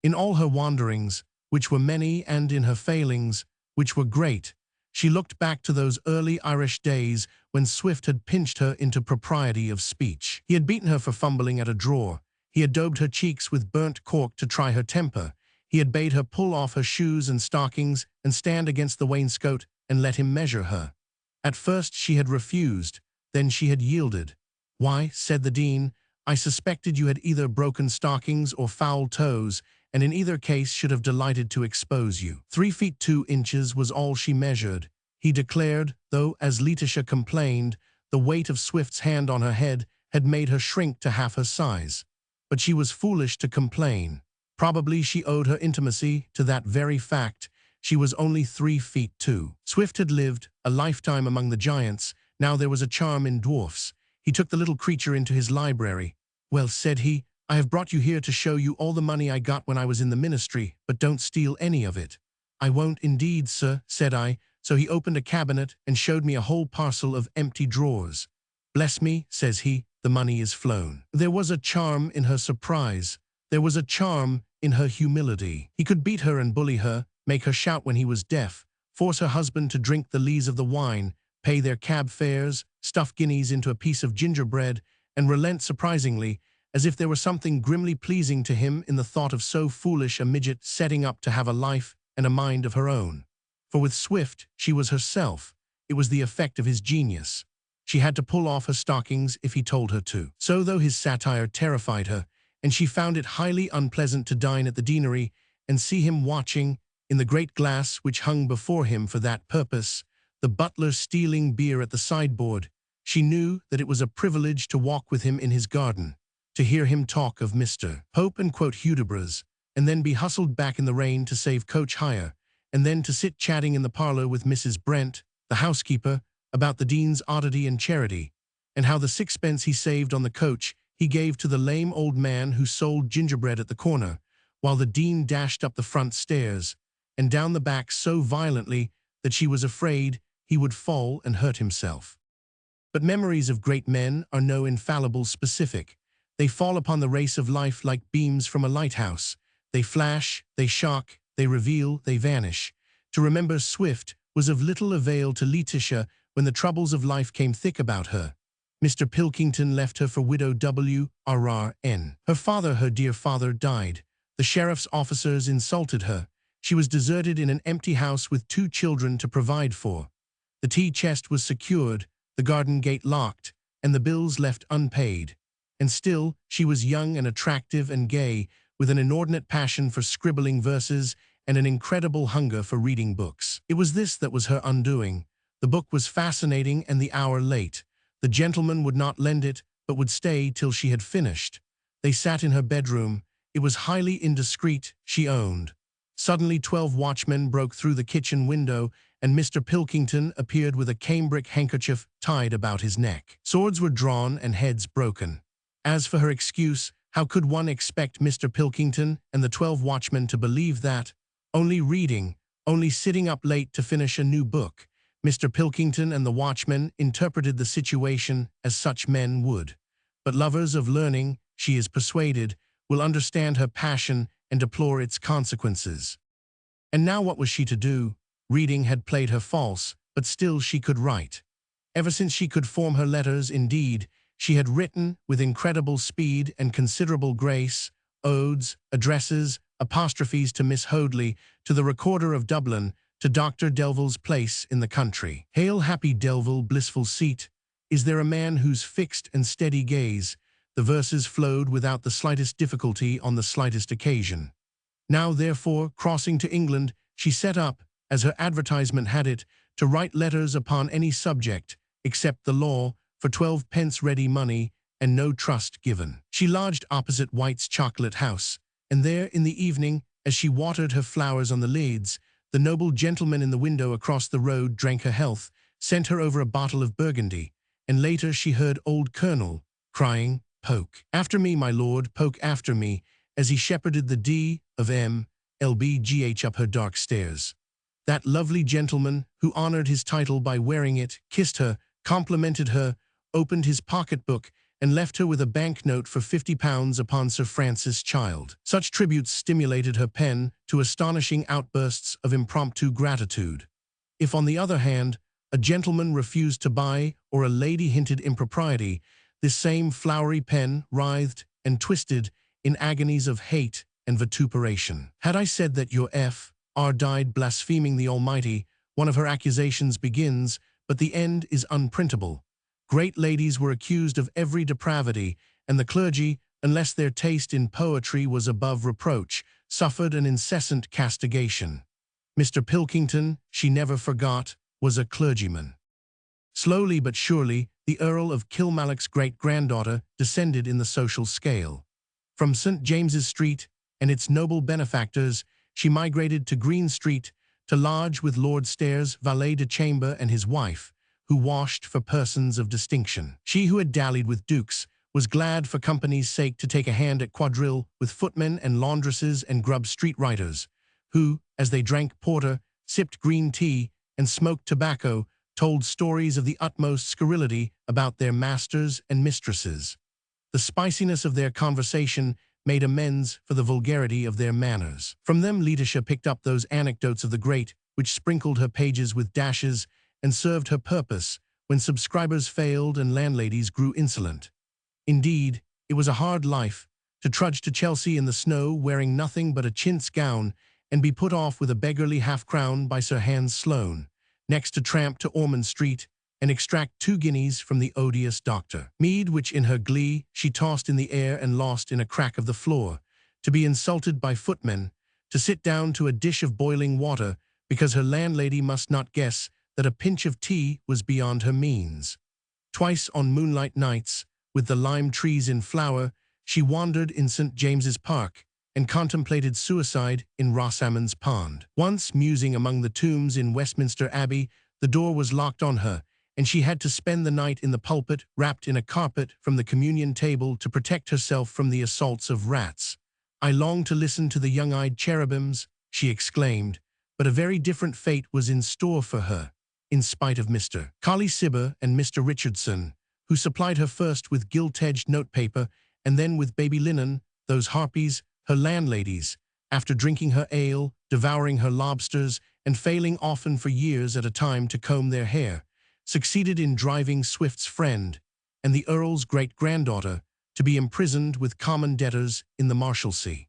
In all her wanderings, which were many, and in her failings, which were great, she looked back to those early Irish days when Swift had pinched her into propriety of speech. He had beaten her for fumbling at a drawer. He had daubed her cheeks with burnt cork to try her temper. He had bade her pull off her shoes and stockings and stand against the wainscot and let him measure her. At first she had refused, then she had yielded. "Why," said the Dean, "I suspected you had either broken stockings or foul toes, and in either case should have delighted to expose you." 3 feet 2 inches was all she measured, he declared, though, as Letitia complained, the weight of Swift's hand on her head had made her shrink to half her size. But she was foolish to complain. Probably she owed her intimacy to that very fact. She was only 3 feet 2. Swift had lived a lifetime among the giants. Now there was a charm in dwarfs. He took the little creature into his library. "Well," said he, "I have brought you here to show you all the money I got when I was in the ministry, but don't steal any of it." "I won't indeed, sir," said I. So he opened a cabinet and showed me a whole parcel of empty drawers. "Bless me," says he, "the money is flown." There was a charm in her surprise. There was a charm in her humility. He could beat her and bully her, make her shout when he was deaf, force her husband to drink the lees of the wine, pay their cab fares, stuff guineas into a piece of gingerbread, and relent surprisingly, as if there were something grimly pleasing to him in the thought of so foolish a midget setting up to have a life and a mind of her own. For with Swift, she was herself. It was the effect of his genius. She had to pull off her stockings if he told her to. So though his satire terrified her, and she found it highly unpleasant to dine at the deanery and see him watching, in the great glass which hung before him for that purpose, the butler stealing beer at the sideboard, she knew that it was a privilege to walk with him in his garden, to hear him talk of Mr. Pope and quote Hudibras, and then be hustled back in the rain to save coach hire, and then to sit chatting in the parlor with Mrs. Brent, the housekeeper, about the dean's oddity and charity, and how the sixpence he saved on the coach he gave to the lame old man who sold gingerbread at the corner, while the dean dashed up the front stairs and down the back so violently that she was afraid he would fall and hurt himself. But memories of great men are no infallible specific. They fall upon the race of life like beams from a lighthouse. They flash, they shock, they reveal, they vanish. To remember Swift was of little avail to Letitia when the troubles of life came thick about her. Mr. Pilkington left her for widow W.R.R.N. Her father, her dear father, died. The sheriff's officers insulted her. She was deserted in an empty house with 2 children to provide for. The tea chest was secured, the garden gate locked, and the bills left unpaid. And still, she was young and attractive and gay, with an inordinate passion for scribbling verses and an incredible hunger for reading books. It was this that was her undoing. The book was fascinating and the hour late. The gentleman would not lend it, but would stay till she had finished. They sat in her bedroom. It was highly indiscreet, she owned. Suddenly 12 watchmen broke through the kitchen window, and Mr. Pilkington appeared with a cambric handkerchief tied about his neck. Swords were drawn and heads broken. As for her excuse, how could one expect Mr. Pilkington and the 12 watchmen to believe that? Only reading, only sitting up late to finish a new book. Mr. Pilkington and the watchmen interpreted the situation as such men would. But lovers of learning, she is persuaded, will understand her passion and deplore its consequences. And now what was she to do? Reading had played her false, but still she could write. Ever since she could form her letters, indeed, she had written, with incredible speed and considerable grace, odes, addresses, apostrophes to Miss Hoadley, to the Recorder of Dublin, to Dr. Delville's place in the country. Hail, happy Delville, blissful seat! Is there a man whose fixed and steady gaze? The verses flowed without the slightest difficulty on the slightest occasion. Now, therefore, crossing to England, she set up, as her advertisement had it, to write letters upon any subject, except the law, for 12 pence ready money, and no trust given. She lodged opposite White's Chocolate House, and there, in the evening, as she watered her flowers on the leads, the noble gentleman in the window across the road drank her health, sent her over a bottle of Burgundy, and later she heard old Colonel crying, "Poke after me, my lord, poke after me," as he shepherded the D.of.M.L.B.G.H. up her dark stairs. That lovely gentleman, who honored his title by wearing it, kissed her, complimented her, opened his pocketbook, and left her with a banknote for £50 upon Sir Francis Child. Such tributes stimulated her pen to astonishing outbursts of impromptu gratitude. If, on the other hand, a gentleman refused to buy or a lady hinted impropriety, this same flowery pen writhed and twisted in agonies of hate and vituperation. Had I said that your F.R. died blaspheming the Almighty, one of her accusations begins, but the end is unprintable. Great ladies were accused of every depravity, and the clergy, unless their taste in poetry was above reproach, suffered an incessant castigation. Mr. Pilkington, she never forgot, was a clergyman. Slowly but surely, the Earl of Kilmallock's great-granddaughter descended in the social scale. From St. James's Street and its noble benefactors, she migrated to Green Street to lodge with Lord Stair's valet de chamber and his wife, who washed for persons of distinction. She who had dallied with dukes was glad for company's sake to take a hand at quadrille with footmen and laundresses and Grub Street writers, who, as they drank porter, sipped green tea, and smoked tobacco, told stories of the utmost scurrility about their masters and mistresses. The spiciness of their conversation made amends for the vulgarity of their manners. From them Letitia picked up those anecdotes of the great which sprinkled her pages with dashes and served her purpose when subscribers failed and landladies grew insolent. Indeed, it was a hard life to trudge to Chelsea in the snow wearing nothing but a chintz gown and be put off with a beggarly half-crown by Sir Hans Sloane, next to tramp to Ormond Street and extract 2 guineas from the odious doctor. Mead, which in her glee she tossed in the air and lost in a crack of the floor, to be insulted by footmen, to sit down to a dish of boiling water because her landlady must not guess that a pinch of tea was beyond her means. Twice on moonlight nights, with the lime trees in flower, she wandered in St. James's Park and contemplated suicide in Rossalmon's Pond. Once, musing among the tombs in Westminster Abbey, the door was locked on her, and she had to spend the night in the pulpit, wrapped in a carpet from the communion table to protect herself from the assaults of rats. "I long to listen to the young-eyed cherubims," she exclaimed, but a very different fate was in store for her, in spite of Mr. Colley Cibber and Mr. Richardson, who supplied her first with gilt-edged notepaper and then with baby linen. Those harpies, her landladies, after drinking her ale, devouring her lobsters, and failing often for years at a time to comb their hair, succeeded in driving Swift's friend, and the Earl's great-granddaughter, to be imprisoned with common debtors in the Marshalsea.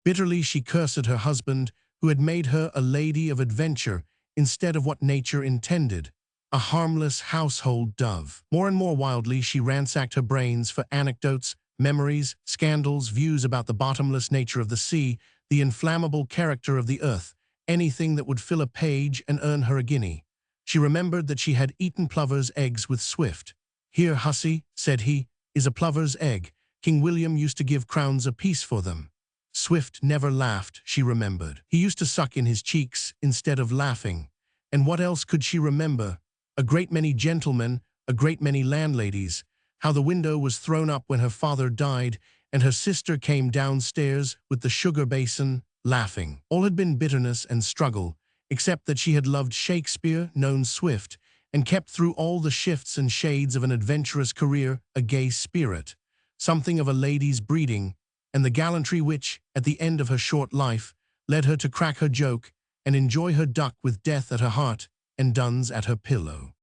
Bitterly she cursed her husband, who had made her a lady of adventure instead of what nature intended, a harmless household dove. More and more wildly she ransacked her brains for anecdotes, memories, scandals, views about the bottomless nature of the sea, the inflammable character of the earth, anything that would fill a page and earn her a guinea. She remembered that she had eaten plover's eggs with Swift. "Here, hussy," said he, "is a plover's egg. King William used to give crowns apiece for them." Swift never laughed, she remembered. He used to suck in his cheeks instead of laughing. And what else could she remember? A great many gentlemen, a great many landladies, how the window was thrown up when her father died, and her sister came downstairs with the sugar basin, laughing. All had been bitterness and struggle, except that she had loved Shakespeare, known Swift, and kept through all the shifts and shades of an adventurous career a gay spirit, something of a lady's breeding, and the gallantry which, at the end of her short life, led her to crack her joke and enjoy her duck with death at her heart and duns at her pillow.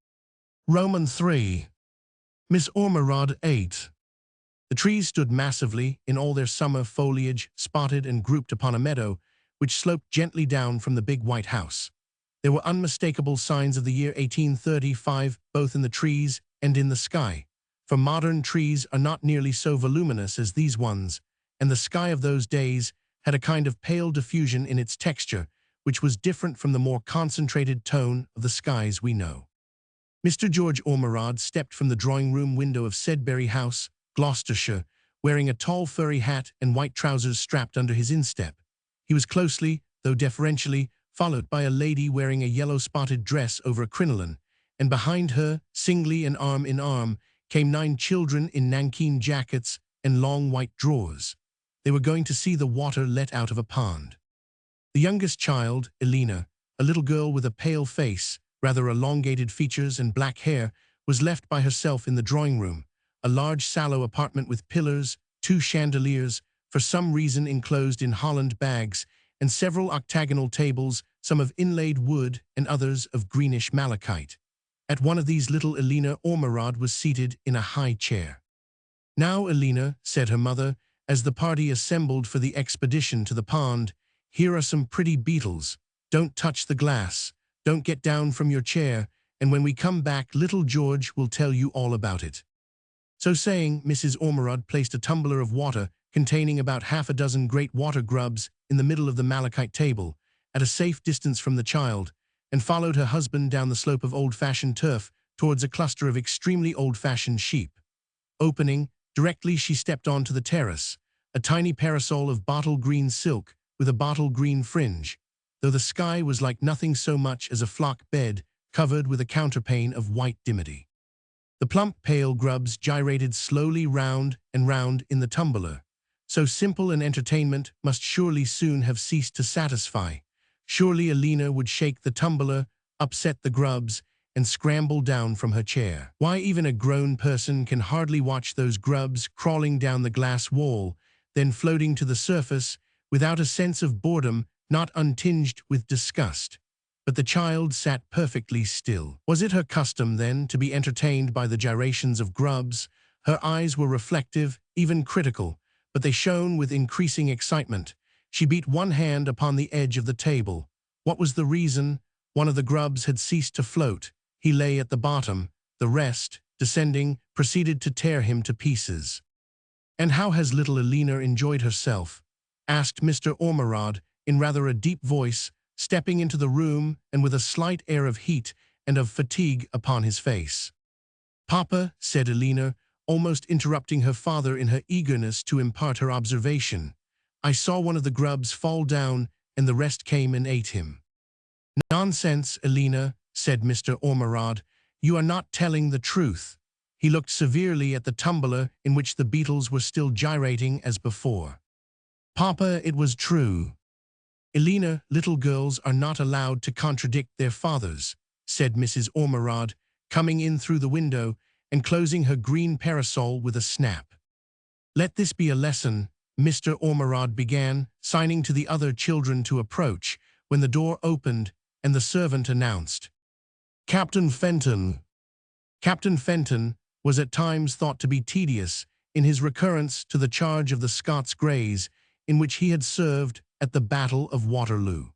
Roman 3. Miss Ormerod 8. The trees stood massively in all their summer foliage, spotted and grouped upon a meadow, which sloped gently down from the big white house. There were unmistakable signs of the year 1835, both in the trees and in the sky, for modern trees are not nearly so voluminous as these ones, and the sky of those days had a kind of pale diffusion in its texture, which was different from the more concentrated tone of the skies we know. Mr. George Ormerod stepped from the drawing-room window of Sedberry House, Gloucestershire, wearing a tall furry hat and white trousers strapped under his instep. He was closely, though deferentially, followed by a lady wearing a yellow-spotted dress over a crinoline, and behind her, singly and arm in arm, came 9 children in nankeen jackets and long white drawers. They were going to see the water let out of a pond. The youngest child, Elena, a little girl with a pale face, rather elongated features and black hair, was left by herself in the drawing-room, a large sallow apartment with pillars, 2 chandeliers, for some reason enclosed in Holland bags, and several octagonal tables, some of inlaid wood and others of greenish malachite. At one of these little Elena Ormerod was seated in a high chair. "Now, Elena," said her mother, as the party assembled for the expedition to the pond, "here are some pretty beetles. Don't touch the glass. Don't get down from your chair, and when we come back, little George will tell you all about it." So saying, Mrs. Ormerod placed a tumbler of water containing about half a dozen great water grubs in the middle of the malachite table, at a safe distance from the child, and followed her husband down the slope of old-fashioned turf towards a cluster of extremely old-fashioned sheep. Opening, directly she stepped onto the terrace, a tiny parasol of bottle green silk with a bottle green fringe, though the sky was like nothing so much as a flock bed covered with a counterpane of white dimity. The plump pale grubs gyrated slowly round and round in the tumbler. So simple an entertainment must surely soon have ceased to satisfy. Surely Elena would shake the tumbler, upset the grubs, and scramble down from her chair. Why, even a grown person can hardly watch those grubs crawling down the glass wall, then floating to the surface, without a sense of boredom not untinged with disgust. but the child sat perfectly still. Was it her custom, then, to be entertained by the gyrations of grubs? Her eyes were reflective, even critical, but they shone with increasing excitement. She beat one hand upon the edge of the table. What was the reason? One of the grubs had ceased to float. He lay at the bottom. The rest, descending, proceeded to tear him to pieces. "And how has little Elena enjoyed herself?" asked Mr. Ormerod in rather a deep voice, stepping into the room and with a slight air of heat and of fatigue upon his face. "Papa," said Elena, almost interrupting her father in her eagerness to impart her observation, "I saw one of the grubs fall down and the rest came and ate him." "Nonsense, Elena," said Mr. Ormerod. "You are not telling the truth." He looked severely at the tumbler in which the beetles were still gyrating as before. "Papa, it was true." "Elena, little girls are not allowed to contradict their fathers," said Mrs. Ormerod, coming in through the window and closing her green parasol with a snap. "Let this be a lesson," Mr. Ormerod began, signing to the other children to approach, when the door opened and the servant announced, "Captain Fenton." Captain Fenton was at times thought to be tedious in his recurrence to the charge of the Scots Greys, in which he had served at the Battle of Waterloo.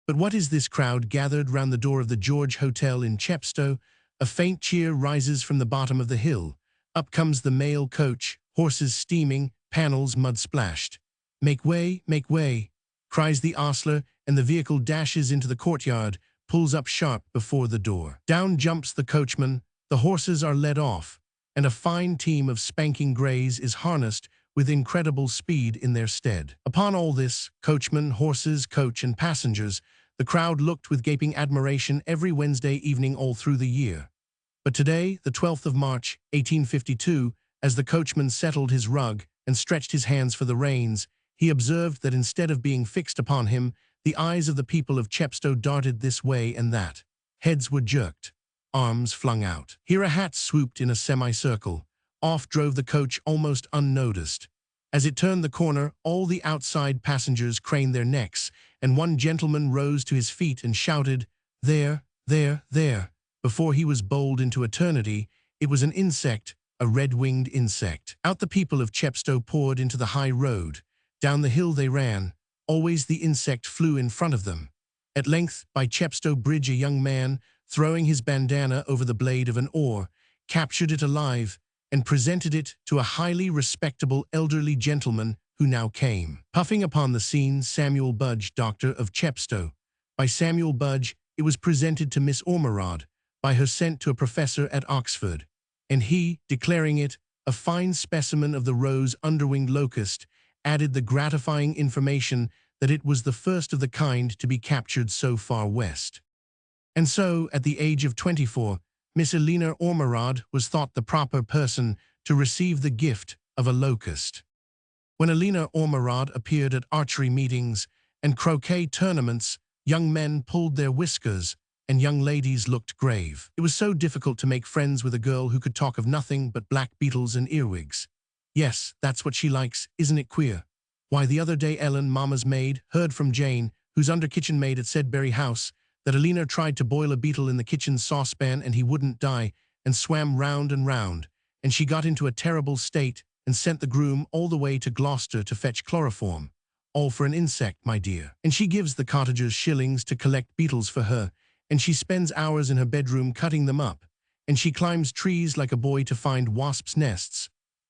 But what is this crowd gathered round the door of the George Hotel in Chepstow? A faint cheer rises from the bottom of the hill. Up comes the mail coach, horses steaming, panels mud-splashed. Make way," cries the ostler, and the vehicle dashes into the courtyard, pulls up sharp before the door. Down jumps the coachman, the horses are led off, and a fine team of spanking greys is harnessed with incredible speed in their stead. Upon all this, coachman, horses, coach, and passengers, the crowd looked with gaping admiration every Wednesday evening all through the year. But today, the 12th of March, 1852, as the coachman settled his rug and stretched his hands for the reins, he observed that instead of being fixed upon him, the eyes of the people of Chepstow darted this way and that. Heads were jerked, arms flung out. Here a hat swooped in a semicircle. Off drove the coach almost unnoticed. As it turned the corner, all the outside passengers craned their necks, and one gentleman rose to his feet and shouted, "There, there, there!" Before he was bowled into eternity, it was an insect, a red-winged insect. Out the people of Chepstow poured into the high road. Down the hill they ran. Always the insect flew in front of them. At length, by Chepstow Bridge, a young man, throwing his bandana over the blade of an oar, captured it alive and presented it to a highly respectable elderly gentleman who now came. Puffing upon the scene, Samuel Budge, Doctor of Chepstow. By Samuel Budge, it was presented to Miss Ormerod, by her sent to a professor at Oxford, and he, declaring it a fine specimen of the rose underwinged locust, added the gratifying information that it was the first of the kind to be captured so far west. And so, at the age of 24, Miss Elena Ormerod was thought the proper person to receive the gift of a locust. When Elena Ormerod appeared at archery meetings and croquet tournaments, young men pulled their whiskers and young ladies looked grave. It was so difficult to make friends with a girl who could talk of nothing but black beetles and earwigs. Yes, that's what she likes, isn't it queer? Why, the other day Ellen, Mama's maid, heard from Jane, who's under kitchen maid at Sedberry House, that Elena tried to boil a beetle in the kitchen saucepan and he wouldn't die, and swam round and round, and she got into a terrible state and sent the groom all the way to Gloucester to fetch chloroform. All for an insect, my dear. And she gives the cottagers shillings to collect beetles for her, and she spends hours in her bedroom cutting them up, and she climbs trees like a boy to find wasps' nests.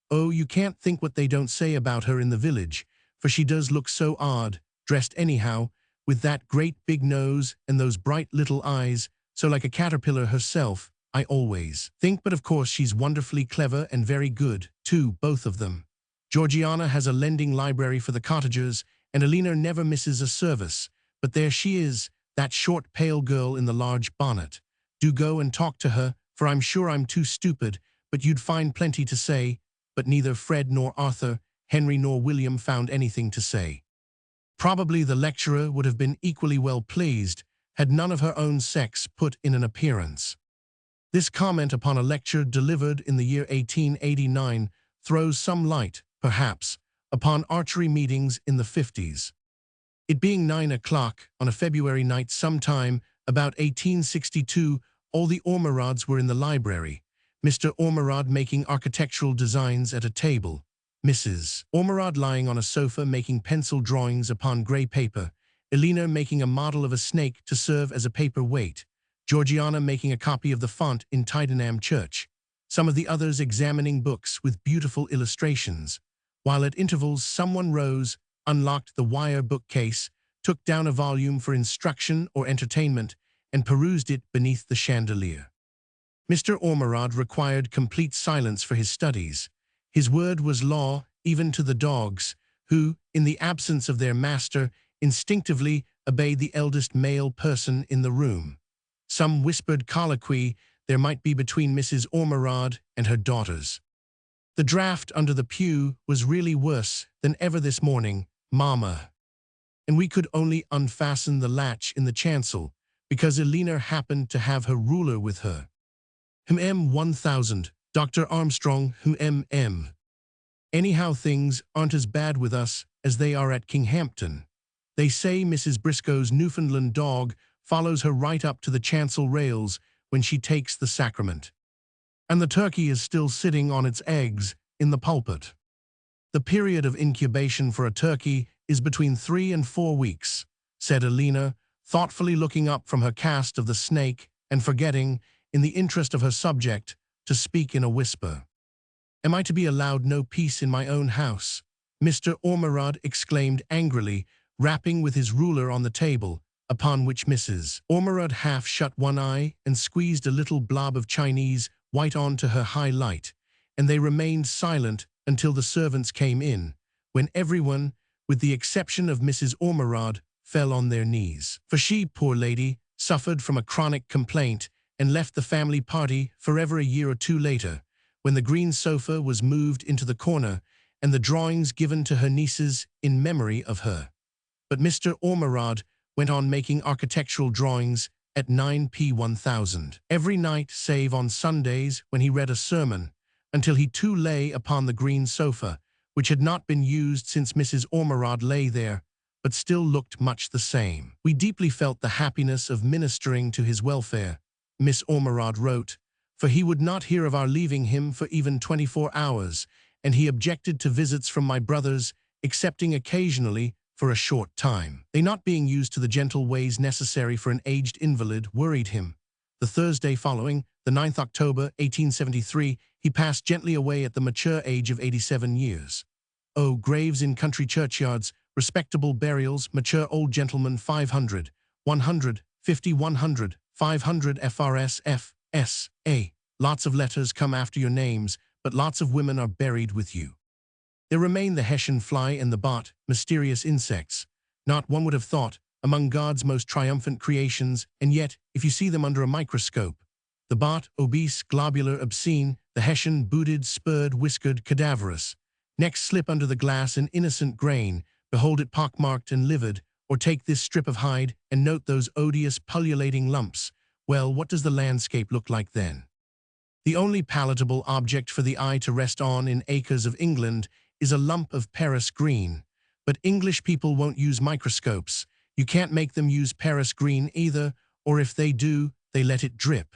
Oh, you can't think what they don't say about her in the village, for she does look so odd, dressed anyhow, with that great big nose and those bright little eyes, so like a caterpillar herself, I always think. But of course she's wonderfully clever and very good, too, both of them. Georgiana has a lending library for the cottagers, and Elena never misses a service. But there she is, that short pale girl in the large bonnet. Do go and talk to her, for I'm sure I'm too stupid, but you'd find plenty to say. But neither Fred nor Arthur, Henry nor William found anything to say. Probably the lecturer would have been equally well pleased had none of her own sex put in an appearance. This comment upon a lecture delivered in the year 1889 throws some light, perhaps, upon archery meetings in the 50s. It being 9 o'clock on a February night sometime About 1862, all the Ormerads were in the library. Mr. Ormerod making architectural designs at a table. Mrs. Ormerod lying on a sofa making pencil drawings upon grey paper. Elena making a model of a snake to serve as a paper weight. Georgiana making a copy of the font in Tydenham Church. Some of the others examining books with beautiful illustrations. While at intervals someone rose, unlocked the wire bookcase, took down a volume for instruction or entertainment, and perused it beneath the chandelier. Mr. Ormerod required complete silence for his studies. His word was law, even to the dogs, who, in the absence of their master, instinctively obeyed the eldest male person in the room. Some whispered colloquy there might be between Mrs. Ormerod and her daughters. The draught under the pew was really worse than ever this morning, Mama. And we could only unfasten the latch in the chancel, because Elena happened to have her ruler with her. M1000, Dr. Armstrong, M. Anyhow, things aren't as bad with us as they are at Kinghampton. They say Mrs. Briscoe's Newfoundland dog follows her right up to the chancel rails when she takes the sacrament. And the turkey is still sitting on its eggs in the pulpit. The period of incubation for a turkey is between 3 and 4 weeks, said Elena, thoughtfully looking up from her cast of the snake and forgetting, in the interest of her subject, to speak in a whisper. Am I to be allowed no peace in my own house? Mr. Ormerod exclaimed angrily, rapping with his ruler on the table, upon which Mrs. Ormerod half shut one eye and squeezed a little blob of Chinese white onto her high light, and they remained silent until the servants came in, when everyone, with the exception of Mrs. Ormerod, fell on their knees. For she, poor lady, suffered from a chronic complaint and left the family party forever a year or two later, when the green sofa was moved into the corner and the drawings given to her nieces in memory of her. But Mr. Ormerod went on making architectural drawings at 9p1000 every night save on Sundays when he read a sermon, until he too lay upon the green sofa, which had not been used since Mrs. Ormerod lay there, but still looked much the same. We deeply felt the happiness of ministering to his welfare, Miss Ormerod wrote, for he would not hear of our leaving him for even 24 hours, and he objected to visits from my brothers, excepting occasionally for a short time. They not being used to the gentle ways necessary for an aged invalid worried him. The Thursday following, the 9th October, 1873, he passed gently away at the mature age of 87 years. Oh, graves in country churchyards, respectable burials, mature old gentlemen 500, 100, 50, 100, 500 FRS, F.S. A. Lots of letters come after your names, but lots of women are buried with you. There remain the Hessian fly and the bot, mysterious insects. Not, one would have thought, among God's most triumphant creations, and yet, if you see them under a microscope, the bot, obese, globular, obscene, the Hessian, booted, spurred, whiskered, cadaverous. Next slip under the glass an innocent grain, behold it pockmarked and livid, or take this strip of hide and note those odious pullulating lumps. Well, what does the landscape look like then? The only palatable object for the eye to rest on in acres of England is a lump of Paris green. But English people won't use microscopes. You can't make them use Paris green either, or if they do, they let it drip.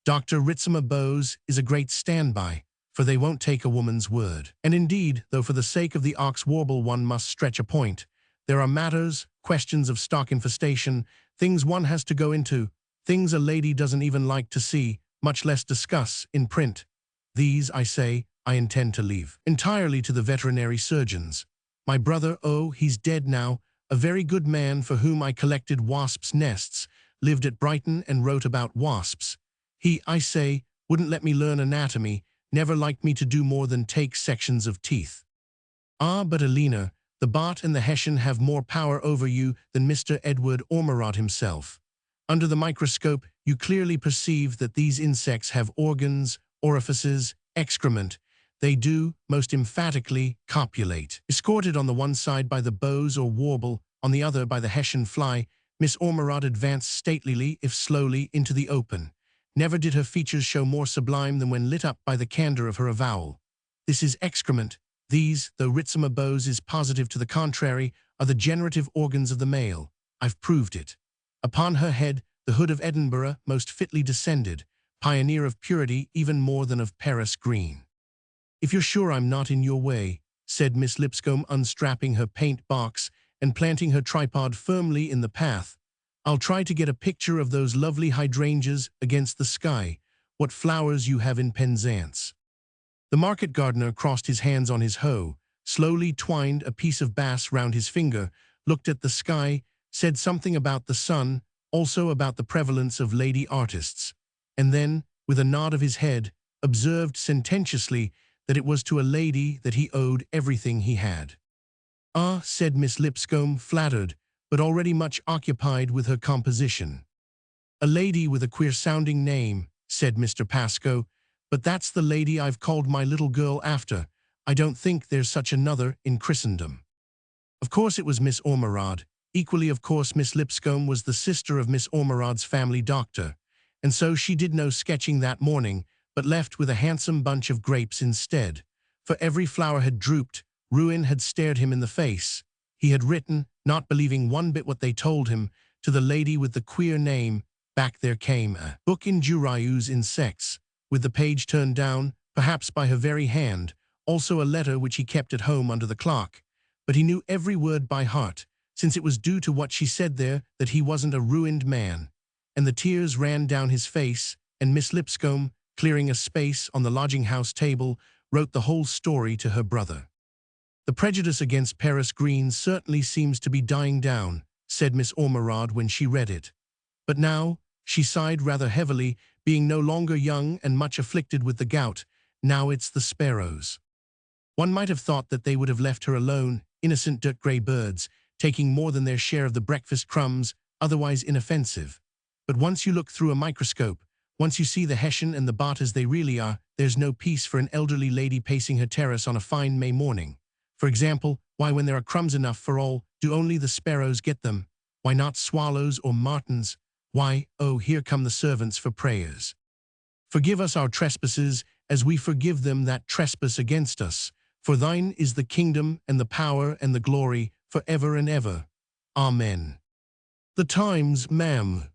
Dr. Ritzema Bowes is a great standby, for they won't take a woman's word. And indeed, though for the sake of the ox warble one must stretch a point, there are matters, questions of stock infestation, things one has to go into, things a lady doesn't even like to see, much less discuss, in print. These, I say, I intend to leave entirely to the veterinary surgeons. My brother, oh, he's dead now, a very good man for whom I collected wasps' nests, lived at Brighton and wrote about wasps. He, I say, wouldn't let me learn anatomy, never liked me to do more than take sections of teeth. Ah, but Elena, the bot and the Hessian have more power over you than Mr. Edward Ormerod himself. Under the microscope, you clearly perceive that these insects have organs, orifices, excrement. They do, most emphatically, copulate. Escorted on the one side by the bowes or warble, on the other by the Hessian fly, Miss Ormerod advanced statelily, if slowly, into the open. Never did her features show more sublime than when lit up by the candor of her avowal. This is excrement. These, though Ritzema Bowes is positive to the contrary, are the generative organs of the male. I've proved it. Upon her head, the hood of Edinburgh most fitly descended, pioneer of purity even more than of Paris green. "If you're sure I'm not in your way," said Miss Lipscomb, unstrapping her paint box and planting her tripod firmly in the path, "I'll try to get a picture of those lovely hydrangeas against the sky. What flowers you have in Penzance." The market gardener crossed his hands on his hoe, slowly twined a piece of bass round his finger, looked at the sky, said something about the sun, also about the prevalence of lady artists, and then, with a nod of his head, observed sententiously that it was to a lady that he owed everything he had. "Ah," said Miss Lipscomb, flattered, but already much occupied with her composition. "A lady with a queer-sounding name," said Mr. Pascoe, "but that's the lady I've called my little girl after. I don't think there's such another in Christendom." Of course it was Miss Ormerod. Equally of course Miss Lipscomb was the sister of Miss Ormerod's family doctor, and so she did no sketching that morning, but left with a handsome bunch of grapes instead. For every flower had drooped, ruin had stared him in the face. He had written, not believing one bit what they told him, to the lady with the queer name, back there came a book in Jurieu's insects, with the page turned down, perhaps by her very hand, also a letter which he kept at home under the clock. But he knew every word by heart, since it was due to what she said there that he wasn't a ruined man. And the tears ran down his face, and Miss Lipscomb, clearing a space on the lodging-house table, wrote the whole story to her brother. "The prejudice against Paris green certainly seems to be dying down," said Miss Ormerod when she read it. "But now," she sighed rather heavily, being no longer young and much afflicted with the gout, "now it's the sparrows." One might have thought that they would have left her alone, innocent dirt grey birds, taking more than their share of the breakfast crumbs, otherwise inoffensive. But once you look through a microscope, once you see the Hessian and the Bott as they really are, there's no peace for an elderly lady pacing her terrace on a fine May morning. For example, why when there are crumbs enough for all, do only the sparrows get them? Why not swallows or martins? Why, oh, here come the servants for prayers. "Forgive us our trespasses, as we forgive them that trespass against us. For thine is the kingdom and the power and the glory, for ever and ever. Amen." "The Times, ma'am."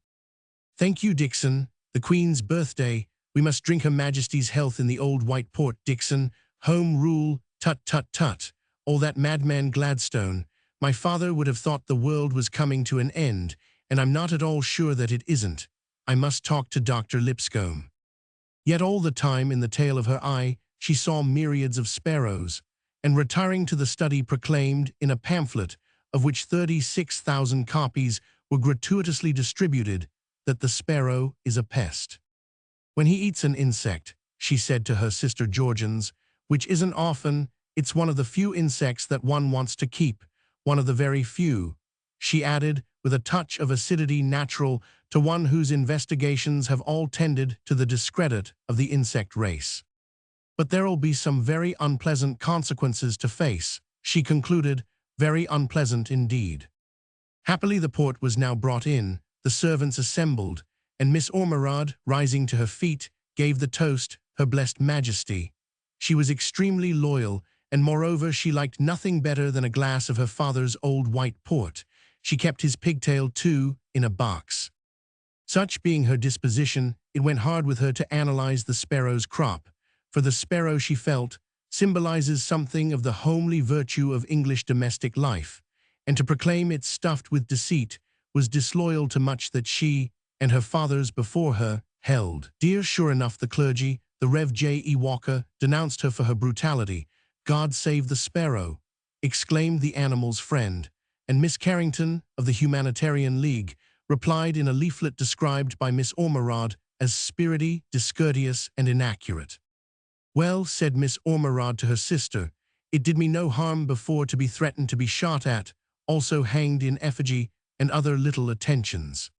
"Thank you, Dixon. The Queen's birthday. We must drink Her Majesty's health in the old white port, Dixon. Home rule, tut, tut, tut. All that madman Gladstone. My father would have thought the world was coming to an end, and I'm not at all sure that it isn't. I must talk to Dr. Lipscomb." Yet all the time in the tail of her eye she saw myriads of sparrows, and retiring to the study proclaimed, in a pamphlet, of which 36,000 copies were gratuitously distributed, that the sparrow is a pest. "When he eats an insect," she said to her sister Georgians, "which isn't often, it's one of the few insects that one wants to keep, one of the very few," she added, with a touch of acidity natural to one whose investigations have all tended to the discredit of the insect race. "But there'll be some very unpleasant consequences to face," she concluded, "very unpleasant indeed." Happily the port was now brought in, the servants assembled, and Miss Ormerod, rising to her feet, gave the toast, Her Blessed Majesty. She was extremely loyal, and moreover she liked nothing better than a glass of her father's old white port. She kept his pigtail, too, in a box. Such being her disposition, it went hard with her to analyze the sparrow's crop, for the sparrow, she felt, symbolizes something of the homely virtue of English domestic life, and to proclaim it stuffed with deceit was disloyal to much that she, and her fathers before her, held dear. Sure enough, the clergy, the Rev. J. E. Walker, denounced her for her brutality. "God save the sparrow," exclaimed the animal's friend, and Miss Carrington, of the Humanitarian League, replied in a leaflet described by Miss Ormerod as spirity, discourteous, and inaccurate. "Well," said Miss Ormerod to her sister, "it did me no harm before to be threatened to be shot at, also hanged in effigy, and other little attentions.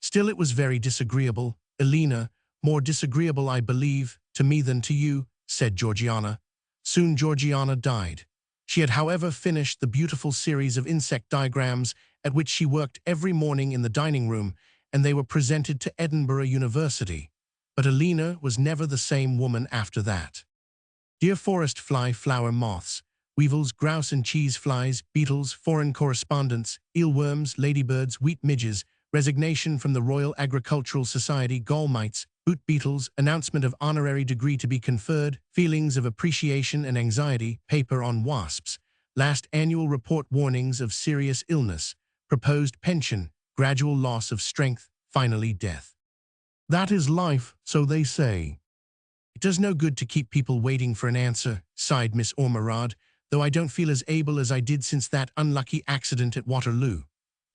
Still it was very disagreeable, Elena, more disagreeable, I believe, to me than to you," said Georgiana. Soon Georgiana died. She had, however, finished the beautiful series of insect diagrams at which she worked every morning in the dining room, and they were presented to Edinburgh University. But Elena was never the same woman after that. Dear forest fly, flower moths, weevils, grouse and cheese flies, beetles, foreign correspondents, eelworms, ladybirds, wheat midges, resignation from the Royal Agricultural Society, gall mites, boot beetles, announcement of honorary degree to be conferred, feelings of appreciation and anxiety, paper on wasps, last annual report, warnings of serious illness, proposed pension, gradual loss of strength, finally death. That is life, so they say. It does no good to keep people waiting for an answer, sighed Miss Ormerod, though I don't feel as able as I did since that unlucky accident at Waterloo.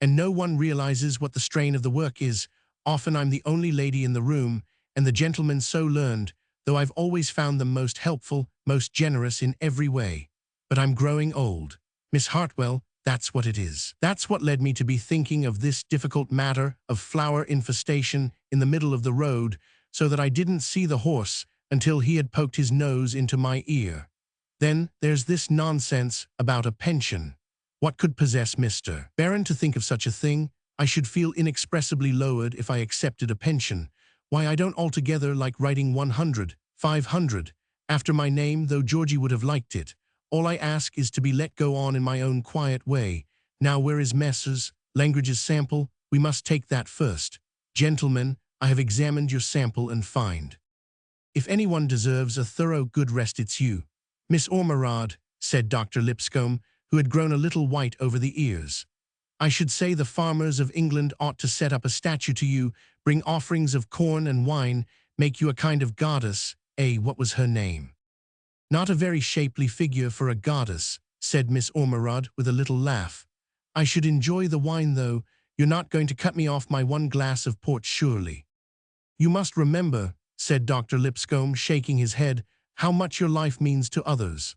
And no one realizes what the strain of the work is. Often I'm the only lady in the room, and the gentlemen so learned, though I've always found them most helpful, most generous in every way. But I'm growing old. Miss Hartwell, that's what it is. That's what led me to be thinking of this difficult matter of flower infestation in the middle of the road, so that I didn't see the horse until he had poked his nose into my ear. Then there's this nonsense about a pension. What could possess Mr. Baron to think of such a thing? I should feel inexpressibly lowered if I accepted a pension. Why, I don't altogether like writing 100, 500, after my name, though Georgie would have liked it. All I ask is to be let go on in my own quiet way. Now where is Messrs. Langridge's sample? We must take that first. Gentlemen, I have examined your sample and find. If anyone deserves a thorough good rest, it's you. Miss Ormerod, said Dr. Lipscomb, who had grown a little white over the ears. I should say the farmers of England ought to set up a statue to you, bring offerings of corn and wine, make you a kind of goddess. What was her name? Not a very shapely figure for a goddess, said Miss Ormerod with a little laugh. I should enjoy the wine, though. You're not going to cut me off my one glass of port, surely. You must remember, said Dr. Lipscomb, shaking his head, how much your life means to others.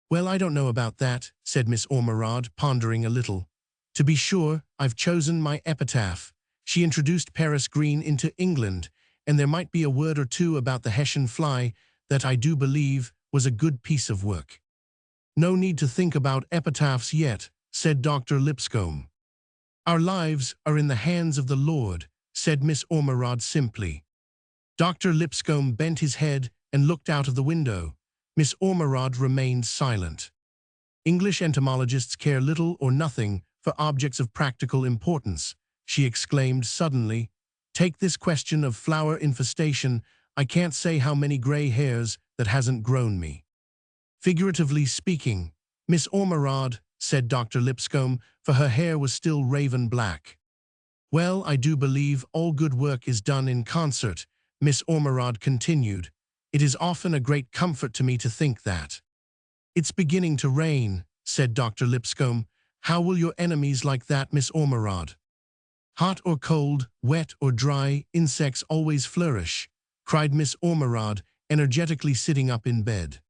Well, I don't know about that, said Miss Ormerod, pondering a little. To be sure, I've chosen my epitaph. She introduced Paris green into England, and there might be a word or two about the Hessian fly that I do believe was a good piece of work. No need to think about epitaphs yet, said Dr. Lipscomb. Our lives are in the hands of the Lord, said Miss Ormerod simply. Dr. Lipscomb bent his head and looked out of the window. Miss Ormerod remained silent. English entomologists care little or nothing for objects of practical importance, she exclaimed suddenly. Take this question of flower infestation. I can't say how many gray hairs that hasn't grown me. Figuratively speaking, Miss Ormerod, said Dr. Lipscomb, for her hair was still raven black. Well, I do believe all good work is done in concert, Miss Ormerod continued. It is often a great comfort to me to think that. It's beginning to rain, said Dr. Lipscomb. How will your enemies like that, Miss Ormerod? Hot or cold, wet or dry, insects always flourish, cried Miss Ormerod, energetically sitting up in bed.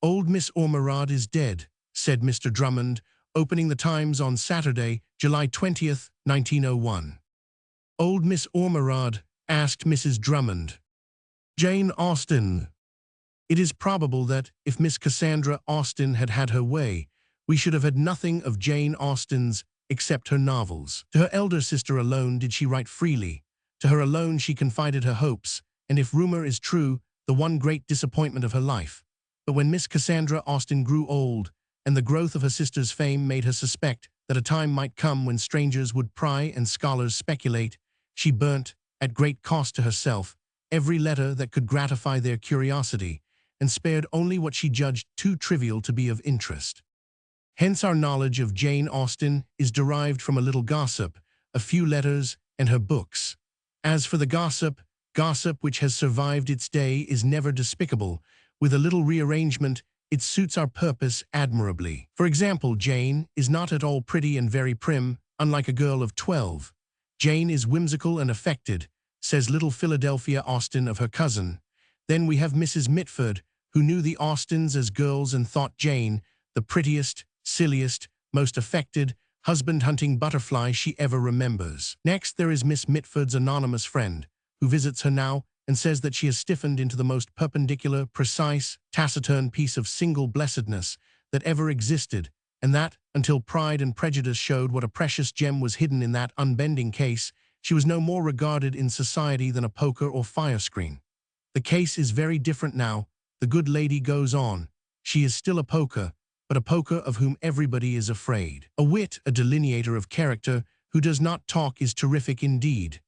Old Miss Ormerod is dead, said Mr. Drummond, opening the Times on Saturday, July 20th, 1901. Old Miss Ormerod, asked Mrs. Drummond. Jane Austen. It is probable that, if Miss Cassandra Austen had had her way, we should have had nothing of Jane Austen's except her novels. To her elder sister alone did she write freely. To her alone she confided her hopes, and if rumor is true, the one great disappointment of her life. But when Miss Cassandra Austen grew old, and the growth of her sister's fame made her suspect that a time might come when strangers would pry and scholars speculate, she burnt, at great cost to herself, every letter that could gratify their curiosity, and spared only what she judged too trivial to be of interest. Hence our knowledge of Jane Austen is derived from a little gossip, a few letters, and her books. As for the gossip which has survived its day is never despicable. With a little rearrangement, it suits our purpose admirably. For example, Jane is not at all pretty and very prim, unlike a girl of 12. Jane is whimsical and affected, says little Philadelphia Austen of her cousin. Then we have Mrs. Mitford, who knew the Austens as girls and thought Jane the prettiest, silliest, most affected, husband-hunting butterfly she ever remembers. Next, there is Miss Mitford's anonymous friend, who visits her now and says that she has stiffened into the most perpendicular, precise, taciturn piece of single blessedness that ever existed, and that, until Pride and Prejudice showed what a precious gem was hidden in that unbending case, she was no more regarded in society than a poker or fire screen. The case is very different now, the good lady goes on. She is still a poker, but a poker of whom everybody is afraid. A wit, a delineator of character, who does not talk is terrific indeed.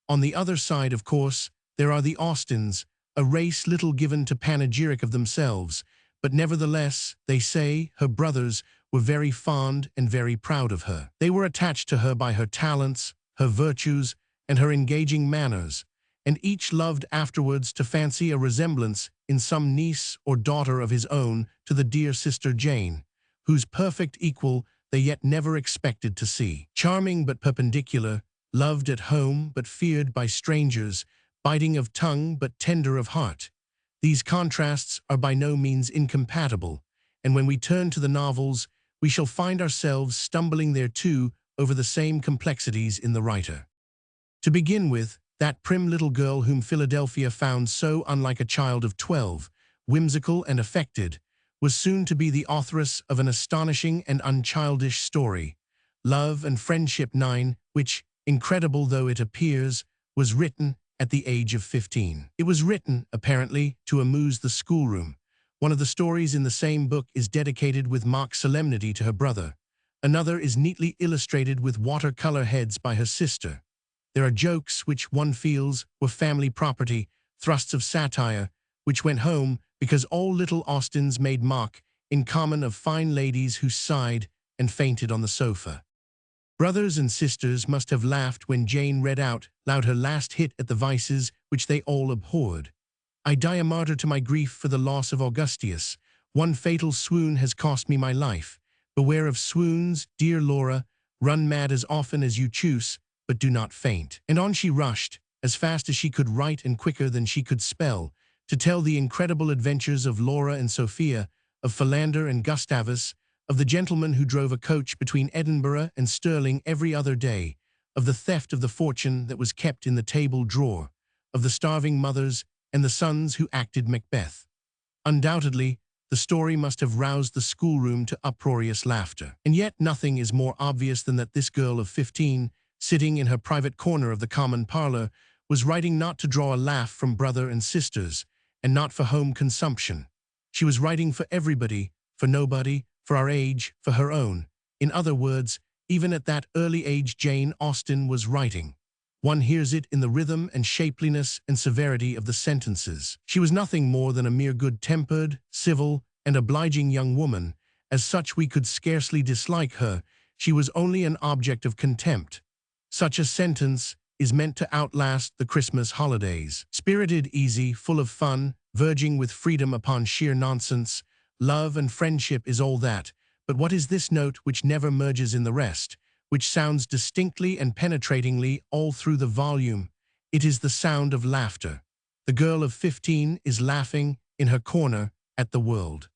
On the other side, of course, there are the Austens, a race little given to panegyric of themselves, but nevertheless, they say, her brothers were very fond and very proud of her. They were attached to her by her talents, her virtues, and her engaging manners, and each loved afterwards to fancy a resemblance in some niece or daughter of his own to the dear sister Jane, whose perfect equal they yet never expected to see. Charming but perpendicular, loved at home but feared by strangers, biting of tongue but tender of heart. These contrasts are by no means incompatible, and when we turn to the novels, we shall find ourselves stumbling there too over the same complexities in the writer. To begin with, that prim little girl whom Philadelphia found so unlike a child of 12, whimsical and affected, was soon to be the authoress of an astonishing and unchildish story, Love and Friendship 9, which, incredible though it appears, was written at the age of 15. It was written, apparently, to amuse the schoolroom. One of the stories in the same book is dedicated with mock solemnity to her brother. Another is neatly illustrated with watercolor heads by her sister. There are jokes which one feels were family property, thrusts of satire, which went home because all little Austens made mock, in common, of fine ladies who sighed and fainted on the sofa. Brothers and sisters must have laughed when Jane read out loud her last hit at the vices which they all abhorred. I die a martyr to my grief for the loss of Augustius. One fatal swoon has cost me my life. Beware of swoons, dear Laura. Run mad as often as you choose, but do not faint. And on she rushed, as fast as she could write and quicker than she could spell, to tell the incredible adventures of Laura and Sophia, of Philander and Gustavus, of the gentleman who drove a coach between Edinburgh and Stirling every other day, of the theft of the fortune that was kept in the table drawer, of the starving mothers and the sons who acted Macbeth. Undoubtedly, the story must have roused the schoolroom to uproarious laughter. And yet nothing is more obvious than that this girl of 15, sitting in her private corner of the common parlor, was writing not to draw a laugh from brother and sisters, and not for home consumption. She was writing for everybody, for nobody, for our age, for her own. In other words, even at that early age Jane Austen was writing. One hears it in the rhythm and shapeliness and severity of the sentences. She was nothing more than a mere good-tempered, civil, and obliging young woman. As such we could scarcely dislike her. She was only an object of contempt. Such a sentence is meant to outlast the Christmas holidays. Spirited, easy, full of fun, verging with freedom upon sheer nonsense, love and friendship is all that, but what is this note which never merges in the rest, which sounds distinctly and penetratingly all through the volume? It is the sound of laughter. The girl of 15 is laughing in her corner at the world.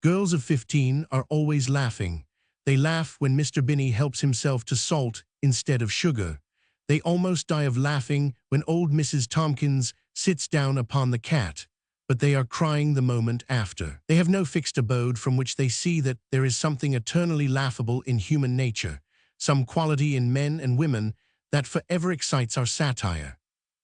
Girls of 15 are always laughing. They laugh when Mr. Binney helps himself to salt instead of sugar. They almost die of laughing when old Mrs. Tompkins sits down upon the cat, but they are crying the moment after. They have no fixed abode from which they see that there is something eternally laughable in human nature, some quality in men and women that forever excites our satire.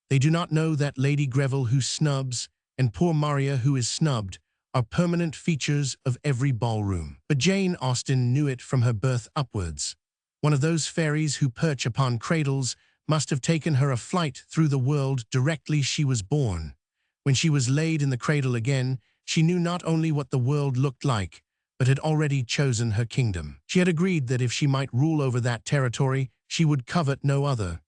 They do not know that Lady Greville who snubs and poor Maria who is snubbed are permanent features of every ballroom. But Jane Austen knew it from her birth upwards. One of those fairies who perch upon cradles must have taken her a flight through the world directly she was born. When she was laid in the cradle again, she knew not only what the world looked like, but had already chosen her kingdom. She had agreed that if she might rule over that territory, she would covet no other.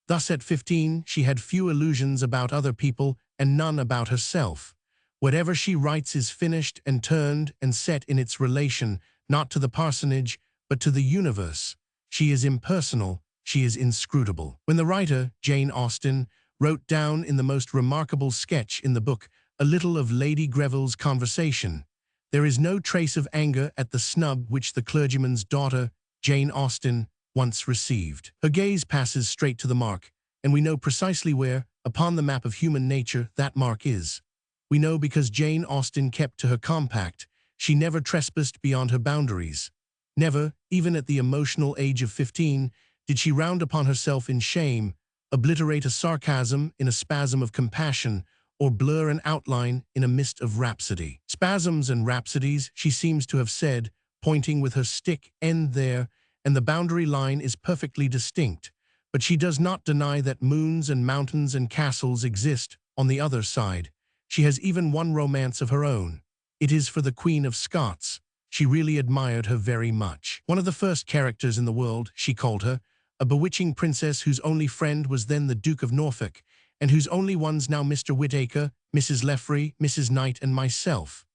Thus at 15, she had few illusions about other people and none about herself. Whatever she writes is finished and turned and set in its relation, not to the parsonage, but to the universe. She is impersonal, she is inscrutable. When the writer, Jane Austen, wrote down in the most remarkable sketch in the book a little of Lady Greville's conversation, there is no trace of anger at the snub which the clergyman's daughter, Jane Austen, once received. Her gaze passes straight to the mark, and we know precisely where, upon the map of human nature, that mark is. We know because Jane Austen kept to her compact. She never trespassed beyond her boundaries. Never, even at the emotional age of 15, did she round upon herself in shame, obliterate a sarcasm in a spasm of compassion, or blur an outline in a mist of rhapsody. Spasms and rhapsodies, she seems to have said, pointing with her stick, end there, and the boundary line is perfectly distinct, but she does not deny that moons and mountains and castles exist on the other side. She has even one romance of her own. It is for the Queen of Scots. She really admired her very much. One of the first characters in the world, she called her, a bewitching princess whose only friend was then the Duke of Norfolk, and whose only ones now Mr. Whitaker, Mrs. Leffrey, Mrs. Knight, and myself.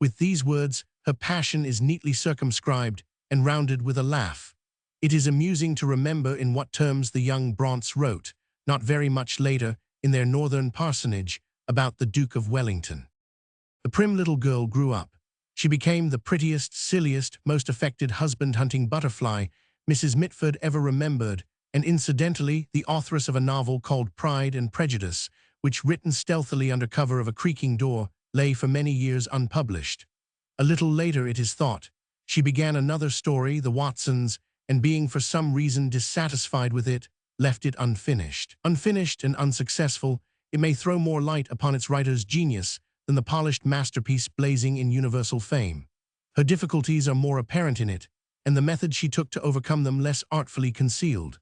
With these words, her passion is neatly circumscribed and rounded with a laugh. It is amusing to remember in what terms the young Brontes wrote, not very much later, in their northern parsonage, about the Duke of Wellington. The prim little girl grew up. She became the prettiest, silliest, most affected husband-hunting butterfly Mrs. Mitford ever remembered, and incidentally the authoress of a novel called Pride and Prejudice, which, written stealthily under cover of a creaking door, lay for many years unpublished. A little later, it is thought, she began another story, The Watsons, and being for some reason dissatisfied with it, left it unfinished. Unfinished and unsuccessful, it may throw more light upon its writer's genius than the polished masterpiece blazing in universal fame. Her difficulties are more apparent in it, and the method she took to overcome them less artfully concealed.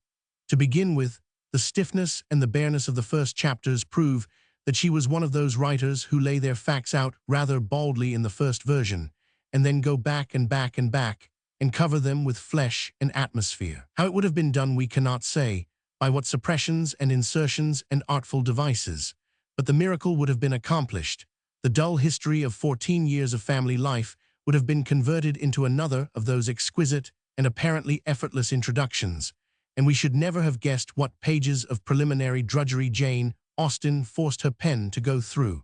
To begin with, the stiffness and the bareness of the first chapters prove that she was one of those writers who lay their facts out rather baldly in the first version, and then go back and back and back, and cover them with flesh and atmosphere. How it would have been done we cannot say, by what suppressions and insertions and artful devices, but the miracle would have been accomplished. The dull history of 14 years of family life would have been converted into another of those exquisite and apparently effortless introductions, and we should never have guessed what pages of preliminary drudgery Jane Austen forced her pen to go through.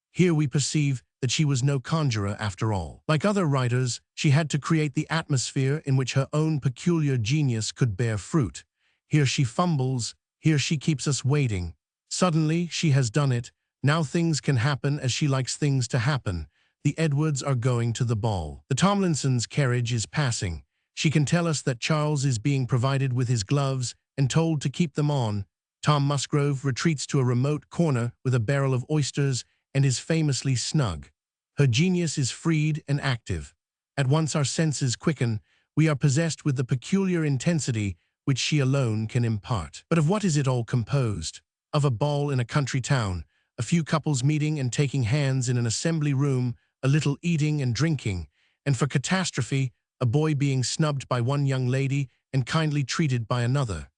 Here we perceive that she was no conjurer after all. Like other writers, she had to create the atmosphere in which her own peculiar genius could bear fruit. Here she fumbles, here she keeps us waiting. Suddenly she has done it. Now things can happen as she likes things to happen. The Edwards are going to the ball. The Tomlinsons' carriage is passing. She can tell us that Charles is being provided with his gloves and told to keep them on. Tom Musgrove retreats to a remote corner with a barrel of oysters and is famously snug. Her genius is freed and active. At once our senses quicken, we are possessed with the peculiar intensity which she alone can impart. But of what is it all composed? Of a ball in a country town, a few couples meeting and taking hands in an assembly room, a little eating and drinking, and for catastrophe, a boy being snubbed by one young lady and kindly treated by another.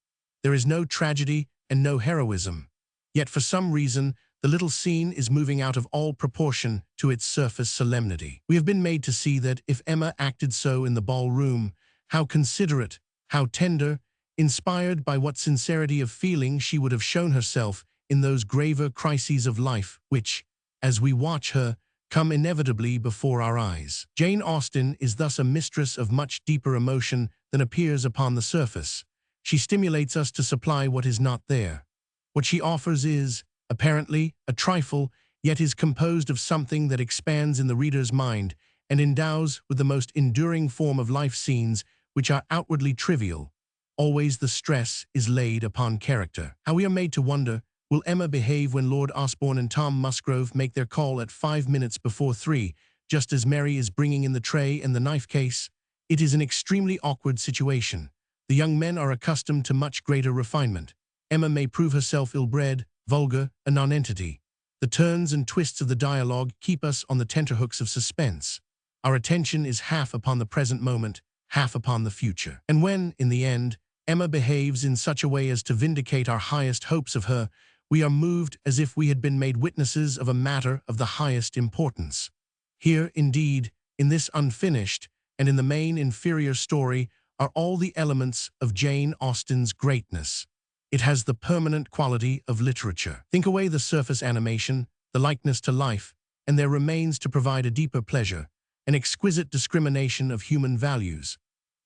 There is no tragedy and no heroism. Yet for some reason, the little scene is moving out of all proportion to its surface solemnity. We have been made to see that if Emma acted so in the ballroom, how considerate, how tender, inspired by what sincerity of feeling she would have shown herself in those graver crises of life which, as we watch her, come inevitably before our eyes. Jane Austen is thus a mistress of much deeper emotion than appears upon the surface. She stimulates us to supply what is not there. What she offers is, apparently, a trifle, yet is composed of something that expands in the reader's mind and endows with the most enduring form of life scenes which are outwardly trivial. Always the stress is laid upon character. How we are made to wonder, will Emma behave when Lord Osborne and Tom Musgrove make their call at 5 minutes before 3, just as Mary is bringing in the tray and the knife case? It is an extremely awkward situation. The young men are accustomed to much greater refinement. Emma may prove herself ill-bred, vulgar, a nonentity. The turns and twists of the dialogue keep us on the tenterhooks of suspense. Our attention is half upon the present moment, half upon the future. And when, in the end, Emma behaves in such a way as to vindicate our highest hopes of her, we are moved as if we had been made witnesses of a matter of the highest importance. Here, indeed, in this unfinished, and in the main inferior story, are all the elements of Jane Austen's greatness. It has the permanent quality of literature. Think away the surface animation, the likeness to life, and there remains to provide a deeper pleasure, an exquisite discrimination of human values.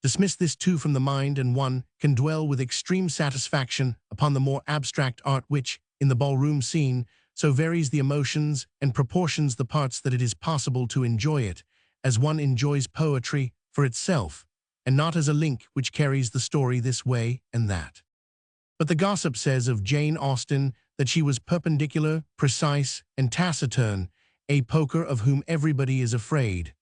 Dismiss this too from the mind, and one can dwell with extreme satisfaction upon the more abstract art which, in the ballroom scene, so varies the emotions and proportions the parts that it is possible to enjoy it, as one enjoys poetry for itself, and not as a link which carries the story this way and that. But the gossip says of Jane Austen that she was perpendicular, precise, and taciturn, a poker of whom everybody is afraid.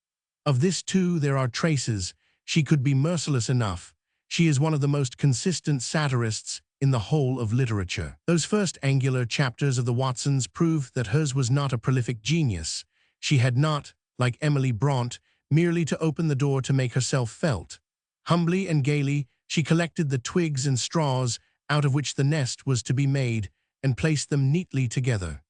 Of this too there are traces. She could be merciless enough, She is one of the most consistent satirists in the whole of literature. Those first angular chapters of the Watsons prove that hers was not a prolific genius. She had not, like Emily Bront, merely to open the door to make herself felt. Humbly and gaily, she collected the twigs and straws out of which the nest was to be made and placed them neatly together.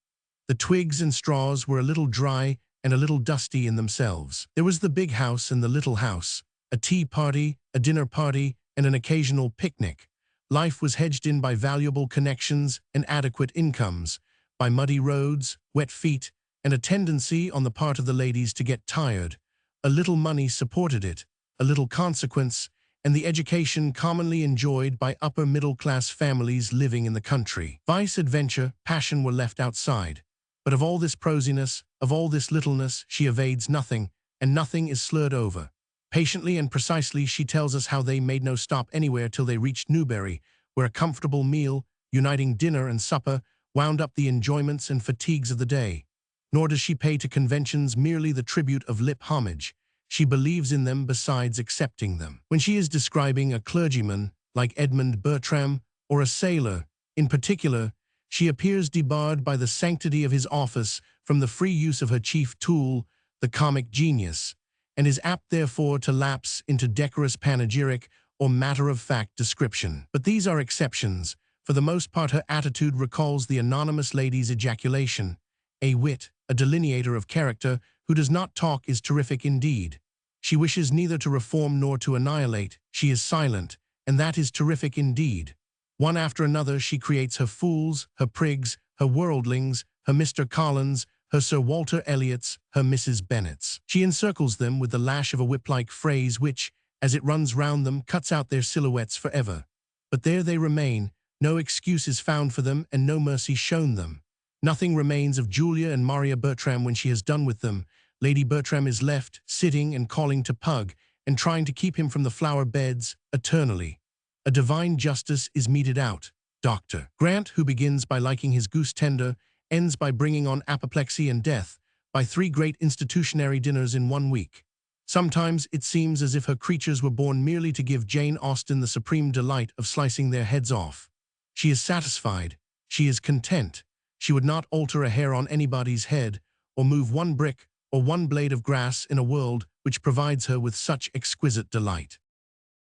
The twigs and straws were a little dry and a little dusty in themselves. There was the big house and the little house, a tea party, a dinner party, and an occasional picnic. Life was hedged in by valuable connections and adequate incomes, by muddy roads, wet feet, and a tendency on the part of the ladies to get tired. A little money supported it, a little consequence, and the education commonly enjoyed by upper-middle-class families living in the country. Vice, adventure, passion were left outside. But of all this prosiness, of all this littleness, she evades nothing, and nothing is slurred over. Patiently and precisely she tells us how they made no stop anywhere till they reached Newbury, where a comfortable meal, uniting dinner and supper, wound up the enjoyments and fatigues of the day. Nor does she pay to conventions merely the tribute of lip homage. She believes in them besides accepting them. When she is describing a clergyman, like Edmund Bertram, or a sailor, in particular, she appears debarred by the sanctity of his office from the free use of her chief tool, the comic genius, and is apt therefore to lapse into decorous panegyric or matter-of-fact description. But these are exceptions. For the most part her attitude recalls the anonymous lady's ejaculation. A wit, a delineator of character, who does not talk is terrific indeed. She wishes neither to reform nor to annihilate. She is silent, and that is terrific indeed. One after another she creates her fools, her prigs, her worldlings, her Mr. Collins, her Sir Walter Elliots, her Mrs. Bennets. She encircles them with the lash of a whip-like phrase which, as it runs round them, cuts out their silhouettes forever. But there they remain, no excuse is found for them and no mercy shown them. Nothing remains of Julia and Maria Bertram when she has done with them. Lady Bertram is left, sitting and calling to Pug, and trying to keep him from the flower beds, eternally. A divine justice is meted out. Dr. Grant, who begins by liking his goose tender, ends by bringing on apoplexy and death, by 3 great institutionary dinners in 1 week. Sometimes it seems as if her creatures were born merely to give Jane Austen the supreme delight of slicing their heads off. She is satisfied. She is content. She would not alter a hair on anybody's head, or move 1 brick or 1 blade of grass in a world which provides her with such exquisite delight.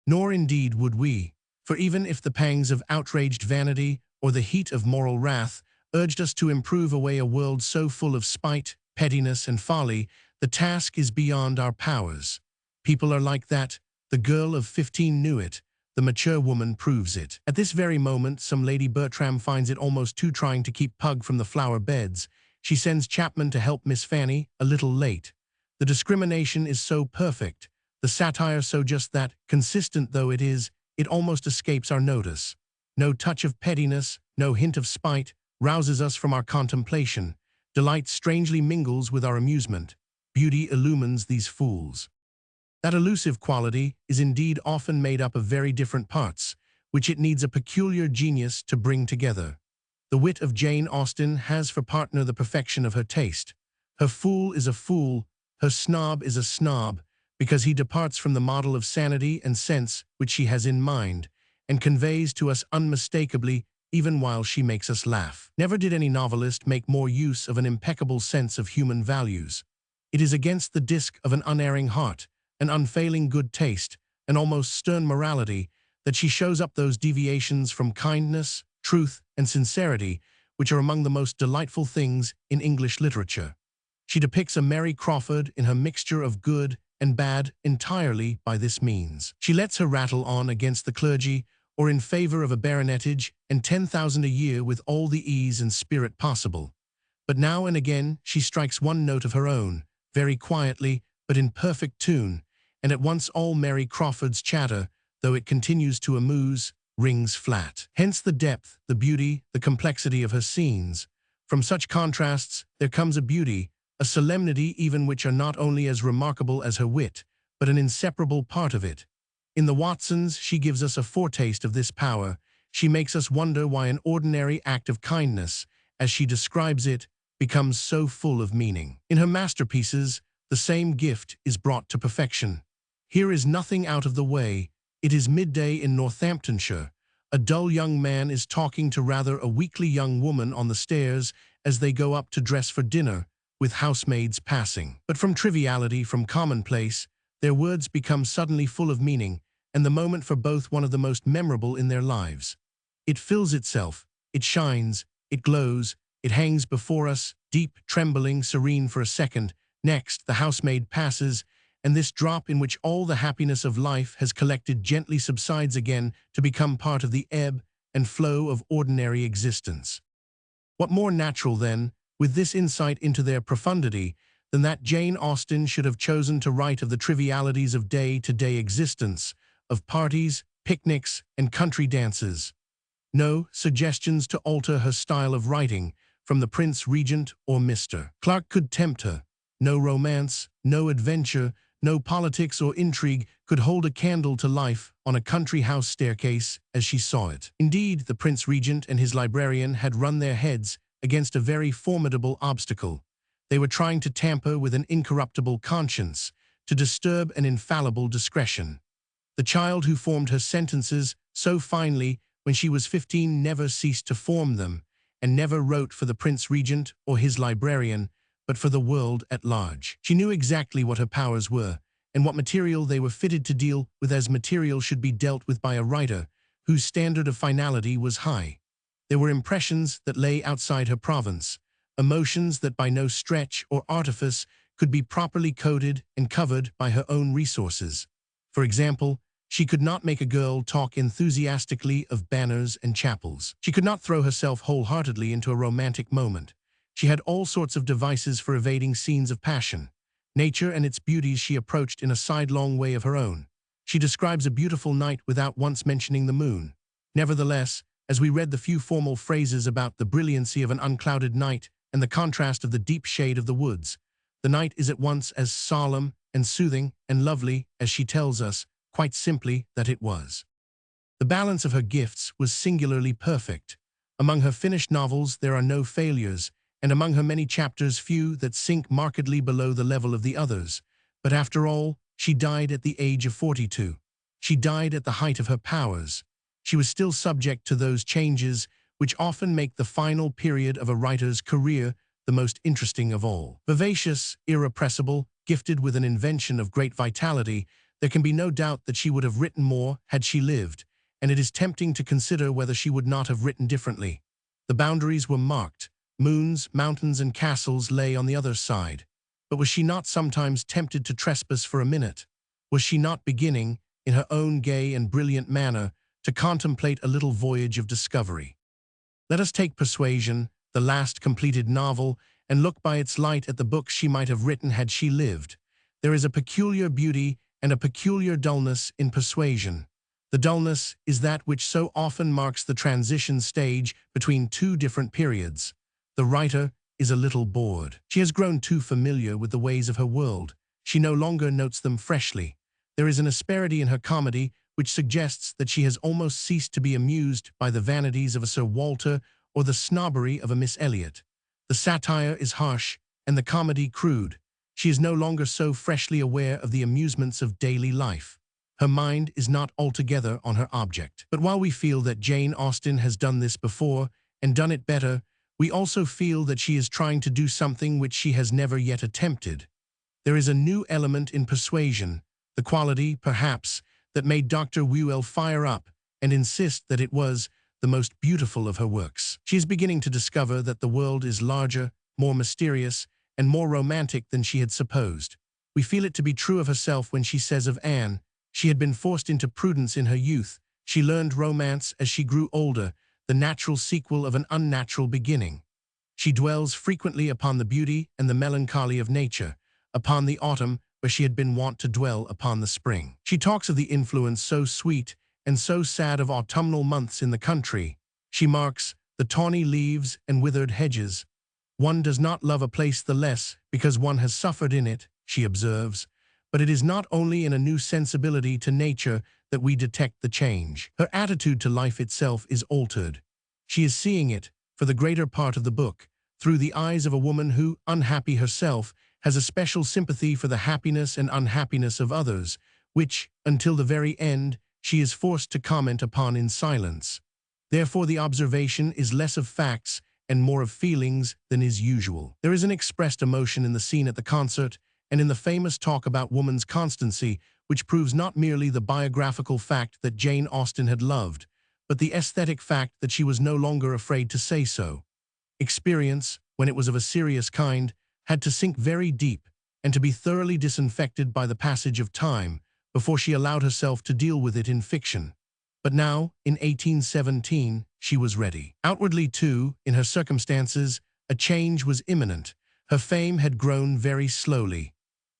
Nor indeed would we, for even if the pangs of outraged vanity or the heat of moral wrath urged us to improve away a world so full of spite, pettiness, and folly, the task is beyond our powers. People are like that. The girl of 15 knew it. The mature woman proves it. At this very moment, some Lady Bertram finds it almost too trying to keep Pug from the flower beds. She sends Chapman to help Miss Fanny, a little late. The discrimination is so perfect, the satire so just that, consistent though it is, it almost escapes our notice. No touch of pettiness, no hint of spite, rouses us from our contemplation. Delight strangely mingles with our amusement. Beauty illumines these fools. That elusive quality is indeed often made up of very different parts, which it needs a peculiar genius to bring together. The wit of Jane Austen has for partner the perfection of her taste. Her fool is a fool, her snob is a snob, because he departs from the model of sanity and sense which she has in mind, and conveys to us unmistakably even while she makes us laugh. Never did any novelist make more use of an impeccable sense of human values. It is against the disc of an unerring heart, an unfailing good taste, an almost stern morality, that she shows up those deviations from kindness, truth, and sincerity, which are among the most delightful things in English literature. She depicts a Mary Crawford in her mixture of good and bad entirely by this means. She lets her rattle on against the clergy, or in favor of a baronetage and 10,000 a year with all the ease and spirit possible. But now and again she strikes 1 note of her own, very quietly, but in perfect tune, and at once all Mary Crawford's chatter, though it continues to amuse, rings flat. Hence the depth, the beauty, the complexity of her scenes. From such contrasts there comes a beauty, a solemnity even which are not only as remarkable as her wit, but an inseparable part of it. In the Watsons she gives us a foretaste of this power. She makes us wonder why an ordinary act of kindness, as she describes it, becomes so full of meaning. In her masterpieces, the same gift is brought to perfection. Here is nothing out of the way, It is midday in Northamptonshire. A dull young man is talking to rather a weakly young woman on the stairs as they go up to dress for dinner, with housemaids passing. But from triviality, from commonplace, their words become suddenly full of meaning, and the moment for both one of the most memorable in their lives. It fills itself, it shines, it glows, it hangs before us, deep, trembling, serene for a second. Next, the housemaid passes, and this drop in which all the happiness of life has collected gently subsides again to become part of the ebb and flow of ordinary existence. What more natural, then, with this insight into their profundity, than that Jane Austen should have chosen to write of the trivialities of day-to-day existence, of parties, picnics, and country dances? No suggestions to alter her style of writing, from the Prince Regent or Mr. Clark could tempt her. No romance, no adventure, no politics or intrigue could hold a candle to life on a country house staircase as she saw it. Indeed, the Prince Regent and his librarian had run their heads against a very formidable obstacle. They were trying to tamper with an incorruptible conscience, to disturb an infallible discretion. The child who formed her sentences so finely when she was 15 never ceased to form them, and never wrote for the Prince Regent or his librarian, but for the world at large. She knew exactly what her powers were, and what material they were fitted to deal with as material should be dealt with by a writer whose standard of finality was high. There were impressions that lay outside her province, emotions that by no stretch or artifice could be properly coded and covered by her own resources. For example, she could not make a girl talk enthusiastically of banners and chapels. She could not throw herself wholeheartedly into a romantic moment. She had all sorts of devices for evading scenes of passion. Nature and its beauties she approached in a sidelong way of her own. She describes a beautiful night without once mentioning the moon. Nevertheless, as we read the few formal phrases about the brilliancy of an unclouded night and the contrast of the deep shade of the woods, the night is at once as solemn and soothing and lovely as she tells us, quite simply, that it was. The balance of her gifts was singularly perfect. Among her finished novels there are no failures, and among her many chapters few that sink markedly below the level of the others. But after all, she died at the age of 42. She died at the height of her powers. She was still subject to those changes which often make the final period of a writer's career the most interesting of all. Vivacious, irrepressible, gifted with an invention of great vitality, there can be no doubt that she would have written more had she lived, and it is tempting to consider whether she would not have written differently. The boundaries were marked. Moons, mountains, and castles lay on the other side. But was she not sometimes tempted to trespass for a minute? Was she not beginning, in her own gay and brilliant manner, to contemplate a little voyage of discovery? Let us take Persuasion, the last completed novel, and look by its light at the books she might have written had she lived. There is a peculiar beauty and a peculiar dullness in Persuasion. The dullness is that which so often marks the transition stage between two different periods. The writer is a little bored. She has grown too familiar with the ways of her world. She no longer notes them freshly. There is an asperity in her comedy which suggests that she has almost ceased to be amused by the vanities of a Sir Walter or the snobbery of a Miss Elliot. The satire is harsh and the comedy crude. She is no longer so freshly aware of the amusements of daily life. Her mind is not altogether on her object. But while we feel that Jane Austen has done this before and done it better, we also feel that she is trying to do something which she has never yet attempted. There is a new element in Persuasion, the quality, perhaps, that made Dr. Whewell fire up and insist that it was the most beautiful of her works. She is beginning to discover that the world is larger, more mysterious, and more romantic than she had supposed. We feel it to be true of herself when she says of Anne, she had been forced into prudence in her youth. She learned romance as she grew older, the natural sequel of an unnatural beginning. She dwells frequently upon the beauty and the melancholy of nature, upon the autumn where she had been wont to dwell upon the spring. She talks of the influence so sweet and so sad of autumnal months in the country. She marks the tawny leaves and withered hedges. One does not love a place the less because one has suffered in it, she observes, but it is not only in a new sensibility to nature that we detect the change. Her attitude to life itself is altered. She is seeing it, for the greater part of the book, through the eyes of a woman who, unhappy herself, has a special sympathy for the happiness and unhappiness of others, which, until the very end, she is forced to comment upon in silence. Therefore, the observation is less of facts and more of feelings than is usual. There is an expressed emotion in the scene at the concert and in the famous talk about woman's constancy, which proves not merely the biographical fact that Jane Austen had loved, but the aesthetic fact that she was no longer afraid to say so. Experience, when it was of a serious kind, had to sink very deep and to be thoroughly disinfected by the passage of time before she allowed herself to deal with it in fiction. But now, in 1817, she was ready. Outwardly, too, in her circumstances, a change was imminent. Her fame had grown very slowly.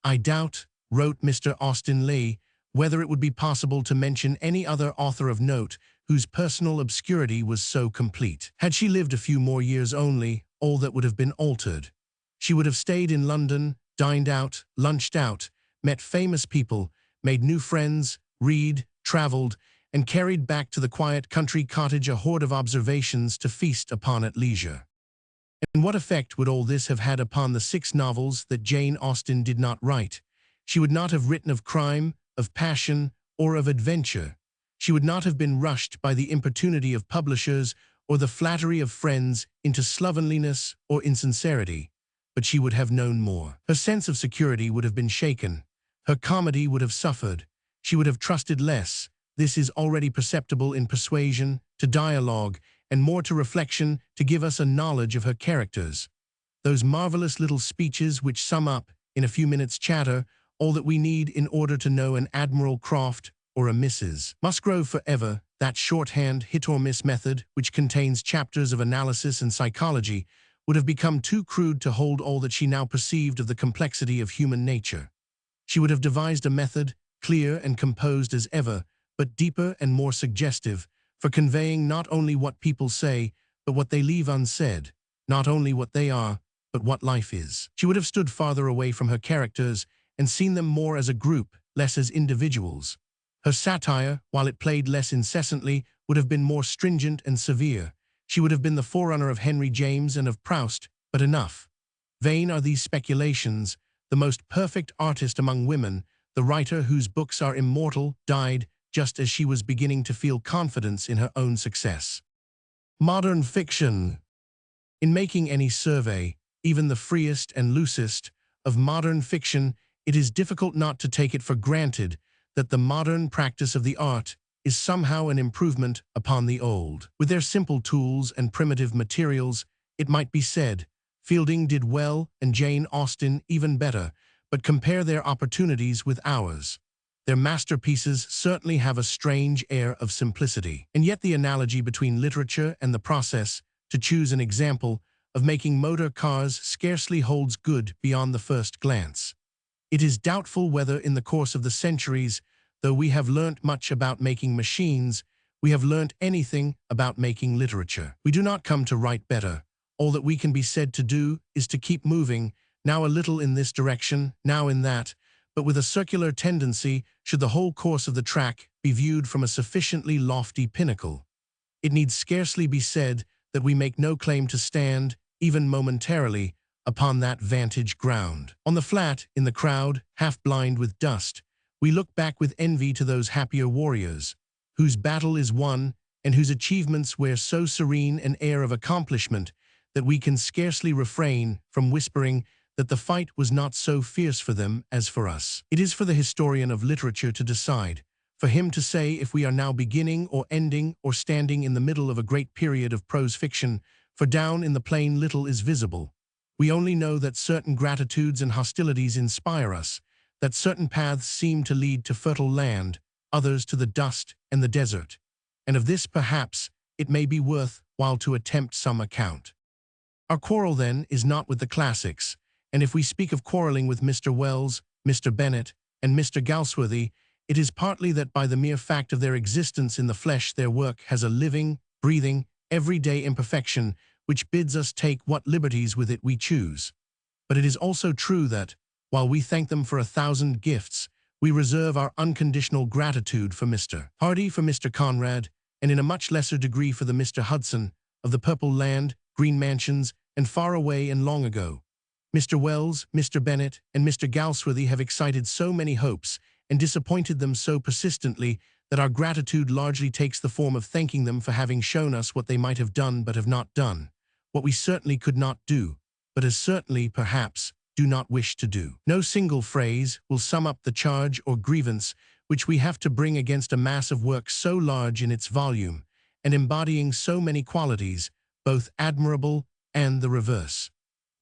"I doubt," wrote Mr. Austen Leigh, "whether it would be possible to mention any other author of note whose personal obscurity was so complete. Had she lived a few more years only, all that would have been altered. She would have stayed in London, dined out, lunched out, met famous people, made new friends, read, traveled, and carried back to the quiet country cottage a hoard of observations to feast upon at leisure." And what effect would all this have had upon the 6 novels that Jane Austen did not write? She would not have written of crime, of passion, or of adventure. She would not have been rushed by the importunity of publishers or the flattery of friends into slovenliness or insincerity, but she would have known more. Her sense of security would have been shaken. Her comedy would have suffered. She would have trusted less. This is already perceptible in persuasion, to dialogue, and more to reflection, to give us a knowledge of her characters. Those marvelous little speeches which sum up, in a few minutes' chatter, all that we need in order to know an Admiral Croft or a Mrs. Musgrove forever, that shorthand hit-or-miss method, which contains chapters of analysis and psychology, would have become too crude to hold all that she now perceived of the complexity of human nature. She would have devised a method, clear and composed as ever, but deeper and more suggestive, for conveying not only what people say, but what they leave unsaid, not only what they are, but what life is. She would have stood farther away from her characters and seen them more as a group, less as individuals. Her satire, while it played less incessantly, would have been more stringent and severe. She would have been the forerunner of Henry James and of Proust, but enough. Vain are these speculations. The most perfect artist among women, the writer whose books are immortal, died just as she was beginning to feel confidence in her own success. Modern fiction. In making any survey, even the freest and loosest, of modern fiction, it is difficult not to take it for granted that the modern practice of the art is somehow an improvement upon the old. With their simple tools and primitive materials, it might be said, Fielding did well and Jane Austen even better, but compare their opportunities with ours. Their masterpieces certainly have a strange air of simplicity. And yet the analogy between literature and the process, to choose an example, of making motor cars scarcely holds good beyond the first glance. It is doubtful whether in the course of the centuries, though we have learnt much about making machines, we have learnt anything about making literature. We do not come to write better. All that we can be said to do is to keep moving, now a little in this direction, now in that, but with a circular tendency should the whole course of the track be viewed from a sufficiently lofty pinnacle. It need scarcely be said that we make no claim to stand, even momentarily, upon that vantage ground. On the flat, in the crowd, half blind with dust, we look back with envy to those happier warriors, whose battle is won and whose achievements wear so serene an air of accomplishment that we can scarcely refrain from whispering that the fight was not so fierce for them as for us. It is for the historian of literature to decide, for him to say if we are now beginning or ending or standing in the middle of a great period of prose fiction, for down in the plain little is visible. We only know that certain gratitudes and hostilities inspire us, that certain paths seem to lead to fertile land, others to the dust and the desert. And of this, perhaps, it may be worth while to attempt some account. Our quarrel, then, is not with the classics, and if we speak of quarreling with Mr. Wells, Mr. Bennet, and Mr. Galsworthy, it is partly that by the mere fact of their existence in the flesh their work has a living, breathing, everyday imperfection which bids us take what liberties with it we choose. But it is also true that, while we thank them for 1,000 gifts, we reserve our unconditional gratitude for Mr. Hardy, for Mr. Conrad, and in a much lesser degree for the Mr. Hudson, of the Purple Land, Green Mansions, and Far Away and Long Ago. Mr. Wells, Mr. Bennet, and Mr. Galsworthy have excited so many hopes and disappointed them so persistently that our gratitude largely takes the form of thanking them for having shown us what they might have done but have not done, what we certainly could not do, but as certainly, perhaps, do not wish to do. No single phrase will sum up the charge or grievance which we have to bring against a mass of work so large in its volume, and embodying so many qualities, both admirable and the reverse.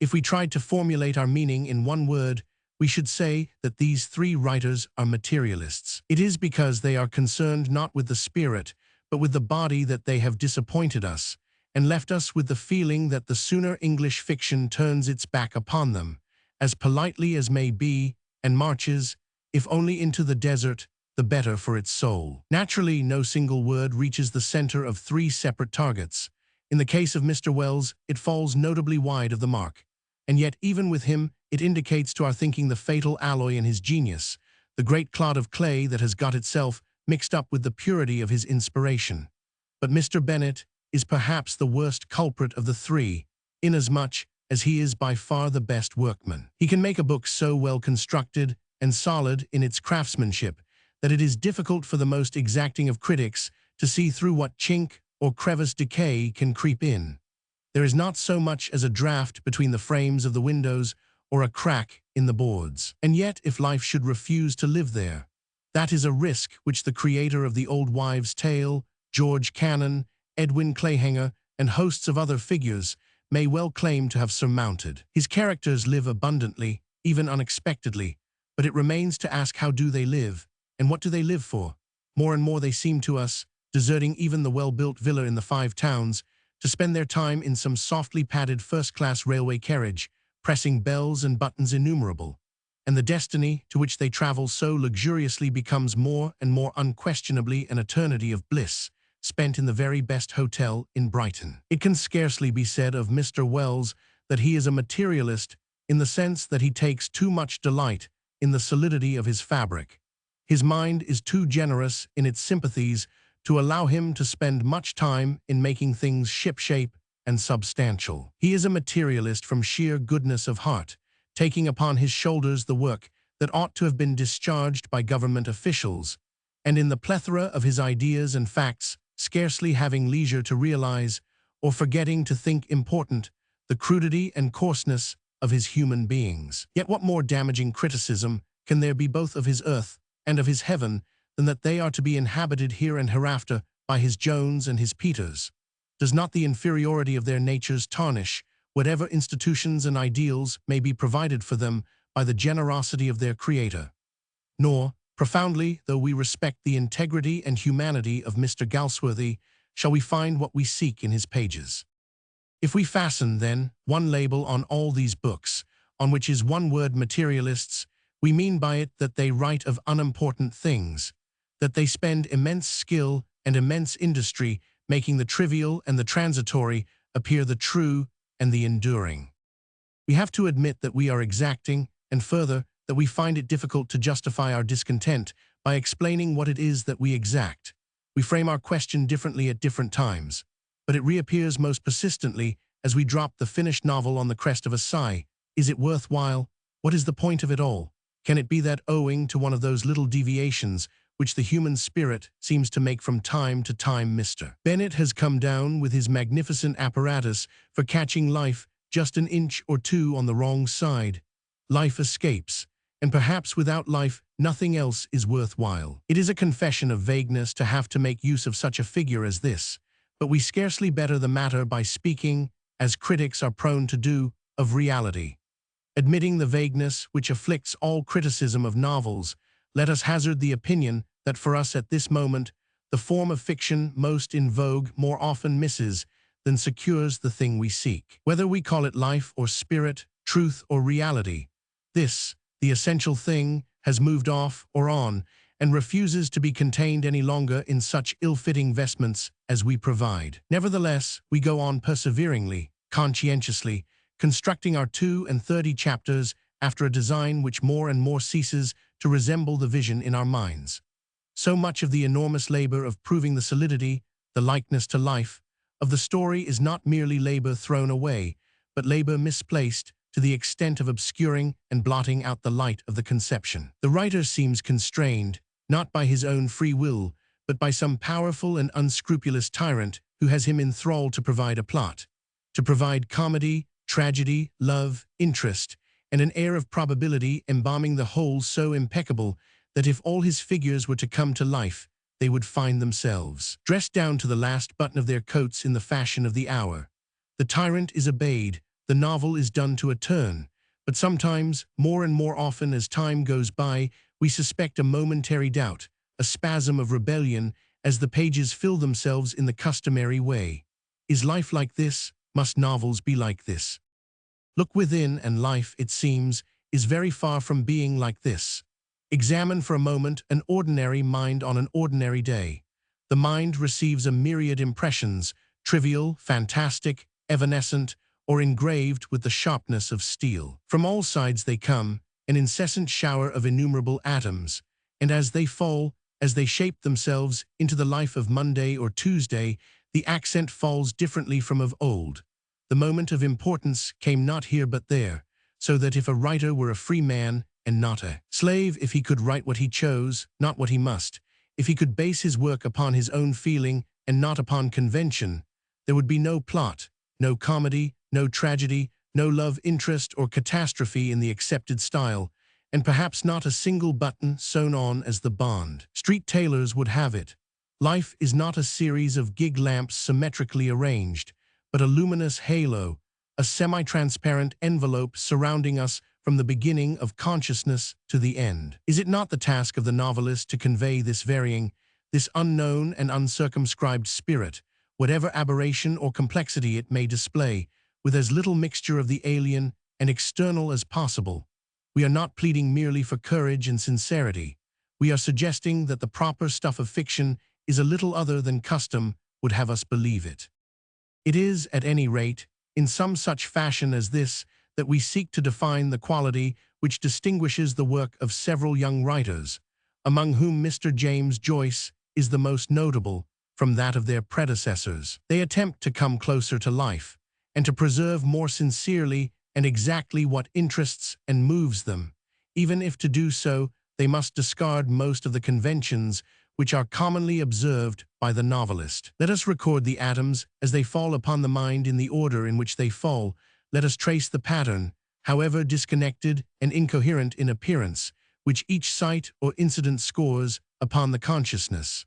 If we tried to formulate our meaning in one word, we should say that these three writers are materialists. It is because they are concerned not with the spirit, but with the body that they have disappointed us, and left us with the feeling that the sooner English fiction turns its back upon them, as politely as may be, and marches, if only into the desert, the better for its soul. Naturally, no single word reaches the center of three separate targets. In the case of Mr. Wells, it falls notably wide of the mark. And yet, even with him, it indicates to our thinking the fatal alloy in his genius, the great clod of clay that has got itself mixed up with the purity of his inspiration. But Mr. Bennet is perhaps the worst culprit of the three, inasmuch as he is by far the best workman. He can make a book so well constructed and solid in its craftsmanship that it is difficult for the most exacting of critics to see through what chink or crevice decay can creep in. There is not so much as a draught between the frames of the windows or a crack in the boards. And yet, if life should refuse to live there, that is a risk which the creator of The Old Wives' Tale, George Cannon, Edwin Clayhanger, and hosts of other figures may well claim to have surmounted. His characters live abundantly, even unexpectedly, but it remains to ask how do they live, and what do they live for? More and more they seem to us, deserting even the well-built villa in the Five Towns, to spend their time in some softly padded first-class railway carriage, pressing bells and buttons innumerable, and the destiny to which they travel so luxuriously becomes more and more unquestionably an eternity of bliss, spent in the very best hotel in Brighton. It can scarcely be said of Mr. Wells that he is a materialist in the sense that he takes too much delight in the solidity of his fabric. His mind is too generous in its sympathies to allow him to spend much time in making things shipshape and substantial. He is a materialist from sheer goodness of heart, taking upon his shoulders the work that ought to have been discharged by government officials, and in the plethora of his ideas and facts, scarcely having leisure to realize, or forgetting to think important, the crudity and coarseness of his human beings. Yet what more damaging criticism can there be both of his earth and of his heaven than that they are to be inhabited here and hereafter by his Jones and his Peters? Does not the inferiority of their natures tarnish whatever institutions and ideals may be provided for them by the generosity of their Creator? Nor, profoundly though we respect the integrity and humanity of Mr. Galsworthy, shall we find what we seek in his pages. If we fasten, then, one label on all these books, on which is one word materialists, we mean by it that they write of unimportant things, that they spend immense skill and immense industry making the trivial and the transitory appear the true and the enduring. We have to admit that we are exacting, and further, that we find it difficult to justify our discontent by explaining what it is that we exact. We frame our question differently at different times, but it reappears most persistently as we drop the finished novel on the crest of a sigh. Is it worthwhile? What is the point of it all? Can it be that, owing to one of those little deviations which the human spirit seems to make from time to time, Mr. Bennet has come down with his magnificent apparatus for catching life just an inch or two on the wrong side? Life escapes, and perhaps without life nothing else is worthwhile. It is a confession of vagueness to have to make use of such a figure as this, but we scarcely better the matter by speaking, as critics are prone to do, of reality. Admitting the vagueness which afflicts all criticism of novels, let us hazard the opinion that for us at this moment, the form of fiction most in vogue more often misses than secures the thing we seek. Whether we call it life or spirit, truth or reality, this, the essential thing, has moved off or on, and refuses to be contained any longer in such ill-fitting vestments as we provide. Nevertheless, we go on perseveringly, conscientiously, constructing our 32 chapters after a design which more and more ceases to resemble the vision in our minds. So much of the enormous labor of proving the solidity, the likeness to life, of the story is not merely labor thrown away, but labor misplaced to the extent of obscuring and blotting out the light of the conception. The writer seems constrained, not by his own free will, but by some powerful and unscrupulous tyrant who has him enthralled to provide a plot, to provide comedy, tragedy, love, interest, and an air of probability embalming the whole so impeccable that if all his figures were to come to life, they would find themselves dressed down to the last button of their coats in the fashion of the hour. The tyrant is obeyed, the novel is done to a turn, but sometimes, more and more often as time goes by, we suspect a momentary doubt, a spasm of rebellion, as the pages fill themselves in the customary way. Is life like this? Must novels be like this? Look within, and life, it seems, is very far from being like this. Examine for a moment an ordinary mind on an ordinary day. The mind receives a myriad impressions, trivial, fantastic, evanescent, or engraved with the sharpness of steel. From all sides they come, an incessant shower of innumerable atoms, and as they fall, as they shape themselves into the life of Monday or Tuesday, the accent falls differently from of old. The moment of importance came not here but there, so that if a writer were a free man and not a slave, if he could write what he chose, not what he must, if he could base his work upon his own feeling and not upon convention, there would be no plot, no comedy, no tragedy, no love interest or catastrophe in the accepted style, and perhaps not a single button sewn on as the Bond Street tailors would have it. Life is not a series of gig lamps symmetrically arranged, but a luminous halo, a semi-transparent envelope surrounding us from the beginning of consciousness to the end. Is it not the task of the novelist to convey this varying, this unknown and uncircumscribed spirit, whatever aberration or complexity it may display, with as little mixture of the alien and external as possible? We are not pleading merely for courage and sincerity. We are suggesting that the proper stuff of fiction is a little other than custom would have us believe it. It is, at any rate, in some such fashion as this, that we seek to define the quality which distinguishes the work of several young writers, among whom Mr. James Joyce is the most notable, from that of their predecessors. They attempt to come closer to life, and to preserve more sincerely and exactly what interests and moves them, even if to do so they must discard most of the conventions which are commonly observed by the novelist. Let us record the atoms as they fall upon the mind in the order in which they fall. Let us trace the pattern, however disconnected and incoherent in appearance, which each sight or incident scores upon the consciousness.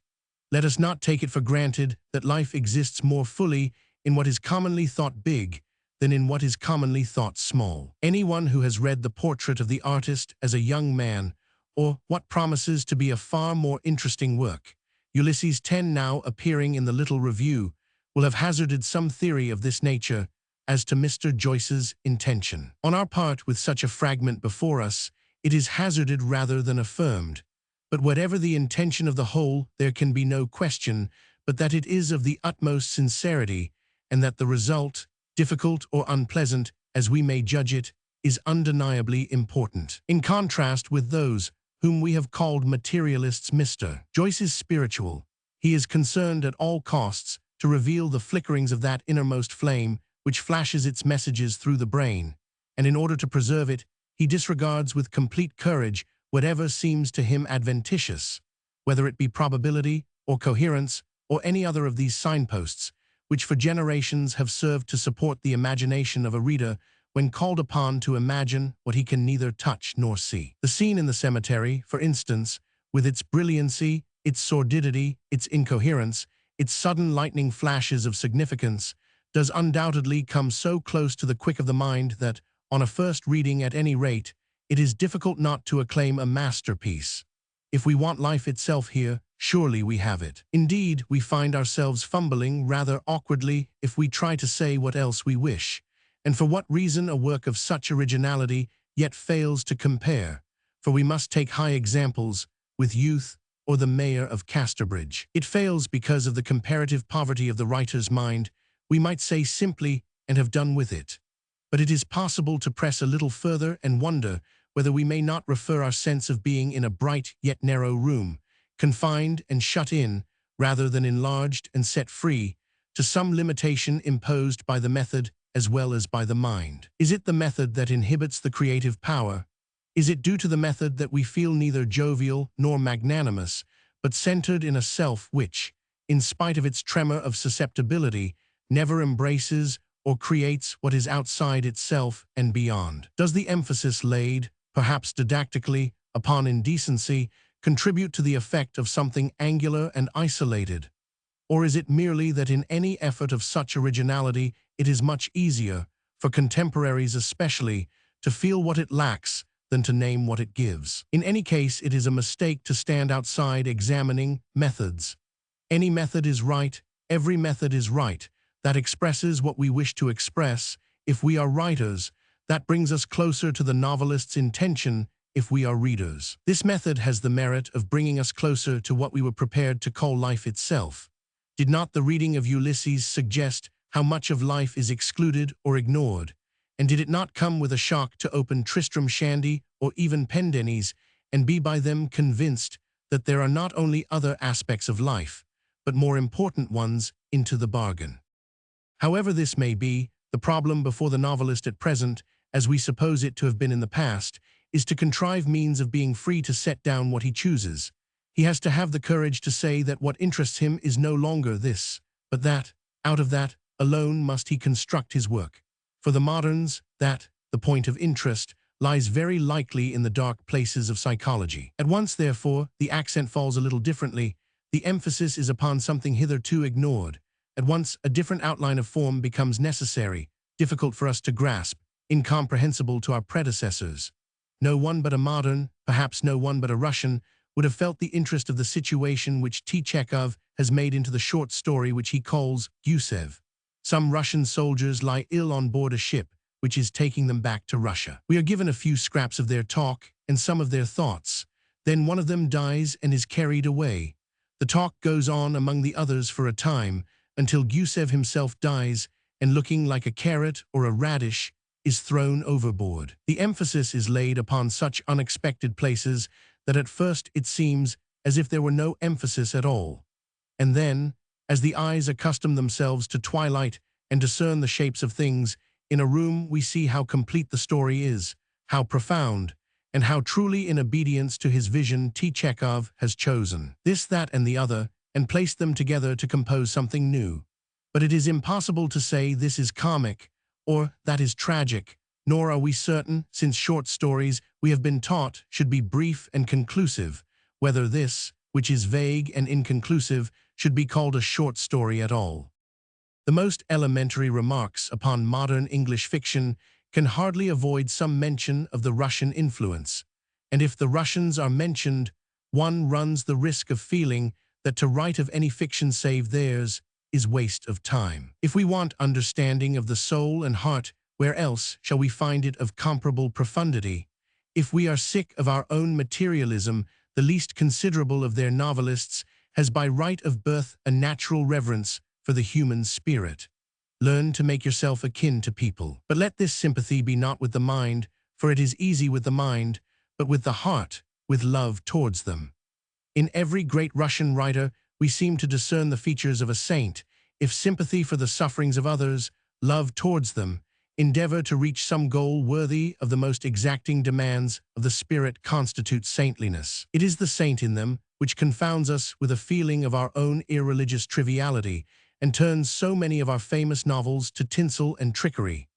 Let us not take it for granted that life exists more fully in what is commonly thought big than in what is commonly thought small. Anyone who has read the portrait of the artist as a young man, or what promises to be a far more interesting work, Ulysses 10 now appearing in the little review, will have hazarded some theory of this nature as to Mr. Joyce's intention. On our part, with such a fragment before us, it is hazarded rather than affirmed. But whatever the intention of the whole, there can be no question but that it is of the utmost sincerity, and that the result, difficult or unpleasant as we may judge it, is undeniably important. In contrast with those whom we have called materialists, Mr. Joyce is spiritual. He is concerned at all costs to reveal the flickerings of that innermost flame which flashes its messages through the brain, and in order to preserve it, he disregards with complete courage whatever seems to him adventitious, whether it be probability or coherence or any other of these signposts, which for generations have served to support the imagination of a reader when called upon to imagine what he can neither touch nor see. The scene in the cemetery, for instance, with its brilliancy, its sordidity, its incoherence, its sudden lightning flashes of significance, does undoubtedly come so close to the quick of the mind that, on a first reading at any rate, it is difficult not to acclaim a masterpiece. If we want life itself here, surely we have it. Indeed, we find ourselves fumbling rather awkwardly if we try to say what else we wish, and for what reason a work of such originality yet fails to compare, for we must take high examples with Youth or the Mayor of Casterbridge. It fails because of the comparative poverty of the writer's mind, we might say simply, and have done with it. But it is possible to press a little further and wonder whether we may not refer our sense of being in a bright yet narrow room, confined and shut in, rather than enlarged and set free, to some limitation imposed by the method as well as by the mind. Is it the method that inhibits the creative power? Is it due to the method that we feel neither jovial nor magnanimous, but centered in a self which, in spite of its tremor of susceptibility, never embraces or creates what is outside itself and beyond. Does the emphasis laid, perhaps didactically, upon indecency contribute to the effect of something angular and isolated? Or is it merely that in any effort of such originality it is much easier, for contemporaries especially, to feel what it lacks than to name what it gives? In any case, it is a mistake to stand outside examining methods. Any method is right, every method is right. That expresses what we wish to express. If we are writers, that brings us closer to the novelist's intention if we are readers. This method has the merit of bringing us closer to what we were prepared to call life itself. Did not the reading of Ulysses suggest how much of life is excluded or ignored? And did it not come with a shock to open Tristram Shandy or even Pendennis and be by them convinced that there are not only other aspects of life, but more important ones into the bargain? However this may be, the problem before the novelist at present, as we suppose it to have been in the past, is to contrive means of being free to set down what he chooses. He has to have the courage to say that what interests him is no longer this, but that, out of that alone must he construct his work. For the moderns, that, the point of interest, lies very likely in the dark places of psychology. At once, therefore, the accent falls a little differently. The emphasis is upon something hitherto ignored. At once, a different outline of form becomes necessary, difficult for us to grasp, incomprehensible to our predecessors. No one but a modern, perhaps no one but a Russian, would have felt the interest of the situation which Chekhov has made into the short story which he calls Gusev. Some Russian soldiers lie ill on board a ship which is taking them back to Russia. We are given a few scraps of their talk and some of their thoughts. Then one of them dies and is carried away. The talk goes on among the others for a time, until Gusev himself dies, and looking like a carrot or a radish, is thrown overboard. The emphasis is laid upon such unexpected places that at first it seems as if there were no emphasis at all. And then, as the eyes accustom themselves to twilight and discern the shapes of things, in a room we see how complete the story is, how profound, and how truly in obedience to his vision Chekhov has chosen this, that, and the other, and placed them together to compose something new. But it is impossible to say this is comic, or that is tragic, nor are we certain, since short stories, we have been taught, should be brief and conclusive, whether this, which is vague and inconclusive, should be called a short story at all. The most elementary remarks upon modern English fiction can hardly avoid some mention of the Russian influence, and if the Russians are mentioned, one runs the risk of feeling that to write of any fiction save theirs is waste of time. If we want understanding of the soul and heart, where else shall we find it of comparable profundity? If we are sick of our own materialism, the least considerable of their novelists has by right of birth a natural reverence for the human spirit. Learn to make yourself akin to people. But let this sympathy be not with the mind, for it is easy with the mind, but with the heart, with love towards them. In every great Russian writer, we seem to discern the features of a saint. If sympathy for the sufferings of others, love towards them, endeavor to reach some goal worthy of the most exacting demands of the spirit constitutes saintliness. It is the saint in them which confounds us with a feeling of our own irreligious triviality and turns so many of our famous novels to tinsel and trickery.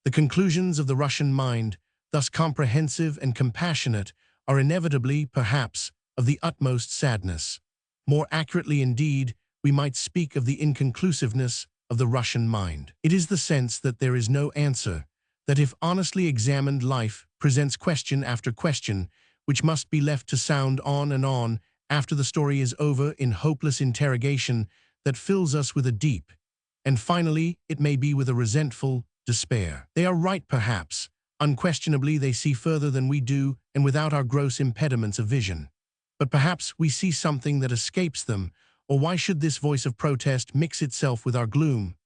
The conclusions of the Russian mind, thus comprehensive and compassionate, are inevitably, perhaps, of the utmost sadness. More accurately indeed, we might speak of the inconclusiveness of the Russian mind. It is the sense that there is no answer, that if honestly examined life presents question after question, which must be left to sound on and on after the story is over in hopeless interrogation that fills us with a deep, and finally it may be with a resentful, despair. They are right perhaps. Unquestionably they see further than we do and without our gross impediments of vision. But perhaps we see something that escapes them, or why should this voice of protest mix itself with our gloom?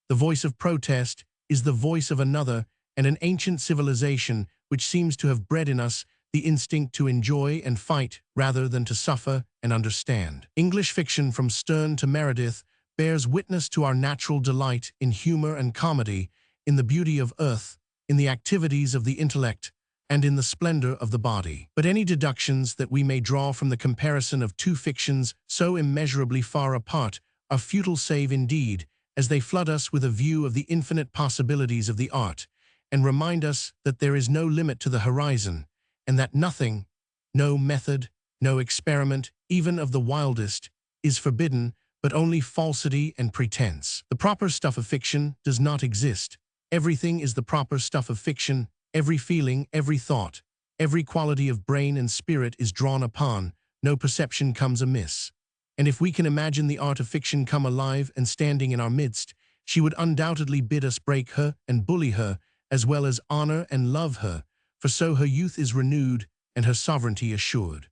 The voice of protest is the voice of another and an ancient civilization which seems to have bred in us the instinct to enjoy and fight rather than to suffer and understand. English fiction from Sterne to Meredith bears witness to our natural delight in humor and comedy, in the beauty of earth, in the activities of the intellect, and in the splendor of the body. But any deductions that we may draw from the comparison of two fictions so immeasurably far apart are futile save indeed, as they flood us with a view of the infinite possibilities of the art, and remind us that there is no limit to the horizon, and that nothing, no method, no experiment, even of the wildest, is forbidden, but only falsity and pretense. The proper stuff of fiction does not exist. Everything is the proper stuff of fiction. Every feeling, every thought, every quality of brain and spirit is drawn upon. No perception comes amiss. And if we can imagine the art of fiction come alive and standing in our midst, she would undoubtedly bid us break her and bully her, as well as honor and love her, for so her youth is renewed and her sovereignty assured.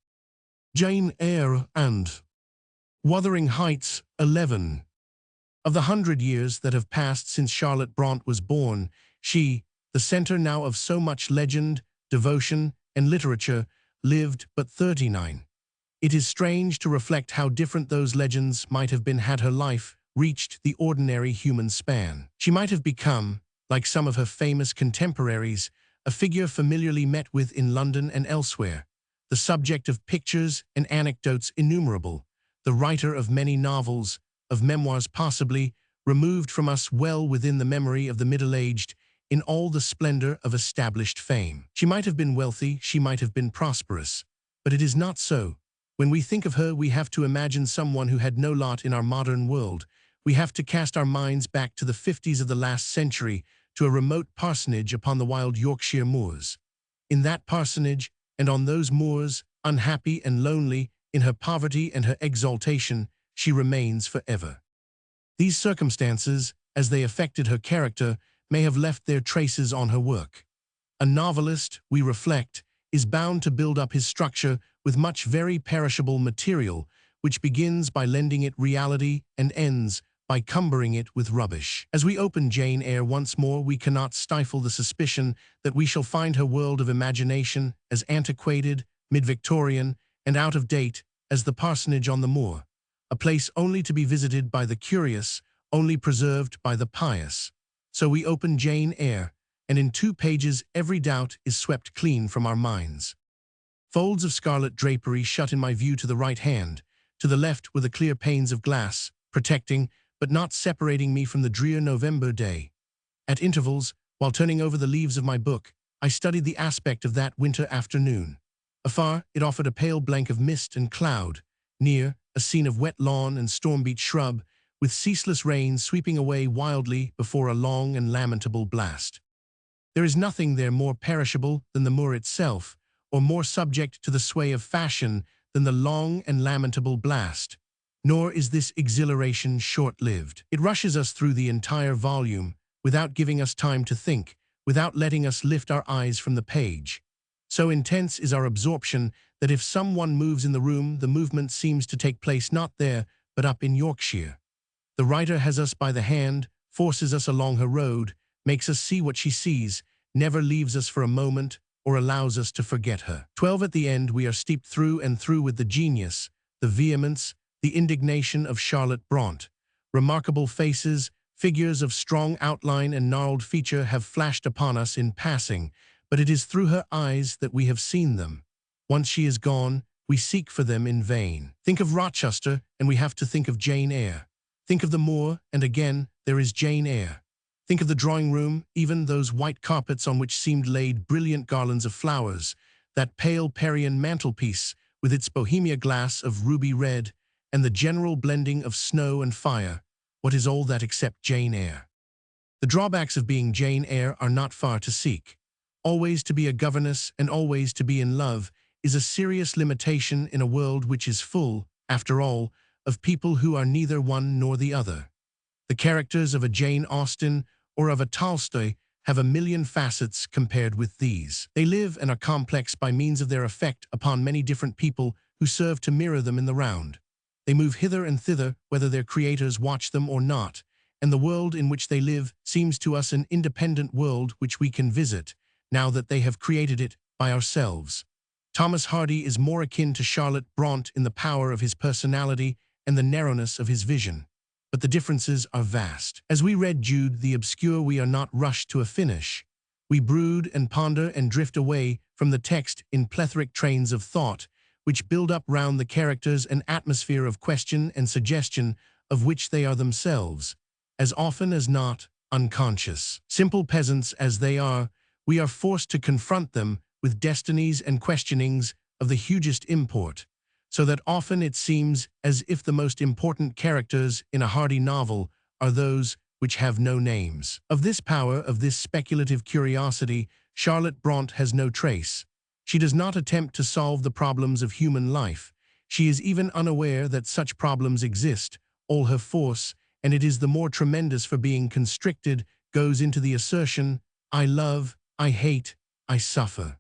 Jane Eyre and Wuthering Heights 11. Of the 100 years that have passed since Charlotte Brontë was born, she, the center now of so much legend, devotion, and literature, lived but 39. It is strange to reflect how different those legends might have been had her life reached the ordinary human span. She might have become, like some of her famous contemporaries, a figure familiarly met with in London and elsewhere, the subject of pictures and anecdotes innumerable, the writer of many novels, of memoirs possibly, removed from us well within the memory of the middle-aged, in all the splendor of established fame. She might have been wealthy, she might have been prosperous, but it is not so. When we think of her, we have to imagine someone who had no lot in our modern world. We have to cast our minds back to the 50s of the last century, to a remote parsonage upon the wild Yorkshire moors. In that parsonage, and on those moors, unhappy and lonely, in her poverty and her exaltation, she remains forever. These circumstances, as they affected her character, may have left their traces on her work. A novelist, we reflect, is bound to build up his structure with much very perishable material, which begins by lending it reality and ends by cumbering it with rubbish. As we open Jane Eyre once more, we cannot stifle the suspicion that we shall find her world of imagination as antiquated, mid-Victorian, and out of date as the parsonage on the moor, a place only to be visited by the curious, only preserved by the pious. So we open Jane Eyre, and in 2 pages every doubt is swept clean from our minds. Folds of scarlet drapery shut in my view to the right hand. To the left were the clear panes of glass, protecting, but not separating me from the drear November day. At intervals, while turning over the leaves of my book, I studied the aspect of that winter afternoon. Afar, it offered a pale blank of mist and cloud. Near, a scene of wet lawn and storm-beat shrub, with ceaseless rain sweeping away wildly before a long and lamentable blast. There is nothing there more perishable than the moor itself, or more subject to the sway of fashion than the long and lamentable blast. Nor is this exhilaration short-lived. It rushes us through the entire volume, without giving us time to think, without letting us lift our eyes from the page. So intense is our absorption that if someone moves in the room, the movement seems to take place not there, but up in Yorkshire. The writer has us by the hand, forces us along her road, makes us see what she sees, never leaves us for a moment, or allows us to forget her. 12 at the end, we are steeped through and through with the genius, the vehemence, the indignation of Charlotte Brontë. Remarkable faces, figures of strong outline and gnarled feature have flashed upon us in passing, but it is through her eyes that we have seen them. Once she is gone, we seek for them in vain. Think of Rochester, and we have to think of Jane Eyre. Think of the moor, and again, there is Jane Eyre. Think of the drawing room, even those white carpets on which seemed laid brilliant garlands of flowers, that pale Parian mantelpiece with its bohemia glass of ruby red, and the general blending of snow and fire. What is all that except Jane Eyre? The drawbacks of being Jane Eyre are not far to seek. Always to be a governess and always to be in love is a serious limitation in a world which is full, after all, of people who are neither one nor the other. The characters of a Jane Austen or of a Tolstoy have a million facets compared with these. They live and are complex by means of their effect upon many different people who serve to mirror them in the round. They move hither and thither whether their creators watch them or not, and the world in which they live seems to us an independent world which we can visit, now that they have created it by ourselves. Thomas Hardy is more akin to Charlotte Brontë in the power of his personality and the narrowness of his vision. But the differences are vast. As we read Jude the Obscure, we are not rushed to a finish. We brood and ponder and drift away from the text in plethoric trains of thought, which build up round the characters an atmosphere of question and suggestion of which they are themselves, as often as not, unconscious. Simple peasants as they are, we are forced to confront them with destinies and questionings of the hugest import, so that often it seems as if the most important characters in a hardy novel are those which have no names. Of this power, of this speculative curiosity, Charlotte Brontë has no trace. She does not attempt to solve the problems of human life. She is even unaware that such problems exist. All her force, and it is the more tremendous for being constricted, goes into the assertion, I love, I hate, I suffer.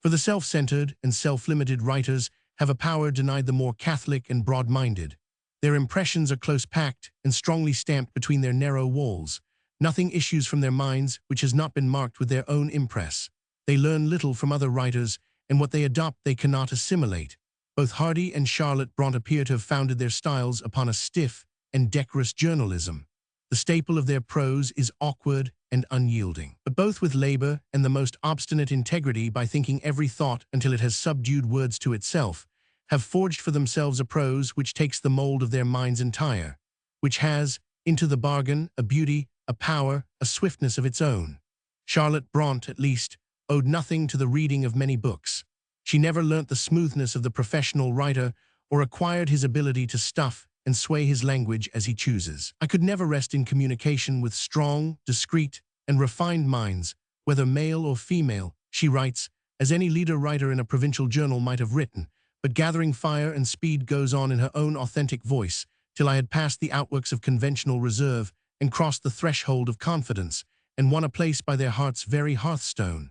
For the self-centered and self-limited writers have a power denied the more catholic and broad-minded. Their impressions are close-packed and strongly stamped between their narrow walls. Nothing issues from their minds which has not been marked with their own impress. They learn little from other writers, and what they adopt they cannot assimilate. Both Hardy and Charlotte Brontë appear to have founded their styles upon a stiff and decorous journalism. The staple of their prose is awkward and unyielding, but both with labor and the most obstinate integrity, by thinking every thought until it has subdued words to itself, have forged for themselves a prose which takes the mold of their minds entire, which has, into the bargain, a beauty, a power, a swiftness of its own. Charlotte Brontë, at least, owed nothing to the reading of many books. She never learnt the smoothness of the professional writer or acquired his ability to stuff and sway his language as he chooses. I could never rest in communication with strong, discreet, and refined minds, whether male or female, she writes, as any leader writer in a provincial journal might have written, but gathering fire and speed goes on in her own authentic voice, till I had passed the outworks of conventional reserve and crossed the threshold of confidence, and won a place by their heart's very hearthstone.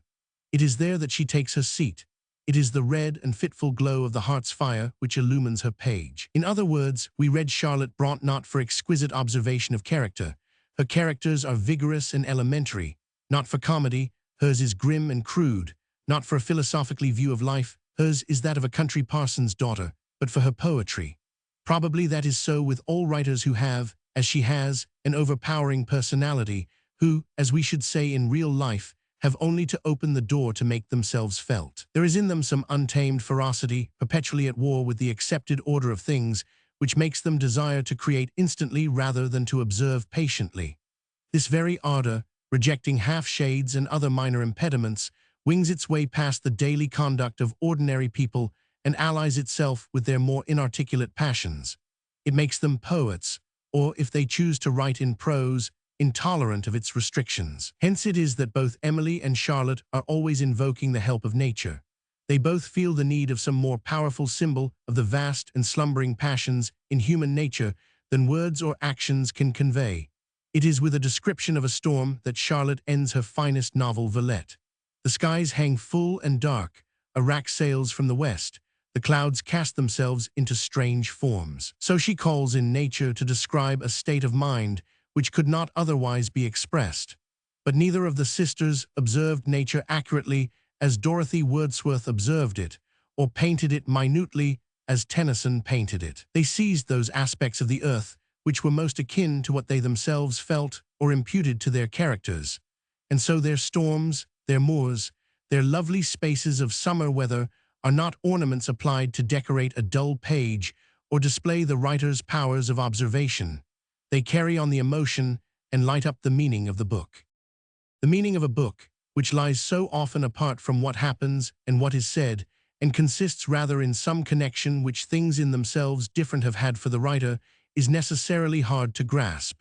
It is there that she takes her seat. It is the red and fitful glow of the heart's fire which illumines her page. In other words, we read Charlotte Brontë not for exquisite observation of character. Her characters are vigorous and elementary. Not for comedy, hers is grim and crude. Not for a philosophically view of life, hers is that of a country parson's daughter, but for her poetry. Probably that is so with all writers who have, as she has, an overpowering personality, who, as we should say in real life, have only to open the door to make themselves felt. There is in them some untamed ferocity, perpetually at war with the accepted order of things, which makes them desire to create instantly rather than to observe patiently. This very ardor, rejecting half-shades and other minor impediments, wings its way past the daily conduct of ordinary people and allies itself with their more inarticulate passions. It makes them poets, or, if they choose to write in prose, intolerant of its restrictions. Hence it is that both Emily and Charlotte are always invoking the help of nature. They both feel the need of some more powerful symbol of the vast and slumbering passions in human nature than words or actions can convey. It is with a description of a storm that Charlotte ends her finest novel, Villette. The skies hang full and dark, a rack sails from the west, the clouds cast themselves into strange forms. So she calls in nature to describe a state of mind which could not otherwise be expressed. But neither of the sisters observed nature accurately as Dorothy Wordsworth observed it, or painted it minutely as Tennyson painted it. They seized those aspects of the earth which were most akin to what they themselves felt or imputed to their characters, and so their storms, their moors, their lovely spaces of summer weather are not ornaments applied to decorate a dull page or display the writer's powers of observation. They carry on the emotion and light up the meaning of the book. The meaning of a book, which lies so often apart from what happens and what is said, and consists rather in some connection which things in themselves different have had for the writer, is necessarily hard to grasp.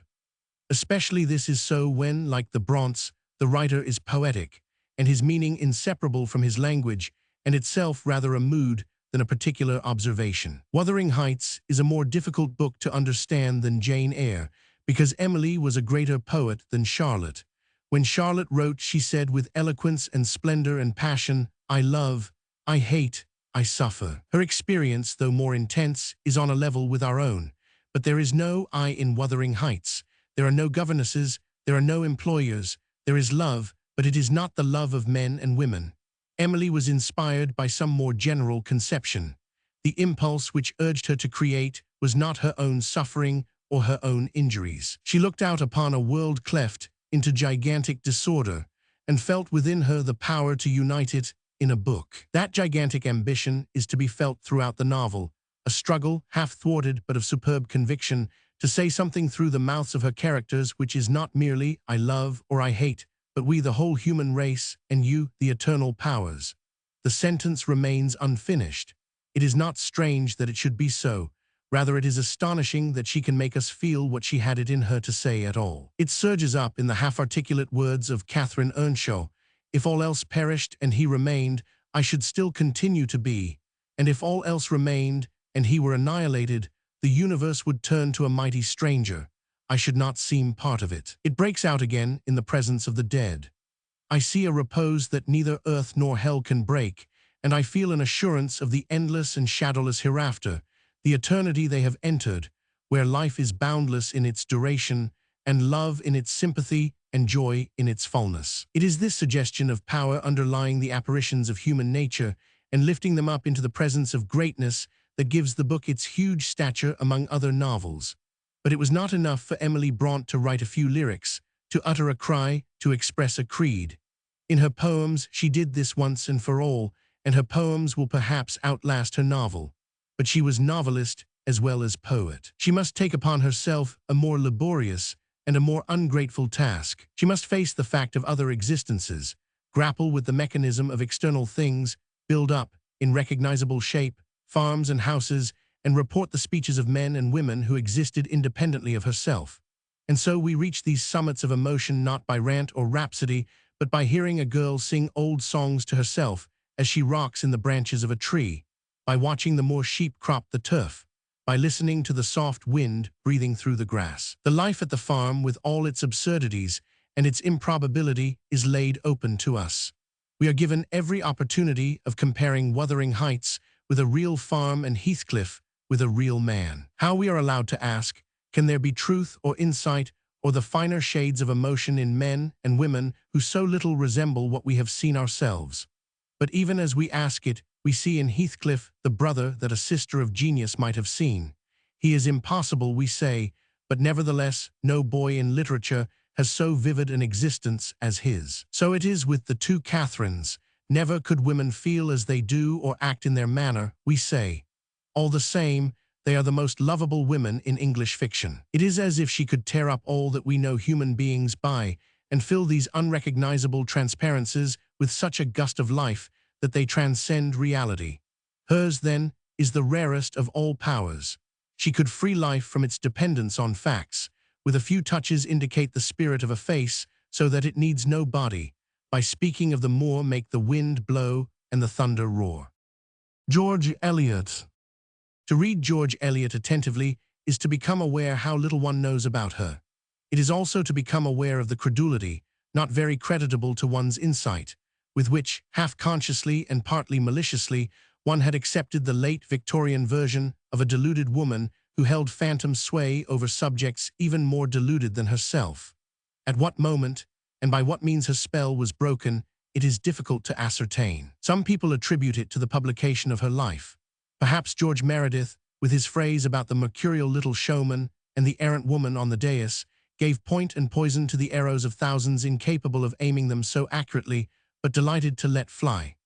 Especially this is so when, like the Brontës, the writer is poetic, and his meaning inseparable from his language, and itself rather a mood than a particular observation. Wuthering Heights is a more difficult book to understand than Jane Eyre, because Emily was a greater poet than Charlotte. When Charlotte wrote, she said with eloquence and splendor and passion, I love, I hate, I suffer. Her experience, though more intense, is on a level with our own. But there is no I in Wuthering Heights. There are no governesses, there are no employers. There is love, but it is not the love of men and women. Emily was inspired by some more general conception. The impulse which urged her to create was not her own suffering or her own injuries. She looked out upon a world cleft into gigantic disorder and felt within her the power to unite it in a book. That gigantic ambition is to be felt throughout the novel, a struggle, half-thwarted but of superb conviction, to say something through the mouths of her characters which is not merely "I love" or "I hate," but "we the whole human race, and you, the eternal powers." The sentence remains unfinished. It is not strange that it should be so. Rather, it is astonishing that she can make us feel what she had it in her to say at all. It surges up in the half-articulate words of Catherine Earnshaw: "If all else perished and he remained, I should still continue to be. And if all else remained and he were annihilated, the universe would turn to a mighty stranger. I should not seem part of it." It breaks out again in the presence of the dead. "I see a repose that neither earth nor hell can break, and I feel an assurance of the endless and shadowless hereafter, the eternity they have entered, where life is boundless in its duration, and love in its sympathy, and joy in its fullness." It is this suggestion of power underlying the apparitions of human nature and lifting them up into the presence of greatness that gives the book its huge stature among other novels. But it was not enough for Emily Bront to write a few lyrics, to utter a cry, to express a creed. In her poems, she did this once and for all, and her poems will perhaps outlast her novel. But she was novelist as well as poet. She must take upon herself a more laborious and a more ungrateful task. She must face the fact of other existences, grapple with the mechanism of external things, build up, in recognizable shape, farms and houses, and report the speeches of men and women who existed independently of herself. And so we reach these summits of emotion not by rant or rhapsody, but by hearing a girl sing old songs to herself as she rocks in the branches of a tree, by watching the moor sheep crop the turf, by listening to the soft wind breathing through the grass. The life at the farm, with all its absurdities and its improbability, is laid open to us. We are given every opportunity of comparing Wuthering Heights with a real farm and Heathcliff with a real man. How we are allowed to ask, can there be truth or insight or the finer shades of emotion in men and women who so little resemble what we have seen ourselves? But even as we ask it, we see in Heathcliff the brother that a sister of genius might have seen. He is impossible, we say, but nevertheless no boy in literature has so vivid an existence as his. So it is with the two Catherines. Never could women feel as they do or act in their manner, we say. All the same, they are the most lovable women in English fiction. It is as if she could tear up all that we know human beings by and fill these unrecognizable transparencies with such a gust of life that they transcend reality. Hers, then, is the rarest of all powers. She could free life from its dependence on facts, with a few touches indicate the spirit of a face so that it needs no body. By speaking of the moor make the wind blow and the thunder roar. George Eliot. To read George Eliot attentively is to become aware how little one knows about her. It is also to become aware of the credulity, not very creditable to one's insight, with which, half-consciously and partly maliciously, one had accepted the late Victorian version of a deluded woman who held phantom sway over subjects even more deluded than herself. At what moment, and by what means her spell was broken, it is difficult to ascertain. Some people attribute it to the publication of her life. Perhaps George Meredith, with his phrase about the mercurial little showman and the errant woman on the dais, gave point and poison to the arrows of thousands incapable of aiming them so accurately, but delighted to let fly.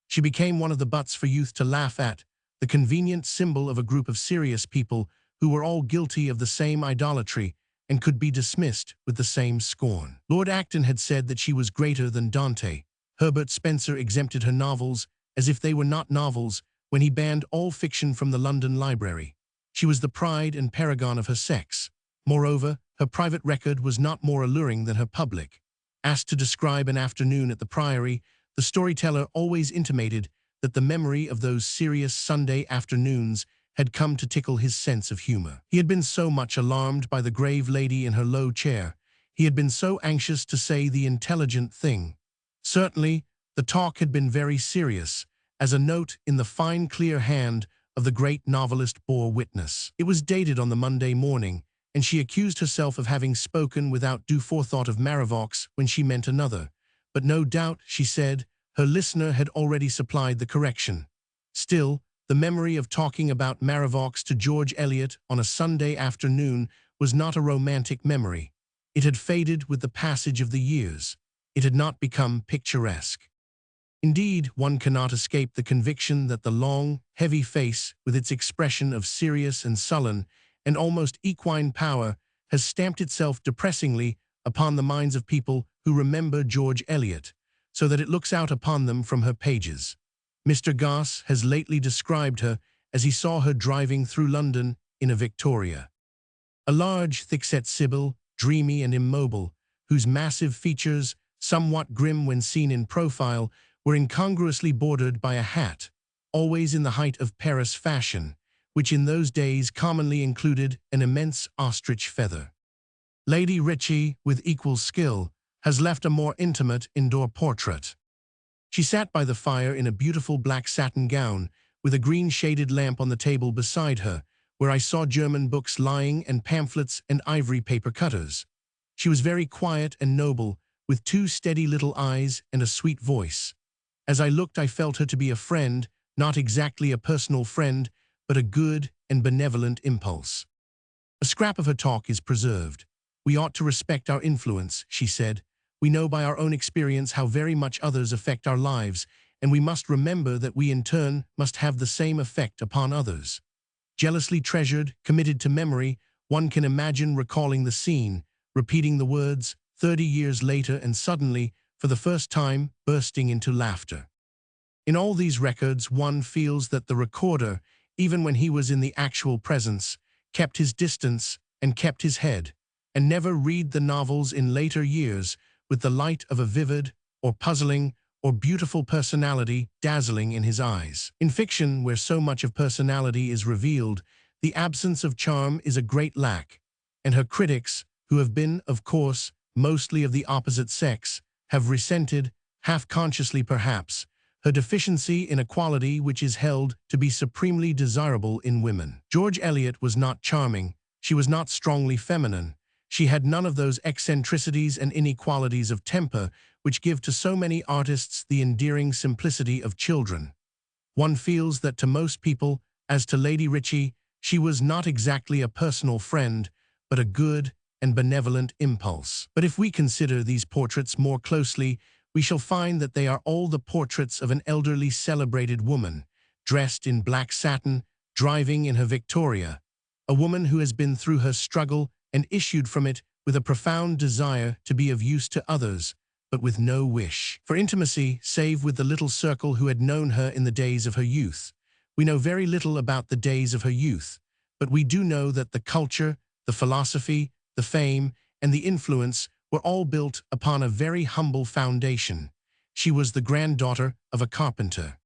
She became one of the butts for youth to laugh at, the convenient symbol of a group of serious people who were all guilty of the same idolatry and could be dismissed with the same scorn. Lord Acton had said that she was greater than Dante. Herbert Spencer exempted her novels as if they were not novels when he banned all fiction from the London Library. She was the pride and paragon of her sex. Moreover, her private record was not more alluring than her public. Asked to describe an afternoon at the Priory, the storyteller always intimated that the memory of those serious Sunday afternoons had come to tickle his sense of humor. He had been so much alarmed by the grave lady in her low chair. He had been so anxious to say the intelligent thing. Certainly, the talk had been very serious, as a note in the fine, clear hand of the great novelist bore witness. It was dated on the Monday morning, and she accused herself of having spoken without due forethought of Marivox when she meant another. But no doubt, she said, her listener had already supplied the correction. Still, the memory of talking about Marivox to George Eliot on a Sunday afternoon was not a romantic memory. It had faded with the passage of the years. It had not become picturesque. Indeed, one cannot escape the conviction that the long, heavy face, with its expression of serious and sullen and almost equine power, has stamped itself depressingly upon the minds of people who remember George Eliot, so that it looks out upon them from her pages. Mr. Gosse has lately described her as he saw her driving through London in a Victoria. A large, thick-set sibyl, dreamy and immobile, whose massive features, somewhat grim when seen in profile, were incongruously bordered by a hat, always in the height of Paris fashion, which in those days commonly included an immense ostrich feather. Lady Ritchie, with equal skill, has left a more intimate indoor portrait. She sat by the fire in a beautiful black satin gown, with a green-shaded lamp on the table beside her, where I saw German books lying and pamphlets and ivory paper cutters. She was very quiet and noble, with two steady little eyes and a sweet voice. As I looked, I felt her to be a friend, not exactly a personal friend, but a good and benevolent impulse. A scrap of her talk is preserved. "We ought to respect our influence," she said. "We know by our own experience how very much others affect our lives, and we must remember that we in turn must have the same effect upon others." Jealously treasured, committed to memory, one can imagine recalling the scene, repeating the words 30 years later and suddenly, for the first time, bursting into laughter. In all these records, one feels that the recorder, even when he was in the actual presence, kept his distance and kept his head, and never read the novels in later years with the light of a vivid or puzzling or beautiful personality dazzling in his eyes. In fiction, where so much of personality is revealed, the absence of charm is a great lack, and her critics, who have been, of course, mostly of the opposite sex, have resented, half-consciously perhaps, her deficiency in a quality which is held to be supremely desirable in women. George Eliot was not charming, she was not strongly feminine, she had none of those eccentricities and inequalities of temper which give to so many artists the endearing simplicity of children. One feels that to most people, as to Lady Ritchie, she was not exactly a personal friend, but a good and benevolent impulse. But if we consider these portraits more closely, we shall find that they are all the portraits of an elderly celebrated woman, dressed in black satin, driving in her Victoria, a woman who has been through her struggle and issued from it with a profound desire to be of use to others, but with no wish for intimacy save with the little circle who had known her in the days of her youth. We know very little about the days of her youth, but we do know that the culture, the philosophy, the fame, and the influence were all built upon a very humble foundation. She was the granddaughter of a carpenter.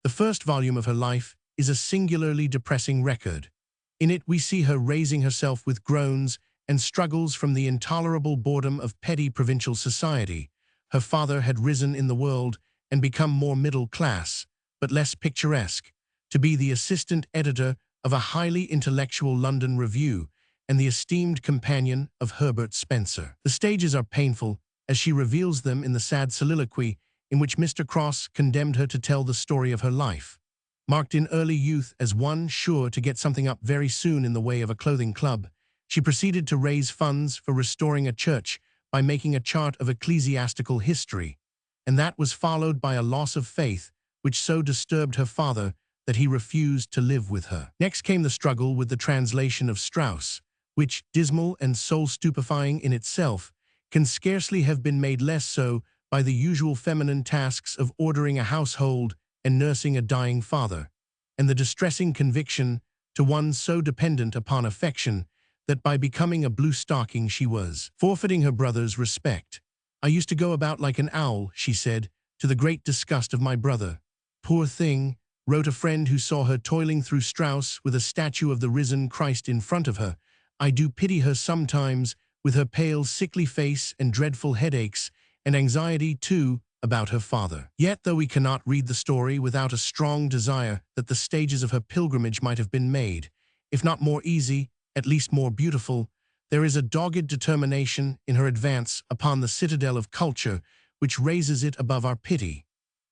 The first volume of her life is a singularly depressing record. In it we see her raising herself with groans and struggles from the intolerable boredom of petty provincial society. Her father had risen in the world and become more middle class, but less picturesque, to be the assistant editor of a highly intellectual London review and the esteemed companion of Herbert Spencer. The stages are painful, as she reveals them in the sad soliloquy in which Mr. Cross condemned her to tell the story of her life. Marked in early youth as one sure to get something up very soon in the way of a clothing club, she proceeded to raise funds for restoring a church by making a chart of ecclesiastical history, and that was followed by a loss of faith which so disturbed her father that he refused to live with her. Next came the struggle with the translation of Strauss, which, dismal and soul-stupefying in itself, can scarcely have been made less so by the usual feminine tasks of ordering a household and nursing a dying father, and the distressing conviction, to one so dependent upon affection, that by becoming a blue stocking she was forfeiting her brother's respect. "I used to go about like an owl," she said, "to the great disgust of my brother." "Poor thing," wrote a friend who saw her toiling through Strauss with a statue of the risen Christ in front of her, "I do pity her sometimes, with her pale, sickly face and dreadful headaches, and anxiety, too, about her father." Yet, though we cannot read the story without a strong desire that the stages of her pilgrimage might have been made, if not more easy, at least more beautiful, there is a dogged determination in her advance upon the citadel of culture which raises it above our pity.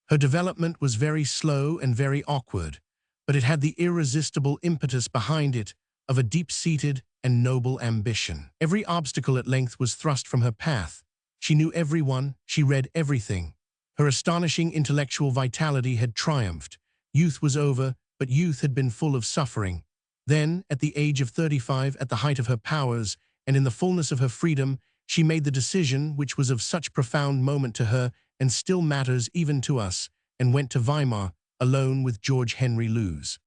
Her development was very slow and very awkward, but it had the irresistible impetus behind it of a deep-seated and noble ambition. Every obstacle at length was thrust from her path. She knew everyone, she read everything. Her astonishing intellectual vitality had triumphed. Youth was over, but youth had been full of suffering. Then, at the age of 35, at the height of her powers, and in the fullness of her freedom, she made the decision which was of such profound moment to her and still matters even to us, and went to Weimar, alone with George Henry Lewes.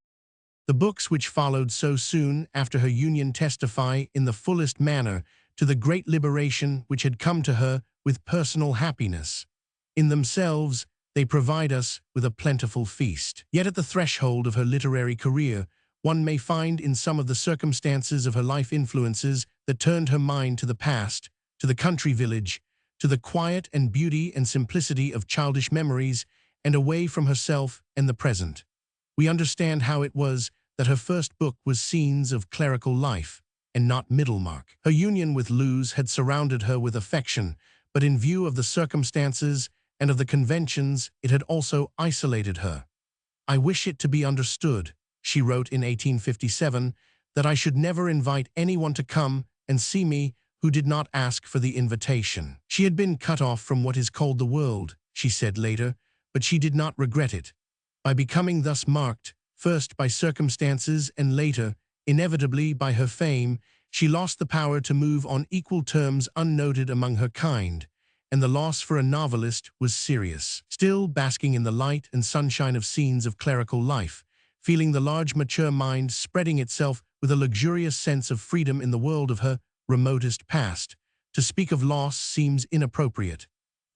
The books which followed so soon after her union testify in the fullest manner to the great liberation which had come to her with personal happiness. In themselves, they provide us with a plentiful feast. Yet at the threshold of her literary career, one may find in some of the circumstances of her life influences that turned her mind to the past, to the country village, to the quiet and beauty and simplicity of childish memories, and away from herself and the present. We understand how it was that her first book was Scenes of Clerical Life, and not Middlemarch. Her union with Lewes had surrounded her with affection, but in view of the circumstances and of the conventions, it had also isolated her. "I wish it to be understood," she wrote in 1857, "that I should never invite anyone to come and see me who did not ask for the invitation." She had been cut off from what is called the world, she said later, but she did not regret it. By becoming thus marked, first by circumstances and later, inevitably by her fame, she lost the power to move on equal terms unnoted among her kind, and the loss for a novelist was serious. Still basking in the light and sunshine of Scenes of Clerical Life, feeling the large mature mind spreading itself with a luxurious sense of freedom in the world of her remotest past, to speak of loss seems inappropriate.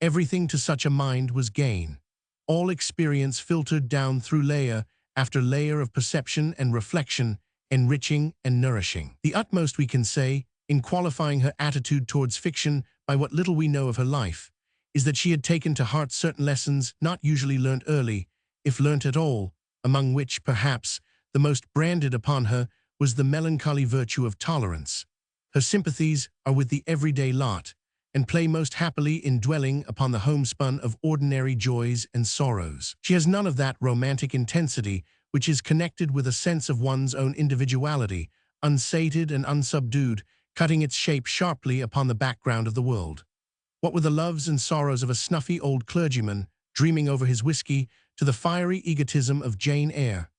Everything to such a mind was gain. All experience filtered down through layer after layer of perception and reflection, enriching and nourishing. The utmost we can say, in qualifying her attitude towards fiction by what little we know of her life, is that she had taken to heart certain lessons not usually learnt early, if learnt at all, among which, perhaps, the most branded upon her was the melancholy virtue of tolerance. Her sympathies are with the everyday lot, and play most happily in dwelling upon the homespun of ordinary joys and sorrows. She has none of that romantic intensity which is connected with a sense of one's own individuality, unsated and unsubdued, cutting its shape sharply upon the background of the world. What with the loves and sorrows of a snuffy old clergyman dreaming over his whiskey to the fiery egotism of Jane Eyre,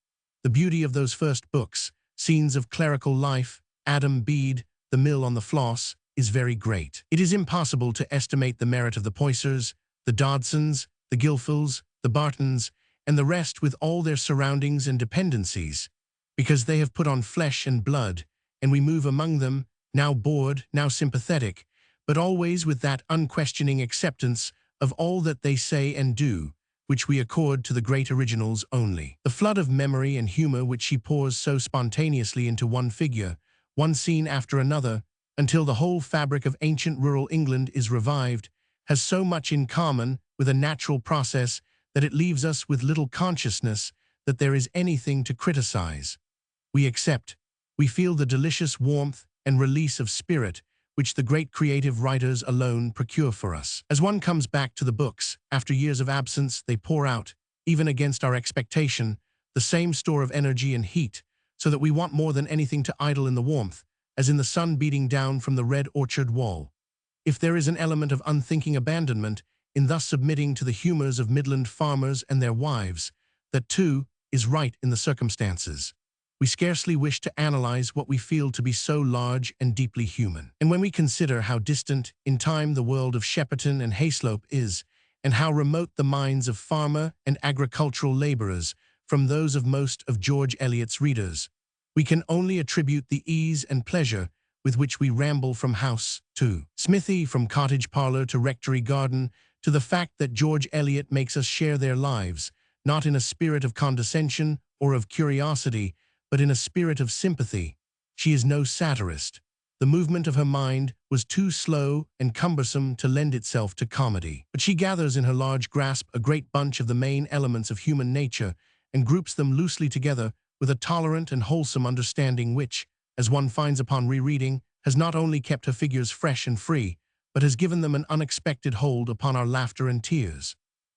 the beauty of those first books, Scenes of Clerical Life, Adam Bede, The Mill on the Floss, is very great. It is impossible to estimate the merit of the Poycers, the Dodsons, the Gilfils, the Bartons, and the rest with all their surroundings and dependencies, because they have put on flesh and blood, and we move among them, now bored, now sympathetic, but always with that unquestioning acceptance of all that they say and do, which we accord to the great originals only. The flood of memory and humor which she pours so spontaneously into one figure, one scene after another, until the whole fabric of ancient rural England is revived, has so much in common with a natural process that it leaves us with little consciousness that there is anything to criticize. We accept, we feel the delicious warmth and release of spirit which the great creative writers alone procure for us. As one comes back to the books, after years of absence, they pour out, even against our expectation, the same store of energy and heat, so that we want more than anything to idle in the warmth, as in the sun beating down from the red orchard wall. If there is an element of unthinking abandonment in thus submitting to the humors of Midland farmers and their wives, that too is right in the circumstances. We scarcely wish to analyze what we feel to be so large and deeply human. And when we consider how distant in time the world of Shepperton and Hayslope is, and how remote the minds of farmer and agricultural laborers from those of most of George Eliot's readers, we can only attribute the ease and pleasure with which we ramble from house to smithy, from cottage parlor to rectory garden, to the fact that George Eliot makes us share their lives, not in a spirit of condescension or of curiosity, but in a spirit of sympathy. She is no satirist. The movement of her mind was too slow and cumbersome to lend itself to comedy. But she gathers in her large grasp a great bunch of the main elements of human nature and groups them loosely together with a tolerant and wholesome understanding which, as one finds upon rereading, has not only kept her figures fresh and free, but has given them an unexpected hold upon our laughter and tears.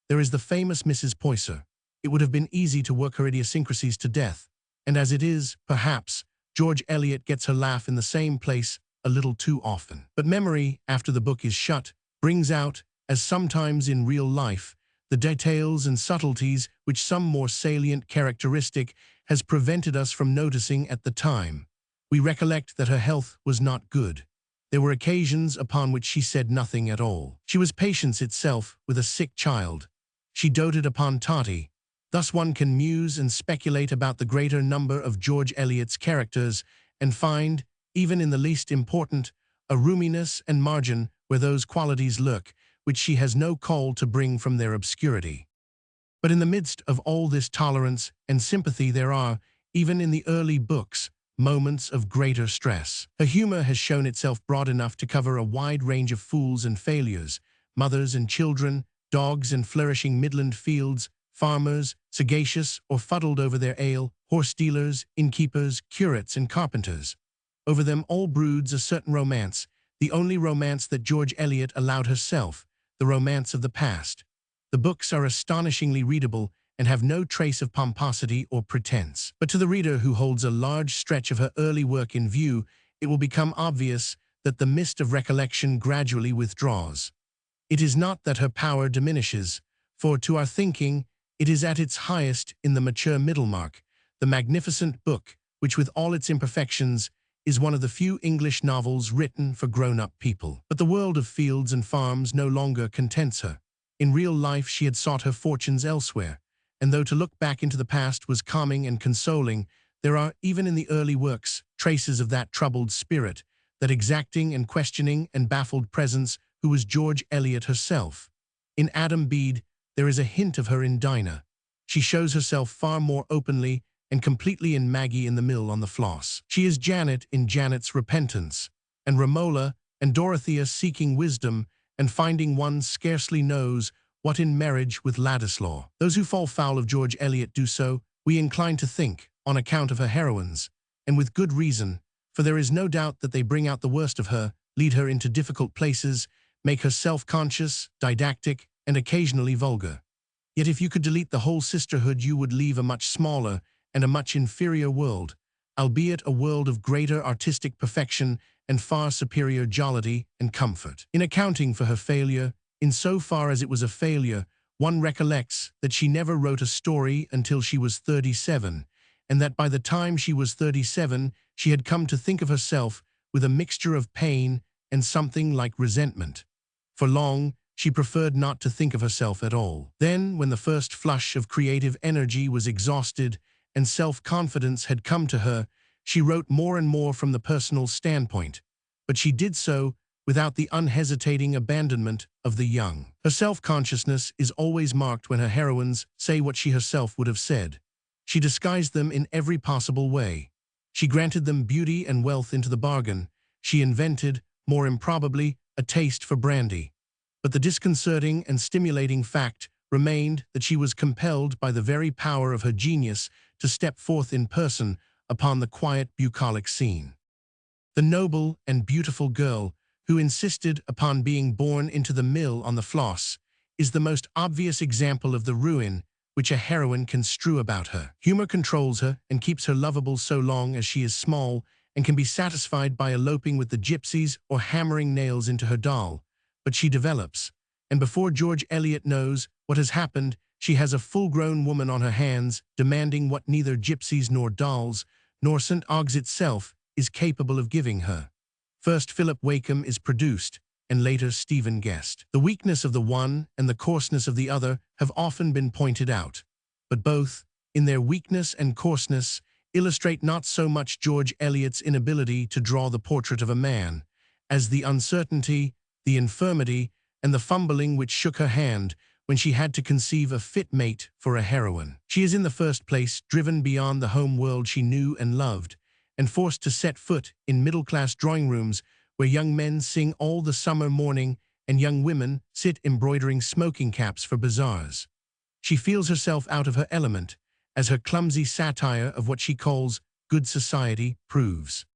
There is the famous Mrs. Poycer. It would have been easy to work her idiosyncrasies to death, and as it is, perhaps, George Eliot gets her laugh in the same place a little too often. But memory, after the book is shut, brings out, as sometimes in real life, the details and subtleties which some more salient characteristic has prevented us from noticing at the time. We recollect that her health was not good. There were occasions upon which she said nothing at all. She was patience itself with a sick child. She doted upon Totty. Thus one can muse and speculate about the greater number of George Eliot's characters and find, even in the least important, a roominess and margin where those qualities lurk, which she has no call to bring from their obscurity. But in the midst of all this tolerance and sympathy there are, even in the early books, moments of greater stress. Her humor has shown itself broad enough to cover a wide range of fools and failures, mothers and children, dogs in flourishing Midland fields, farmers, sagacious or fuddled over their ale, horse dealers, innkeepers, curates, and carpenters. Over them all broods a certain romance, the only romance that George Eliot allowed herself, the romance of the past. The books are astonishingly readable and have no trace of pomposity or pretense. But to the reader who holds a large stretch of her early work in view, it will become obvious that the mist of recollection gradually withdraws. It is not that her power diminishes, for to our thinking, it is at its highest in the mature Middlemarch, the magnificent book, which with all its imperfections is one of the few English novels written for grown-up people. But the world of fields and farms no longer contents her. In real life she had sought her fortunes elsewhere, and though to look back into the past was calming and consoling, there are, even in the early works, traces of that troubled spirit, that exacting and questioning and baffled presence who was George Eliot herself. In Adam Bede, there is a hint of her in Dinah. She shows herself far more openly and completely in Maggie in the Mill on the Floss. She is Janet in Janet's Repentance, and Romola and Dorothea seeking wisdom and finding one scarcely knows what in Marriage with Ladislaw. Those who fall foul of George Eliot do so, we incline to think, on account of her heroines, and with good reason, for there is no doubt that they bring out the worst of her, lead her into difficult places, make her self-conscious, didactic, and occasionally vulgar. Yet if you could delete the whole sisterhood you would leave a much smaller and a much inferior world, albeit a world of greater artistic perfection and far superior jollity and comfort. In accounting for her failure, in so far as it was a failure, one recollects that she never wrote a story until she was 37, and that by the time she was 37 she had come to think of herself with a mixture of pain and something like resentment. For long, she preferred not to think of herself at all. Then, when the first flush of creative energy was exhausted and self-confidence had come to her, she wrote more and more from the personal standpoint, but she did so without the unhesitating abandonment of the young. Her self-consciousness is always marked when her heroines say what she herself would have said. She disguised them in every possible way. She granted them beauty and wealth into the bargain. She invented, more improbably, a taste for brandy. But the disconcerting and stimulating fact remained that she was compelled by the very power of her genius to step forth in person upon the quiet bucolic scene. The noble and beautiful girl who insisted upon being born into the Mill on the Floss is the most obvious example of the ruin which a heroine can strew about her. Humor controls her and keeps her lovable so long as she is small and can be satisfied by eloping with the gypsies or hammering nails into her doll. But she develops, and before George Eliot knows what has happened, she has a full-grown woman on her hands, demanding what neither gypsies nor dolls, nor St. Ogg's itself, is capable of giving her. First Philip Wakem is produced, and later Stephen Guest. The weakness of the one and the coarseness of the other have often been pointed out, but both, in their weakness and coarseness, illustrate not so much George Eliot's inability to draw the portrait of a man, as the uncertainty, the infirmity, and the fumbling which shook her hand when she had to conceive a fit mate for a heroine. She is in the first place driven beyond the home world she knew and loved, and forced to set foot in middle-class drawing-rooms where young men sing all the summer morning and young women sit embroidering smoking caps for bazaars. She feels herself out of her element, as her clumsy satire of what she calls good society proves.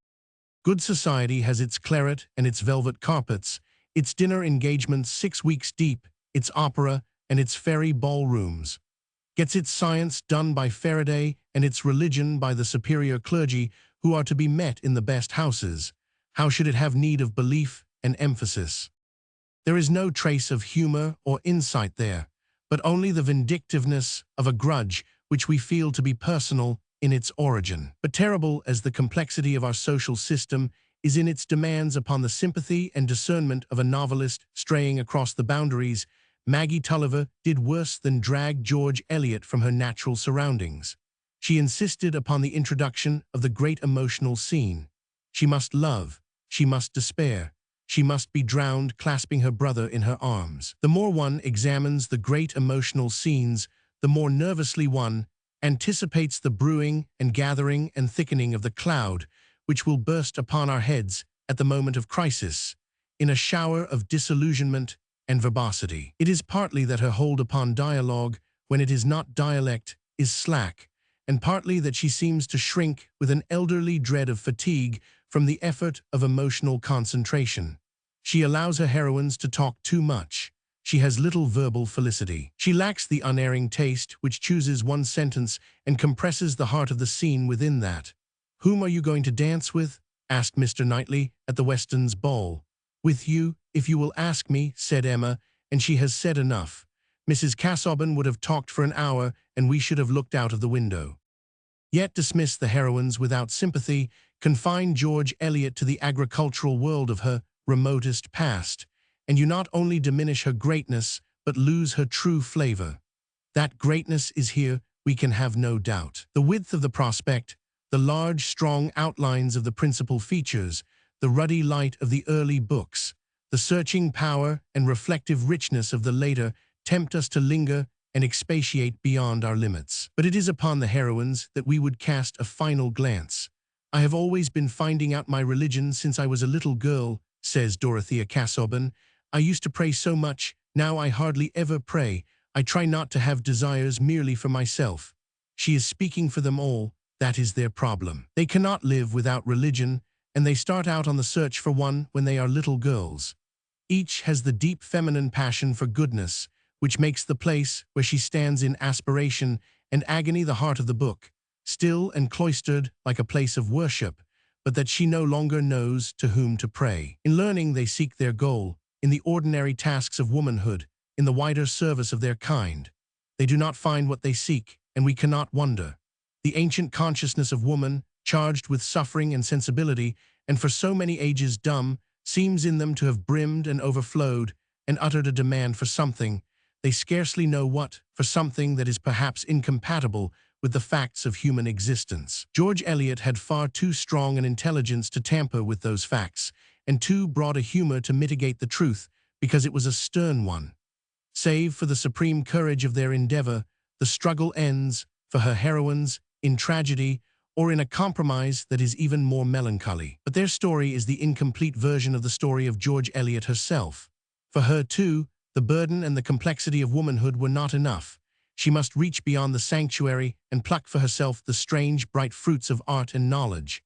Good society has its claret and its velvet carpets, its dinner engagements 6 weeks deep, its opera, and its fairy ballrooms. Gets its science done by Faraday and its religion by the superior clergy who are to be met in the best houses. How should it have need of belief and emphasis? There is no trace of humor or insight there, but only the vindictiveness of a grudge which we feel to be personal in its origin. But terrible as the complexity of our social system is in its demands upon the sympathy and discernment of a novelist straying across the boundaries, Maggie Tulliver did worse than drag George Eliot from her natural surroundings. She insisted upon the introduction of the great emotional scene. She must love, she must despair, she must be drowned clasping her brother in her arms. The more one examines the great emotional scenes, the more nervously one anticipates the brewing and gathering and thickening of the cloud, which will burst upon our heads at the moment of crisis, in a shower of disillusionment and verbosity. It is partly that her hold upon dialogue, when it is not dialect, is slack, and partly that she seems to shrink with an elderly dread of fatigue from the effort of emotional concentration. She allows her heroines to talk too much. She has little verbal felicity. She lacks the unerring taste which chooses one sentence and compresses the heart of the scene within that. "Whom are you going to dance with?" asked Mr. Knightley at the Westons' ball. "With you, if you will ask me," said Emma, "and she has said enough. Mrs. Casaubon would have talked for an hour, and we should have looked out of the window." Yet dismiss the heroines without sympathy, confine George Eliot to the agricultural world of her remotest past, and you not only diminish her greatness, but lose her true flavor. That greatness is here, we can have no doubt. The width of the prospect, the large, strong outlines of the principal features, the ruddy light of the early books, the searching power and reflective richness of the later tempt us to linger and expatiate beyond our limits. But it is upon the heroines that we would cast a final glance. "I have always been finding out my religion since I was a little girl," says Dorothea Casaubon. "I used to pray so much, now I hardly ever pray. I try not to have desires merely for myself." She is speaking for them all. That is their problem. They cannot live without religion, and they start out on the search for one when they are little girls. Each has the deep feminine passion for goodness, which makes the place where she stands in aspiration and agony the heart of the book, still and cloistered like a place of worship, but that she no longer knows to whom to pray. In learning they seek their goal, in the ordinary tasks of womanhood, in the wider service of their kind. They do not find what they seek, and we cannot wonder. The ancient consciousness of woman, charged with suffering and sensibility, and for so many ages dumb, seems in them to have brimmed and overflowed, and uttered a demand for something, they scarcely know what, for something that is perhaps incompatible with the facts of human existence. George Eliot had far too strong an intelligence to tamper with those facts, and too broad a humor to mitigate the truth, because it was a stern one. Save for the supreme courage of their endeavor, the struggle ends, for her heroines, in tragedy, or in a compromise that is even more melancholy. But their story is the incomplete version of the story of George Eliot herself. For her, too, the burden and the complexity of womanhood were not enough. She must reach beyond the sanctuary and pluck for herself the strange, bright fruits of art and knowledge.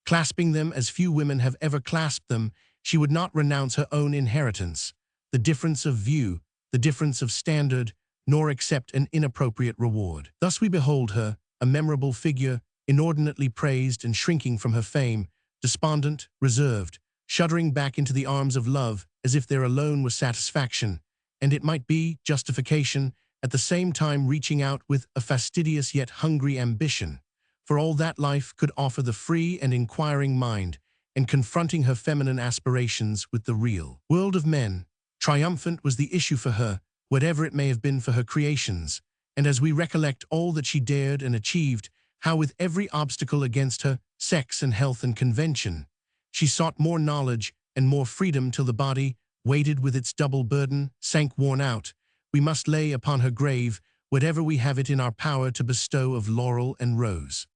Clasping them as few women have ever clasped them, she would not renounce her own inheritance, the difference of view, the difference of standard, nor accept an inappropriate reward. Thus we behold her, a memorable figure, inordinately praised and shrinking from her fame, despondent, reserved, shuddering back into the arms of love as if there alone was satisfaction, and it might be justification, at the same time reaching out with a fastidious yet hungry ambition, for all that life could offer the free and inquiring mind, and confronting her feminine aspirations with the real world of men. Triumphant was the issue for her, whatever it may have been for her creations, and as we recollect all that she dared and achieved, how with every obstacle against her, sex and health and convention, she sought more knowledge and more freedom till the body, weighted with its double burden, sank worn out, we must lay upon her grave whatever we have it in our power to bestow of laurel and rose.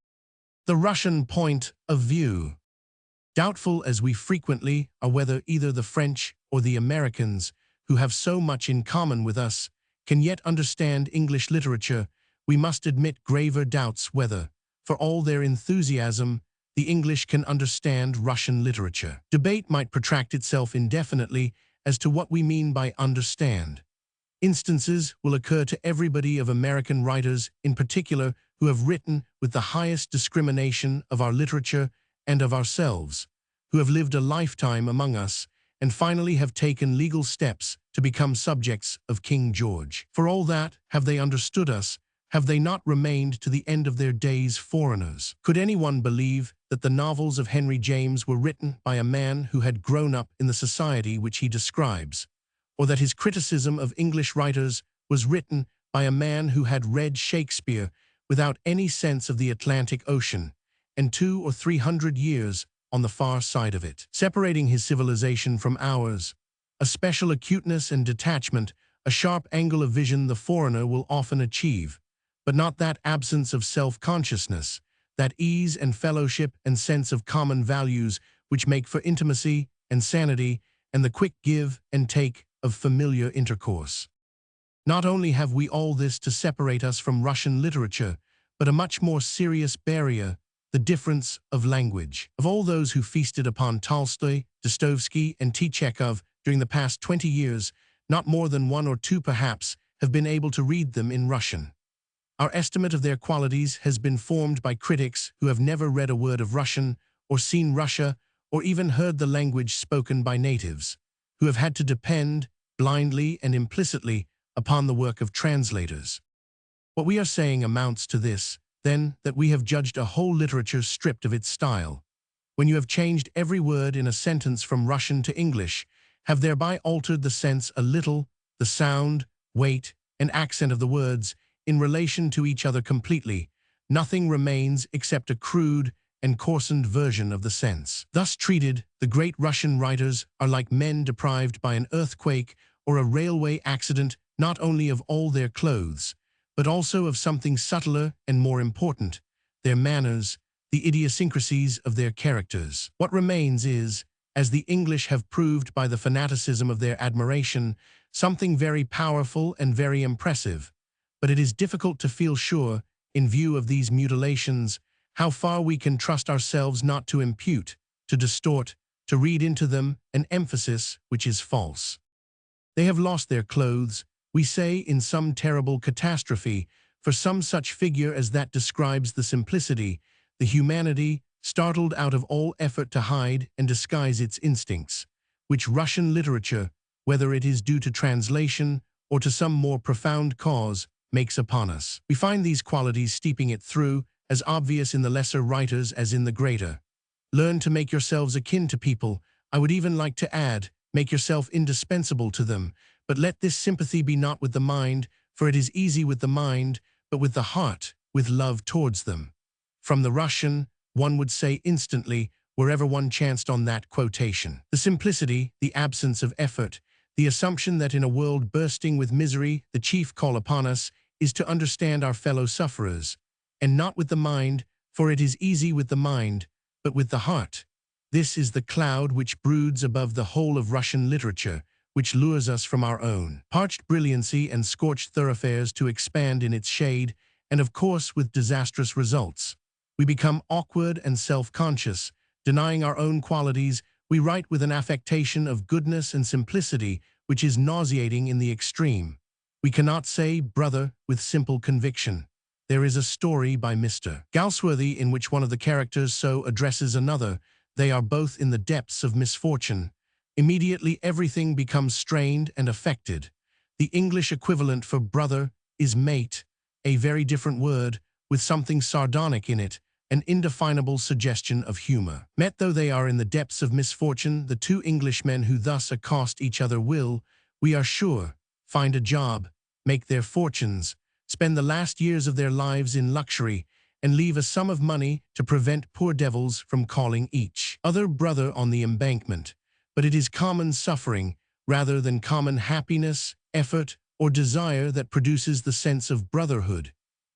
The Russian point of view. Doubtful as we frequently are whether either the French or the Americans, who have so much in common with us, can yet understand English literature, we must admit graver doubts whether, for all their enthusiasm, the English can understand Russian literature. Debate might protract itself indefinitely as to what we mean by understand. Instances will occur to everybody of American writers in particular who have written with the highest discrimination of our literature and of ourselves, who have lived a lifetime among us, and finally have taken legal steps to become subjects of King George. For all that, have they understood us? Have they not remained to the end of their days foreigners? Could anyone believe that the novels of Henry James were written by a man who had grown up in the society which he describes, or that his criticism of English writers was written by a man who had read Shakespeare without any sense of the Atlantic Ocean, and 200 or 300 years on the far side of it, separating his civilization from ours? A special acuteness and detachment, a sharp angle of vision the foreigner will often achieve, but not that absence of self-consciousness, that ease and fellowship and sense of common values which make for intimacy and sanity and the quick give and take of familiar intercourse. Not only have we all this to separate us from Russian literature, but a much more serious barrier, the difference of language. Of all those who feasted upon Tolstoy, Dostoevsky, and Chekhov during the past 20 years, not more than 1 or 2 perhaps have been able to read them in Russian. Our estimate of their qualities has been formed by critics who have never read a word of Russian, or seen Russia, or even heard the language spoken by natives, who have had to depend, blindly and implicitly, upon the work of translators. What we are saying amounts to this, then, that we have judged a whole literature stripped of its style. When you have changed every word in a sentence from Russian to English, have thereby altered the sense a little, the sound, weight, and accent of the words, in relation to each other completely, nothing remains except a crude and coarsened version of the sense. Thus treated, the great Russian writers are like men deprived by an earthquake or a railway accident not only of all their clothes, but also of something subtler and more important, their manners, the idiosyncrasies of their characters. What remains is, as the English have proved by the fanaticism of their admiration, something very powerful and very impressive, but it is difficult to feel sure, in view of these mutilations, how far we can trust ourselves not to impute, to distort, to read into them an emphasis which is false. They have lost their clothes, we say, in some terrible catastrophe, for some such figure as that describes the simplicity, the humanity, startled out of all effort to hide and disguise its instincts, which Russian literature, whether it is due to translation or to some more profound cause, makes upon us. We find these qualities steeping it through, as obvious in the lesser writers as in the greater. Learn to make yourselves akin to people, I would even like to add, make yourself indispensable to them, but let this sympathy be not with the mind, for it is easy with the mind, but with the heart, with love towards them. From the Russian, one would say instantly, wherever one chanced on that quotation. The simplicity, the absence of effort, the assumption that in a world bursting with misery, the chief call upon us is to understand our fellow sufferers, and not with the mind, for it is easy with the mind, but with the heart. This is the cloud which broods above the whole of Russian literature, which lures us from our own parched brilliancy and scorched thoroughfares to expand in its shade, and of course with disastrous results. We become awkward and self-conscious, denying our own qualities. We write with an affectation of goodness and simplicity which is nauseating in the extreme. We cannot say brother with simple conviction. There is a story by Mr. Galsworthy in which one of the characters so addresses another. They are both in the depths of misfortune. Immediately everything becomes strained and affected. The English equivalent for brother is mate, a very different word, with something sardonic in it, an indefinable suggestion of humor. Met though they are in the depths of misfortune, the two Englishmen who thus accost each other will, we are sure, find a job, make their fortunes, spend the last years of their lives in luxury, and leave a sum of money to prevent poor devils from calling each other brother on the embankment. But it is common suffering, rather than common happiness, effort, or desire that produces the sense of brotherhood.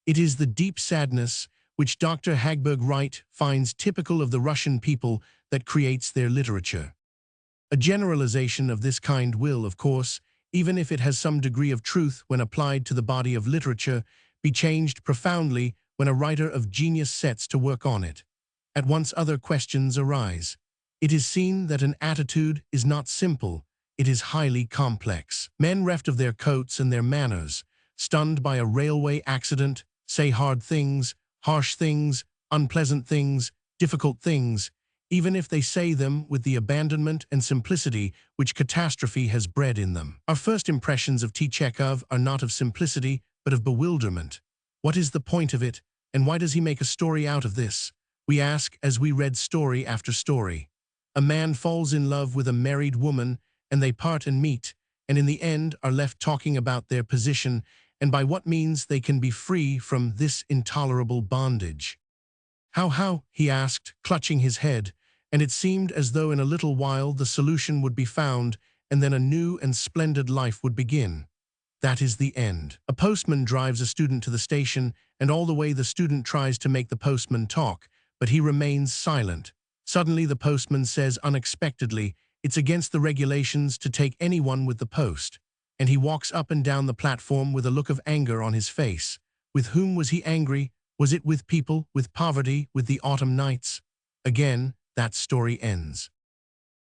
It is the deep sadness, which Dr. Hagberg Wright finds typical of the Russian people, that creates their literature. A generalization of this kind will, of course, even if it has some degree of truth when applied to the body of literature, be changed profoundly when a writer of genius sets to work on it. At once other questions arise. It is seen that an attitude is not simple, it is highly complex. Men reft of their coats and their manners, stunned by a railway accident, say hard things, harsh things, unpleasant things, difficult things, even if they say them with the abandonment and simplicity which catastrophe has bred in them. Our first impressions of Chekhov are not of simplicity, but of bewilderment. What is the point of it, and why does he make a story out of this? We ask as we read story after story. A man falls in love with a married woman, and they part and meet, and in the end are left talking about their position and by what means they can be free from this intolerable bondage. How, he asked, clutching his head, and it seemed as though in a little while the solution would be found, and then a new and splendid life would begin. That is the end. A postman drives a student to the station, and all the way the student tries to make the postman talk, but he remains silent. Suddenly the postman says unexpectedly, "It's against the regulations to take anyone with the post." And he walks up and down the platform with a look of anger on his face. With whom was he angry? Was it with people, with poverty, with the autumn nights? Again, that story ends.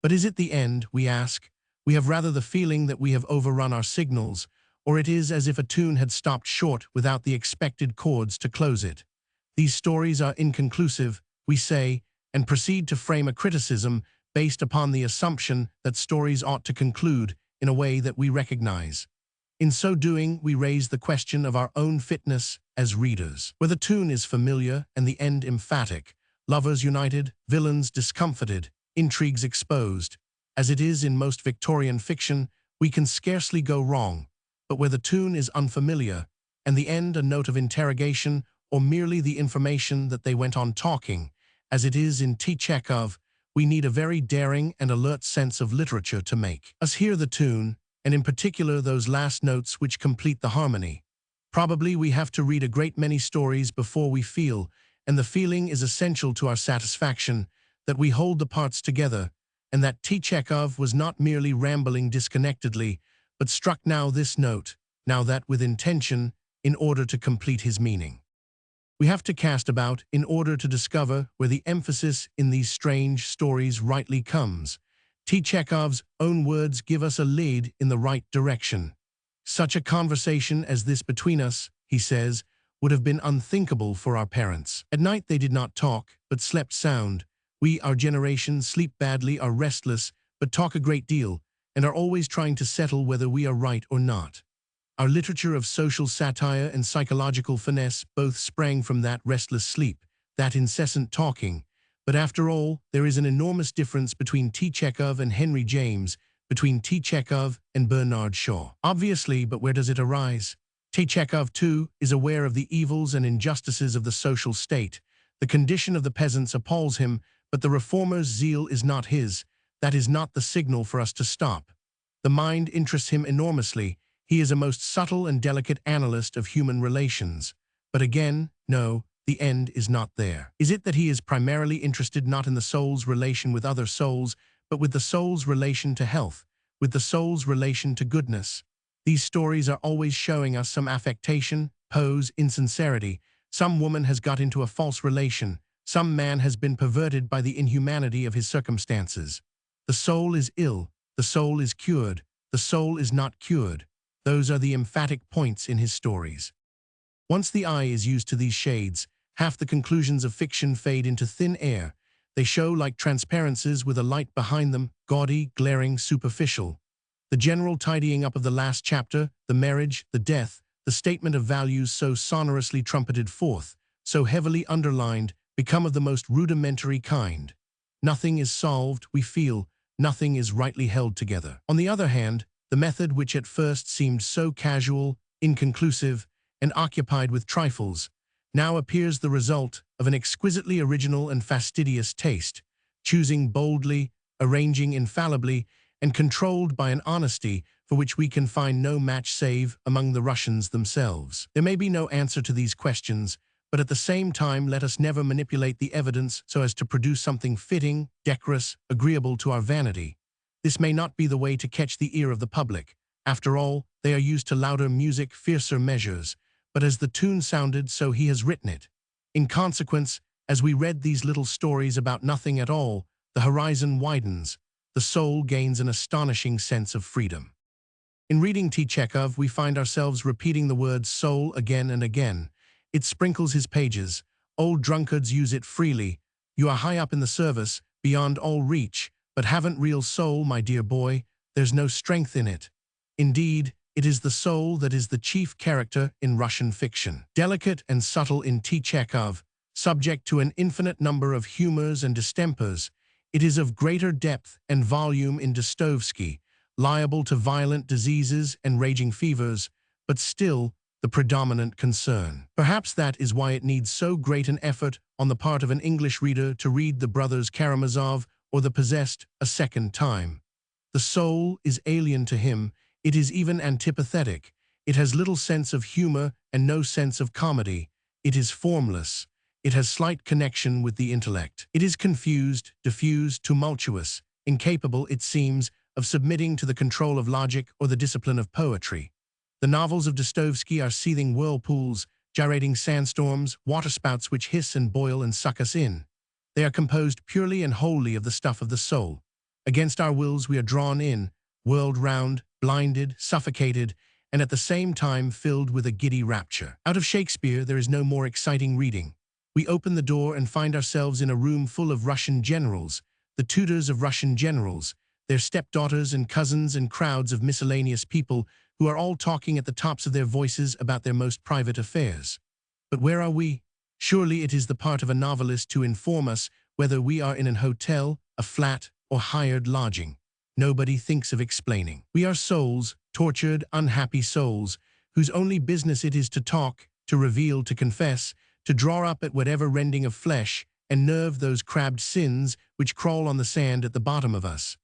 But is it the end, we ask? We have rather the feeling that we have overrun our signals, or it is as if a tune had stopped short without the expected chords to close it. These stories are inconclusive, we say, and proceed to frame a criticism based upon the assumption that stories ought to conclude in a way that we recognize. In so doing, we raise the question of our own fitness as readers. Where the tune is familiar and the end emphatic, lovers united, villains discomfited, intrigues exposed, as it is in most Victorian fiction, we can scarcely go wrong. But where the tune is unfamiliar, and the end a note of interrogation or merely the information that they went on talking, as it is in Chekhov, we need a very daring and alert sense of literature to make us hear the tune, and in particular those last notes which complete the harmony. Probably we have to read a great many stories before we feel, and the feeling is essential to our satisfaction, that we hold the parts together, and that Chekhov was not merely rambling disconnectedly, but struck now this note, now that with intention, in order to complete his meaning. We have to cast about in order to discover where the emphasis in these strange stories rightly comes. Chekhov's own words give us a lead in the right direction. Such a conversation as this between us, he says, would have been unthinkable for our parents. At night they did not talk, but slept sound. We, our generation, sleep badly, are restless, but talk a great deal, and are always trying to settle whether we are right or not. Our literature of social satire and psychological finesse both sprang from that restless sleep, that incessant talking. But after all, there is an enormous difference between Chekhov and Henry James, between Chekhov and Bernard Shaw. Obviously, but where does it arise? Chekhov, too, is aware of the evils and injustices of the social state. The condition of the peasants appalls him, but the reformer's zeal is not his. That is not the signal for us to stop. The mind interests him enormously. He is a most subtle and delicate analyst of human relations. But again, no, the end is not there. Is it that he is primarily interested not in the soul's relation with other souls, but with the soul's relation to health, with the soul's relation to goodness? These stories are always showing us some affectation, pose, insincerity. Some woman has got into a false relation. Some man has been perverted by the inhumanity of his circumstances. The soul is ill. The soul is cured. The soul is not cured. Those are the emphatic points in his stories. Once the eye is used to these shades, half the conclusions of fiction fade into thin air. They show like transparencies with a light behind them, gaudy, glaring, superficial. The general tidying up of the last chapter, the marriage, the death, the statement of values so sonorously trumpeted forth, so heavily underlined, become of the most rudimentary kind. Nothing is solved, we feel, nothing is rightly held together. On the other hand, the method which at first seemed so casual, inconclusive, and occupied with trifles, now appears the result of an exquisitely original and fastidious taste, choosing boldly, arranging infallibly, and controlled by an honesty for which we can find no match save among the Russians themselves. There may be no answer to these questions, but at the same time let us never manipulate the evidence so as to produce something fitting, decorous, agreeable to our vanity. This may not be the way to catch the ear of the public. After all, they are used to louder music, fiercer measures. But as the tune sounded, so he has written it. In consequence, as we read these little stories about nothing at all, the horizon widens. The soul gains an astonishing sense of freedom. In reading Chekhov, we find ourselves repeating the word soul again and again. It sprinkles his pages. Old drunkards use it freely. You are high up in the service, beyond all reach, but haven't real soul, my dear boy, there's no strength in it. Indeed, it is the soul that is the chief character in Russian fiction. Delicate and subtle in Chekhov, subject to an infinite number of humors and distempers, it is of greater depth and volume in Dostoevsky, liable to violent diseases and raging fevers, but still the predominant concern. Perhaps that is why it needs so great an effort on the part of an English reader to read The Brothers Karamazov or The Possessed a second time. The soul is alien to him. It is even antipathetic. It has little sense of humor and no sense of comedy. It is formless. It has slight connection with the intellect. It is confused, diffused, tumultuous, incapable, it seems, of submitting to the control of logic or the discipline of poetry. The novels of Dostoevsky are seething whirlpools, gyrating sandstorms, waterspouts which hiss and boil and suck us in. They are composed purely and wholly of the stuff of the soul. Against our wills we are drawn in, whirled round, blinded, suffocated, and at the same time filled with a giddy rapture. Out of Shakespeare there is no more exciting reading. We open the door and find ourselves in a room full of Russian generals, the tutors of Russian generals, their stepdaughters and cousins and crowds of miscellaneous people who are all talking at the tops of their voices about their most private affairs. But where are we? Surely it is the part of a novelist to inform us whether we are in an hotel, a flat, or hired lodging. Nobody thinks of explaining. We are souls, tortured, unhappy souls, whose only business it is to talk, to reveal, to confess, to draw up at whatever rending of flesh and nerve those crabbed sins which crawl on the sand at the bottom of us.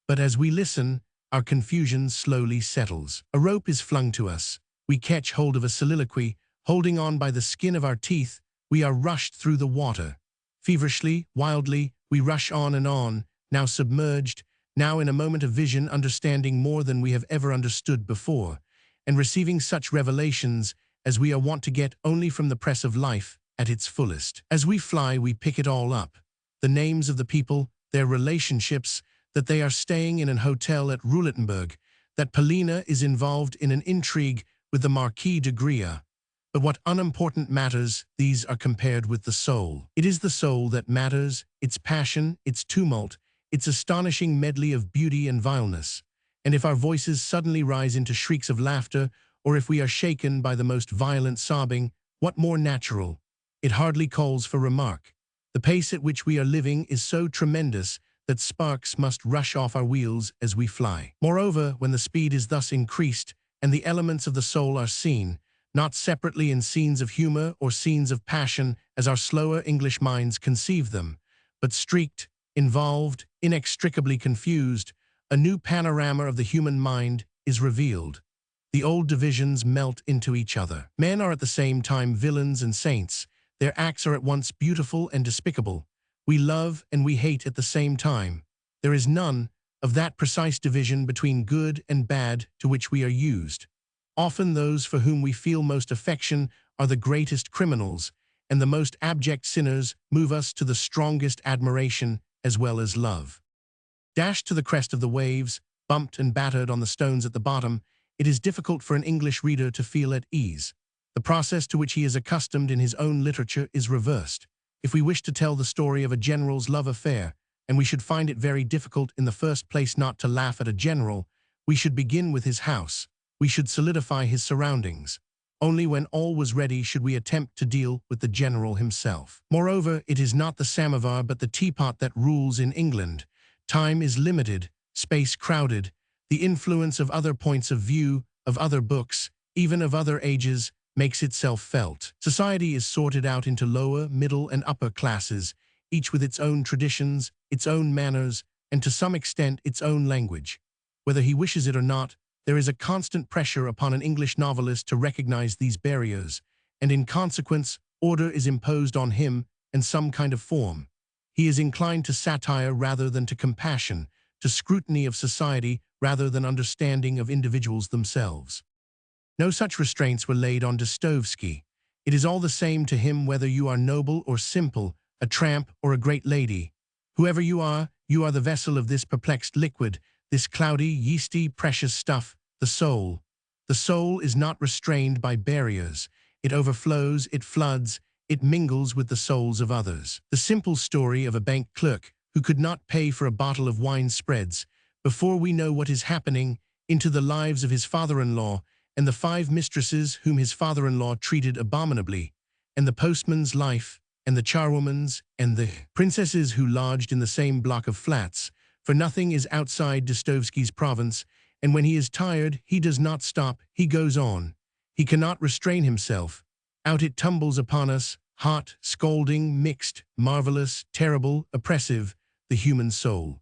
But as we listen, our confusion slowly settles. A rope is flung to us. We catch hold of a soliloquy. Holding on by the skin of our teeth, we are rushed through the water. Feverishly, wildly, we rush on, now submerged, now in a moment of vision understanding more than we have ever understood before, and receiving such revelations as we are wont to get only from the press of life at its fullest. As we fly, we pick it all up. The names of the people, their relationships, that they are staying in an hotel at Roulettenberg, that Polina is involved in an intrigue with the Marquis de Gria. But what unimportant matters, these are compared with the soul. It is the soul that matters, its passion, its tumult, its astonishing medley of beauty and vileness. And if our voices suddenly rise into shrieks of laughter, or if we are shaken by the most violent sobbing, what more natural? It hardly calls for remark. The pace at which we are living is so tremendous that sparks must rush off our wheels as we fly. Moreover, when the speed is thus increased, and the elements of the soul are seen, not separately in scenes of humor or scenes of passion as our slower English minds conceive them, but streaked, involved, inextricably confused, a new panorama of the human mind is revealed. The old divisions melt into each other. Men are at the same time villains and saints. Their acts are at once beautiful and despicable. We love and we hate at the same time. There is none of that precise division between good and bad to which we are used. Often those for whom we feel most affection are the greatest criminals, and the most abject sinners move us to the strongest admiration as well as love. Dashed to the crest of the waves, bumped and battered on the stones at the bottom, it is difficult for an English reader to feel at ease. The process to which he is accustomed in his own literature is reversed. If we wish to tell the story of a general's love affair, and we should find it very difficult in the first place not to laugh at a general, we should begin with his house. We should solidify his surroundings. Only when all was ready should we attempt to deal with the general himself. Moreover, it is not the samovar but the teapot that rules in England. Time is limited, space crowded. The influence of other points of view, of other books, even of other ages, makes itself felt. Society is sorted out into lower, middle, and upper classes, each with its own traditions, its own manners, and to some extent its own language. Whether he wishes it or not, there is a constant pressure upon an English novelist to recognize these barriers, and in consequence, order is imposed on him and some kind of form. He is inclined to satire rather than to compassion, to scrutiny of society rather than understanding of individuals themselves. No such restraints were laid on Dostoevsky. It is all the same to him whether you are noble or simple, a tramp or a great lady. Whoever you are the vessel of this perplexed liquid, this cloudy, yeasty, precious stuff, the soul. The soul is not restrained by barriers. It overflows, it floods, it mingles with the souls of others. The simple story of a bank clerk who could not pay for a bottle of wine spreads, before we know what is happening, into the lives of his father-in-law, and the 5 mistresses whom his father-in-law treated abominably, and the postman's life, and the charwoman's, and the princesses who lodged in the same block of flats, for nothing is outside Dostoevsky's province, and when he is tired, he does not stop, he goes on. He cannot restrain himself. Out it tumbles upon us, hot, scalding, mixed, marvelous, terrible, oppressive, the human soul.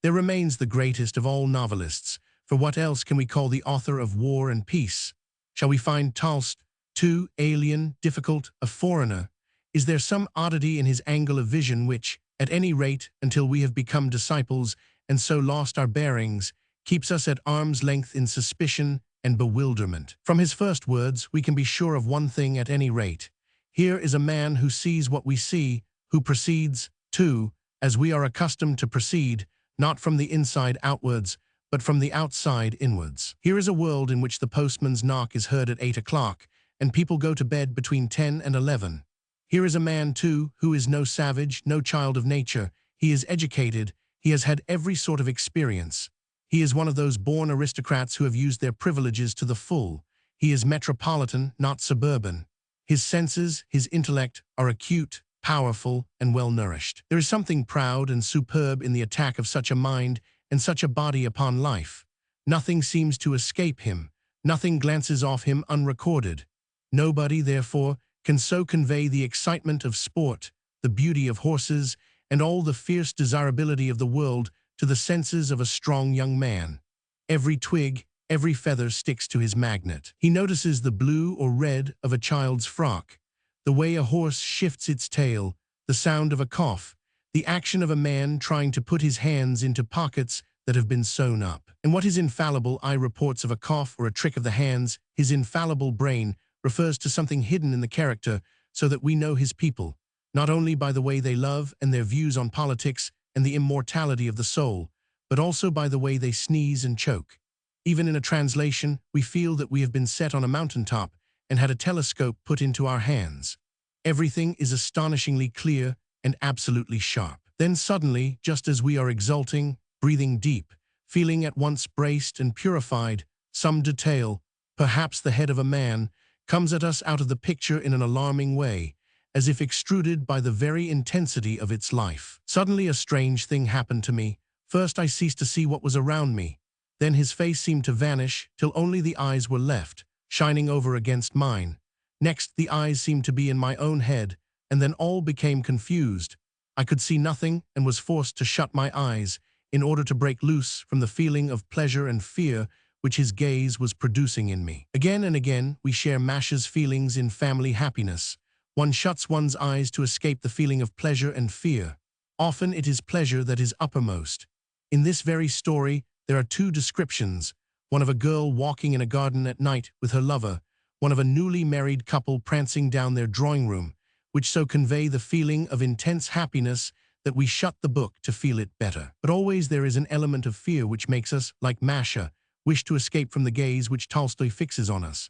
There remains the greatest of all novelists, for what else can we call the author of War and Peace? Shall we find Tolstoy too alien, difficult, a foreigner? Is there some oddity in his angle of vision which, at any rate until we have become disciples and so lost our bearings, keeps us at arm's length in suspicion and bewilderment? From his first words, we can be sure of one thing at any rate. Here is a man who sees what we see, who proceeds, too, as we are accustomed to proceed, not from the inside outwards, but from the outside inwards. Here is a world in which the postman's knock is heard at 8 o'clock, and people go to bed between 10 and 11. Here is a man, too, who is no savage, no child of nature. He is educated, he has had every sort of experience. He is one of those born aristocrats who have used their privileges to the full. He is metropolitan, not suburban. His senses, his intellect, are acute, powerful, and well-nourished. There is something proud and superb in the attack of such a mind and such a body upon life. Nothing seems to escape him. Nothing glances off him unrecorded. Nobody, therefore, can so convey the excitement of sport, the beauty of horses, and all the fierce desirability of the world to the senses of a strong young man. Every twig, every feather sticks to his magnet. He notices the blue or red of a child's frock, the way a horse shifts its tail, the sound of a cough, the action of a man trying to put his hands into pockets that have been sewn up. And what his infallible eye reports of a cough or a trick of the hands, his infallible brain refers to something hidden in the character, so that we know his people, not only by the way they love and their views on politics and the immortality of the soul, but also by the way they sneeze and choke. Even in a translation, we feel that we have been set on a mountaintop and had a telescope put into our hands. Everything is astonishingly clear and absolutely sharp. Then suddenly, just as we are exulting, breathing deep, feeling at once braced and purified, some detail, perhaps the head of a man, comes at us out of the picture in an alarming way, as if extruded by the very intensity of its life. Suddenly a strange thing happened to me. First I ceased to see what was around me. Then his face seemed to vanish, till only the eyes were left, shining over against mine. Next the eyes seemed to be in my own head, and then all became confused. I could see nothing and was forced to shut my eyes, in order to break loose from the feeling of pleasure and fear which his gaze was producing in me. Again and again we share Masha's feelings in family happiness. One shuts one's eyes to escape the feeling of pleasure and fear. Often it is pleasure that is uppermost. In this very story there are 2 descriptions, one of a girl walking in a garden at night with her lover, one of a newly married couple prancing down their drawing room, which so convey the feeling of intense happiness that we shut the book to feel it better. But always there is an element of fear which makes us, like Masha, wish to escape from the gaze which Tolstoy fixes on us.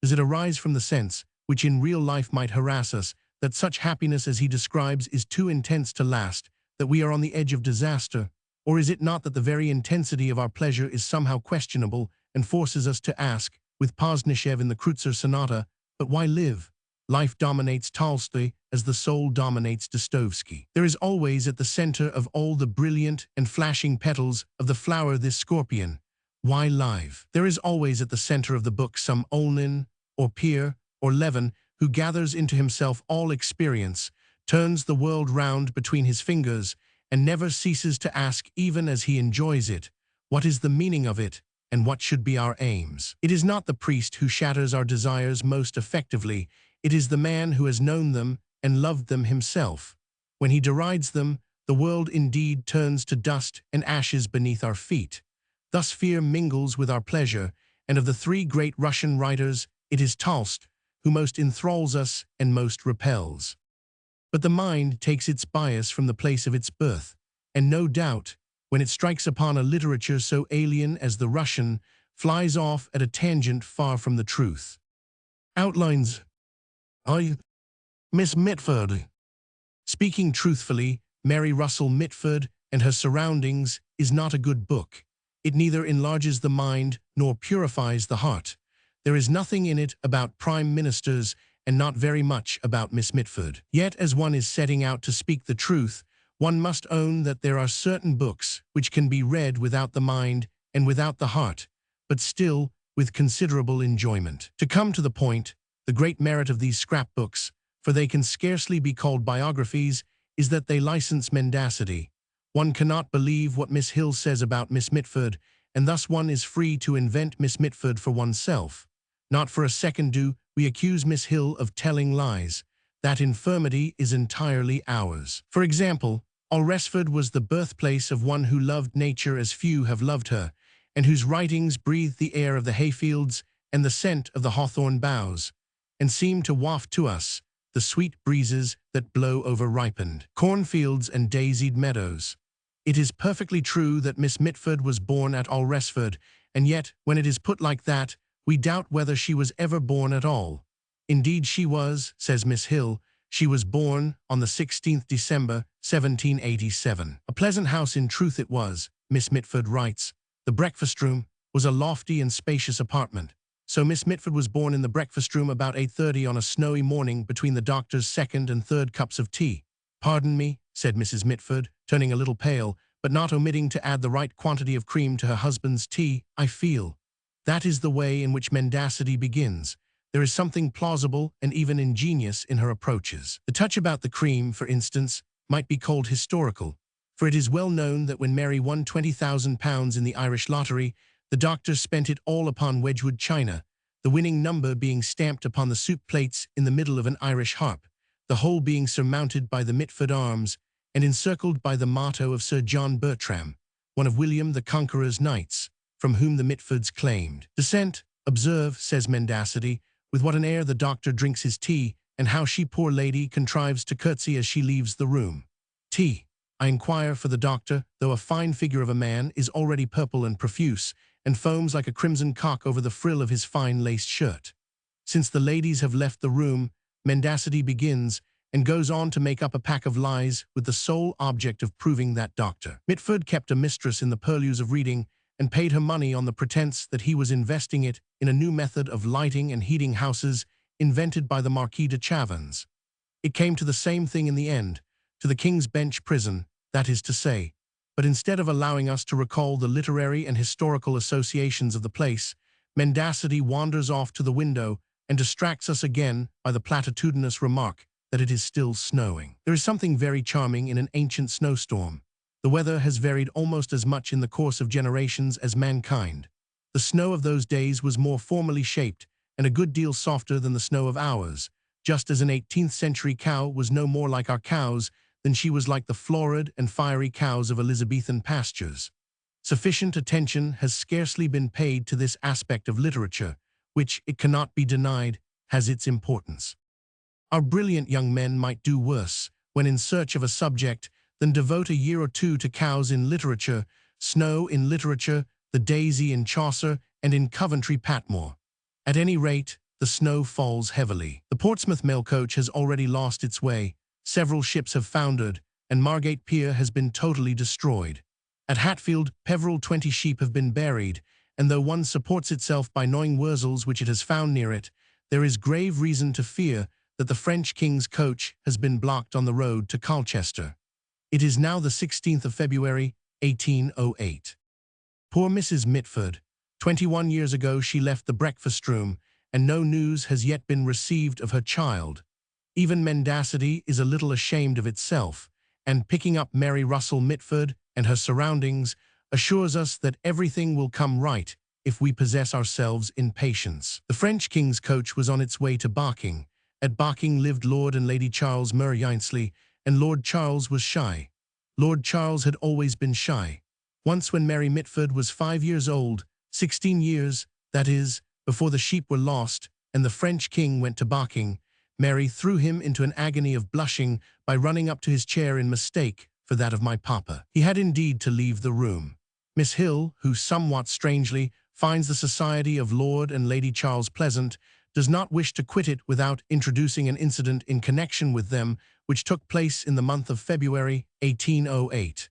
Does it arise from the sense, which in real life might harass us, that such happiness as he describes is too intense to last, that we are on the edge of disaster? Or is it not that the very intensity of our pleasure is somehow questionable and forces us to ask, with Posnichev in the Kreutzer Sonata, but why live? Life dominates Tolstoy as the soul dominates Dostoevsky. There is always at the center of all the brilliant and flashing petals of the flower this scorpion. Why live? There is always at the center of the book some Olnin, or Peer, or Levin, who gathers into himself all experience, turns the world round between his fingers, and never ceases to ask, even as he enjoys it, what is the meaning of it, and what should be our aims? It is not the priest who shatters our desires most effectively, it is the man who has known them and loved them himself. When he derides them, the world indeed turns to dust and ashes beneath our feet. Thus fear mingles with our pleasure, and of the 3 great Russian writers, it is Tolstoy who most enthralls us and most repels. But the mind takes its bias from the place of its birth, and no doubt, when it strikes upon a literature so alien as the Russian, flies off at a tangent far from the truth. Outlines. I. Miss Mitford. Speaking truthfully, Mary Russell Mitford and Her Surroundings is not a good book. It neither enlarges the mind nor purifies the heart. There is nothing in it about prime ministers and not very much about Miss Mitford. Yet, as one is setting out to speak the truth, one must own that there are certain books which can be read without the mind and without the heart, but still with considerable enjoyment. To come to the point, the great merit of these scrapbooks, for they can scarcely be called biographies, is that they license mendacity. One cannot believe what Miss Hill says about Miss Mitford, and thus one is free to invent Miss Mitford for oneself. Not for a second do we accuse Miss Hill of telling lies. That infirmity is entirely ours. For example, Alresford was the birthplace of one who loved nature as few have loved her, and whose writings breathed the air of the hayfields and the scent of the hawthorn boughs, and seemed to waft to us the sweet breezes that blow over ripened cornfields and daisied meadows. It is perfectly true that Miss Mitford was born at Alresford, and yet, when it is put like that, we doubt whether she was ever born at all. Indeed she was, says Miss Hill, she was born on the 16th December, 1787. A pleasant house in truth it was, Miss Mitford writes. The breakfast-room was a lofty and spacious apartment. So Miss Mitford was born in the breakfast-room about 8:30 on a snowy morning between the doctor's second and third cups of tea. "Pardon me," said Mrs. Mitford, turning a little pale, but not omitting to add the right quantity of cream to her husband's tea, "I feel." That is the way in which mendacity begins. There is something plausible and even ingenious in her approaches. The touch about the cream, for instance, might be called historical, for it is well known that when Mary won £20,000 in the Irish lottery, the doctor spent it all upon Wedgwood china, the winning number being stamped upon the soup plates in the middle of an Irish harp, the whole being surmounted by the Mitford arms and encircled by the motto of Sir John Bertram, one of William the Conqueror's knights, from whom the Mitfords claimed descent. "Observe," says mendacity, "with what an air the doctor drinks his tea, and how she, poor lady, contrives to curtsy as she leaves the room. Tea, I inquire, for the doctor, though a fine figure of a man, is already purple and profuse, and foams like a crimson cock over the frill of his fine laced shirt. Since the ladies have left the room, mendacity begins, and goes on to make up a pack of lies with the sole object of proving that Dr. Mitford kept a mistress in the purlieus of reading, and paid her money on the pretense that he was investing it in a new method of lighting and heating houses invented by the Marquis de Chavannes. It came to the same thing in the end, to the King's Bench prison, that is to say, but instead of allowing us to recall the literary and historical associations of the place, mendacity wanders off to the window and distracts us again by the platitudinous remark that it is still snowing. There is something very charming in an ancient snowstorm. The weather has varied almost as much in the course of generations as mankind. The snow of those days was more formally shaped and a good deal softer than the snow of ours, just as an 18th-century cow was no more like our cows than she was like the florid and fiery cows of Elizabethan pastures. Sufficient attention has scarcely been paid to this aspect of literature, which, it cannot be denied, has its importance. Our brilliant young men might do worse, when in search of a subject, than devote a year or two to cows in literature, snow in literature, the daisy in Chaucer, and in Coventry Patmore. At any rate, the snow falls heavily. The Portsmouth mail coach has already lost its way, several ships have foundered, and Margate Pier has been totally destroyed. At Hatfield, Peveril 20 sheep have been buried, and though one supports itself by gnawing wurzels which it has found near it, there is grave reason to fear that the French king's coach has been blocked on the road to Colchester. It is now the 16th of February, 1808. Poor Mrs. Mitford. 21 years ago she left the breakfast-room, and no news has yet been received of her child. Even mendacity is a little ashamed of itself, and picking up Mary Russell Mitford and Her Surroundings assures us that everything will come right if we possess ourselves in patience. The French king's coach was on its way to Barking. At Barking lived Lord and Lady Charles Murray-Ainslie, and Lord Charles was shy. Lord Charles had always been shy. Once when Mary Mitford was 5 years old, 16 years, that is, before the sheep were lost, and the French king went to Barking, Mary threw him into an agony of blushing by running up to his chair in mistake for that of my papa. He had indeed to leave the room. Miss Hill, who somewhat strangely finds the society of Lord and Lady Charles pleasant, does not wish to quit it without introducing an incident in connection with them which took place in the month of February 1808.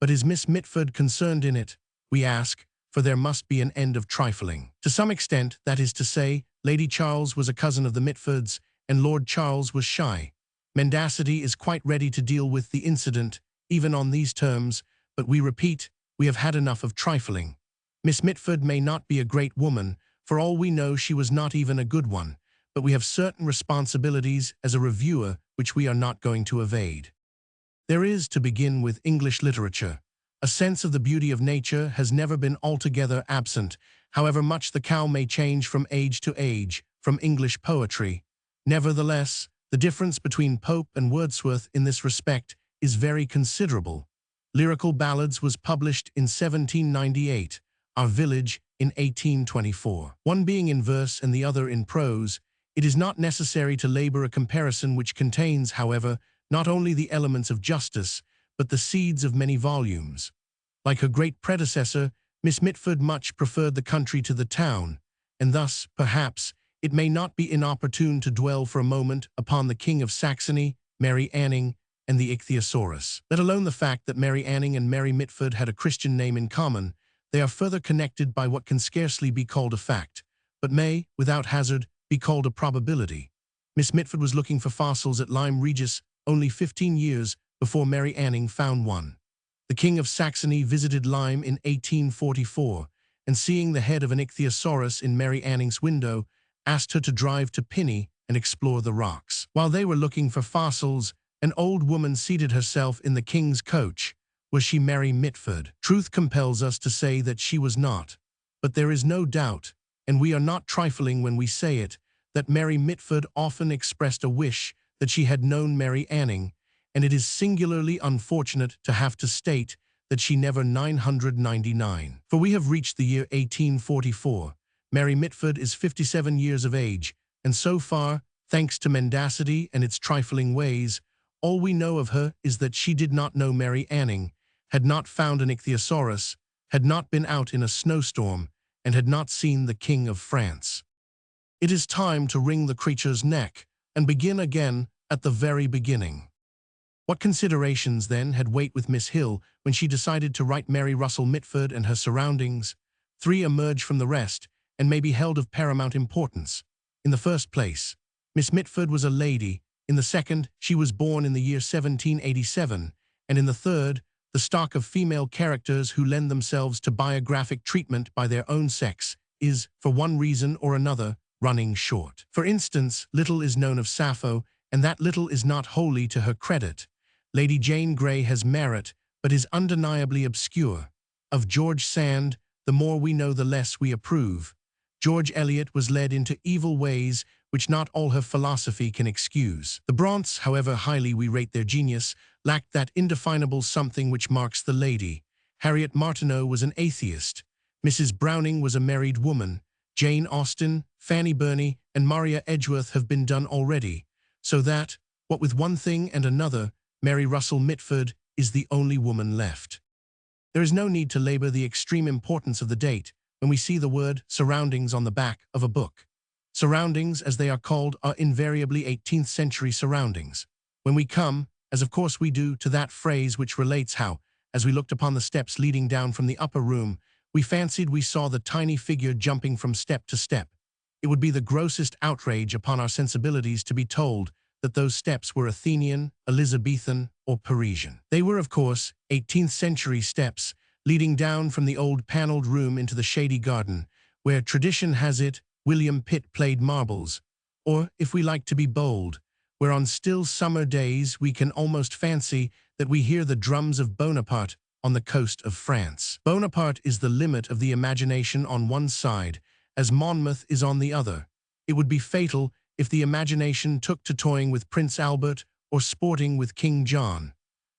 But is Miss Mitford concerned in it, we ask, for there must be an end of trifling. To some extent, that is to say, Lady Charles was a cousin of the Mitfords, and Lord Charles was shy. Mendacity is quite ready to deal with the incident, even on these terms, but we repeat, we have had enough of trifling. Miss Mitford may not be a great woman, for all we know she was not even a good one, but we have certain responsibilities as a reviewer which we are not going to evade. There is, to begin with, English literature. A sense of the beauty of nature has never been altogether absent, however much the cow may change from age to age, from English poetry. Nevertheless, the difference between Pope and Wordsworth in this respect is very considerable. Lyrical Ballads was published in 1798, Our Village in 1824. One being in verse and the other in prose, it is not necessary to labor a comparison which contains, however, not only the elements of justice, but the seeds of many volumes. Like her great predecessor, Miss Mitford much preferred the country to the town, and thus, perhaps, it may not be inopportune to dwell for a moment upon the King of Saxony, Mary Anning, and the ichthyosaurus. Let alone the fact that Mary Anning and Mary Mitford had a Christian name in common, they are further connected by what can scarcely be called a fact, but may, without hazard, be called a probability. Miss Mitford was looking for fossils at Lyme Regis only 15 years before Mary Anning found one. The King of Saxony visited Lyme in 1844, and seeing the head of an ichthyosaurus in Mary Anning's window, asked her to drive to Piney and explore the rocks. While they were looking for fossils, an old woman seated herself in the king's coach. Was she Mary Mitford? Truth compels us to say that she was not, but there is no doubt, and we are not trifling when we say it, that Mary Mitford often expressed a wish that she had known Mary Anning, and it is singularly unfortunate to have to state that she never 999. For we have reached the year 1844. Mary Mitford is 57 years of age, and so far, thanks to mendacity and its trifling ways, all we know of her is that she did not know Mary Anning, had not found an ichthyosaurus, had not been out in a snowstorm, and had not seen the King of France. It is time to wring the creature's neck and begin again at the very beginning. What considerations, then, had weight with Miss Hill when she decided to write Mary Russell Mitford and her surroundings? 3 emerge from the rest and may be held of paramount importance. In the first place, Miss Mitford was a lady. In the second, she was born in the year 1787, and in the third, the stock of female characters who lend themselves to biographic treatment by their own sex is, for one reason or another, running short. For instance, little is known of Sappho, and that little is not wholly to her credit. Lady Jane Grey has merit, but is undeniably obscure. Of George Sand, the more we know the less we approve. George Eliot was led into evil ways which not all her philosophy can excuse. The Brontes, however highly we rate their genius, lacked that indefinable something which marks the lady. Harriet Martineau was an atheist. Mrs. Browning was a married woman. Jane Austen, Fanny Burney, and Maria Edgeworth have been done already, so that, what with one thing and another, Mary Russell Mitford is the only woman left. There is no need to labor the extreme importance of the date when we see the word surroundings on the back of a book. Surroundings, as they are called, are invariably 18th century surroundings. When we come, as of course we do, to that phrase which relates how, as we looked upon the steps leading down from the upper room, we fancied we saw the tiny figure jumping from step to step. It would be the grossest outrage upon our sensibilities to be told that those steps were Athenian, Elizabethan, or Parisian. They were, of course, 18th century steps, leading down from the old panelled room into the shady garden, where, tradition has it, William Pitt played marbles, or, if we like to be bold, where on still summer days we can almost fancy that we hear the drums of Bonaparte on the coast of France. Bonaparte is the limit of the imagination on one side, as Monmouth is on the other. It would be fatal if the imagination took to toying with Prince Albert or sporting with King John.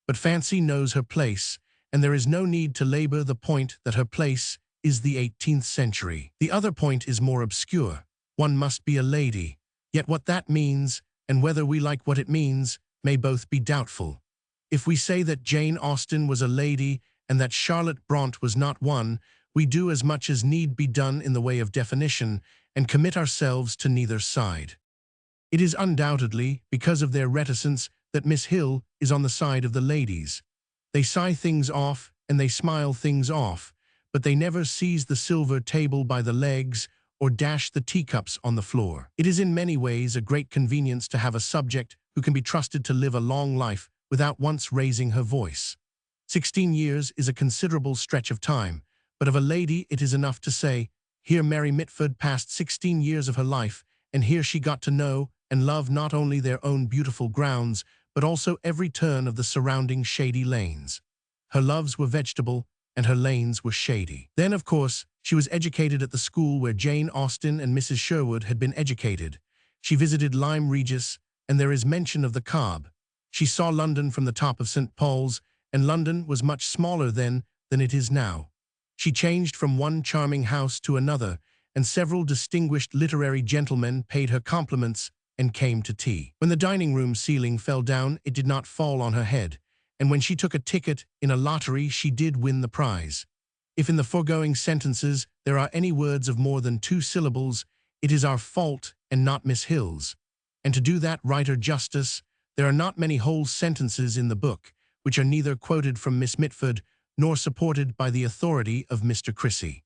But fancy knows her place, and there is no need to labor the point that her place is the 18th century. The other point is more obscure. One must be a lady. Yet what that means, and whether we like what it means, may both be doubtful. If we say that Jane Austen was a lady and that Charlotte Brontë was not one, we do as much as need be done in the way of definition and commit ourselves to neither side. It is undoubtedly because of their reticence that Miss Hill is on the side of the ladies. They sigh things off and they smile things off, but they never seize the silver table by the legs or dash the teacups on the floor. It is in many ways a great convenience to have a subject who can be trusted to live a long life without once raising her voice. 16 years is a considerable stretch of time, but of a lady it is enough to say, here Mary Mitford passed 16 years of her life, and here she got to know and love not only their own beautiful grounds, but also every turn of the surrounding shady lanes. Her loves were vegetable, and her lanes were shady. Then, of course, she was educated at the school where Jane Austen and Mrs. Sherwood had been educated. She visited Lyme Regis, and there is mention of the Cobb. She saw London from the top of St. Paul's, and London was much smaller then than it is now. She changed from one charming house to another, and several distinguished literary gentlemen paid her compliments and came to tea. When the dining-room ceiling fell down, it did not fall on her head, and when she took a ticket in a lottery, she did win the prize. If in the foregoing sentences there are any words of more than 2 syllables, it is our fault and not Miss Hill's. And to do that writer justice, there are not many whole sentences in the book which are neither quoted from Miss Mitford nor supported by the authority of Mr. Crissy.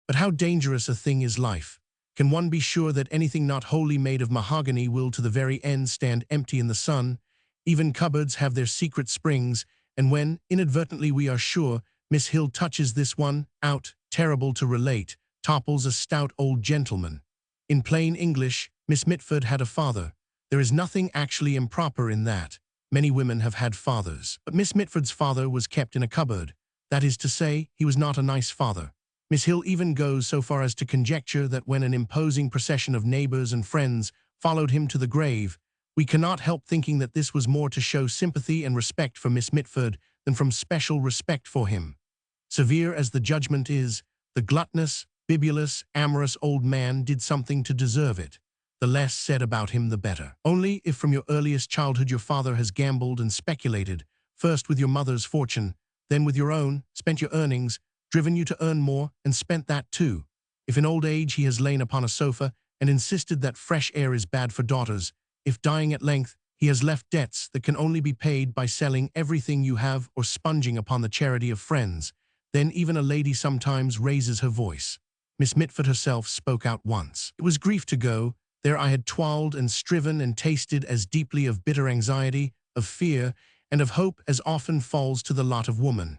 But how dangerous a thing is life! Can one be sure that anything not wholly made of mahogany will to the very end stand empty in the sun? Even cupboards have their secret springs, and when, inadvertently we are sure, Miss Hill touches this one out, terrible to relate, topples a stout old gentleman. In plain English, Miss Mitford had a father. There is nothing actually improper in that. Many women have had fathers. But Miss Mitford's father was kept in a cupboard. That is to say, he was not a nice father. Miss Hill even goes so far as to conjecture that when an imposing procession of neighbors and friends followed him to the grave, we cannot help thinking that this was more to show sympathy and respect for Miss Mitford than from special respect for him. Severe as the judgment is, the gluttonous, bibulous, amorous old man did something to deserve it. The less said about him, the better. Only if from your earliest childhood your father has gambled and speculated, first with your mother's fortune, then with your own, spent your earnings, driven you to earn more, and spent that too. If in old age he has lain upon a sofa and insisted that fresh air is bad for daughters, if dying at length he has left debts that can only be paid by selling everything you have or sponging upon the charity of friends, then even a lady sometimes raises her voice. Miss Mitford herself spoke out once. It was grief to go. There I had toiled and striven and tasted as deeply of bitter anxiety, of fear, and of hope as often falls to the lot of woman.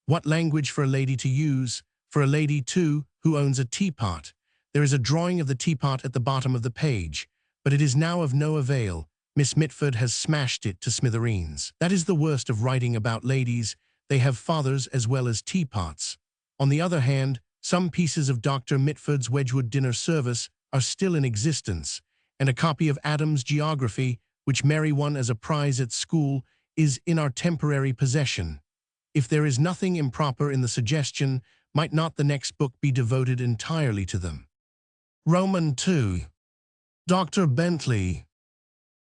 What language for a lady to use, for a lady, too, who owns a teapot. There is a drawing of the teapot at the bottom of the page, but it is now of no avail. Miss Mitford has smashed it to smithereens. That is the worst of writing about ladies. They have fathers as well as teapots. On the other hand, some pieces of Dr. Mitford's Wedgwood dinner service are still in existence, and a copy of Adam's Geography, which Mary won as a prize at school, is in our temporary possession. If there is nothing improper in the suggestion, might not the next book be devoted entirely to them? Roman II. Dr. Bentley.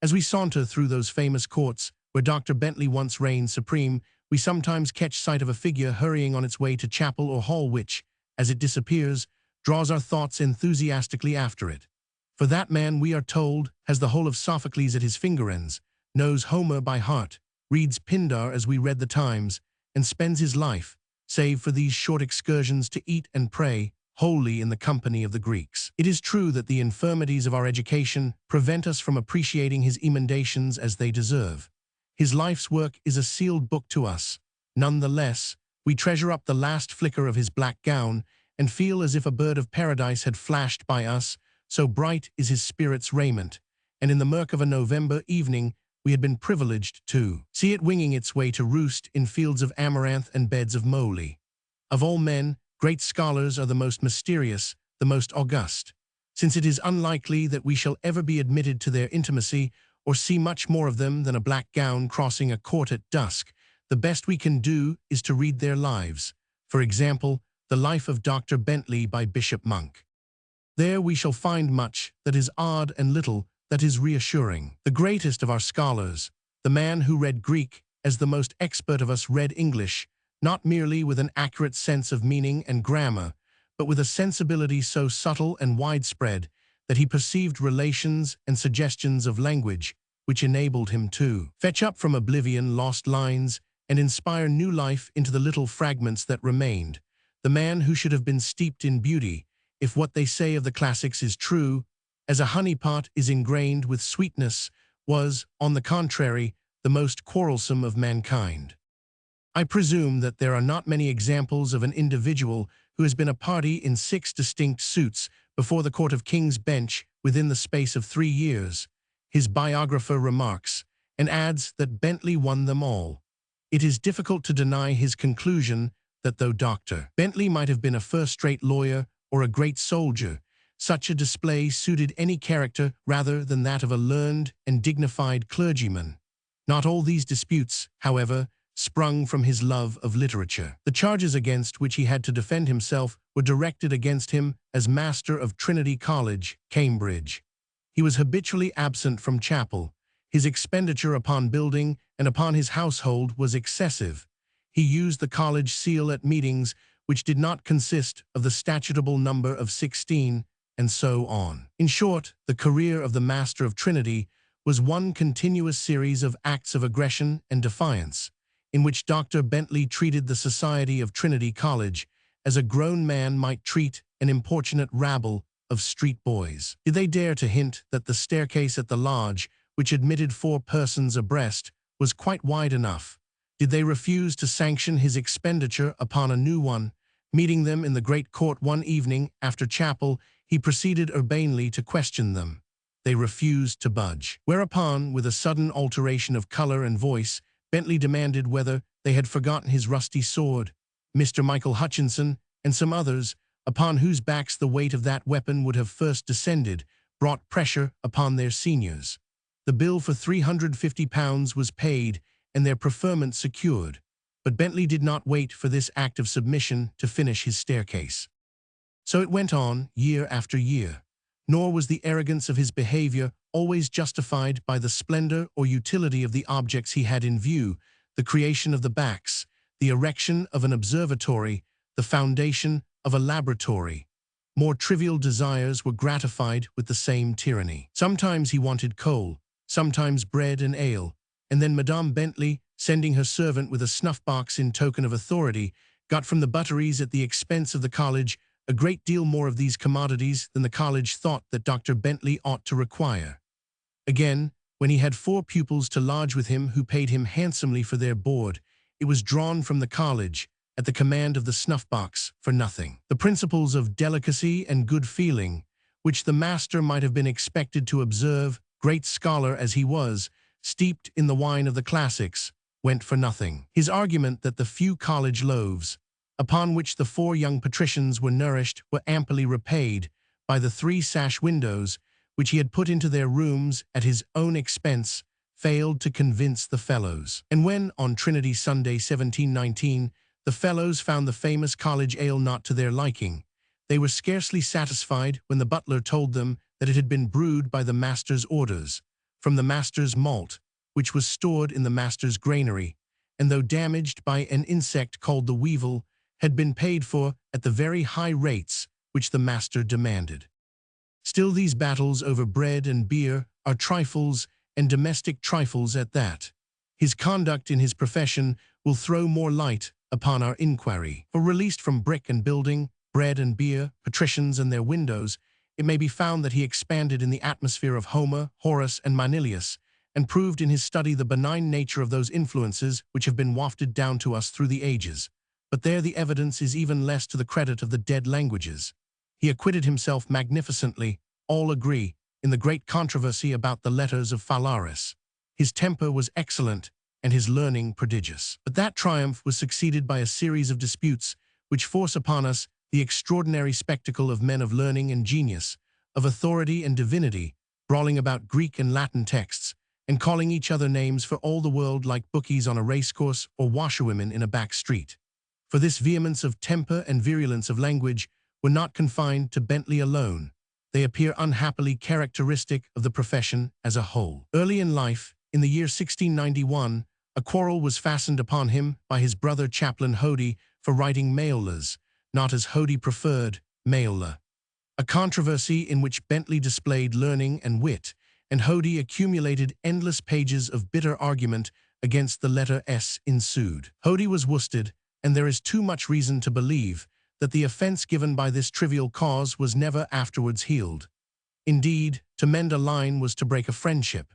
As we saunter through those famous courts where Dr. Bentley once reigned supreme, we sometimes catch sight of a figure hurrying on its way to chapel or hall which, as it disappears, draws our thoughts enthusiastically after it. For that man, we are told, has the whole of Sophocles at his finger ends, knows Homer by heart, reads Pindar as we read the Times, and spends his life, save for these short excursions to eat and pray, wholly in the company of the Greeks. It is true that the infirmities of our education prevent us from appreciating his emendations as they deserve. His life's work is a sealed book to us. None the less, we treasure up the last flicker of his black gown and feel as if a bird of paradise had flashed by us, so bright is his spirit's raiment, and in the murk of a November evening we had been privileged to see it winging its way to roost in fields of amaranth and beds of moly. Of all men, great scholars are the most mysterious, the most august. Since it is unlikely that we shall ever be admitted to their intimacy or see much more of them than a black gown crossing a court at dusk, the best we can do is to read their lives. For example, The Life of Dr. Bentley by Bishop Monk. There we shall find much that is odd and little that is reassuring. The greatest of our scholars, the man who read Greek as the most expert of us read English, not merely with an accurate sense of meaning and grammar, but with a sensibility so subtle and widespread that he perceived relations and suggestions of language which enabled him to fetch up from oblivion lost lines and inspire new life into the little fragments that remained. The man who should have been steeped in beauty, if what they say of the classics is true, as a honeypot is ingrained with sweetness, was, on the contrary, the most quarrelsome of mankind. I presume that there are not many examples of an individual who has been a party in 6 distinct suits before the Court of King's Bench within the space of 3 years. His biographer remarks, and adds that Bentley won them all. It is difficult to deny his conclusion that though Dr. Bentley might have been a first-rate lawyer or a great soldier, such a display suited any character rather than that of a learned and dignified clergyman. Not all these disputes, however, sprung from his love of literature. The charges against which he had to defend himself were directed against him as master of Trinity College, Cambridge. He was habitually absent from chapel. His expenditure upon building and upon his household was excessive. He used the college seal at meetings which did not consist of the statutable number of 16, and so on. In short, the career of the Master of Trinity was one continuous series of acts of aggression and defiance, in which Dr. Bentley treated the society of Trinity College as a grown man might treat an importunate rabble of street boys. Did they dare to hint that the staircase at the lodge, which admitted 4 persons abreast, was quite wide enough? Did they refuse to sanction his expenditure upon a new one? Meeting them in the great court one evening after chapel, he proceeded urbanely to question them. They refused to budge. Whereupon, with a sudden alteration of color and voice, Bentley demanded whether they had forgotten his rusty sword. Mr. Michael Hutchinson and some others, upon whose backs the weight of that weapon would have first descended, brought pressure upon their seniors. The bill for £350 was paid and their preferment secured, but Bentley did not wait for this act of submission to finish his staircase. So it went on, year after year. Nor was the arrogance of his behavior always justified by the splendor or utility of the objects he had in view, the creation of the backs, the erection of an observatory, the foundation of a laboratory. More trivial desires were gratified with the same tyranny. Sometimes he wanted coal, sometimes bread and ale, and then Madame Bentley, sending her servant with a snuff-box in token of authority, got from the butteries at the expense of the college a great deal more of these commodities than the college thought that Dr. Bentley ought to require. Again, when he had 4 pupils to lodge with him who paid him handsomely for their board, it was drawn from the college, at the command of the snuff-box, for nothing. The principles of delicacy and good feeling, which the master might have been expected to observe, great scholar as he was, steeped in the wine of the classics, went for nothing. His argument that the few college loaves, upon which the 4 young patricians were nourished, were amply repaid by the 3 sash windows which he had put into their rooms at his own expense, failed to convince the fellows. And when, on Trinity Sunday 1719, the fellows found the famous college ale not to their liking, they were scarcely satisfied when the butler told them that it had been brewed by the master's orders, from the master's malt, which was stored in the master's granary, and though damaged by an insect called the weevil, had been paid for at the very high rates which the master demanded. Still, these battles over bread and beer are trifles, and domestic trifles at that. His conduct in his profession will throw more light upon our inquiry. For released from brick and building, bread and beer, patricians and their windows, it may be found that he expanded in the atmosphere of Homer, Horace, and Manilius, and proved in his study the benign nature of those influences which have been wafted down to us through the ages. But there the evidence is even less to the credit of the dead languages. He acquitted himself magnificently, all agree, in the great controversy about the letters of Phalaris. His temper was excellent, and his learning prodigious. But that triumph was succeeded by a series of disputes which force upon us the extraordinary spectacle of men of learning and genius, of authority and divinity, brawling about Greek and Latin texts, and calling each other names for all the world like bookies on a racecourse or washerwomen in a back street. For this vehemence of temper and virulence of language were not confined to Bentley alone. They appear unhappily characteristic of the profession as a whole. Early in life, in the year 1691, a quarrel was fastened upon him by his brother Chaplain Hodie for writing Maeolas, not as Hodie preferred, Maeola. A controversy in which Bentley displayed learning and wit, and Hodie accumulated endless pages of bitter argument against the letter S ensued. Hodie was worsted, and there is too much reason to believe that the offence given by this trivial cause was never afterwards healed. Indeed, to mend a line was to break a friendship.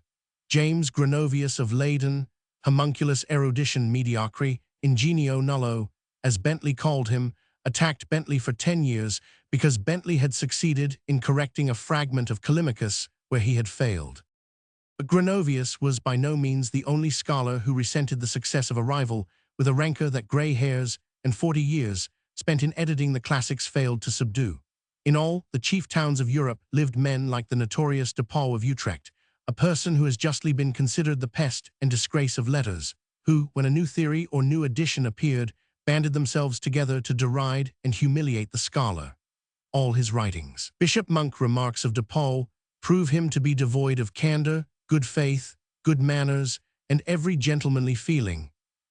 James Gronovius of Leyden, homunculus erudition mediocre, ingenio nullo, as Bentley called him, attacked Bentley for 10 years because Bentley had succeeded in correcting a fragment of Callimachus where he had failed. But Gronovius was by no means the only scholar who resented the success of a rival with a rancor that grey hairs and 40 years spent in editing the classics failed to subdue. In all the chief towns of Europe lived men like the notorious de Pauw of Utrecht, a person who has justly been considered the pest and disgrace of letters, who, when a new theory or new edition appeared, banded themselves together to deride and humiliate the scholar. All his writings, Bishop Monk remarks of de Pauw, prove him to be devoid of candor, good faith, good manners, and every gentlemanly feeling.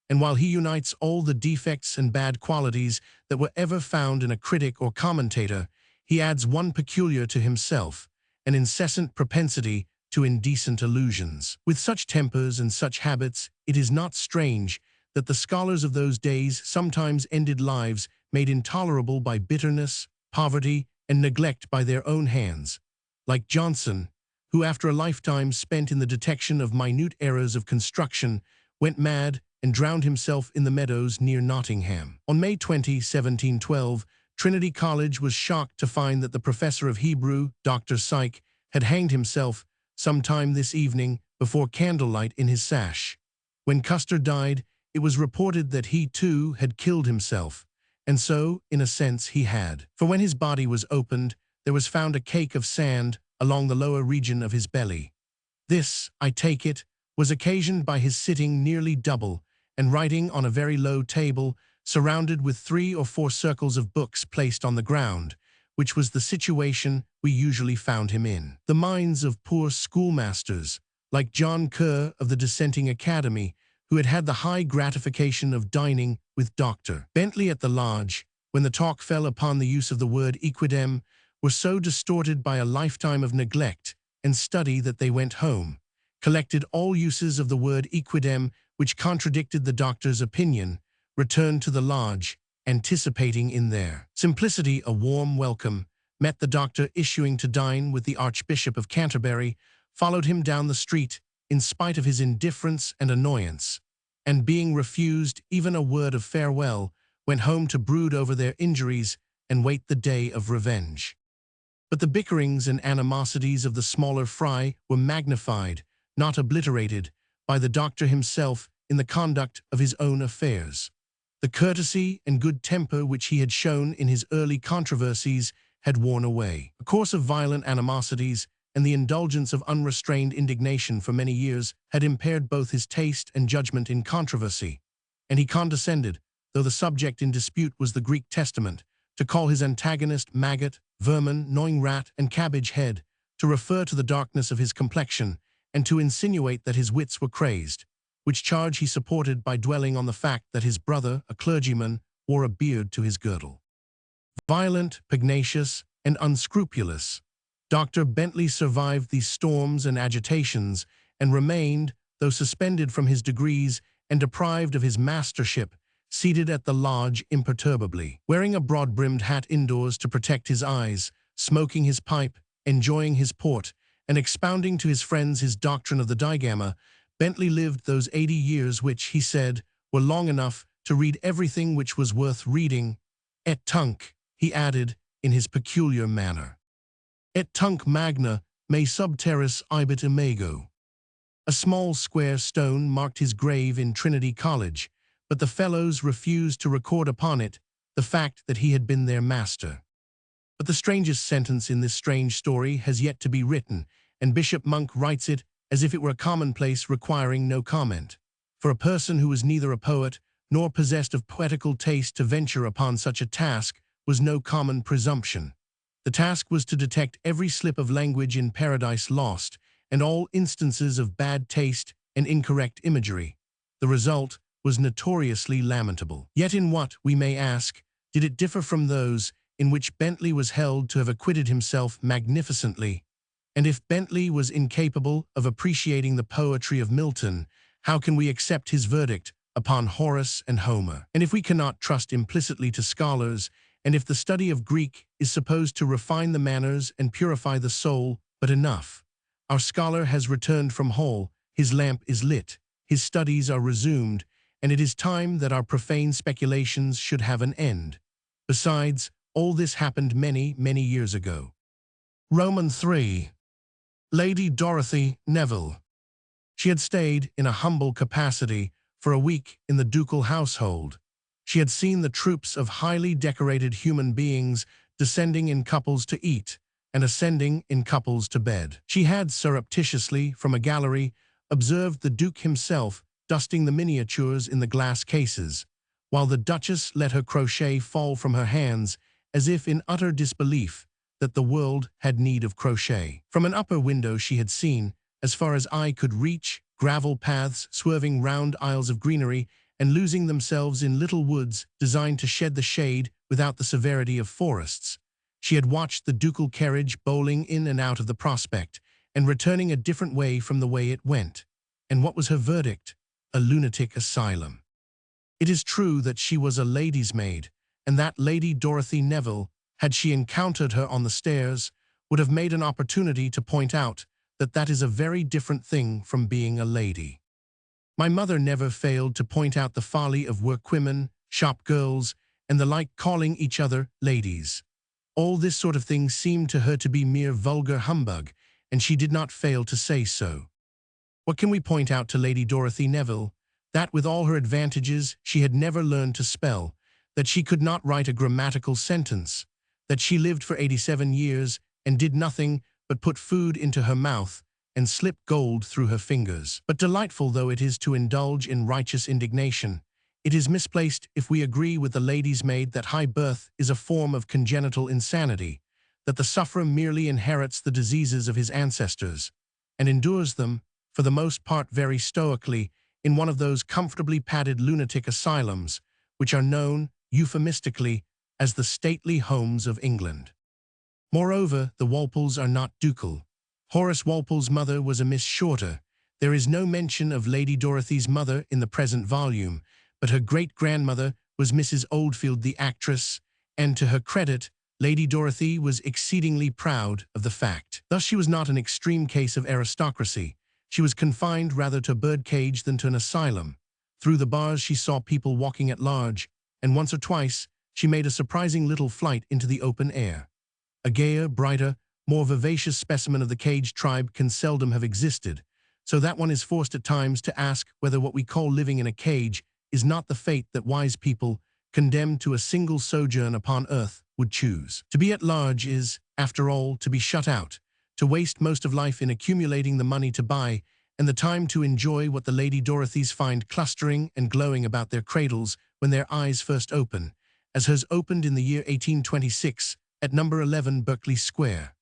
And while he unites all the defects and bad qualities that were ever found in a critic or commentator, he adds one peculiar to himself, an incessant propensity to indecent allusions. With such tempers and such habits, it is not strange that the scholars of those days sometimes ended lives made intolerable by bitterness, poverty, and neglect by their own hands, like Johnson, who after a lifetime spent in the detection of minute errors of construction, went mad and drowned himself in the meadows near Nottingham. On May 20, 1712, Trinity College was shocked to find that the professor of Hebrew, Dr. Syke, had hanged himself sometime this evening before candlelight in his sash. When Custer died, it was reported that he too had killed himself, and so, in a sense, he had. For when his body was opened, there was found a cake of sand along the lower region of his belly. This, I take it, was occasioned by his sitting nearly double and writing on a very low table, surrounded with 3 or 4 circles of books placed on the ground, which was the situation we usually found him in. The minds of poor schoolmasters, like John Kerr of the Dissenting Academy, who had had the high gratification of dining with Dr. Bentley at the lodge, when the talk fell upon the use of the word equidem, were so distorted by a lifetime of neglect and study that they went home, collected all uses of the word equidem which contradicted the doctor's opinion, returned to the lodge, anticipating in their simplicity a warm welcome, met the doctor issuing to dine with the Archbishop of Canterbury, followed him down the street in spite of his indifference and annoyance, and being refused even a word of farewell, went home to brood over their injuries and wait the day of revenge. But the bickerings and animosities of the smaller fry were magnified, not obliterated, by the doctor himself in the conduct of his own affairs. The courtesy and good temper which he had shown in his early controversies had worn away. A course of violent animosities and the indulgence of unrestrained indignation for many years had impaired both his taste and judgment in controversy, and he condescended, though the subject in dispute was the Greek Testament, to call his antagonist maggot, vermin, gnawing rat, and cabbage head, to refer to the darkness of his complexion, and to insinuate that his wits were crazed, which charge he supported by dwelling on the fact that his brother, a clergyman, wore a beard to his girdle. Violent, pugnacious, and unscrupulous, Dr. Bentley survived these storms and agitations, and remained, though suspended from his degrees and deprived of his mastership, seated at the lodge imperturbably, wearing a broad-brimmed hat indoors to protect his eyes, smoking his pipe, enjoying his port, and expounding to his friends his doctrine of the digamma. Bentley lived those 80 years which, he said, were long enough to read everything which was worth reading. Et tunc, he added, in his peculiar manner. Et tunc magna me sub terris ibit imago. A small square stone marked his grave in Trinity College, but the fellows refused to record upon it the fact that he had been their master. But the strangest sentence in this strange story has yet to be written, and Bishop Monk writes it as if it were a commonplace requiring no comment. For a person who was neither a poet nor possessed of poetical taste to venture upon such a task was no common presumption. The task was to detect every slip of language in Paradise Lost and all instances of bad taste and incorrect imagery. The result was notoriously lamentable. Yet in what, we may ask, did it differ from those in which Bentley was held to have acquitted himself magnificently? And if Bentley was incapable of appreciating the poetry of Milton, how can we accept his verdict upon Horace and Homer? And if we cannot trust implicitly to scholars, and if the study of Greek is supposed to refine the manners and purify the soul, but enough. Our scholar has returned from Hall, his lamp is lit, his studies are resumed, and it is time that our profane speculations should have an end. Besides, all this happened many, many years ago. Roman 3. Lady Dorothy Neville. She had stayed in a humble capacity for a week in the ducal household. She had seen the troops of highly decorated human beings descending in couples to eat and ascending in couples to bed. She had surreptitiously, from a gallery, observed the Duke himself dusting the miniatures in the glass cases, while the Duchess let her crochet fall from her hands as if in utter disbelief that the world had need of crochet. From an upper window she had seen, as far as eye could reach, gravel paths swerving round aisles of greenery and losing themselves in little woods designed to shed the shade without the severity of forests. She had watched the ducal carriage bowling in and out of the prospect, and returning a different way from the way it went. And what was her verdict? A lunatic asylum. It is true that she was a lady's maid, and that Lady Dorothy Neville, had she encountered her on the stairs, would have made an opportunity to point out that that is a very different thing from being a lady. My mother never failed to point out the folly of workwomen, shop girls, and the like calling each other ladies. All this sort of thing seemed to her to be mere vulgar humbug, and she did not fail to say so. What can we point out to Lady Dorothy Neville? That with all her advantages she had never learned to spell, that she could not write a grammatical sentence, that she lived for 87 years and did nothing but put food into her mouth and slip gold through her fingers. But delightful though it is to indulge in righteous indignation, it is misplaced if we agree with the lady's maid that high birth is a form of congenital insanity, that the sufferer merely inherits the diseases of his ancestors, and endures them, for the most part very stoically, in one of those comfortably padded lunatic asylums, which are known, euphemistically, as the stately homes of England. Moreover, the Walpoles are not ducal. Horace Walpole's mother was a Miss Shorter. There is no mention of Lady Dorothy's mother in the present volume, but her great-grandmother was Mrs. Oldfield the actress, and to her credit, Lady Dorothy was exceedingly proud of the fact. Thus she was not an extreme case of aristocracy. She was confined rather to a birdcage than to an asylum. Through the bars she saw people walking at large, and once or twice she made a surprising little flight into the open air. A gayer, brighter, more vivacious specimen of the caged tribe can seldom have existed, so that one is forced at times to ask whether what we call living in a cage is not the fate that wise people, condemned to a single sojourn upon earth, would choose. To be at large is, after all, to be shut out, to waste most of life in accumulating the money to buy and the time to enjoy what the Lady Dorothys find clustering and glowing about their cradles when their eyes first open, as hers opened in the year 1826 at number 11 Berkeley Square.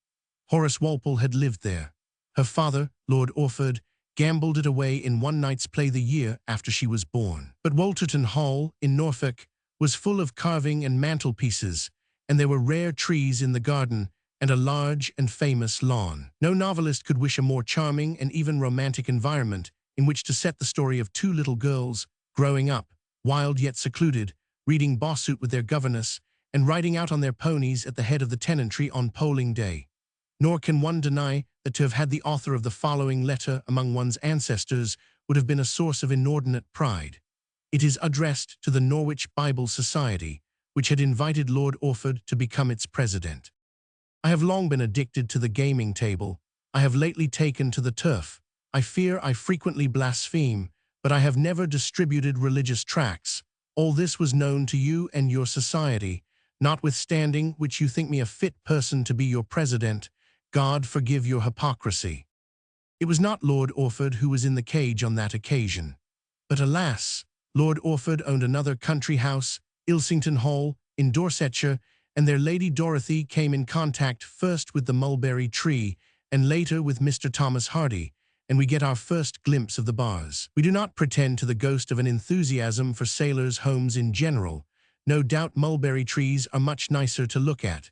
Horace Walpole had lived there. Her father, Lord Orford, gambled it away in one night's play the year after she was born. But Wolterton Hall, in Norfolk, was full of carving and mantelpieces, and there were rare trees in the garden and a large and famous lawn. No novelist could wish a more charming and even romantic environment in which to set the story of two little girls, growing up, wild yet secluded, reading Bossuet with their governess, and riding out on their ponies at the head of the tenantry on polling day. Nor can one deny that to have had the author of the following letter among one's ancestors would have been a source of inordinate pride. It is addressed to the Norwich Bible Society, which had invited Lord Orford to become its president. I have long been addicted to the gaming table. I have lately taken to the turf. I fear I frequently blaspheme, but I have never distributed religious tracts. All this was known to you and your society, notwithstanding which you think me a fit person to be your president. God forgive your hypocrisy. It was not Lord Orford who was in the cage on that occasion. But alas, Lord Orford owned another country house, Ilsington Hall, in Dorsetshire, and their Lady Dorothy came in contact first with the mulberry tree and later with Mr. Thomas Hardy, and we get our first glimpse of the bars. We do not pretend to the ghost of an enthusiasm for sailors' homes in general. No doubt mulberry trees are much nicer to look at.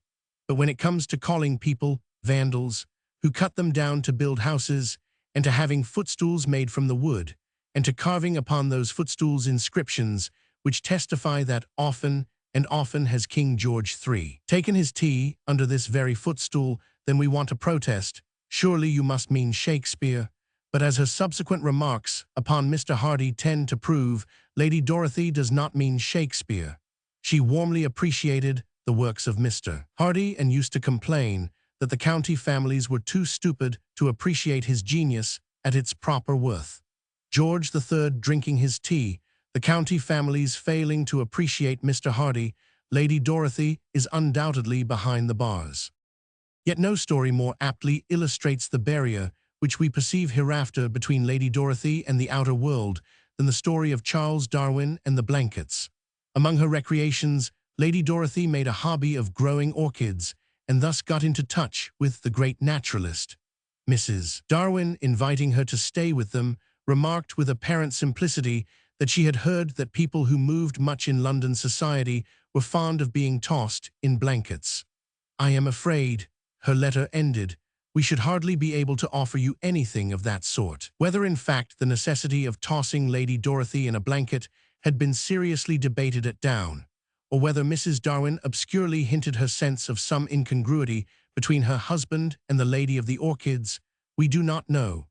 But when it comes to calling people vandals, who cut them down to build houses, and to having footstools made from the wood, and to carving upon those footstools inscriptions which testify that often and often has King George III taken his tea under this very footstool, then we want to protest, surely you must mean Shakespeare. But as her subsequent remarks upon Mr. Hardy tend to prove, Lady Dorothy does not mean Shakespeare. She warmly appreciated the works of Mr. Hardy and used to complain that the county families were too stupid to appreciate his genius at its proper worth. George III drinking his tea, the county families failing to appreciate Mr. Hardy, Lady Dorothy is undoubtedly behind the bars. Yet no story more aptly illustrates the barrier which we perceive hereafter between Lady Dorothy and the outer world than the story of Charles Darwin and the blankets. Among her recreations, Lady Dorothy made a hobby of growing orchids, and thus got into touch with the great naturalist. Mrs. Darwin, inviting her to stay with them, remarked with apparent simplicity that she had heard that people who moved much in London society were fond of being tossed in blankets. I am afraid, her letter ended, we should hardly be able to offer you anything of that sort. Whether in fact the necessity of tossing Lady Dorothy in a blanket had been seriously debated at Down, or whether Mrs. Darwin obscurely hinted her sense of some incongruity between her husband and the Lady of the Orchids, we do not know.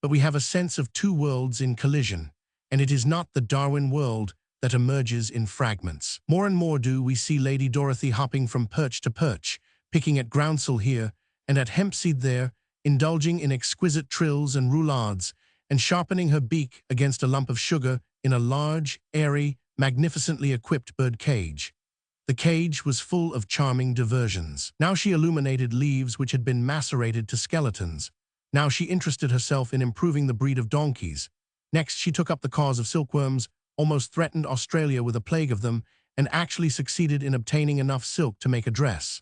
But we have a sense of two worlds in collision, and it is not the Darwin world that emerges in fragments. More and more do we see Lady Dorothy hopping from perch to perch, picking at groundsel here and at hempseed there, indulging in exquisite trills and roulades, and sharpening her beak against a lump of sugar in a large, airy, magnificently equipped bird cage. The cage was full of charming diversions. Now she illuminated leaves which had been macerated to skeletons. Now she interested herself in improving the breed of donkeys. Next she took up the cause of silkworms, almost threatened Australia with a plague of them, and actually succeeded in obtaining enough silk to make a dress.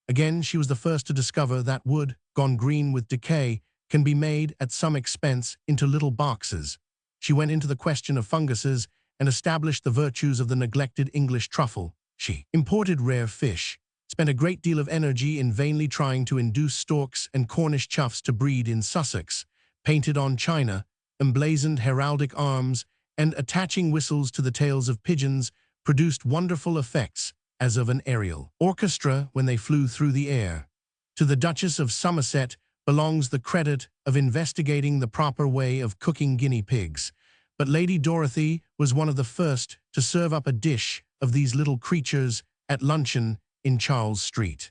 Again, she was the first to discover that wood, gone green with decay, can be made, at some expense, into little boxes. She went into the question of funguses and established the virtues of the neglected English truffle. She imported rare fish, spent a great deal of energy in vainly trying to induce storks and Cornish choughs to breed in Sussex, painted on china, emblazoned heraldic arms, and attaching whistles to the tails of pigeons, produced wonderful effects as of an aerial orchestra when they flew through the air. To the Duchess of Somerset belongs the credit of investigating the proper way of cooking guinea pigs, but Lady Dorothy was one of the first to serve up a dish of these little creatures at luncheon in Charles Street.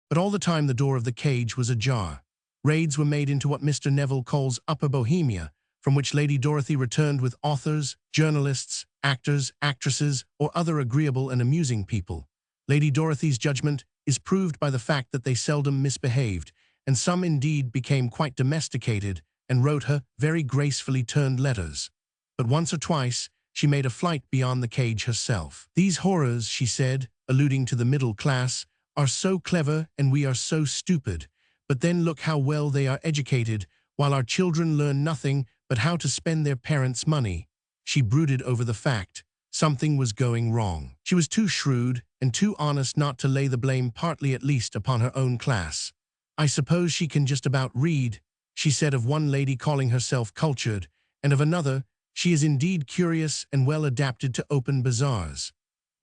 But all the time the door of the cage was ajar. Raids were made into what Mr. Neville calls Upper Bohemia, from which Lady Dorothy returned with authors, journalists, actors, actresses, or other agreeable and amusing people. Lady Dorothy's judgment is proved by the fact that they seldom misbehaved, and some indeed became quite domesticated and wrote her very gracefully turned letters. But once or twice she made a flight beyond the cage herself. These horrors, she said, alluding to the middle class, are so clever and we are so stupid, but then look how well they are educated, while our children learn nothing but how to spend their parents' money. She brooded over the fact something was going wrong. She was too shrewd and too honest not to lay the blame partly at least upon her own class. I suppose she can just about read, she said of one lady calling herself cultured, and of another, she is indeed curious and well adapted to open bazaars.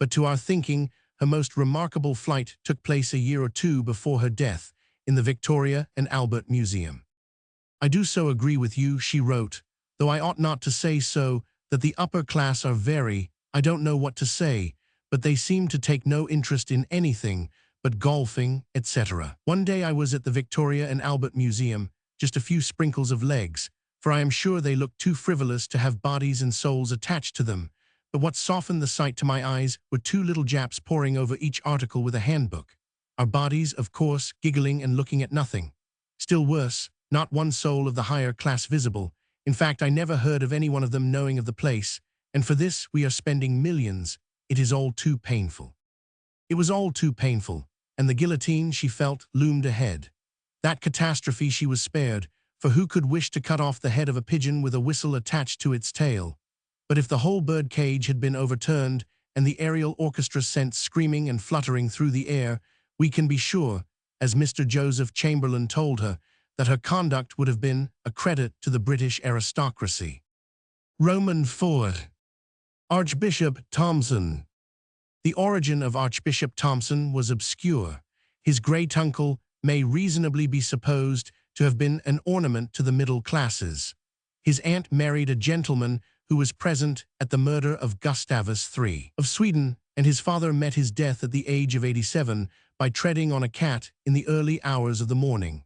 But to our thinking, her most remarkable flight took place a year or two before her death in the Victoria and Albert Museum. I do so agree with you, she wrote, though I ought not to say so, that the upper class are very, I don't know what to say, but they seem to take no interest in anything but golfing, etc. One day I was at the Victoria and Albert Museum, just a few sprinkles of legs, for I am sure they look too frivolous to have bodies and souls attached to them, but what softened the sight to my eyes were two little Japs poring over each article with a handbook. Our bodies, of course, giggling and looking at nothing. Still worse, not one soul of the higher class visible. In fact, I never heard of any one of them knowing of the place, and for this we are spending millions. It is all too painful. It was all too painful, and the guillotine, she felt, loomed ahead. That catastrophe she was spared, for who could wish to cut off the head of a pigeon with a whistle attached to its tail? But if the whole bird cage had been overturned and the aerial orchestra sent screaming and fluttering through the air, we can be sure, as Mr. Joseph Chamberlain told her, that her conduct would have been a credit to the British aristocracy. Roman IV. Archbishop Thomson. The origin of Archbishop Thomson was obscure. His great-uncle may reasonably be supposed to have been an ornament to the middle classes. His aunt married a gentleman who was present at the murder of Gustavus III of Sweden, and his father met his death at the age of 87 by treading on a cat in the early hours of the morning.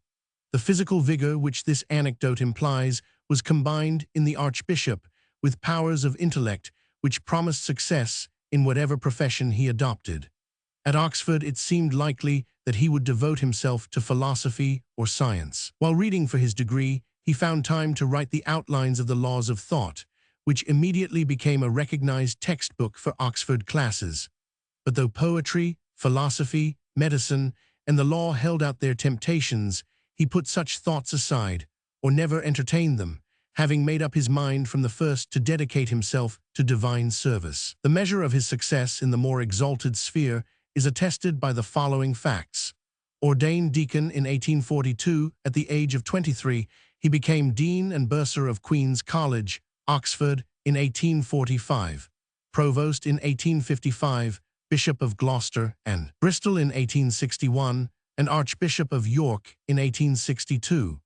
The physical vigor which this anecdote implies was combined in the archbishop with powers of intellect which promised success in whatever profession he adopted. At Oxford, it seemed likely that he would devote himself to philosophy or science. While reading for his degree, he found time to write the outlines of the Laws of Thought, which immediately became a recognized textbook for Oxford classes. But though poetry, philosophy, medicine, and the law held out their temptations, he put such thoughts aside, or never entertained them, having made up his mind from the first to dedicate himself to divine service. The measure of his success in the more exalted sphere is attested by the following facts. Ordained deacon in 1842, at the age of 23, he became Dean and Bursar of Queen's College, Oxford, in 1845, Provost in 1855, Bishop of Gloucester and Bristol in 1861, and Archbishop of York in 1862.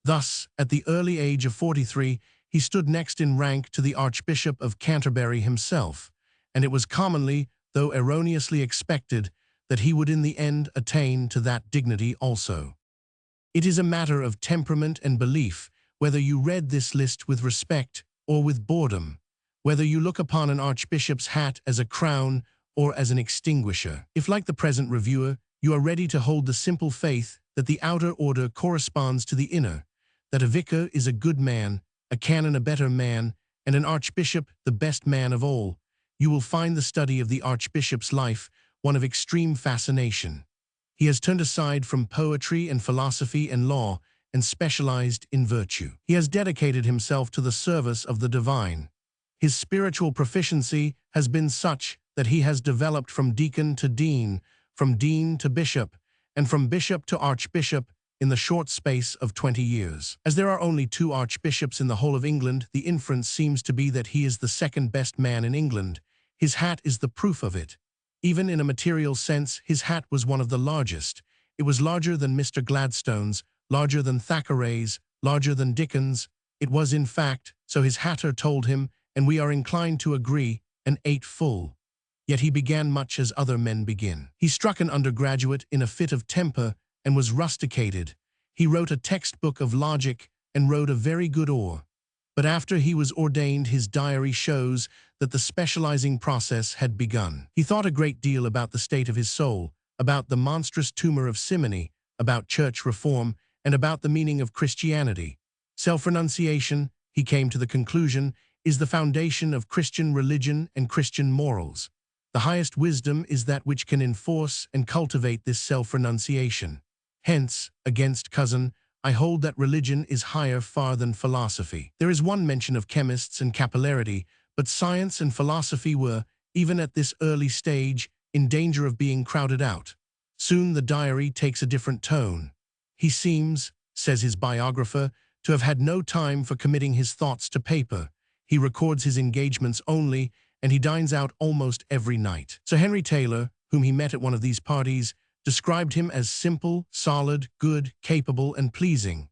Thus, at the early age of 43, he stood next in rank to the Archbishop of Canterbury himself, and it was commonly, though erroneously expected, that he would in the end attain to that dignity also. It is a matter of temperament and belief whether you read this list with respect or with boredom, whether you look upon an archbishop's hat as a crown or as an extinguisher. If, like the present reviewer, you are ready to hold the simple faith that the outer order corresponds to the inner, that a vicar is a good man, a canon a better man, and an archbishop the best man of all, you will find the study of the archbishop's life one of extreme fascination. He has turned aside from poetry and philosophy and law and specialized in virtue. He has dedicated himself to the service of the divine. His spiritual proficiency has been such that he has developed from deacon to dean, from dean to bishop, and from bishop to archbishop in the short space of 20 years. As there are only 2 archbishops in the whole of England, the inference seems to be that he is the second best man in England. His hat is the proof of it. Even in a material sense, his hat was one of the largest. It was larger than Mr. Gladstone's, larger than Thackeray's, larger than Dickens. It was, in fact, so his hatter told him, and we are inclined to agree, an 8 full. Yet he began much as other men begin. He struck an undergraduate in a fit of temper and was rusticated. He wrote a textbook of logic and rode a very good oar. But after he was ordained, his diary shows that the specializing process had begun. He thought a great deal about the state of his soul, about the monstrous tumor of simony, about church reform, and about the meaning of Christianity. Self-renunciation, he came to the conclusion, is the foundation of Christian religion and Christian morals. The highest wisdom is that which can enforce and cultivate this self-renunciation. Hence, against cousin, I hold that religion is higher far than philosophy. There is one mention of chemists and capillarity, but science and philosophy were, even at this early stage, in danger of being crowded out. Soon the diary takes a different tone. He seems, says his biographer, to have had no time for committing his thoughts to paper. He records his engagements only, and he dines out almost every night. Sir Henry Taylor, whom he met at one of these parties, described him as simple, solid, good, capable, and pleasing.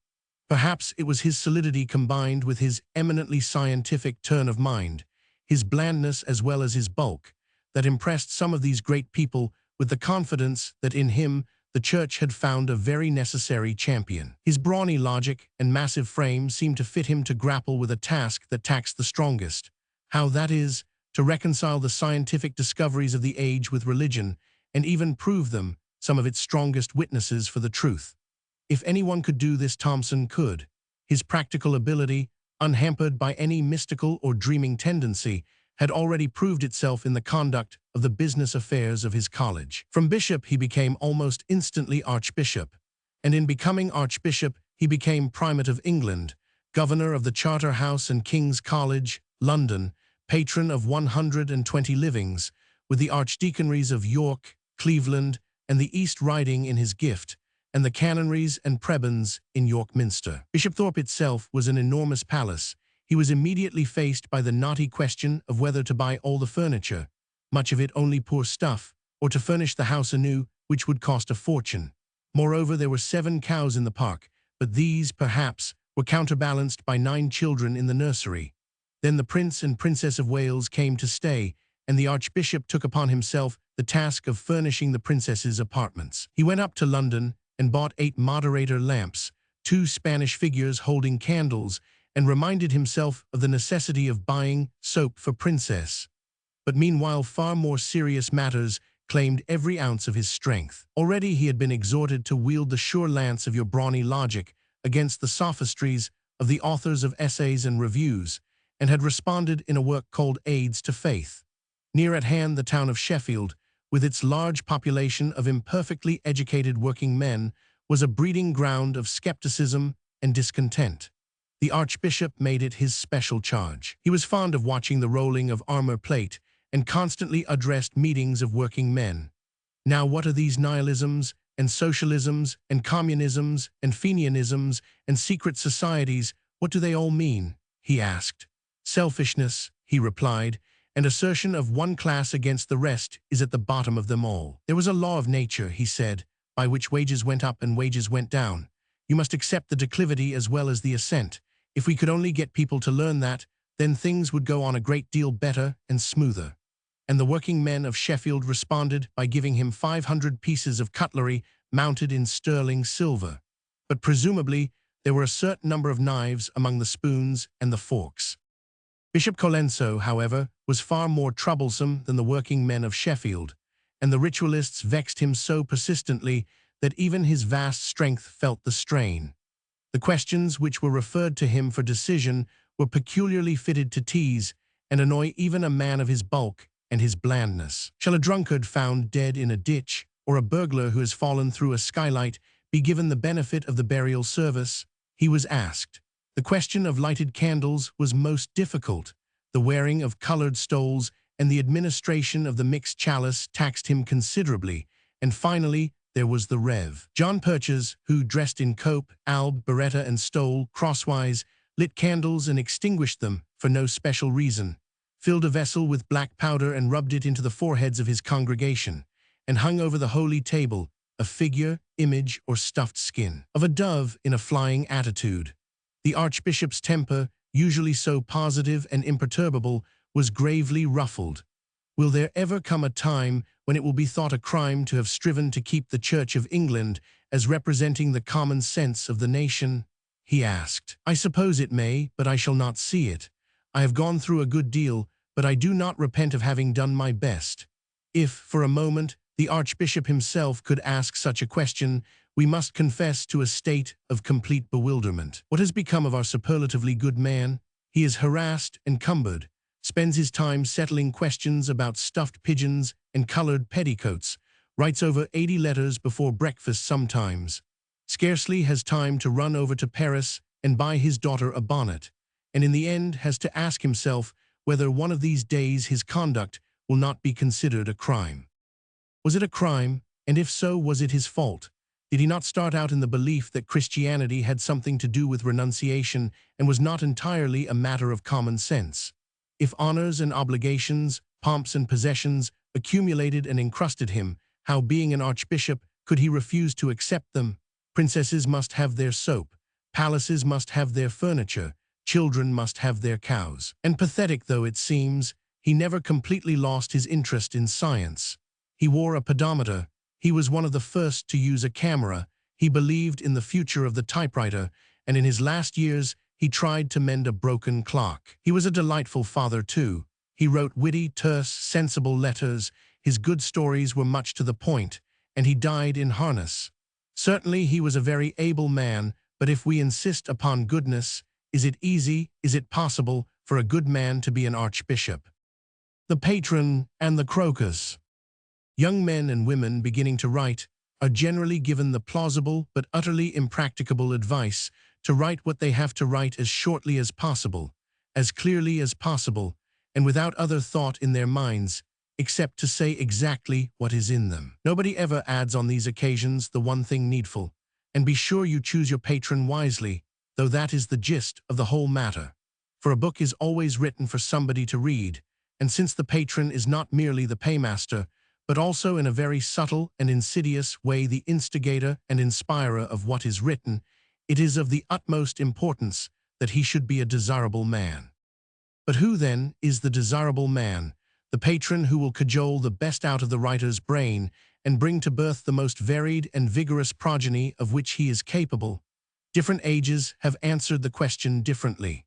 Perhaps it was his solidity combined with his eminently scientific turn of mind, his blandness as well as his bulk, that impressed some of these great people with the confidence that in him the church had found a very necessary champion. His brawny logic and massive frame seemed to fit him to grapple with a task that taxed the strongest. How, that is, to reconcile the scientific discoveries of the age with religion, and even prove them some of its strongest witnesses for the truth. If anyone could do this, Thomson could. His practical ability, unhampered by any mystical or dreaming tendency, had already proved itself in the conduct of the business affairs of his college. From bishop he became almost instantly archbishop, and in becoming archbishop he became primate of England, governor of the Charter House and King's College, London, patron of 120 livings, with the archdeaconries of York, Cleveland, and the East Riding in his gift, and the canonries and prebends in York Minster. Bishop Thorpe itself was an enormous palace. He was immediately faced by the knotty question of whether to buy all the furniture, much of it only poor stuff, or to furnish the house anew, which would cost a fortune. Moreover, there were 7 cows in the park, but these, perhaps, were counterbalanced by 9 children in the nursery. Then the Prince and Princess of Wales came to stay, and the Archbishop took upon himself the task of furnishing the princess's apartments. He went up to London and bought 8 moderator lamps, 2 Spanish figures holding candles, and reminded himself of the necessity of buying soap for Princess. But meanwhile far more serious matters claimed every ounce of his strength. Already he had been exhorted to wield the sure lance of your brawny logic against the sophistries of the authors of essays and reviews, and had responded in a work called Aids to Faith. Near at hand, the town of Sheffield, with its large population of imperfectly educated working men, was a breeding ground of skepticism and discontent. The Archbishop made it his special charge. He was fond of watching the rolling of armor plate and constantly addressed meetings of working men. Now what are these nihilisms and socialisms and communisms and Fenianisms and secret societies? What do they all mean? He asked. Selfishness, he replied, and assertion of one class against the rest is at the bottom of them all. There was a law of nature, he said, by which wages went up and wages went down. You must accept the declivity as well as the ascent. If we could only get people to learn that, then things would go on a great deal better and smoother. And the working men of Sheffield responded by giving him 500 pieces of cutlery mounted in sterling silver. But presumably there were a certain number of knives among the spoons and the forks. Bishop Colenso, however, was far more troublesome than the working men of Sheffield, and the ritualists vexed him so persistently that even his vast strength felt the strain. The questions which were referred to him for decision were peculiarly fitted to tease and annoy even a man of his bulk and his blandness. Shall a drunkard found dead in a ditch, or a burglar who has fallen through a skylight, be given the benefit of the burial service? He was asked. The question of lighted candles was most difficult. The wearing of colored stoles and the administration of the mixed chalice taxed him considerably, and finally there was the Rev. John Purchas, who, dressed in cope, alb, beretta, and stole, crosswise, lit candles and extinguished them for no special reason, filled a vessel with black powder and rubbed it into the foreheads of his congregation, and hung over the holy table a figure, image, or stuffed skin of a dove in a flying attitude. The Archbishop's temper, usually so positive and imperturbable, was gravely ruffled. Will there ever come a time when it will be thought a crime to have striven to keep the Church of England as representing the common sense of the nation? He asked. I suppose it may, but I shall not see it. I have gone through a good deal, but I do not repent of having done my best. If, for a moment, the Archbishop himself could ask such a question, we must confess to a state of complete bewilderment. What has become of our superlatively good man? He is harassed and cumbered, spends his time settling questions about stuffed pigeons and colored petticoats, writes over 80 letters before breakfast sometimes, scarcely has time to run over to Paris and buy his daughter a bonnet, and in the end has to ask himself whether one of these days his conduct will not be considered a crime. Was it a crime? And if so, was it his fault? Did he not start out in the belief that Christianity had something to do with renunciation and was not entirely a matter of common sense? If honors and obligations, pomps and possessions accumulated and encrusted him, how, being an archbishop, could he refuse to accept them? Princesses must have their soap, palaces must have their furniture, children must have their cows. And pathetic though it seems, he never completely lost his interest in science. He wore a pedometer. He was one of the first to use a camera. He believed in the future of the typewriter, and in his last years he tried to mend a broken clock. He was a delightful father, too. He wrote witty, terse, sensible letters. His good stories were much to the point, and he died in harness. Certainly he was a very able man, but if we insist upon goodness, is it easy, is it possible, for a good man to be an archbishop? The Patron and the Crocus. Young men and women beginning to write are generally given the plausible but utterly impracticable advice to write what they have to write as shortly as possible, as clearly as possible, and without other thought in their minds, except to say exactly what is in them. Nobody ever adds on these occasions the one thing needful. And be sure you choose your patron wisely, though that is the gist of the whole matter. For a book is always written for somebody to read, and since the patron is not merely the paymaster, but also in a very subtle and insidious way the instigator and inspirer of what is written, it is of the utmost importance that he should be a desirable man. But who, then, is the desirable man, the patron who will cajole the best out of the writer's brain and bring to birth the most varied and vigorous progeny of which he is capable? Different ages have answered the question differently.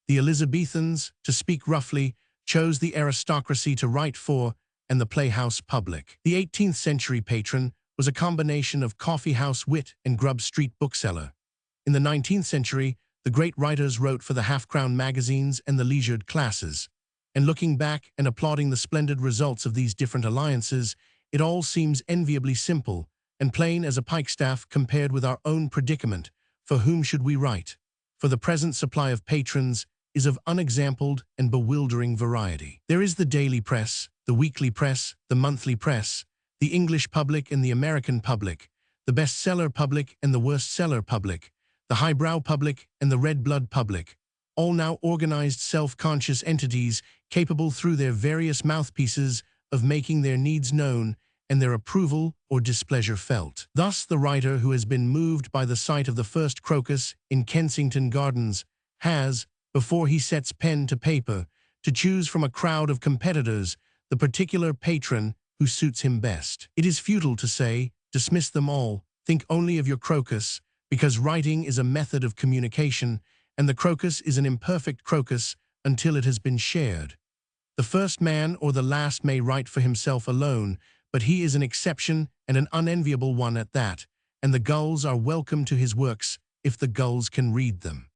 The Elizabethans, to speak roughly, chose the aristocracy to write for, and the playhouse public. The 18th century patron was a combination of coffee-house wit and Grub Street bookseller. In the 19th century, the great writers wrote for the half-crown magazines and the leisured classes. And looking back and applauding the splendid results of these different alliances, it all seems enviably simple and plain as a pikestaff compared with our own predicament. For whom should we write? For the present supply of patrons is of unexampled and bewildering variety. There is the daily press, the weekly press, the monthly press, the English public and the American public, the bestseller public and the worst-seller public, the highbrow public and the red-blood public, all now organized self-conscious entities capable through their various mouthpieces of making their needs known and their approval or displeasure felt. Thus, the writer who has been moved by the sight of the first crocus in Kensington Gardens has, before he sets pen to paper, to choose from a crowd of competitors the particular patron who suits him best. It is futile to say, dismiss them all, think only of your crocus, because writing is a method of communication, and the crocus is an imperfect crocus until it has been shared. The first man or the last may write for himself alone, but he is an exception and an unenviable one at that, and the gulls are welcome to his works if the gulls can read them.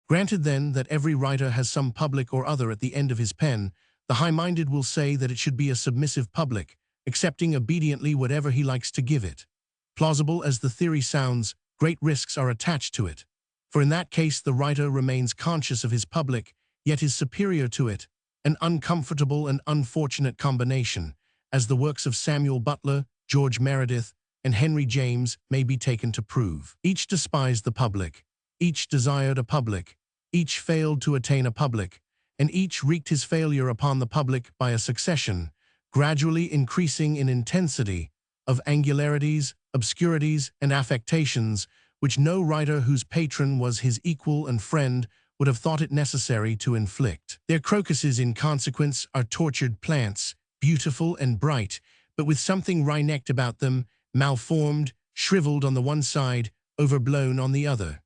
Granted then that every writer has some public or other at the end of his pen, the high-minded will say that it should be a submissive public, accepting obediently whatever he likes to give it. Plausible as the theory sounds, great risks are attached to it, for in that case the writer remains conscious of his public, yet is superior to it, an uncomfortable and unfortunate combination, as the works of Samuel Butler, George Meredith, and Henry James may be taken to prove. Each despised the public, each desired a public, each failed to attain a public, and each wreaked his failure upon the public by a succession, gradually increasing in intensity, of angularities, obscurities, and affectations, which no writer whose patron was his equal and friend would have thought it necessary to inflict. Their crocuses, in consequence, are tortured plants, beautiful and bright, but with something wry-necked about them, malformed, shriveled on the one side, overblown on the other.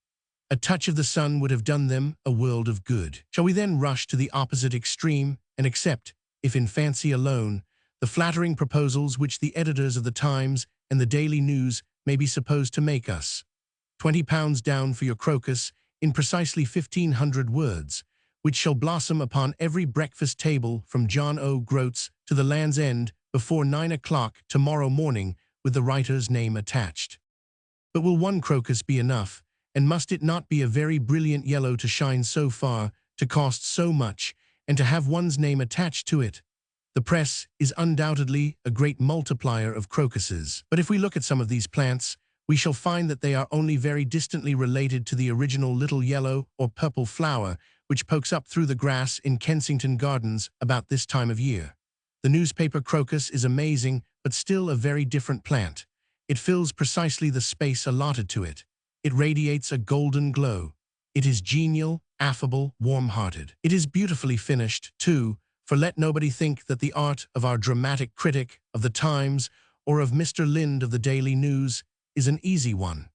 A touch of the sun would have done them a world of good. Shall we then rush to the opposite extreme and accept, if in fancy alone, the flattering proposals which the editors of the Times and the Daily News may be supposed to make us? £20 down for your crocus in precisely 1,500 words, which shall blossom upon every breakfast table from John O. Groat's to the Land's End before 9 o'clock tomorrow morning with the writer's name attached. But will one crocus be enough, and must it not be a very brilliant yellow to shine so far, to cost so much, and to have one's name attached to it? The press is undoubtedly a great multiplier of crocuses. But if we look at some of these plants, we shall find that they are only very distantly related to the original little yellow or purple flower which pokes up through the grass in Kensington Gardens about this time of year. The newspaper crocus is amazing, but still a very different plant. It fills precisely the space allotted to it. It radiates a golden glow. It is genial, affable, warm-hearted. It is beautifully finished, too, for let nobody think that the art of our dramatic critic of the Times or of Mr. Lind of the Daily News is an easy one.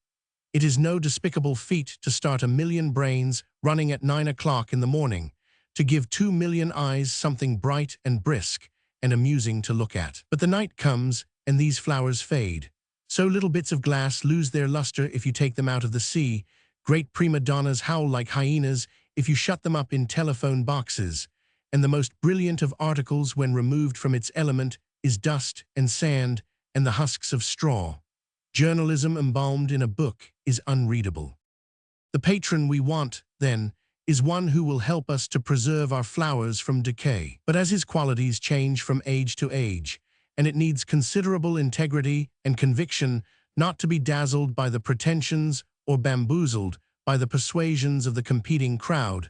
It is no despicable feat to start 1,000,000 brains running at 9 o'clock in the morning, to give 2,000,000 eyes something bright and brisk and amusing to look at. But the night comes, and these flowers fade. So little bits of glass lose their luster if you take them out of the sea. Great prima donnas howl like hyenas if you shut them up in telephone boxes. And the most brilliant of articles when removed from its element is dust and sand and the husks of straw. Journalism embalmed in a book is unreadable. The patron we want, then, is one who will help us to preserve our flowers from decay. But as his qualities change from age to age, and it needs considerable integrity and conviction not to be dazzled by the pretensions or bamboozled by the persuasions of the competing crowd.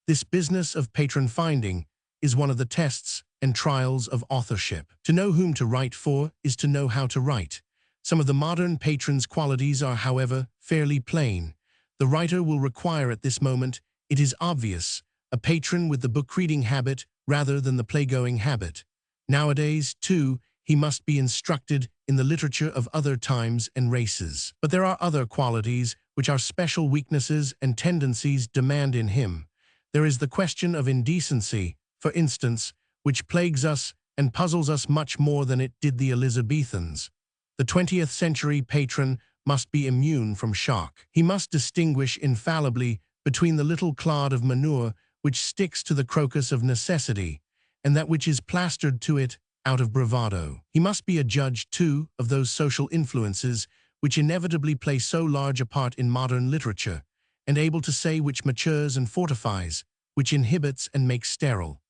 This business of patron finding is one of the tests and trials of authorship. To know whom to write for is to know how to write. Some of the modern patron's qualities are, however, fairly plain. The writer will require at this moment, it is obvious, a patron with the book-reading habit rather than the playgoing habit. Nowadays, too, he must be instructed in the literature of other times and races. But there are other qualities which our special weaknesses and tendencies demand in him. There is the question of indecency, for instance, which plagues us and puzzles us much more than it did the Elizabethans. The 20th century patron must be immune from shock. He must distinguish infallibly between the little clod of manure which sticks to the crocus of necessity and that which is plastered to it out of bravado. He must be a judge, too, of those social influences which inevitably play so large a part in modern literature, and able to say which matures and fortifies, which inhibits and makes sterile.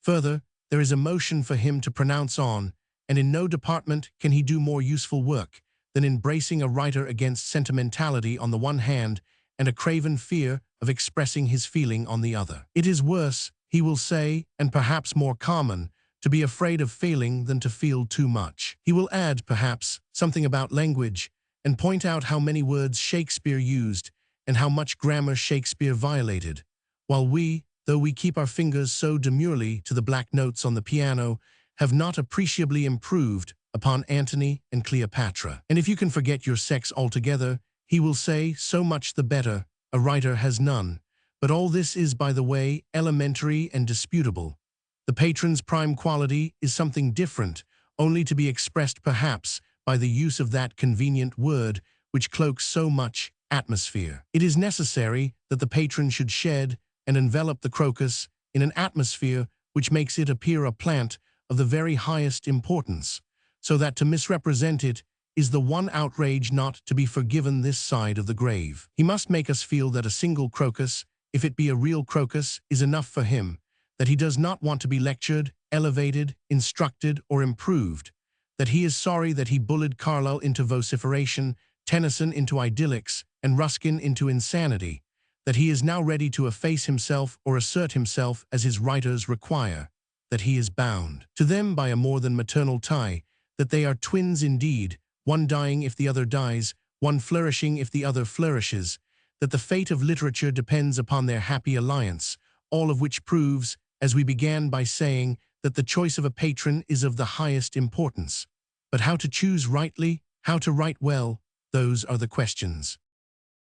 Further, there is a motion for him to pronounce on, and in no department can he do more useful work than in bracing a writer against sentimentality on the one hand and a craven fear of expressing his feeling on the other. It is worse, he will say, and perhaps more common, to be afraid of failing than to feel too much. He will add, perhaps, something about language, and point out how many words Shakespeare used and how much grammar Shakespeare violated, while we, though we keep our fingers so demurely to the black notes on the piano, have not appreciably improved upon Antony and Cleopatra. And if you can forget your sex altogether, he will say, so much the better, a writer has none. But all this is, by the way, elementary and disputable. The patron's prime quality is something different, only to be expressed perhaps by the use of that convenient word which cloaks so much atmosphere. It is necessary that the patron should shed and envelop the crocus in an atmosphere which makes it appear a plant of the very highest importance, so that to misrepresent it is the one outrage not to be forgiven this side of the grave. He must make us feel that a single crocus, if it be a real crocus, is enough for him, that he does not want to be lectured, elevated, instructed, or improved, that he is sorry that he bullied Carlyle into vociferation, Tennyson into idyllics, and Ruskin into insanity, that he is now ready to efface himself or assert himself as his writers require, that he is bound to them by a more than maternal tie, that they are twins indeed, one dying if the other dies, one flourishing if the other flourishes, that the fate of literature depends upon their happy alliance, all of which proves, as we began by saying, that the choice of a patron is of the highest importance. But how to choose rightly, how to write well, those are the questions.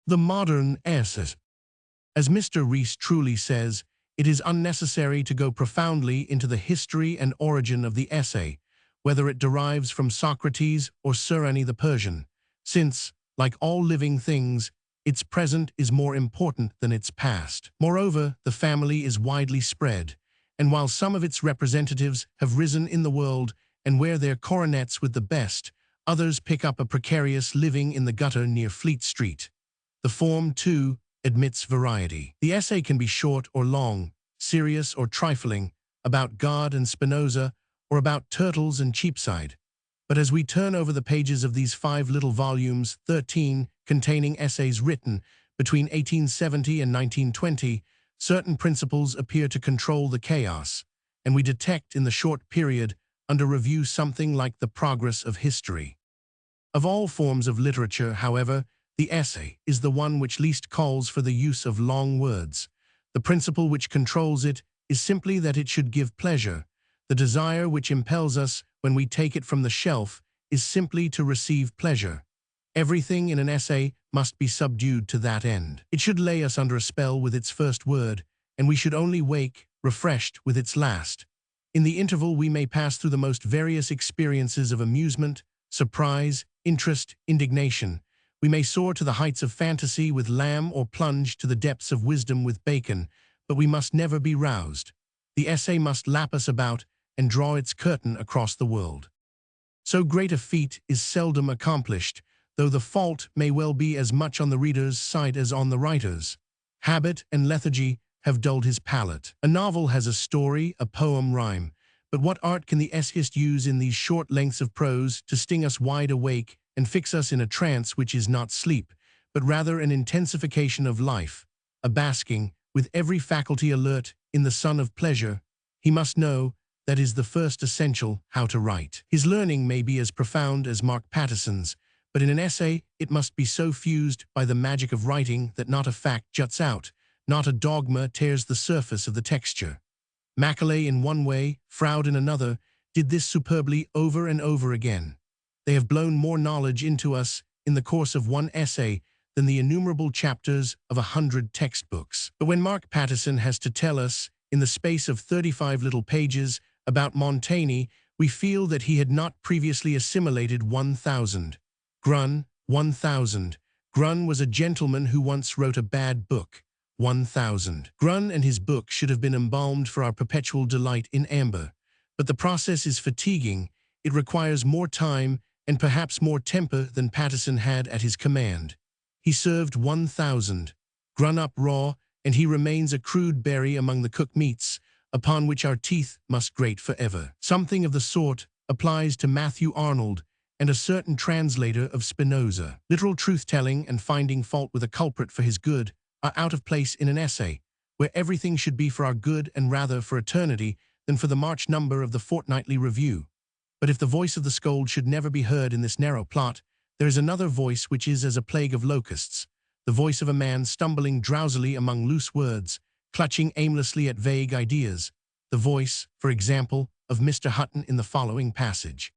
The modern essay. As Mr. Rees truly says, it is unnecessary to go profoundly into the history and origin of the essay, whether it derives from Socrates or Surani the Persian, since, like all living things, its present is more important than its past. Moreover, the family is widely spread, and while some of its representatives have risen in the world and wear their coronets with the best, others pick up a precarious living in the gutter near Fleet Street. The form, too, admits variety. The essay can be short or long, serious or trifling, about God and Spinoza, or about turtles and Cheapside. But as we turn over the pages of these 5 little volumes, 13, containing essays written between 1870 and 1920, certain principles appear to control the chaos, and we detect in the short period under review something like the progress of history. Of all forms of literature, however, the essay is the one which least calls for the use of long words. The principle which controls it is simply that it should give pleasure. The desire which impels us when we take it from the shelf is simply to receive pleasure. Everything in an essay must be subdued to that end. It should lay us under a spell with its first word, and we should only wake, refreshed, with its last. In the interval we may pass through the most various experiences of amusement, surprise, interest, indignation. We may soar to the heights of fantasy with Lamb or plunge to the depths of wisdom with Bacon, but we must never be roused. The essay must lap us about and draw its curtain across the world. So great a feat is seldom accomplished, though the fault may well be as much on the reader's side as on the writer's. Habit and lethargy have dulled his palate. A novel has a story, a poem rhyme, but what art can the essayist use in these short lengths of prose to sting us wide awake and fix us in a trance which is not sleep, but rather an intensification of life, a basking, with every faculty alert, in the sun of pleasure. He must know, that is the first essential, how to write. His learning may be as profound as Mark Patterson's, but in an essay it must be so fused by the magic of writing that not a fact juts out, not a dogma tears the surface of the texture. Macaulay in one way, Froude in another, did this superbly over and over again. They have blown more knowledge into us in the course of one essay than the innumerable chapters of 100 textbooks. But when Mark Patterson has to tell us, in the space of 35 little pages, about Montaigne, we feel that he had not previously assimilated 1,000. Grun, 1,000. Grun was a gentleman who once wrote a bad book. 1,000. Grun and his book should have been embalmed for our perpetual delight in amber. But the process is fatiguing. It requires more time and perhaps more temper than Patterson had at his command. He served 1,000. Grun up raw, and he remains a crude berry among the cooked meats, upon which our teeth must grate forever. Something of the sort applies to Matthew Arnold and a certain translator of Spinoza. Literal truth-telling and finding fault with a culprit for his good are out of place in an essay, where everything should be for our good and rather for eternity than for the March number of the Fortnightly Review. But if the voice of the scold should never be heard in this narrow plot, there is another voice which is as a plague of locusts, the voice of a man stumbling drowsily among loose words, clutching aimlessly at vague ideas, the voice, for example, of Mr. Hutton in the following passage.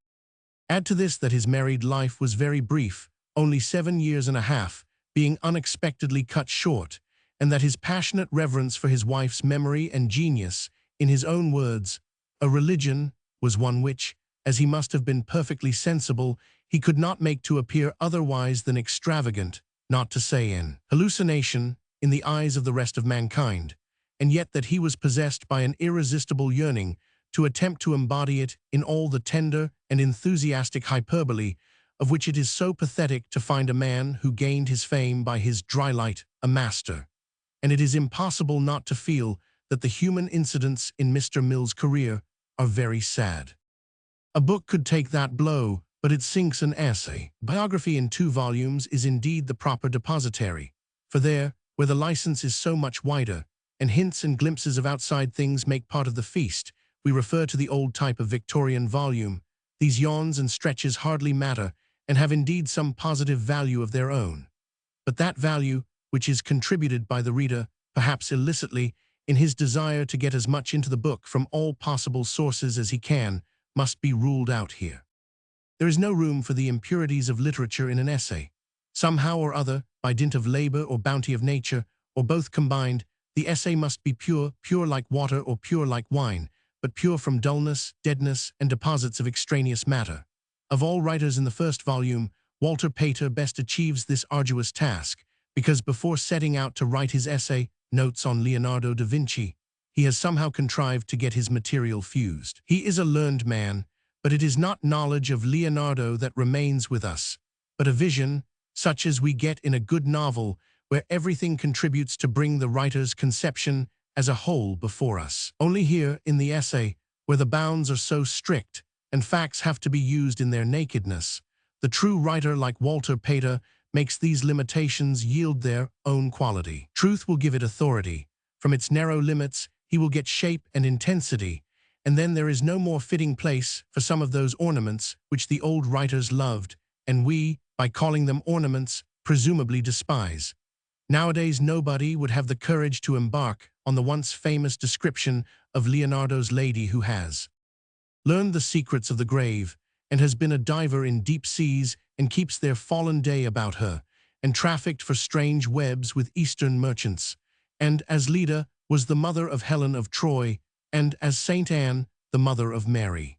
Add to this that his married life was very brief, only 7 years and a half, being unexpectedly cut short, and that his passionate reverence for his wife's memory and genius, in his own words, a religion, was one which, as he must have been perfectly sensible, he could not make to appear otherwise than extravagant, not to say an hallucination, in the eyes of the rest of mankind, and yet that he was possessed by an irresistible yearning to attempt to embody it in all the tender and enthusiastic hyperbole of which it is so pathetic to find a man who gained his fame by his dry light a master. And it is impossible not to feel that the human incidents in Mr. Mill's career are very sad. A book could take that blow, but it sinks an essay. Biography in 2 volumes is indeed the proper depositary, for there, where the license is so much wider, and hints and glimpses of outside things make part of the feast, we refer to the old type of Victorian volume. These yawns and stretches hardly matter, and have indeed some positive value of their own. But that value, which is contributed by the reader, perhaps illicitly, in his desire to get as much into the book from all possible sources as he can, must be ruled out here. There is no room for the impurities of literature in an essay. Somehow or other, by dint of labor or bounty of nature, or both combined, the essay must be pure, pure like water or pure like wine, but pure from dullness, deadness, and deposits of extraneous matter. Of all writers in the first volume, Walter Pater best achieves this arduous task, because before setting out to write his essay, Notes on Leonardo da Vinci, he has somehow contrived to get his material fused. He is a learned man, but it is not knowledge of Leonardo that remains with us, but a vision, such as we get in a good novel, where everything contributes to bring the writer's conception as a whole before us. Only here, in the essay, where the bounds are so strict, and facts have to be used in their nakedness, the true writer like Walter Pater makes these limitations yield their own quality. Truth will give it authority. From its narrow limits, he will get shape and intensity, and then there is no more fitting place for some of those ornaments which the old writers loved, and we, by calling them ornaments, presumably despise. Nowadays nobody would have the courage to embark on the once famous description of Leonardo's lady who has learned the secrets of the grave, and has been a diver in deep seas, and keeps their fallen day about her, and trafficked for strange webs with Eastern merchants, and as Leda was the mother of Helen of Troy, and as Saint Anne the mother of Mary.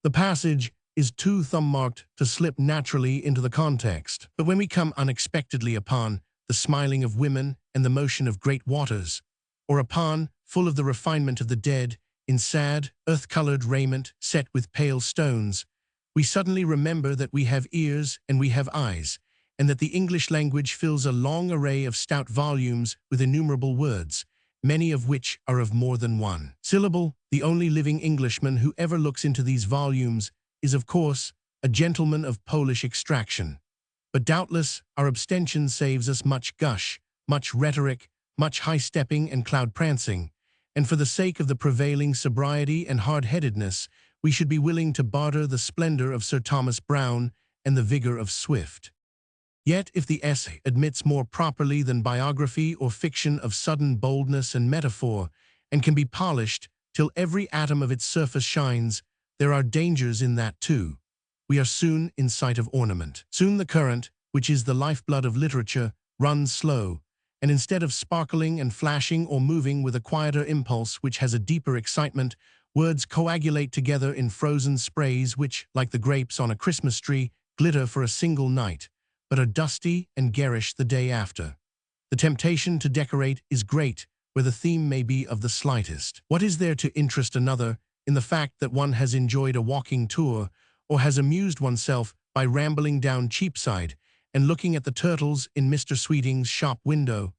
The passage is too thumb-marked to slip naturally into the context, but when we come unexpectedly upon the smiling of women and the motion of great waters, or upon, full of the refinement of the dead, in sad, earth-colored raiment set with pale stones, we suddenly remember that we have ears and we have eyes, and that the English language fills a long array of stout volumes with innumerable words, many of which are of more than one syllable. The only living Englishman who ever looks into these volumes is, of course, a gentleman of Polish extraction. But doubtless our abstention saves us much gush, much rhetoric, much high-stepping and cloud-prancing, and for the sake of the prevailing sobriety and hard-headedness, we should be willing to barter the splendor of Sir Thomas Browne and the vigor of Swift. Yet if the essay admits more properly than biography or fiction of sudden boldness and metaphor, and can be polished till every atom of its surface shines, there are dangers in that too. We are soon in sight of ornament. Soon the current, which is the lifeblood of literature, runs slow, and instead of sparkling and flashing or moving with a quieter impulse which has a deeper excitement, words coagulate together in frozen sprays which, like the grapes on a Christmas tree, glitter for a single night, but are dusty and garish the day after. The temptation to decorate is great, where the theme may be of the slightest. What is there to interest another in the fact that one has enjoyed a walking tour, or has amused oneself by rambling down Cheapside and looking at the turtles in Mr. Sweeting's shop window?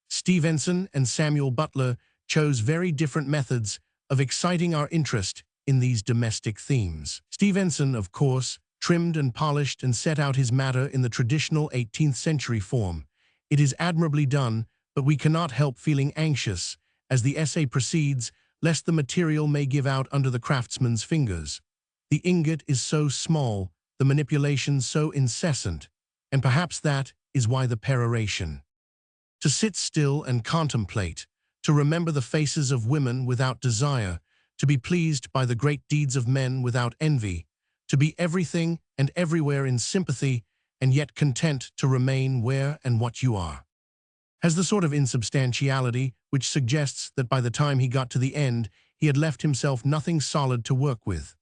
Stevenson and Samuel Butler chose very different methods of exciting our interest in these domestic themes. Stevenson, of course, trimmed and polished and set out his matter in the traditional 18th century form. It is admirably done, but we cannot help feeling anxious, as the essay proceeds, lest the material may give out under the craftsman's fingers. The ingot is so small, the manipulations so incessant, and perhaps that is why the peroration. To sit still and contemplate, to remember the faces of women without desire, to be pleased by the great deeds of men without envy, to be everything and everywhere in sympathy, and yet content to remain where and what you are, has the sort of insubstantiality which suggests that by the time he got to the end, he had left himself nothing solid to work with.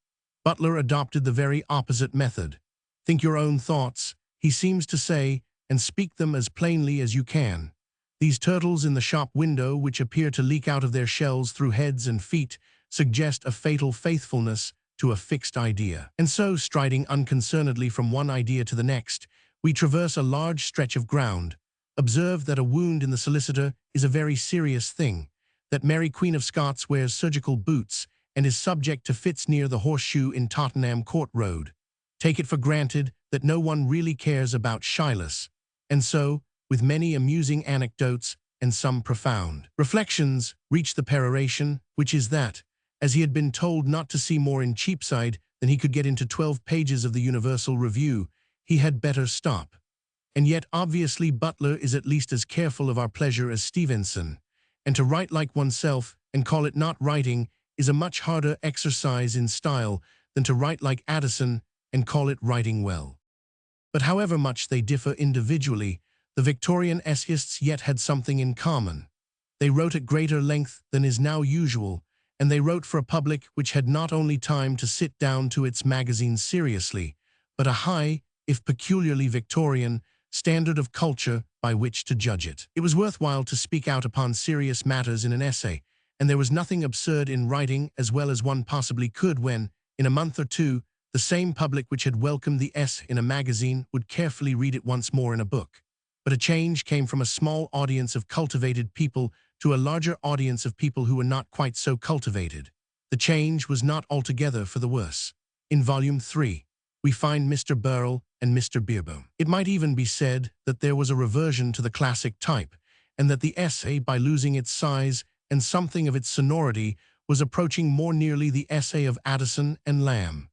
Butler adopted the very opposite method. Think your own thoughts, he seems to say, and speak them as plainly as you can. These turtles in the shop window, which appear to leak out of their shells through heads and feet, suggest a fatal faithfulness to a fixed idea. And so, striding unconcernedly from one idea to the next, we traverse a large stretch of ground. Observe that a wound in the solicitor is a very serious thing, that Mary Queen of Scots wears surgical boots and is subject to fits near the horseshoe in Tottenham Court Road. Take it for granted that no one really cares about Shyless, and so, with many amusing anecdotes and some profound reflections, reach the peroration, which is that, as he had been told not to see more in Cheapside than he could get into 12 pages of the Universal Review, he had better stop. And yet obviously Butler is at least as careful of our pleasure as Stevenson, and to write like oneself and call it not writing is a much harder exercise in style than to write like Addison and call it writing well. But however much they differ individually, the Victorian essayists yet had something in common. They wrote at greater length than is now usual, and they wrote for a public which had not only time to sit down to its magazine seriously, but a high, if peculiarly Victorian, standard of culture by which to judge it. It was worthwhile to speak out upon serious matters in an essay, and there was nothing absurd in writing as well as one possibly could when, in a month or two, the same public which had welcomed the essay in a magazine would carefully read it once more in a book. But a change came from a small audience of cultivated people to a larger audience of people who were not quite so cultivated. The change was not altogether for the worse. In Volume 3, we find Mr. Brittle and Mr. Beerbohm. It might even be said that there was a reversion to the classic type, and that the essay, by losing its size and something of its sonority, was approaching more nearly the essay of Addison and Lamb.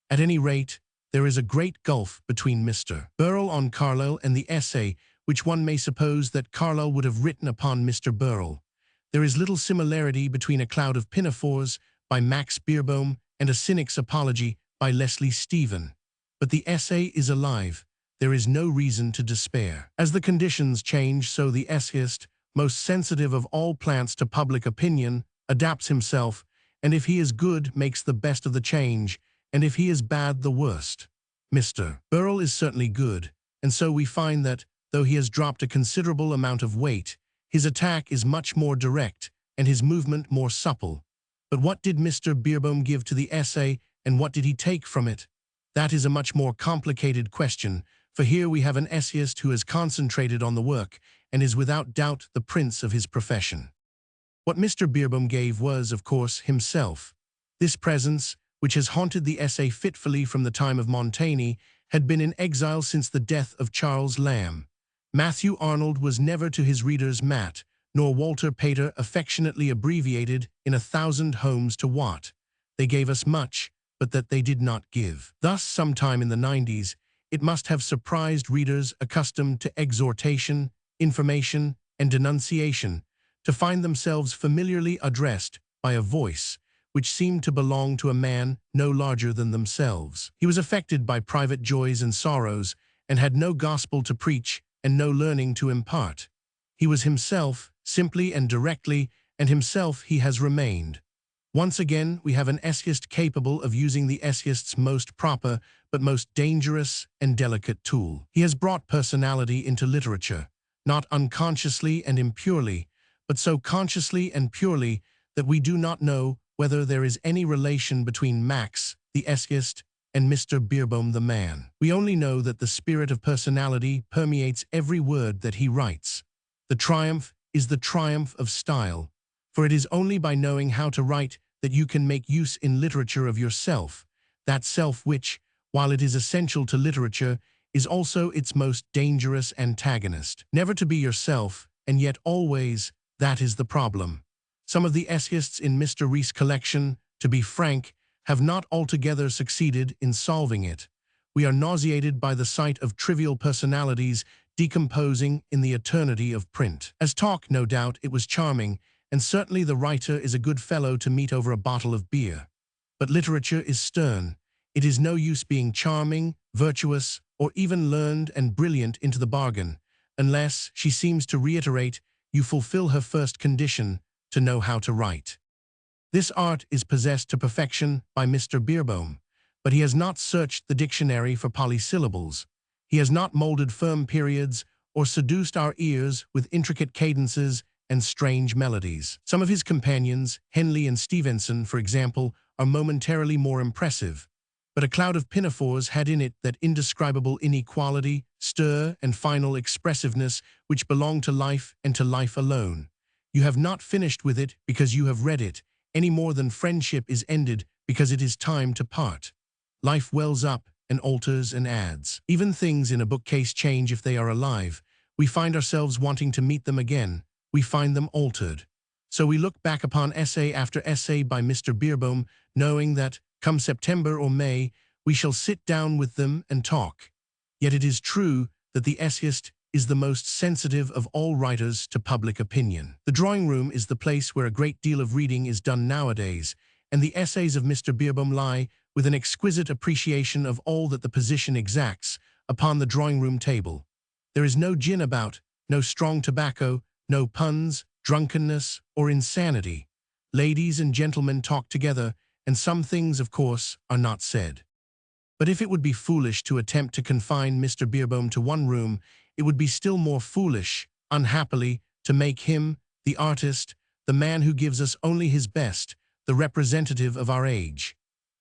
At any rate, there is a great gulf between Mr. Brittle on Carlyle and the essay which one may suppose that Carlyle would have written upon Mr. Brittle. There is little similarity between A Cloud of Pinafores by Max Beerbohm and A Cynic's Apology by Leslie Stephen. But the essay is alive. There is no reason to despair. As the conditions change, so the essayist, most sensitive of all plants to public opinion, adapts himself, and if he is good, makes the best of the change, and if he is bad, the worst. Mr. Brittle is certainly good, and so we find that, though he has dropped a considerable amount of weight, his attack is much more direct, and his movement more supple. But what did Mr. Beerbohm give to the essay, and what did he take from it? That is a much more complicated question, for here we have an essayist who has concentrated on the work, and is without doubt the prince of his profession. What Mr. Beerbohm gave was, of course, himself. This presence, which has haunted the essay fitfully from the time of Montaigne, had been in exile since the death of Charles Lamb. Matthew Arnold was never to his readers Matt, nor Walter Pater affectionately abbreviated in 1,000 homes to Watt. They gave us much, but that they did not give. Thus, sometime in the 90s, it must have surprised readers accustomed to exhortation, information, and denunciation, to find themselves familiarly addressed by a voice which seemed to belong to a man no larger than themselves. He was affected by private joys and sorrows, and had no gospel to preach and no learning to impart. He was himself, simply and directly, and himself he has remained. Once again, we have an essayist capable of using the essayist's most proper but most dangerous and delicate tool. He has brought personality into literature, not unconsciously and impurely, but so consciously and purely that we do not know whether there is any relation between Max, the essayist, and Mr. Beerbohm, the man. We only know that the spirit of personality permeates every word that he writes. The triumph is the triumph of style, for it is only by knowing how to write that you can make use in literature of yourself, that self which, while it is essential to literature, is also its most dangerous antagonist. Never to be yourself, and yet always, that is the problem. Some of the essayists in Mr. Rees' collection, to be frank, have not altogether succeeded in solving it. We are nauseated by the sight of trivial personalities decomposing in the eternity of print. As talk, no doubt, it was charming, and certainly the writer is a good fellow to meet over a bottle of beer. But literature is stern. It is no use being charming, virtuous, or even learned and brilliant into the bargain, unless, she seems to reiterate, you fulfill her first condition, to know how to write. This art is possessed to perfection by Mr. Beerbohm, but he has not searched the dictionary for polysyllables. He has not molded firm periods or seduced our ears with intricate cadences and strange melodies. Some of his companions, Henley and Stevenson, for example, are momentarily more impressive, but A Cloud of Pinafores had in it that indescribable inequality, stir, and final expressiveness which belong to life and to life alone. You have not finished with it because you have read it, any more than friendship is ended because it is time to part. Life wells up and alters and adds. Even things in a bookcase change if they are alive. We find ourselves wanting to meet them again. We find them altered. So we look back upon essay after essay by Mr. Beerbohm, knowing that, come September or May, we shall sit down with them and talk. Yet it is true that the essayist is the most sensitive of all writers to public opinion. The drawing room is the place where a great deal of reading is done nowadays, and the essays of Mr. Beerbohm lie, with an exquisite appreciation of all that the position exacts, upon the drawing-room table. There is no gin about, no strong tobacco, no puns, drunkenness, or insanity. Ladies and gentlemen talk together, and some things, of course, are not said. But if it would be foolish to attempt to confine Mr. Beerbohm to one room, it would be still more foolish, unhappily, to make him, the artist, the man who gives us only his best, the representative of our age.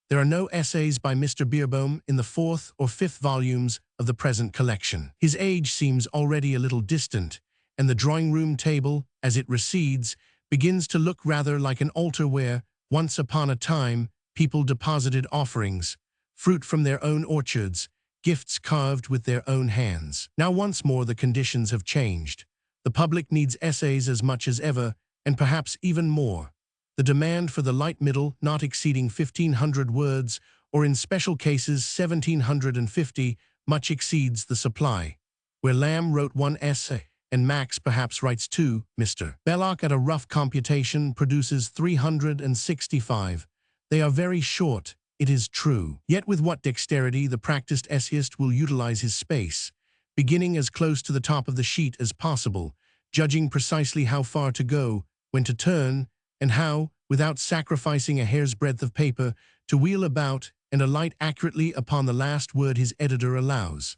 There are no essays by Mr. Beerbohm in the 4th or 5th volumes of the present collection. His age seems already a little distant, and the drawing-room table, as it recedes, begins to look rather like an altar where, once upon a time, people deposited offerings, fruit from their own orchards, gifts carved with their own hands. Now once more the conditions have changed. The public needs essays as much as ever, and perhaps even more. The demand for the light middle not exceeding 1,500 words, or in special cases 1,750, much exceeds the supply. Where Lamb wrote one essay, and Max perhaps writes two, Mr. Belloc at a rough computation produces 365. They are very short, it is true. Yet with what dexterity the practiced essayist will utilize his space, beginning as close to the top of the sheet as possible, judging precisely how far to go, when to turn, and how, without sacrificing a hair's breadth of paper, to wheel about and alight accurately upon the last word his editor allows.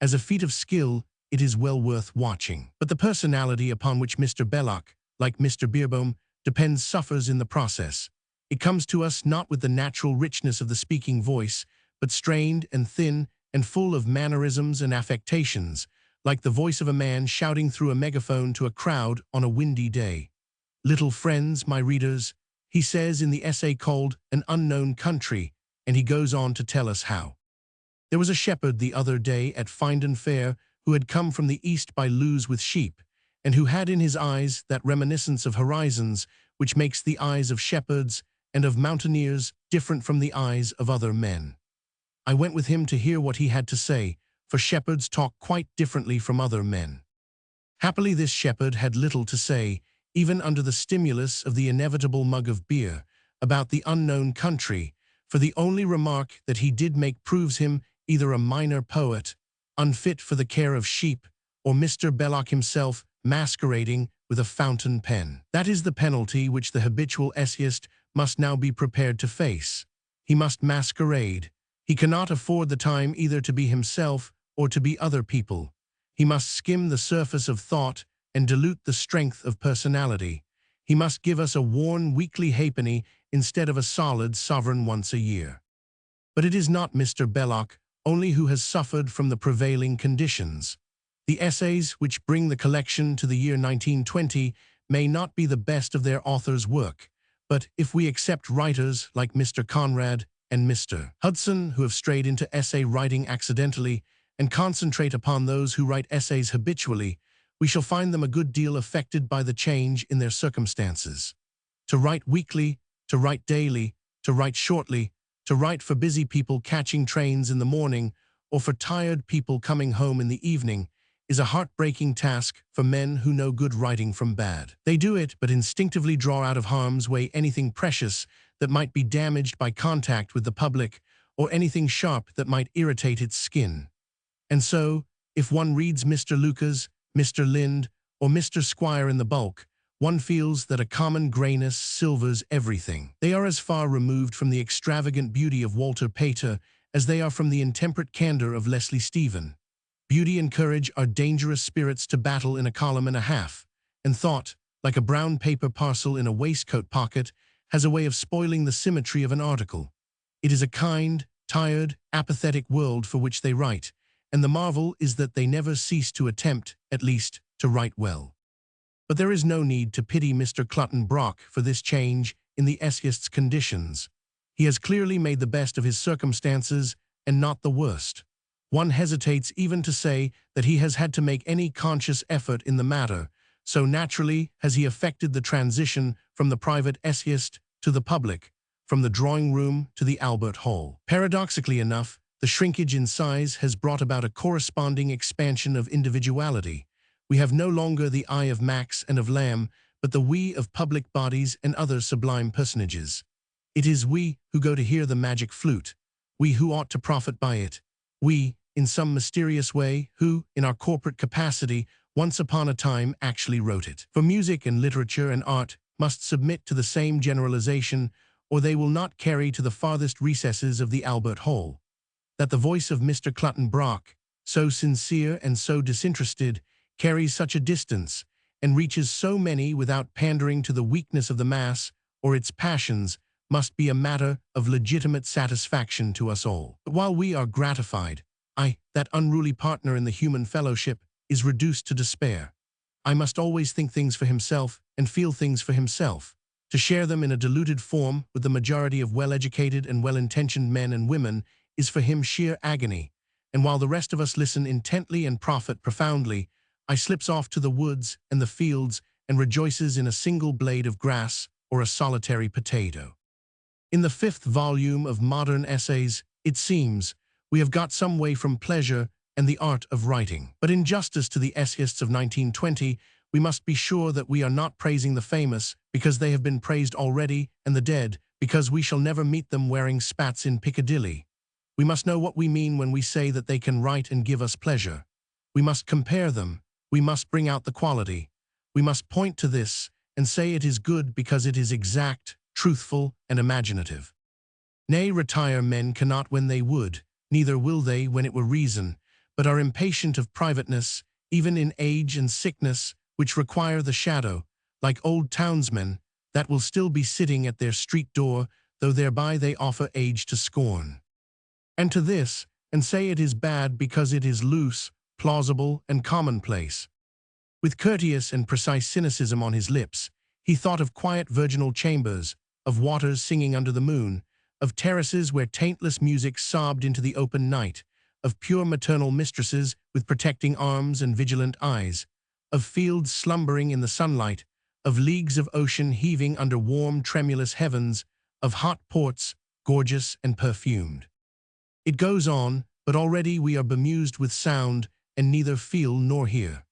As a feat of skill, it is well worth watching. But the personality upon which Mr. Belloc, like Mr. Beerbohm, depends suffers in the process. It comes to us not with the natural richness of the speaking voice, but strained and thin and full of mannerisms and affectations, like the voice of a man shouting through a megaphone to a crowd on a windy day. Little friends, my readers, he says in the essay called An Unknown Country, and he goes on to tell us how. There was a shepherd the other day at Finden Fair who had come from the east by loos with sheep, and who had in his eyes that reminiscence of horizons which makes the eyes of shepherds and of mountaineers different from the eyes of other men. I went with him to hear what he had to say, for shepherds talk quite differently from other men. Happily this shepherd had little to say, even under the stimulus of the inevitable mug of beer, about the unknown country, for the only remark that he did make proves him either a minor poet, unfit for the care of sheep, or Mr. Belloc himself masquerading with a fountain pen. That is the penalty which the habitual essayist must now be prepared to face. He must masquerade. He cannot afford the time either to be himself or to be other people. He must skim the surface of thought and dilute the strength of personality. He must give us a worn weekly halfpenny instead of a solid sovereign once a year. But it is not Mr. Belloc only who has suffered from the prevailing conditions. The essays which bring the collection to the year 1920 may not be the best of their author's work, but if we accept writers like Mr. Conrad and Mr. Hudson who have strayed into essay writing accidentally and concentrate upon those who write essays habitually, we shall find them a good deal affected by the change in their circumstances. To write weekly, to write daily, to write shortly, to write for busy people catching trains in the morning or for tired people coming home in the evening is a heartbreaking task for men who know good writing from bad. They do it but instinctively draw out of harm's way anything precious that might be damaged by contact with the public or anything sharp that might irritate its skin. And so, if one reads Mr. Lucas, Mr. Lind, or Mr. Squire in the bulk, one feels that a common grayness silvers everything. They are as far removed from the extravagant beauty of Walter Pater as they are from the intemperate candor of Leslie Stephen. Beauty and courage are dangerous spirits to battle in a column and a half, and thought, like a brown paper parcel in a waistcoat pocket, has a way of spoiling the symmetry of an article. It is a kind, tired, apathetic world for which they write, and the marvel is that they never cease to attempt, at least, to write well. But there is no need to pity Mr. Clutton Brock for this change in the essayist's conditions. He has clearly made the best of his circumstances and not the worst. One hesitates even to say that he has had to make any conscious effort in the matter, so naturally has he effected the transition from the private essayist to the public, from the drawing room to the Albert Hall. Paradoxically enough, the shrinkage in size has brought about a corresponding expansion of individuality. We have no longer the I of Max and of Lamb, but the we of public bodies and other sublime personages. It is we who go to hear the magic flute, we who ought to profit by it, we, in some mysterious way, who, in our corporate capacity, once upon a time actually wrote it. For music and literature and art must submit to the same generalization, or they will not carry to the farthest recesses of the Albert Hall. That the voice of Mr. Clutton Brock, so sincere and so disinterested, carries such a distance, and reaches so many without pandering to the weakness of the mass or its passions, must be a matter of legitimate satisfaction to us all. But while we are gratified, that unruly partner in the human fellowship, is reduced to despair. I must always think things for himself and feel things for himself. To share them in a diluted form with the majority of well-educated and well-intentioned men and women is for him sheer agony, and while the rest of us listen intently and profit profoundly, I slips off to the woods and the fields and rejoices in a single blade of grass or a solitary potato. In the 5th volume of Modern Essays, it seems, we have got some way from pleasure and the art of writing. But in justice to the essayists of 1920, we must be sure that we are not praising the famous because they have been praised already, and the dead because we shall never meet them wearing spats in Piccadilly. We must know what we mean when we say that they can write and give us pleasure. We must compare them. We must bring out the quality. We must point to this and say it is good because it is exact, truthful, and imaginative. Nay, retire men cannot when they would, neither will they when it were reason, but are impatient of privateness, even in age and sickness, which require the shadow, like old townsmen, that will still be sitting at their street door, though thereby they offer age to scorn. And to this, and say it is bad because it is loose, plausible, and commonplace. With courteous and precise cynicism on his lips, he thought of quiet virginal chambers, of waters singing under the moon, of terraces where taintless music sobbed into the open night, of pure maternal mistresses with protecting arms and vigilant eyes, of fields slumbering in the sunlight, of leagues of ocean heaving under warm, tremulous heavens, of hot ports, gorgeous and perfumed. It goes on, but already we are bemused with sound and neither feel nor hear.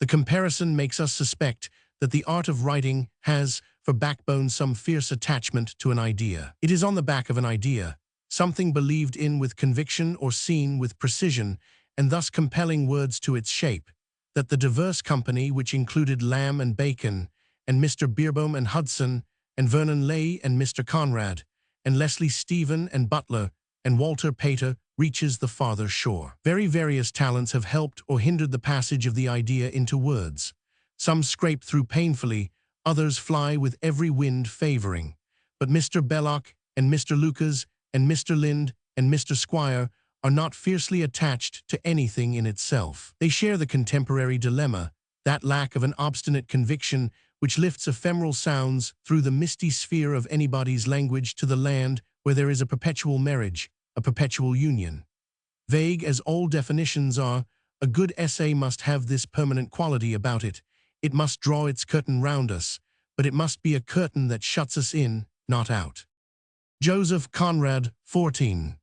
The comparison makes us suspect that the art of writing has, for backbone, some fierce attachment to an idea. It is on the back of an idea, something believed in with conviction or seen with precision, and thus compelling words to its shape, that the diverse company which included Lamb and Bacon, and Mr. Beerbohm and Hudson, and Vernon Leigh and Mr. Conrad, and Leslie Stephen and Butler, and Walter Pater, reaches the farther shore. Very various talents have helped or hindered the passage of the idea into words. Some scrape through painfully, others fly with every wind favoring. But Mr. Belloc and Mr. Lucas and Mr. Lind and Mr. Squire are not fiercely attached to anything in itself. They share the contemporary dilemma, that lack of an obstinate conviction which lifts ephemeral sounds through the misty sphere of anybody's language to the land where there is a perpetual marriage, a perpetual union. Vague as all definitions are, a good essay must have this permanent quality about it. It must draw its curtain round us, but it must be a curtain that shuts us in, not out. Joseph Conrad, 14.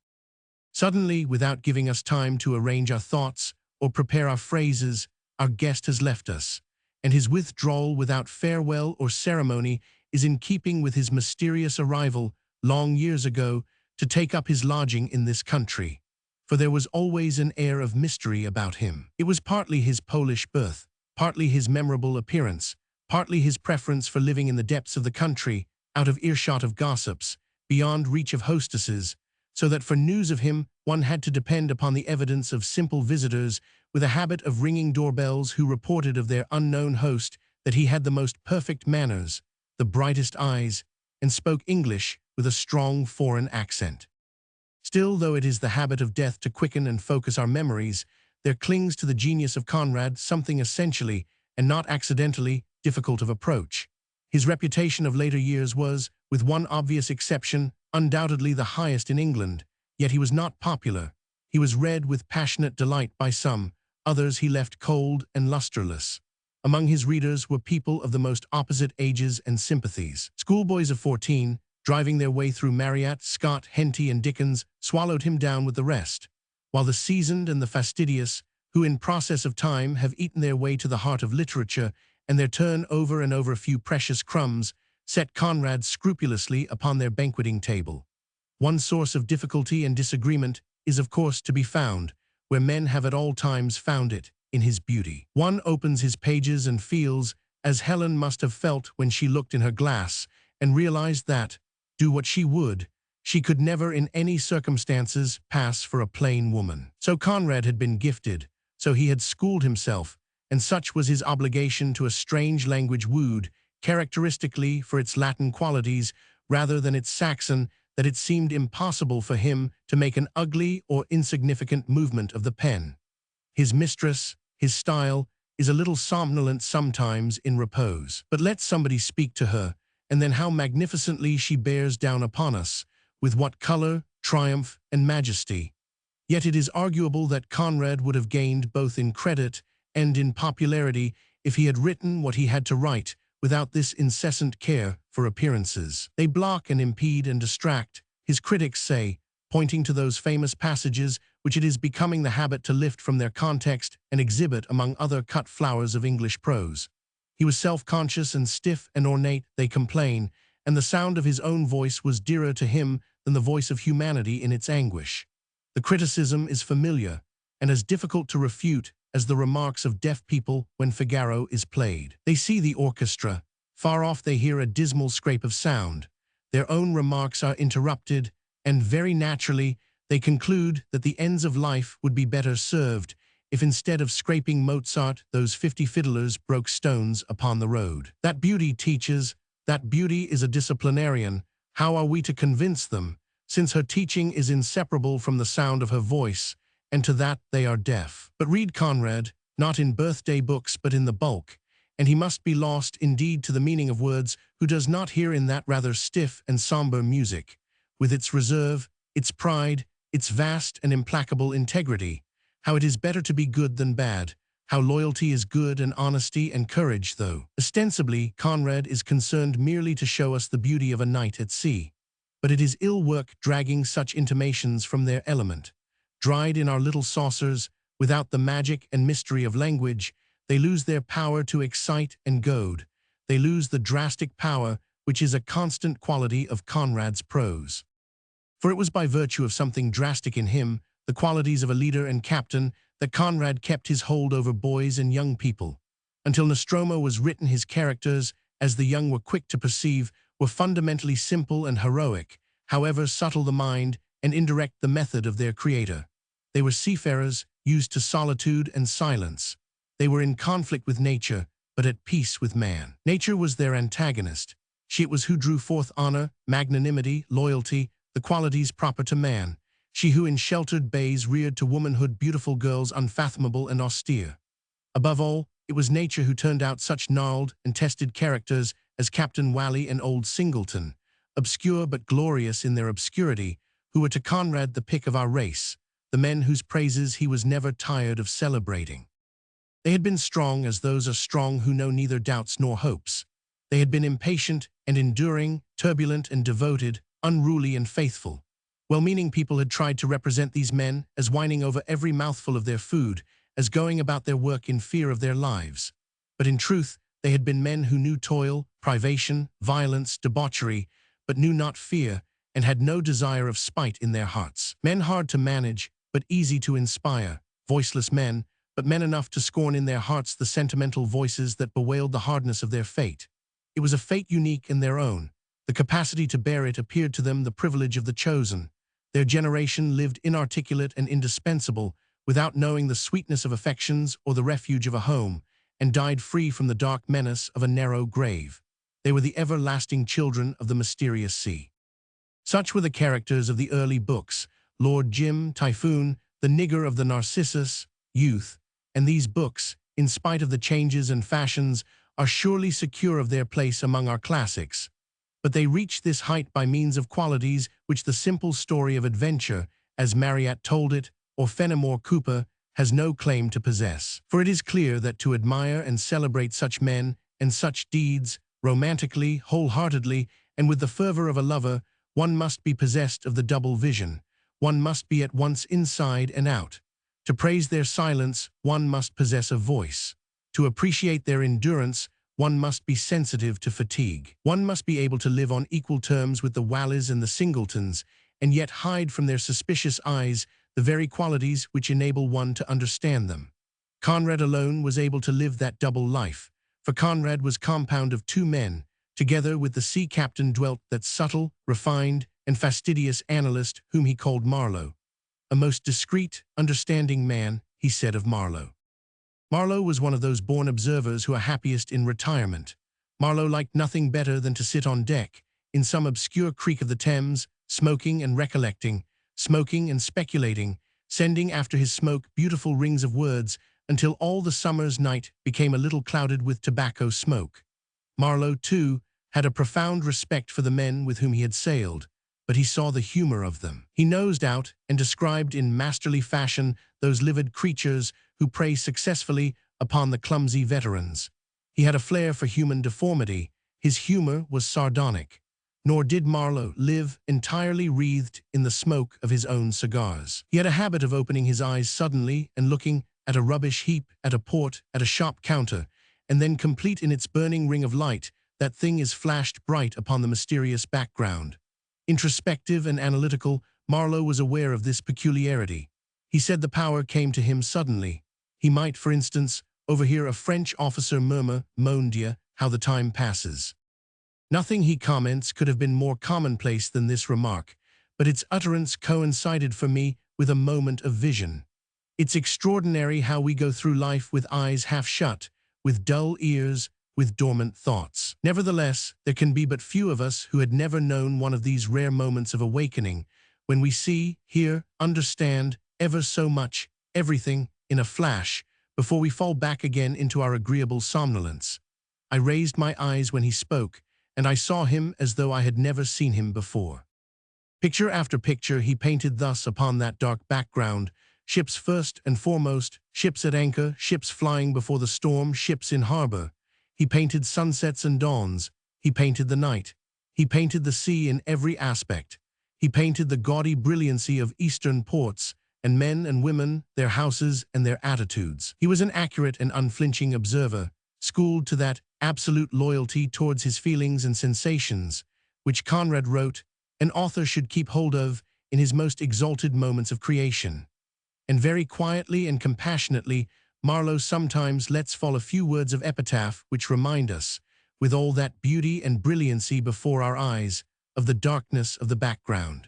Suddenly, without giving us time to arrange our thoughts or prepare our phrases, our guest has left us, and his withdrawal without farewell or ceremony is in keeping with his mysterious arrival, long years ago, to take up his lodging in this country. For there was always an air of mystery about him. It was partly his Polish birth, partly his memorable appearance, partly his preference for living in the depths of the country, out of earshot of gossips, beyond reach of hostesses, so that for news of him one had to depend upon the evidence of simple visitors with a habit of ringing doorbells who reported of their unknown host that he had the most perfect manners, the brightest eyes, and spoke English with a strong foreign accent. Still, though it is the habit of death to quicken and focus our memories, there clings to the genius of Conrad something essentially, and not accidentally, difficult of approach. His reputation of later years was, with one obvious exception, undoubtedly the highest in England, yet he was not popular. He was read with passionate delight by some, others he left cold and lustreless. Among his readers were people of the most opposite ages and sympathies. Schoolboys of 14, driving their way through Marryat, Scott, Henty, and Dickens, swallowed him down with the rest, while the seasoned and the fastidious, who in process of time have eaten their way to the heart of literature, and their turn over and over a few precious crumbs, set Conrad scrupulously upon their banqueting table. One source of difficulty and disagreement is of course to be found, where men have at all times found it, in his beauty. One opens his pages and feels, as Helen must have felt when she looked in her glass, and realized that, do what she would, she could never in any circumstances pass for a plain woman. So Conrad had been gifted, so he had schooled himself, and such was his obligation to a strange language wooed, characteristically for its Latin qualities rather than its Saxon, that it seemed impossible for him to make an ugly or insignificant movement of the pen. His mistress, his style, is a little somnolent sometimes in repose. But let somebody speak to her, and then how magnificently she bears down upon us, with what color, triumph, and majesty. Yet it is arguable that Conrad would have gained both in credit and in popularity if he had written what he had to write, without this incessant care for appearances. They block and impede and distract, his critics say, pointing to those famous passages which it is becoming the habit to lift from their context and exhibit among other cut flowers of English prose. He was self-conscious and stiff and ornate, they complain, and the sound of his own voice was dearer to him than the voice of humanity in its anguish. The criticism is familiar, and as difficult to refute as the remarks of deaf people when Figaro is played. They see the orchestra. Far off they hear a dismal scrape of sound. Their own remarks are interrupted, and very naturally they conclude that the ends of life would be better served if instead of scraping Mozart, those 50 fiddlers broke stones upon the road. That beauty teaches, that beauty is a disciplinarian. How are we to convince them, since her teaching is inseparable from the sound of her voice, and to that they are deaf? But read Conrad, not in birthday books but in the bulk, and he must be lost indeed to the meaning of words who does not hear in that rather stiff and somber music, with its reserve, its pride, its vast and implacable integrity, how it is better to be good than bad, how loyalty is good and honesty and courage though. Ostensibly, Conrad is concerned merely to show us the beauty of a night at sea. But it is ill work dragging such intimations from their element. Dried in our little saucers, without the magic and mystery of language, they lose their power to excite and goad. They lose the drastic power which is a constant quality of Conrad's prose. For it was by virtue of something drastic in him, the qualities of a leader and captain, that Conrad kept his hold over boys and young people. Until Nostromo was written, his characters, as the young were quick to perceive, were fundamentally simple and heroic, however subtle the mind and indirect the method of their creator. They were seafarers, used to solitude and silence. They were in conflict with nature, but at peace with man. Nature was their antagonist. She it was who drew forth honor, magnanimity, loyalty, the qualities proper to man. She who in sheltered bays reared to womanhood beautiful girls unfathomable and austere. Above all, it was nature who turned out such gnarled and tested characters as Captain Whalley and old Singleton, obscure but glorious in their obscurity, who were to Conrad the pick of our race, the men whose praises he was never tired of celebrating. They had been strong as those are strong who know neither doubts nor hopes. They had been impatient and enduring, turbulent and devoted, unruly and faithful. Well-meaning people had tried to represent these men as whining over every mouthful of their food, as going about their work in fear of their lives. But in truth, they had been men who knew toil, privation, violence, debauchery, but knew not fear, and had no desire of spite in their hearts. Men hard to manage, but easy to inspire, voiceless men, but men enough to scorn in their hearts the sentimental voices that bewailed the hardness of their fate. It was a fate unique in their own. The capacity to bear it appeared to them the privilege of the chosen. Their generation lived inarticulate and indispensable, without knowing the sweetness of affections or the refuge of a home, and died free from the dark menace of a narrow grave. They were the everlasting children of the mysterious sea. Such were the characters of the early books, Lord Jim, Typhoon, the nigger of the Narcissus, Youth, and these books, in spite of the changes and fashions, are surely secure of their place among our classics. But they reach this height by means of qualities which the simple story of adventure, as Marryat told it, or Fenimore Cooper, has no claim to possess. For it is clear that to admire and celebrate such men and such deeds, romantically, wholeheartedly, and with the fervor of a lover, one must be possessed of the double vision. One must be at once inside and out. To praise their silence, one must possess a voice. To appreciate their endurance, one must be sensitive to fatigue. One must be able to live on equal terms with the Whalleys and the Singletons, and yet hide from their suspicious eyes the very qualities which enable one to understand them. Conrad alone was able to live that double life, for Conrad was compound of two men. Together with the sea captain dwelt that subtle, refined, and fastidious analyst whom he called Marlowe. A most discreet, understanding man, he said of Marlowe. Marlowe was one of those born observers who are happiest in retirement. Marlowe liked nothing better than to sit on deck, in some obscure creek of the Thames, smoking and recollecting, smoking and speculating, sending after his smoke beautiful rings of words until all the summer's night became a little clouded with tobacco smoke. Marlowe, too, had a profound respect for the men with whom he had sailed, but he saw the humor of them. He nosed out and described in masterly fashion those livid creatures who prey successfully upon the clumsy veterans. He had a flair for human deformity. His humor was sardonic. Nor did Marlowe live entirely wreathed in the smoke of his own cigars. He had a habit of opening his eyes suddenly and looking at a rubbish heap, at a port, at a shop counter, and then complete in its burning ring of light, that thing is flashed bright upon the mysterious background. Introspective and analytical, Marlowe was aware of this peculiarity. He said the power came to him suddenly. He might, for instance, overhear a French officer murmur, "Mon Dieu, how the time passes." Nothing, he comments, could have been more commonplace than this remark, but its utterance coincided for me with a moment of vision. It's extraordinary how we go through life with eyes half shut, with dull ears, with dormant thoughts. Nevertheless, there can be but few of us who had never known one of these rare moments of awakening, when we see, hear, understand, ever so much, everything, in a flash, before we fall back again into our agreeable somnolence. I raised my eyes when he spoke, and I saw him as though I had never seen him before. Picture after picture he painted thus upon that dark background: ships first and foremost, ships at anchor, ships flying before the storm, ships in harbor. He painted sunsets and dawns. He painted the night. He painted the sea in every aspect. He painted the gaudy brilliancy of eastern ports, and men and women, their houses and their attitudes. He was an accurate and unflinching observer, schooled to that absolute loyalty towards his feelings and sensations, which Conrad wrote, an author should keep hold of in his most exalted moments of creation. And very quietly and compassionately, Marlowe sometimes lets fall a few words of epitaph which remind us, with all that beauty and brilliancy before our eyes, of the darkness of the background.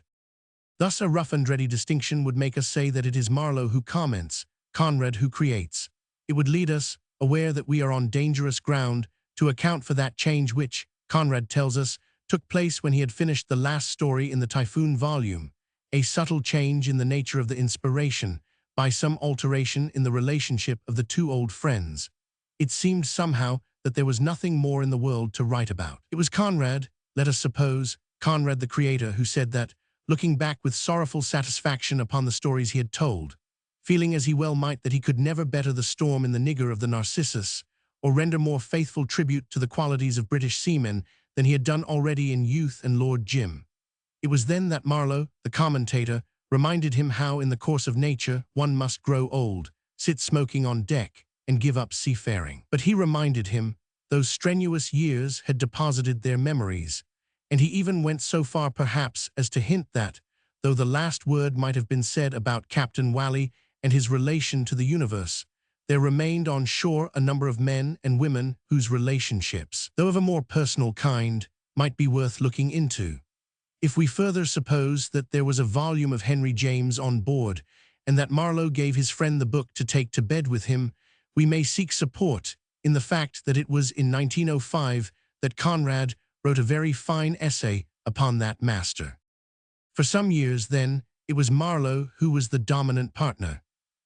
Thus a rough and ready distinction would make us say that it is Marlowe who comments, Conrad who creates. It would lead us, aware that we are on dangerous ground, to account for that change which, Conrad tells us, took place when he had finished the last story in the Typhoon volume, a subtle change in the nature of the inspiration, by some alteration in the relationship of the two old friends. It seemed somehow that there was nothing more in the world to write about. It was Conrad, let us suppose, Conrad the creator, who said that, looking back with sorrowful satisfaction upon the stories he had told, feeling as he well might that he could never better the storm in the nigger of the Narcissus, or render more faithful tribute to the qualities of British seamen than he had done already in Youth and Lord Jim. It was then that Marlowe, the commentator, reminded him how in the course of nature one must grow old, sit smoking on deck, and give up seafaring. But he reminded him, those strenuous years had deposited their memories, and he even went so far perhaps as to hint that, though the last word might have been said about Captain Whalley and his relation to the universe, there remained on shore a number of men and women whose relationships, though of a more personal kind, might be worth looking into. If we further suppose that there was a volume of Henry James on board, and that Marlowe gave his friend the book to take to bed with him, we may seek support in the fact that it was in 1905 that Conrad wrote a very fine essay upon that master. For some years, then, it was Marlowe who was the dominant partner.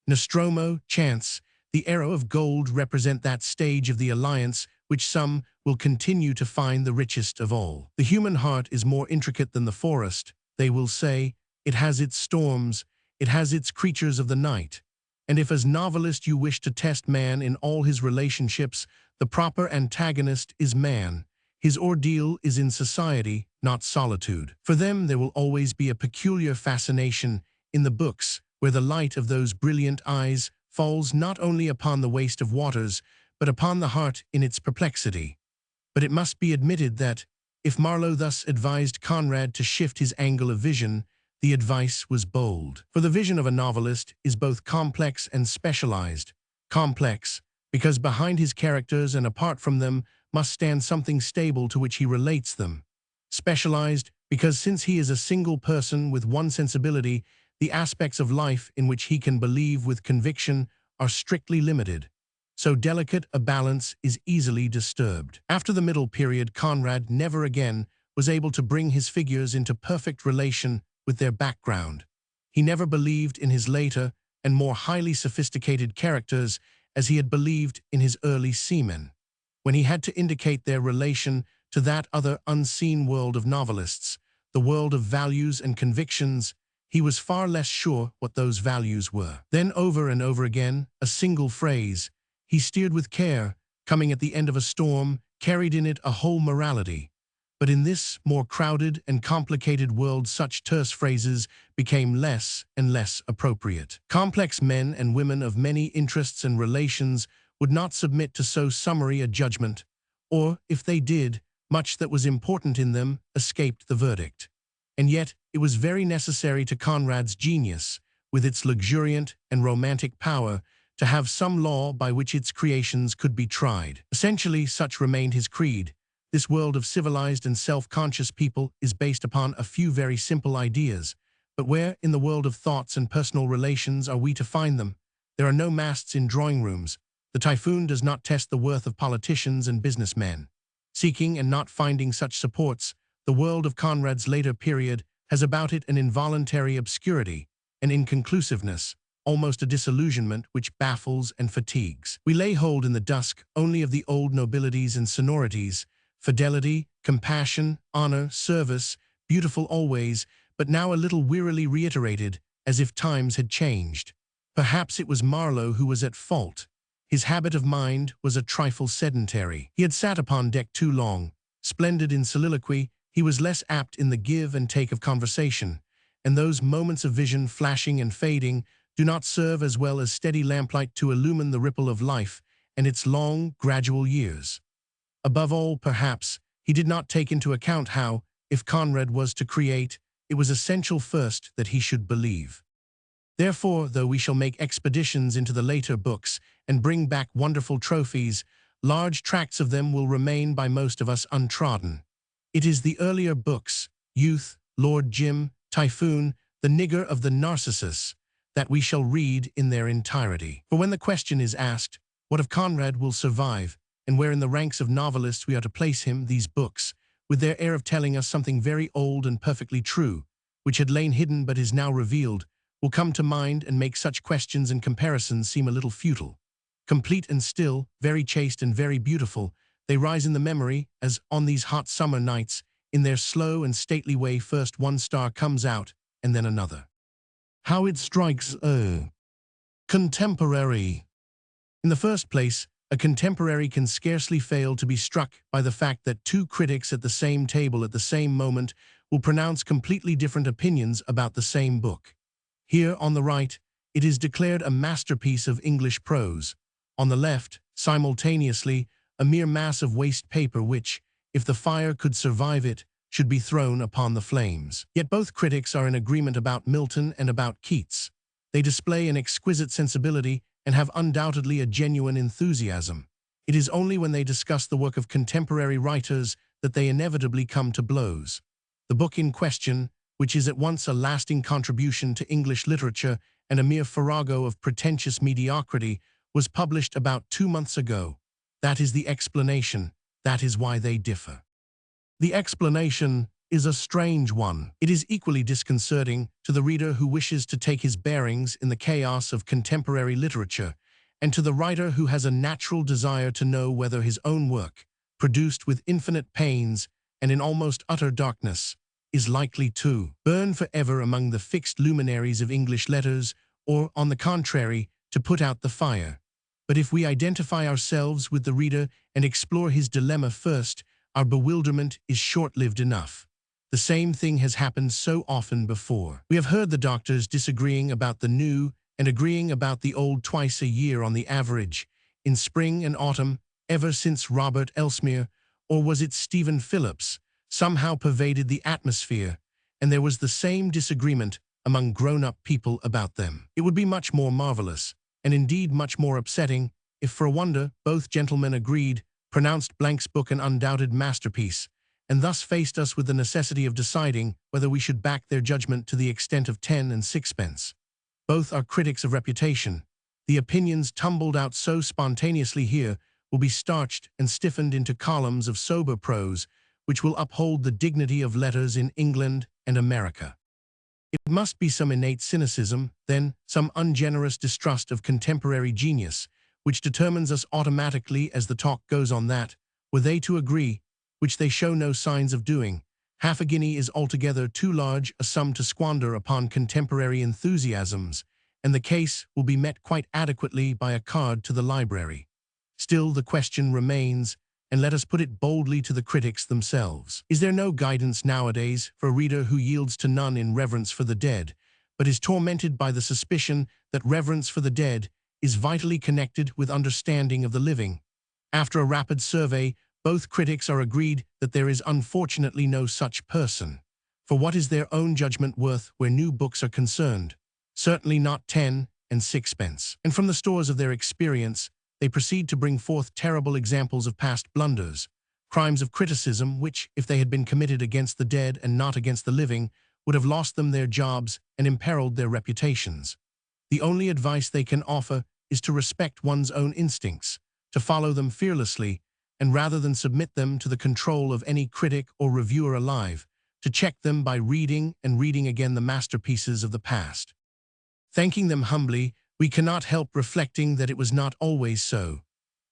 Nostromo, chance, the arrow of gold represent that stage of the alliance which some will continue to find the richest of all. The human heart is more intricate than the forest, they will say. It has its storms, it has its creatures of the night. And if as novelist you wish to test man in all his relationships, the proper antagonist is man. His ordeal is in society, not solitude. For them there will always be a peculiar fascination in the books where the light of those brilliant eyes falls not only upon the waste of waters, but upon the heart in its perplexity. But it must be admitted that, if Marlowe thus advised Conrad to shift his angle of vision, the advice was bold. For the vision of a novelist is both complex and specialized. Complex, because behind his characters and apart from them must stand something stable to which he relates them. Specialized, because since he is a single person with one sensibility, the aspects of life in which he can believe with conviction are strictly limited. So delicate a balance is easily disturbed. After the middle period, Conrad never again was able to bring his figures into perfect relation with their background. He never believed in his later and more highly sophisticated characters as he had believed in his early seamen. When he had to indicate their relation to that other unseen world of novelists, the world of values and convictions, he was far less sure what those values were. Then over and over again, a single phrase, he steered with care, coming at the end of a storm, carried in it a whole morality. But in this more crowded and complicated world, such terse phrases became less and less appropriate. Complex men and women of many interests and relations would not submit to so summary a judgment, or, if they did, much that was important in them escaped the verdict. And yet, it was very necessary to Conrad's genius, with its luxuriant and romantic power, to have some law by which its creations could be tried. Essentially, such remained his creed. This world of civilized and self-conscious people is based upon a few very simple ideas. But where, in the world of thoughts and personal relations, are we to find them? There are no masts in drawing rooms. The Typhoon does not test the worth of politicians and businessmen. Seeking and not finding such supports, the world of Conrad's later period has about it an involuntary obscurity, an inconclusiveness, almost a disillusionment which baffles and fatigues. We lay hold in the dusk only of the old nobilities and sonorities, fidelity, compassion, honor, service, beautiful always, but now a little wearily reiterated, as if times had changed. Perhaps it was Marlowe who was at fault. His habit of mind was a trifle sedentary. He had sat upon deck too long. Splendid in soliloquy, he was less apt in the give and take of conversation, and those moments of vision flashing and fading do not serve as well as steady lamplight to illumine the ripple of life and its long, gradual years. Above all, perhaps, he did not take into account how, if Conrad was to create, it was essential first that he should believe. Therefore, though we shall make expeditions into the later books and bring back wonderful trophies, large tracts of them will remain by most of us untrodden. It is the earlier books, Youth, Lord Jim, Typhoon, The Nigger of the Narcissus, that we shall read in their entirety. For when the question is asked, what of Conrad will survive, and where in the ranks of novelists we are to place him, these books, with their air of telling us something very old and perfectly true, which had lain hidden but is now revealed, will come to mind and make such questions and comparisons seem a little futile. Complete and still, very chaste and very beautiful, they rise in the memory as, on these hot summer nights, in their slow and stately way first one star comes out, and then another. How it strikes a contemporary. In the first place, a contemporary can scarcely fail to be struck by the fact that two critics at the same table at the same moment will pronounce completely different opinions about the same book. Here, on the right, it is declared a masterpiece of English prose. On the left, simultaneously, a mere mass of waste paper which, if the fire could survive it, should be thrown upon the flames. Yet both critics are in agreement about Milton and about Keats. They display an exquisite sensibility and have undoubtedly a genuine enthusiasm. It is only when they discuss the work of contemporary writers that they inevitably come to blows. The book in question, which is at once a lasting contribution to English literature and a mere farrago of pretentious mediocrity, was published about 2 months ago. That is the explanation. That is why they differ. The explanation is a strange one. It is equally disconcerting to the reader who wishes to take his bearings in the chaos of contemporary literature, and to the writer who has a natural desire to know whether his own work, produced with infinite pains and in almost utter darkness, is likely to burn forever among the fixed luminaries of English letters, or, on the contrary, to put out the fire. But if we identify ourselves with the reader and explore his dilemma first, our bewilderment is short-lived enough. The same thing has happened so often before. We have heard the doctors disagreeing about the new and agreeing about the old twice a year on the average, in spring and autumn, ever since Robert Elsmere, or was it Stephen Phillips, somehow pervaded the atmosphere, and there was the same disagreement among grown-up people about them. It would be much more marvelous, and indeed much more upsetting, if for a wonder both gentlemen agreed, pronounced Blank's book an undoubted masterpiece, and thus faced us with the necessity of deciding whether we should back their judgment to the extent of 10 and sixpence. Both are critics of reputation. The opinions tumbled out so spontaneously here will be starched and stiffened into columns of sober prose, which will uphold the dignity of letters in England and America. It must be some innate cynicism, then, some ungenerous distrust of contemporary genius, which determines us automatically as the talk goes on that, were they to agree, which they show no signs of doing, half a guinea is altogether too large a sum to squander upon contemporary enthusiasms, and the case will be met quite adequately by a card to the library. Still, the question remains, and let us put it boldly to the critics themselves. Is there no guidance nowadays for a reader who yields to none in reverence for the dead, but is tormented by the suspicion that reverence for the dead is vitally connected with understanding of the living? After a rapid survey, both critics are agreed that there is unfortunately no such person. For what is their own judgment worth where new books are concerned? Certainly not 10 and sixpence. And from the stores of their experience, they proceed to bring forth terrible examples of past blunders, crimes of criticism which, if they had been committed against the dead and not against the living, would have lost them their jobs and imperiled their reputations. The only advice they can offer is to respect one's own instincts, to follow them fearlessly, and rather than submit them to the control of any critic or reviewer alive, to check them by reading and reading again the masterpieces of the past. Thanking them humbly, we cannot help reflecting that it was not always so.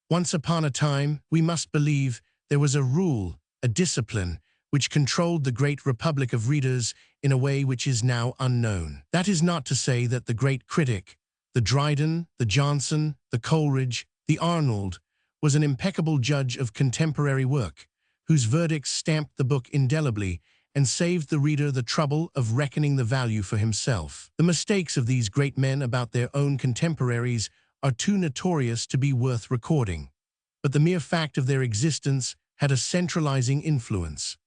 Once upon a time, we must believe, there was a rule, a discipline, which controlled the great republic of readers in a way which is now unknown. That is not to say that the great critic, the Dryden, the Johnson, the Coleridge, the Arnold, was an impeccable judge of contemporary work, whose verdicts stamped the book indelibly and saved the reader the trouble of reckoning the value for himself. The mistakes of these great men about their own contemporaries are too notorious to be worth recording, but the mere fact of their existence had a centralizing influence.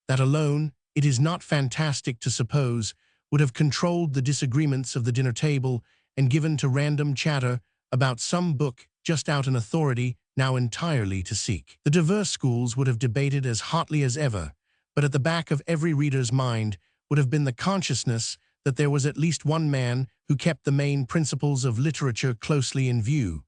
That alone, it is not fantastic to suppose, would have controlled the disagreements of the dinner table and given to random chatter about some book just out an authority now entirely to seek. The diverse schools would have debated as hotly as ever, but at the back of every reader's mind would have been the consciousness that there was at least one man who kept the main principles of literature closely in view,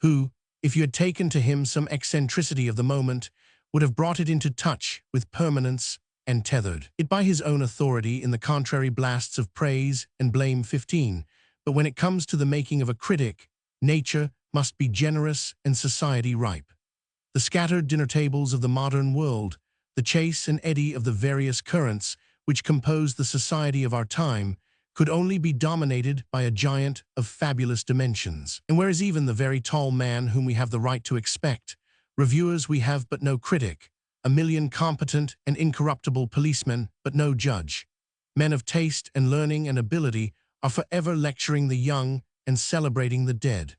who, if you had taken to him some eccentricity of the moment, would have brought it into touch with permanence and tethered it by his own authority in the contrary blasts of praise and blame 15. But when it comes to the making of a critic, nature must be generous and society ripe. The scattered dinner tables of the modern world, the chase and eddy of the various currents which compose the society of our time, could only be dominated by a giant of fabulous dimensions. And whereas even the very tall man whom we have the right to expect, reviewers we have but no critic, a million competent and incorruptible policemen but no judge, men of taste and learning and ability are forever lecturing the young and celebrating the dead.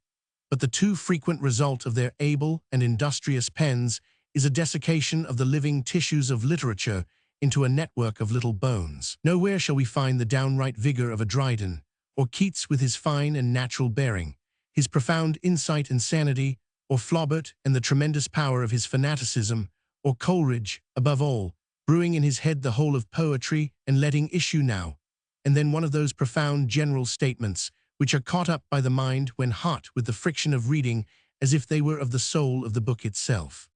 But the too frequent result of their able and industrious pens is a desiccation of the living tissues of literature into a network of little bones. Nowhere shall we find the downright vigor of a Dryden, or Keats with his fine and natural bearing, his profound insight and sanity, or Flaubert and the tremendous power of his fanaticism, or Coleridge, above all, brewing in his head the whole of poetry and letting issue now and then one of those profound general statements which are caught up by the mind when hot with the friction of reading as if they were of the soul of the book itself.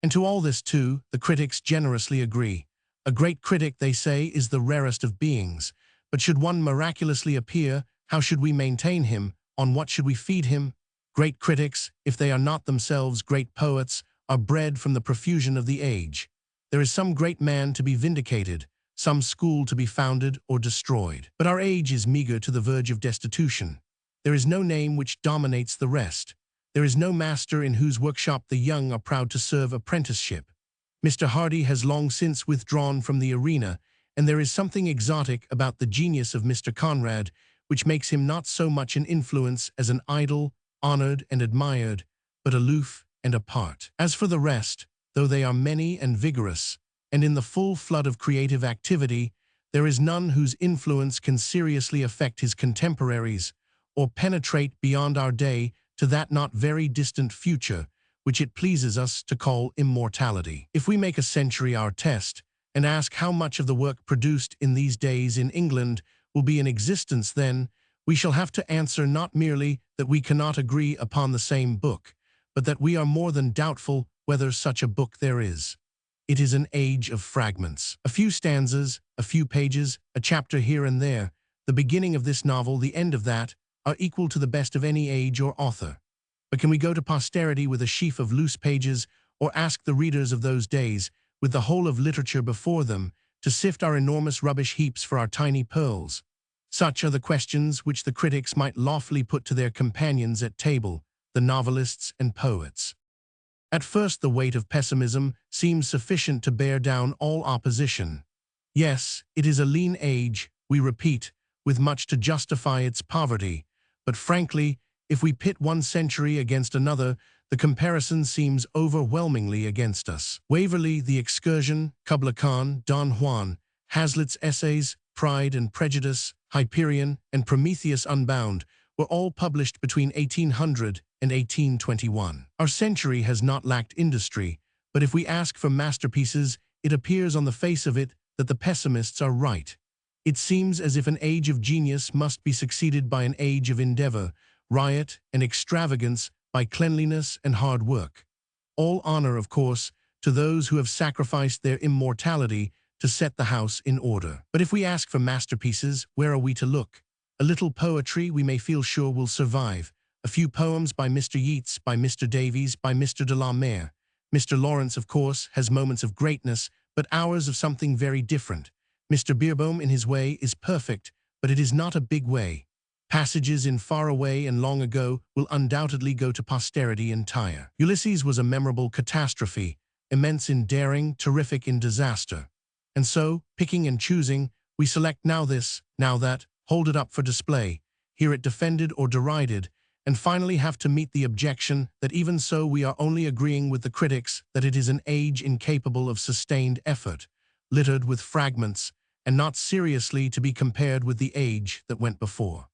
And to all this, too, the critics generously agree. A great critic, they say, is the rarest of beings, but should one miraculously appear, how should we maintain him? On what should we feed him? Great critics, if they are not themselves great poets, are bred from the profusion of the age. There is some great man to be vindicated, some school to be founded or destroyed. But our age is meager to the verge of destitution. There is no name which dominates the rest. There is no master in whose workshop the young are proud to serve apprenticeship. Mr. Hardy has long since withdrawn from the arena, and there is something exotic about the genius of Mr. Conrad, which makes him not so much an influence as an idol, honored and admired, but aloof and apart. As for the rest, though they are many and vigorous, and in the full flood of creative activity, there is none whose influence can seriously affect his contemporaries, or penetrate beyond our day to that not very distant future, which it pleases us to call immortality. If we make a century our test, and ask how much of the work produced in these days in England will be in existence then, we shall have to answer not merely that we cannot agree upon the same book, but that we are more than doubtful whether such a book there is. It is an age of fragments. A few stanzas, a few pages, a chapter here and there, the beginning of this novel, the end of that, are equal to the best of any age or author. But can we go to posterity with a sheaf of loose pages, or ask the readers of those days, with the whole of literature before them, to sift our enormous rubbish heaps for our tiny pearls? Such are the questions which the critics might lawfully put to their companions at table, the novelists and poets. At first the weight of pessimism seems sufficient to bear down all opposition. Yes, it is a lean age, we repeat, with much to justify its poverty, but frankly, if we pit one century against another, the comparison seems overwhelmingly against us. Waverley, The Excursion, Kubla Khan, Don Juan, Hazlitt's Essays, Pride and Prejudice, Hyperion, and Prometheus Unbound were all published between 1800 and 1821. Our century has not lacked industry, but if we ask for masterpieces, it appears on the face of it that the pessimists are right. It seems as if an age of genius must be succeeded by an age of endeavor, riot and extravagance by cleanliness and hard work. All honor, of course, to those who have sacrificed their immortality to set the house in order. But if we ask for masterpieces, where are we to look? A little poetry we may feel sure will survive. A few poems by Mr. Yeats, by Mr. Davies, by Mr. de la Mare. Mr. Lawrence, of course, has moments of greatness, but ours of something very different. Mr. Beerbohm, in his way, is perfect, but it is not a big way. Passages in Far Away and Long Ago will undoubtedly go to posterity entire. Ulysses was a memorable catastrophe, immense in daring, terrific in disaster. And so, picking and choosing, we select now this, now that, hold it up for display, hear it defended or derided, and finally have to meet the objection that even so we are only agreeing with the critics that it is an age incapable of sustained effort, littered with fragments, and not seriously to be compared with the age that went before.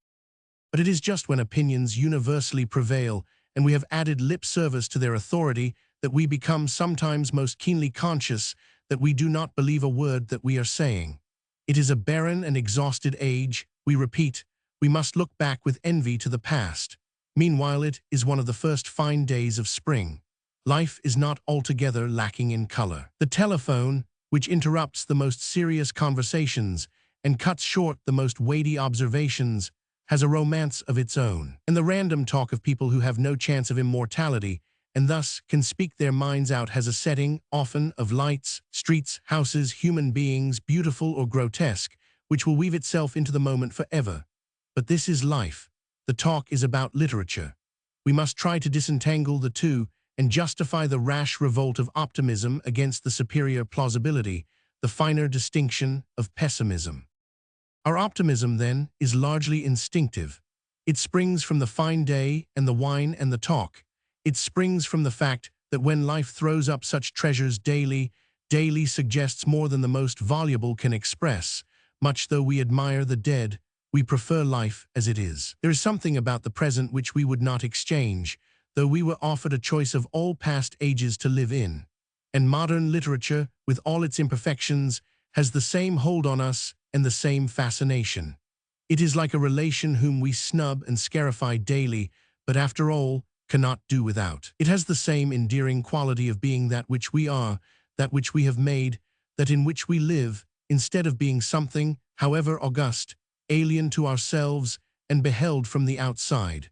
But it is just when opinions universally prevail and we have added lip service to their authority that we become sometimes most keenly conscious that we do not believe a word that we are saying. It is a barren and exhausted age, we repeat. We must look back with envy to the past. Meanwhile, it is one of the first fine days of spring. Life is not altogether lacking in color. The telephone, which interrupts the most serious conversations and cuts short the most weighty observations, has a romance of its own. And the random talk of people who have no chance of immortality and thus can speak their minds out has a setting, often, of lights, streets, houses, human beings, beautiful or grotesque, which will weave itself into the moment forever. But this is life. The talk is about literature. We must try to disentangle the two and justify the rash revolt of optimism against the superior plausibility, the finer distinction of pessimism. Our optimism, then, is largely instinctive. It springs from the fine day and the wine and the talk. It springs from the fact that when life throws up such treasures daily suggests more than the most voluble can express. Much though we admire the dead, we prefer life as it is. There is something about the present which we would not exchange, though we were offered a choice of all past ages to live in. And modern literature, with all its imperfections, has the same hold on us and the same fascination. It is like a relation whom we snub and scarify daily, but after all, cannot do without. It has the same endearing quality of being that which we are, that which we have made, that in which we live, instead of being something, however august, alien to ourselves and beheld from the outside.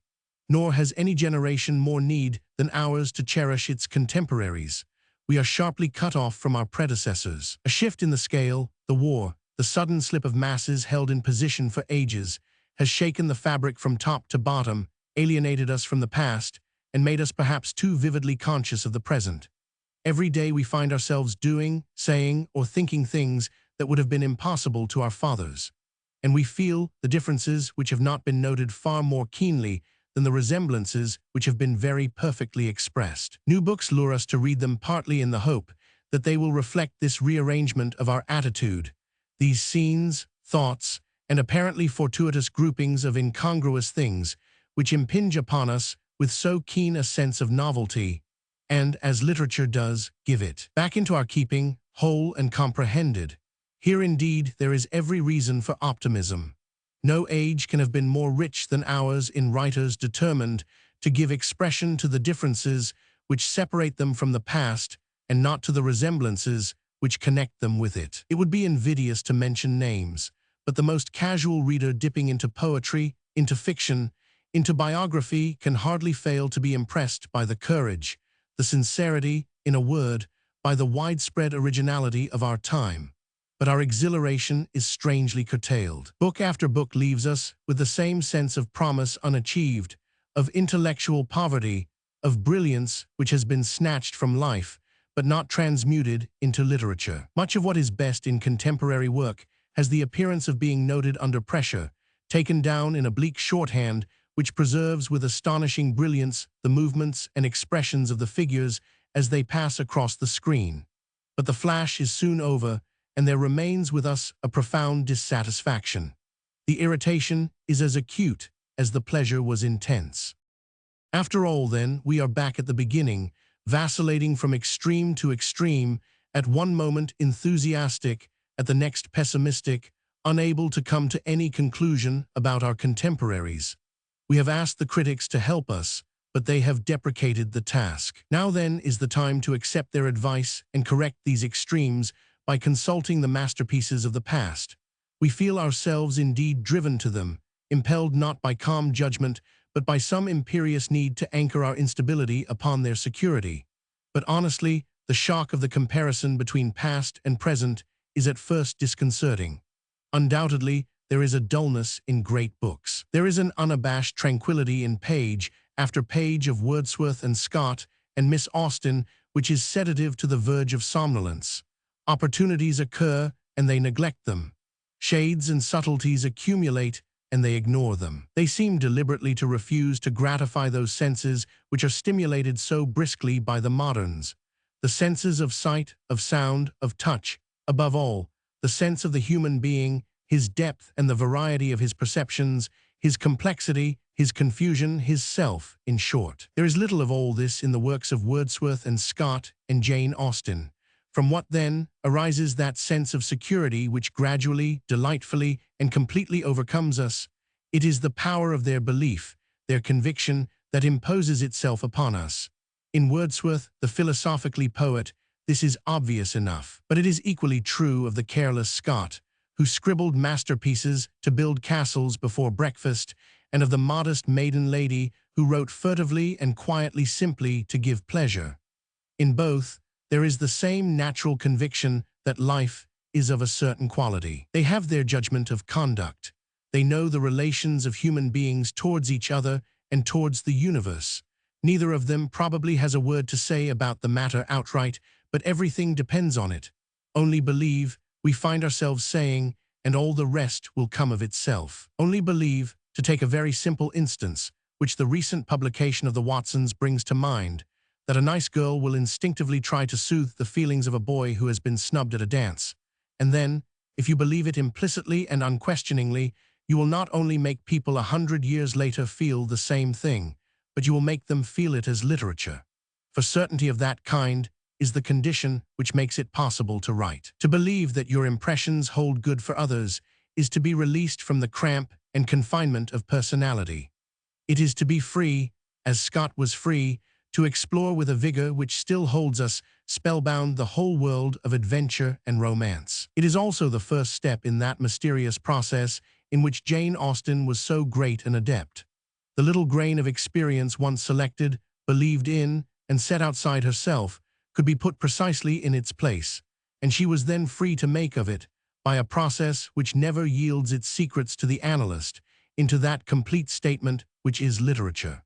Nor has any generation more need than ours to cherish its contemporaries. We are sharply cut off from our predecessors. A shift in the scale, the war, the sudden slip of masses held in position for ages, has shaken the fabric from top to bottom, alienated us from the past, and made us perhaps too vividly conscious of the present. Every day we find ourselves doing, saying, or thinking things that would have been impossible to our fathers. And we feel the differences which have not been noted far more keenly than the resemblances which have been very perfectly expressed. New books lure us to read them partly in the hope that they will reflect this rearrangement of our attitude. These scenes, thoughts, and apparently fortuitous groupings of incongruous things, which impinge upon us with so keen a sense of novelty, and, as literature does, give it back into our keeping, whole and comprehended. Here indeed there is every reason for optimism. No age can have been more rich than ours in writers determined to give expression to the differences which separate them from the past and not to the resemblances which connect them with it. It would be invidious to mention names, but the most casual reader dipping into poetry, into fiction, into biography can hardly fail to be impressed by the courage, the sincerity, in a word, by the widespread originality of our time. But our exhilaration is strangely curtailed. Book after book leaves us with the same sense of promise unachieved, of intellectual poverty, of brilliance which has been snatched from life, but not transmuted into literature. Much of what is best in contemporary work has the appearance of being noted under pressure, taken down in a bleak shorthand which preserves with astonishing brilliance the movements and expressions of the figures as they pass across the screen. But the flash is soon over, and there remains with us a profound dissatisfaction. The irritation is as acute as the pleasure was intense. After all, then, we are back at the beginning, vacillating from extreme to extreme, at one moment enthusiastic, at the next pessimistic, unable to come to any conclusion about our contemporaries. We have asked the critics to help us, but they have deprecated the task. Now then is the time to accept their advice and correct these extremes by consulting the masterpieces of the past. We feel ourselves indeed driven to them, impelled not by calm judgment, but by some imperious need to anchor our instability upon their security. But honestly, The shock of the comparison between past and present is at first disconcerting. Undoubtedly, there is a dullness in great books. There is an unabashed tranquility in page after page of Wordsworth and Scott and Miss Austen, which is sedative to the verge of somnolence. Opportunities occur, and they neglect them. Shades and subtleties accumulate, and they ignore them. They seem deliberately to refuse to gratify those senses which are stimulated so briskly by the moderns. The senses of sight, of sound, of touch, above all, the sense of the human being, his depth and the variety of his perceptions, his complexity, his confusion, his self, in short. There is little of all this in the works of Wordsworth and Scott and Jane Austen. From what, then, arises that sense of security which gradually, delightfully, and completely overcomes us? It is the power of their belief, their conviction, that imposes itself upon us. In Wordsworth, the philosophically poet, this is obvious enough. But it is equally true of the careless Scott, who scribbled masterpieces to build castles before breakfast, and of the modest maiden lady who wrote furtively and quietly simply to give pleasure. In both, there is the same natural conviction that life is of a certain quality. They have their judgment of conduct. They know the relations of human beings towards each other and towards the universe. Neither of them probably has a word to say about the matter outright, but everything depends on it. Only believe, we find ourselves saying, and all the rest will come of itself. Only believe, to take a very simple instance, which the recent publication of the Watsons brings to mind, that a nice girl will instinctively try to soothe the feelings of a boy who has been snubbed at a dance. And then, if you believe it implicitly and unquestioningly, you will not only make people 100 years later feel the same thing, but you will make them feel it as literature. For certainty of that kind is the condition which makes it possible to write. To believe that your impressions hold good for others is to be released from the cramp and confinement of personality. It is to be free, as Scott was free, to explore with a vigor which still holds us spellbound the whole world of adventure and romance. It is also the first step in that mysterious process in which Jane Austen was so great an adept. The little grain of experience once selected, believed in, and set outside herself could be put precisely in its place, and she was then free to make of it, by a process which never yields its secrets to the analyst, into that complete statement which is literature.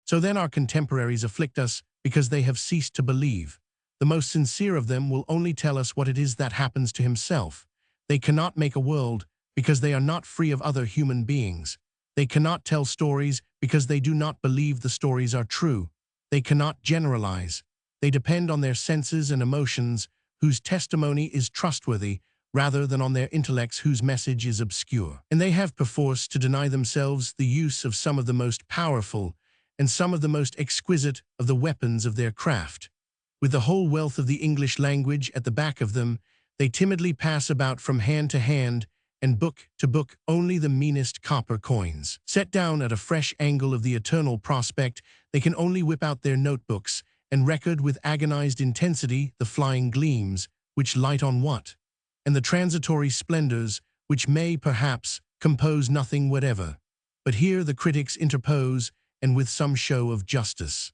So then our contemporaries afflict us because they have ceased to believe. The most sincere of them will only tell us what it is that happens to himself. They cannot make a world because they are not free of other human beings. They cannot tell stories because they do not believe the stories are true. They cannot generalize. They depend on their senses and emotions, whose testimony is trustworthy, rather than on their intellects whose message is obscure. And they have perforce to deny themselves the use of some of the most powerful and some of the most exquisite of the weapons of their craft. With the whole wealth of the English language at the back of them, they timidly pass about from hand to hand and book to book only the meanest copper coins. Set down at a fresh angle of the eternal prospect, they can only whip out their notebooks and record with agonized intensity the flying gleams, which light on what? And the transitory splendors, which may, perhaps, compose nothing whatever. But here the critics interpose, and with some show of justice.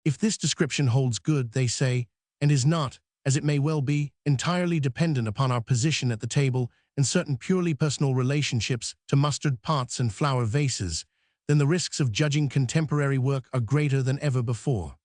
If this description holds good, they say, and is not, as it may well be, entirely dependent upon our position at the table and certain purely personal relationships to mustard pots and flower vases, then the risks of judging contemporary work are greater than ever before.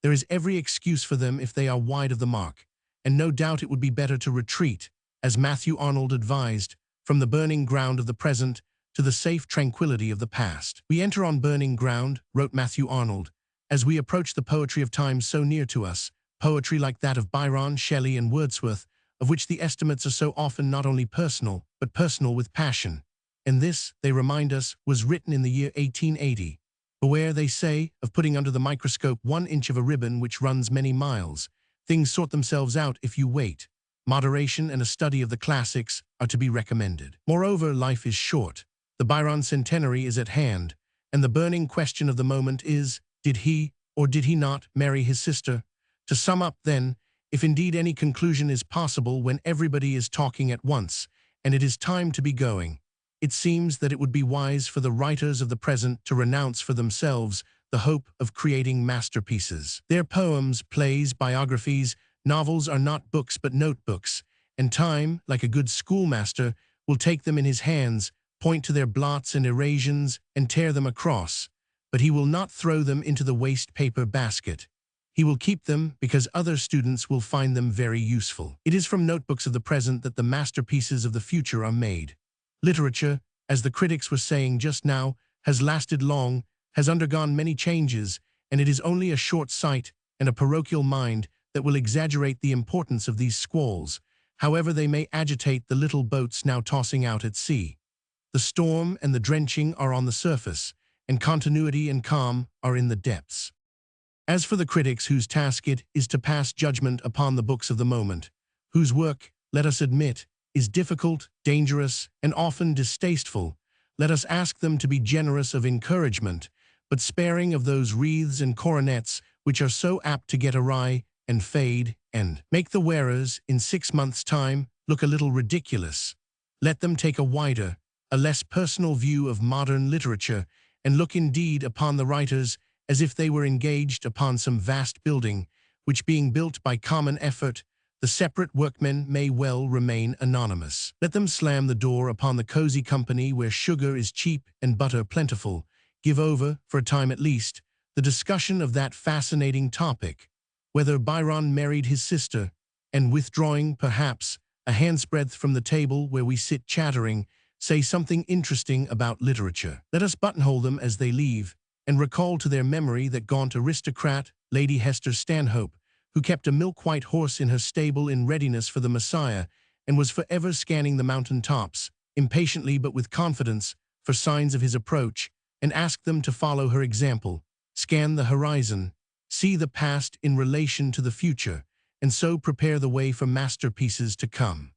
There is every excuse for them if they are wide of the mark, and no doubt it would be better to retreat, as Matthew Arnold advised, from the burning ground of the present to the safe tranquility of the past. We enter on burning ground, wrote Matthew Arnold, as we approach the poetry of times so near to us, poetry like that of Byron, Shelley, and Wordsworth, of which the estimates are so often not only personal, but personal with passion. And this, they remind us, was written in the year 1880. Beware, they say, of putting under the microscope 1 inch of a ribbon which runs many miles. Things sort themselves out if you wait. Moderation and a study of the classics are to be recommended. Moreover, life is short. The Byron centenary is at hand, and the burning question of the moment is, did he, or did he not, marry his sister? To sum up, then, if indeed any conclusion is possible when everybody is talking at once, and it is time to be going, it seems that it would be wise for the writers of the present to renounce for themselves the hope of creating masterpieces. Their poems, plays, biographies, novels are not books but notebooks, and time, like a good schoolmaster, will take them in his hands, point to their blots and erasions, and tear them across. But he will not throw them into the waste paper basket. He will keep them because other students will find them very useful. It is from notebooks of the present that the masterpieces of the future are made. Literature, as the critics were saying just now, has lasted long, has undergone many changes, and it is only a short sight and a parochial mind that will exaggerate the importance of these squalls, however they may agitate the little boats now tossing out at sea. The storm and the drenching are on the surface, and continuity and calm are in the depths. As for the critics whose task it is to pass judgment upon the books of the moment, whose work, let us admit, is difficult, dangerous, and often distasteful, let us ask them to be generous of encouragement, but sparing of those wreaths and coronets which are so apt to get awry and fade and make the wearers, in 6 months' time, look a little ridiculous. Let them take a wider, a less personal view of modern literature, and look indeed upon the writers as if they were engaged upon some vast building, which being built by common effort, the separate workmen may well remain anonymous. Let them slam the door upon the cozy company where sugar is cheap and butter plentiful, give over, for a time at least, the discussion of that fascinating topic, whether Byron married his sister, and withdrawing, perhaps, a handsbreadth from the table where we sit chattering, say something interesting about literature. Let us buttonhole them as they leave, and recall to their memory that gaunt aristocrat, Lady Hester Stanhope, who kept a milk-white horse in her stable in readiness for the Messiah, and was forever scanning the mountain tops, impatiently but with confidence, for signs of his approach, and asked them to follow her example, scan the horizon, see the past in relation to the future, and so prepare the way for masterpieces to come.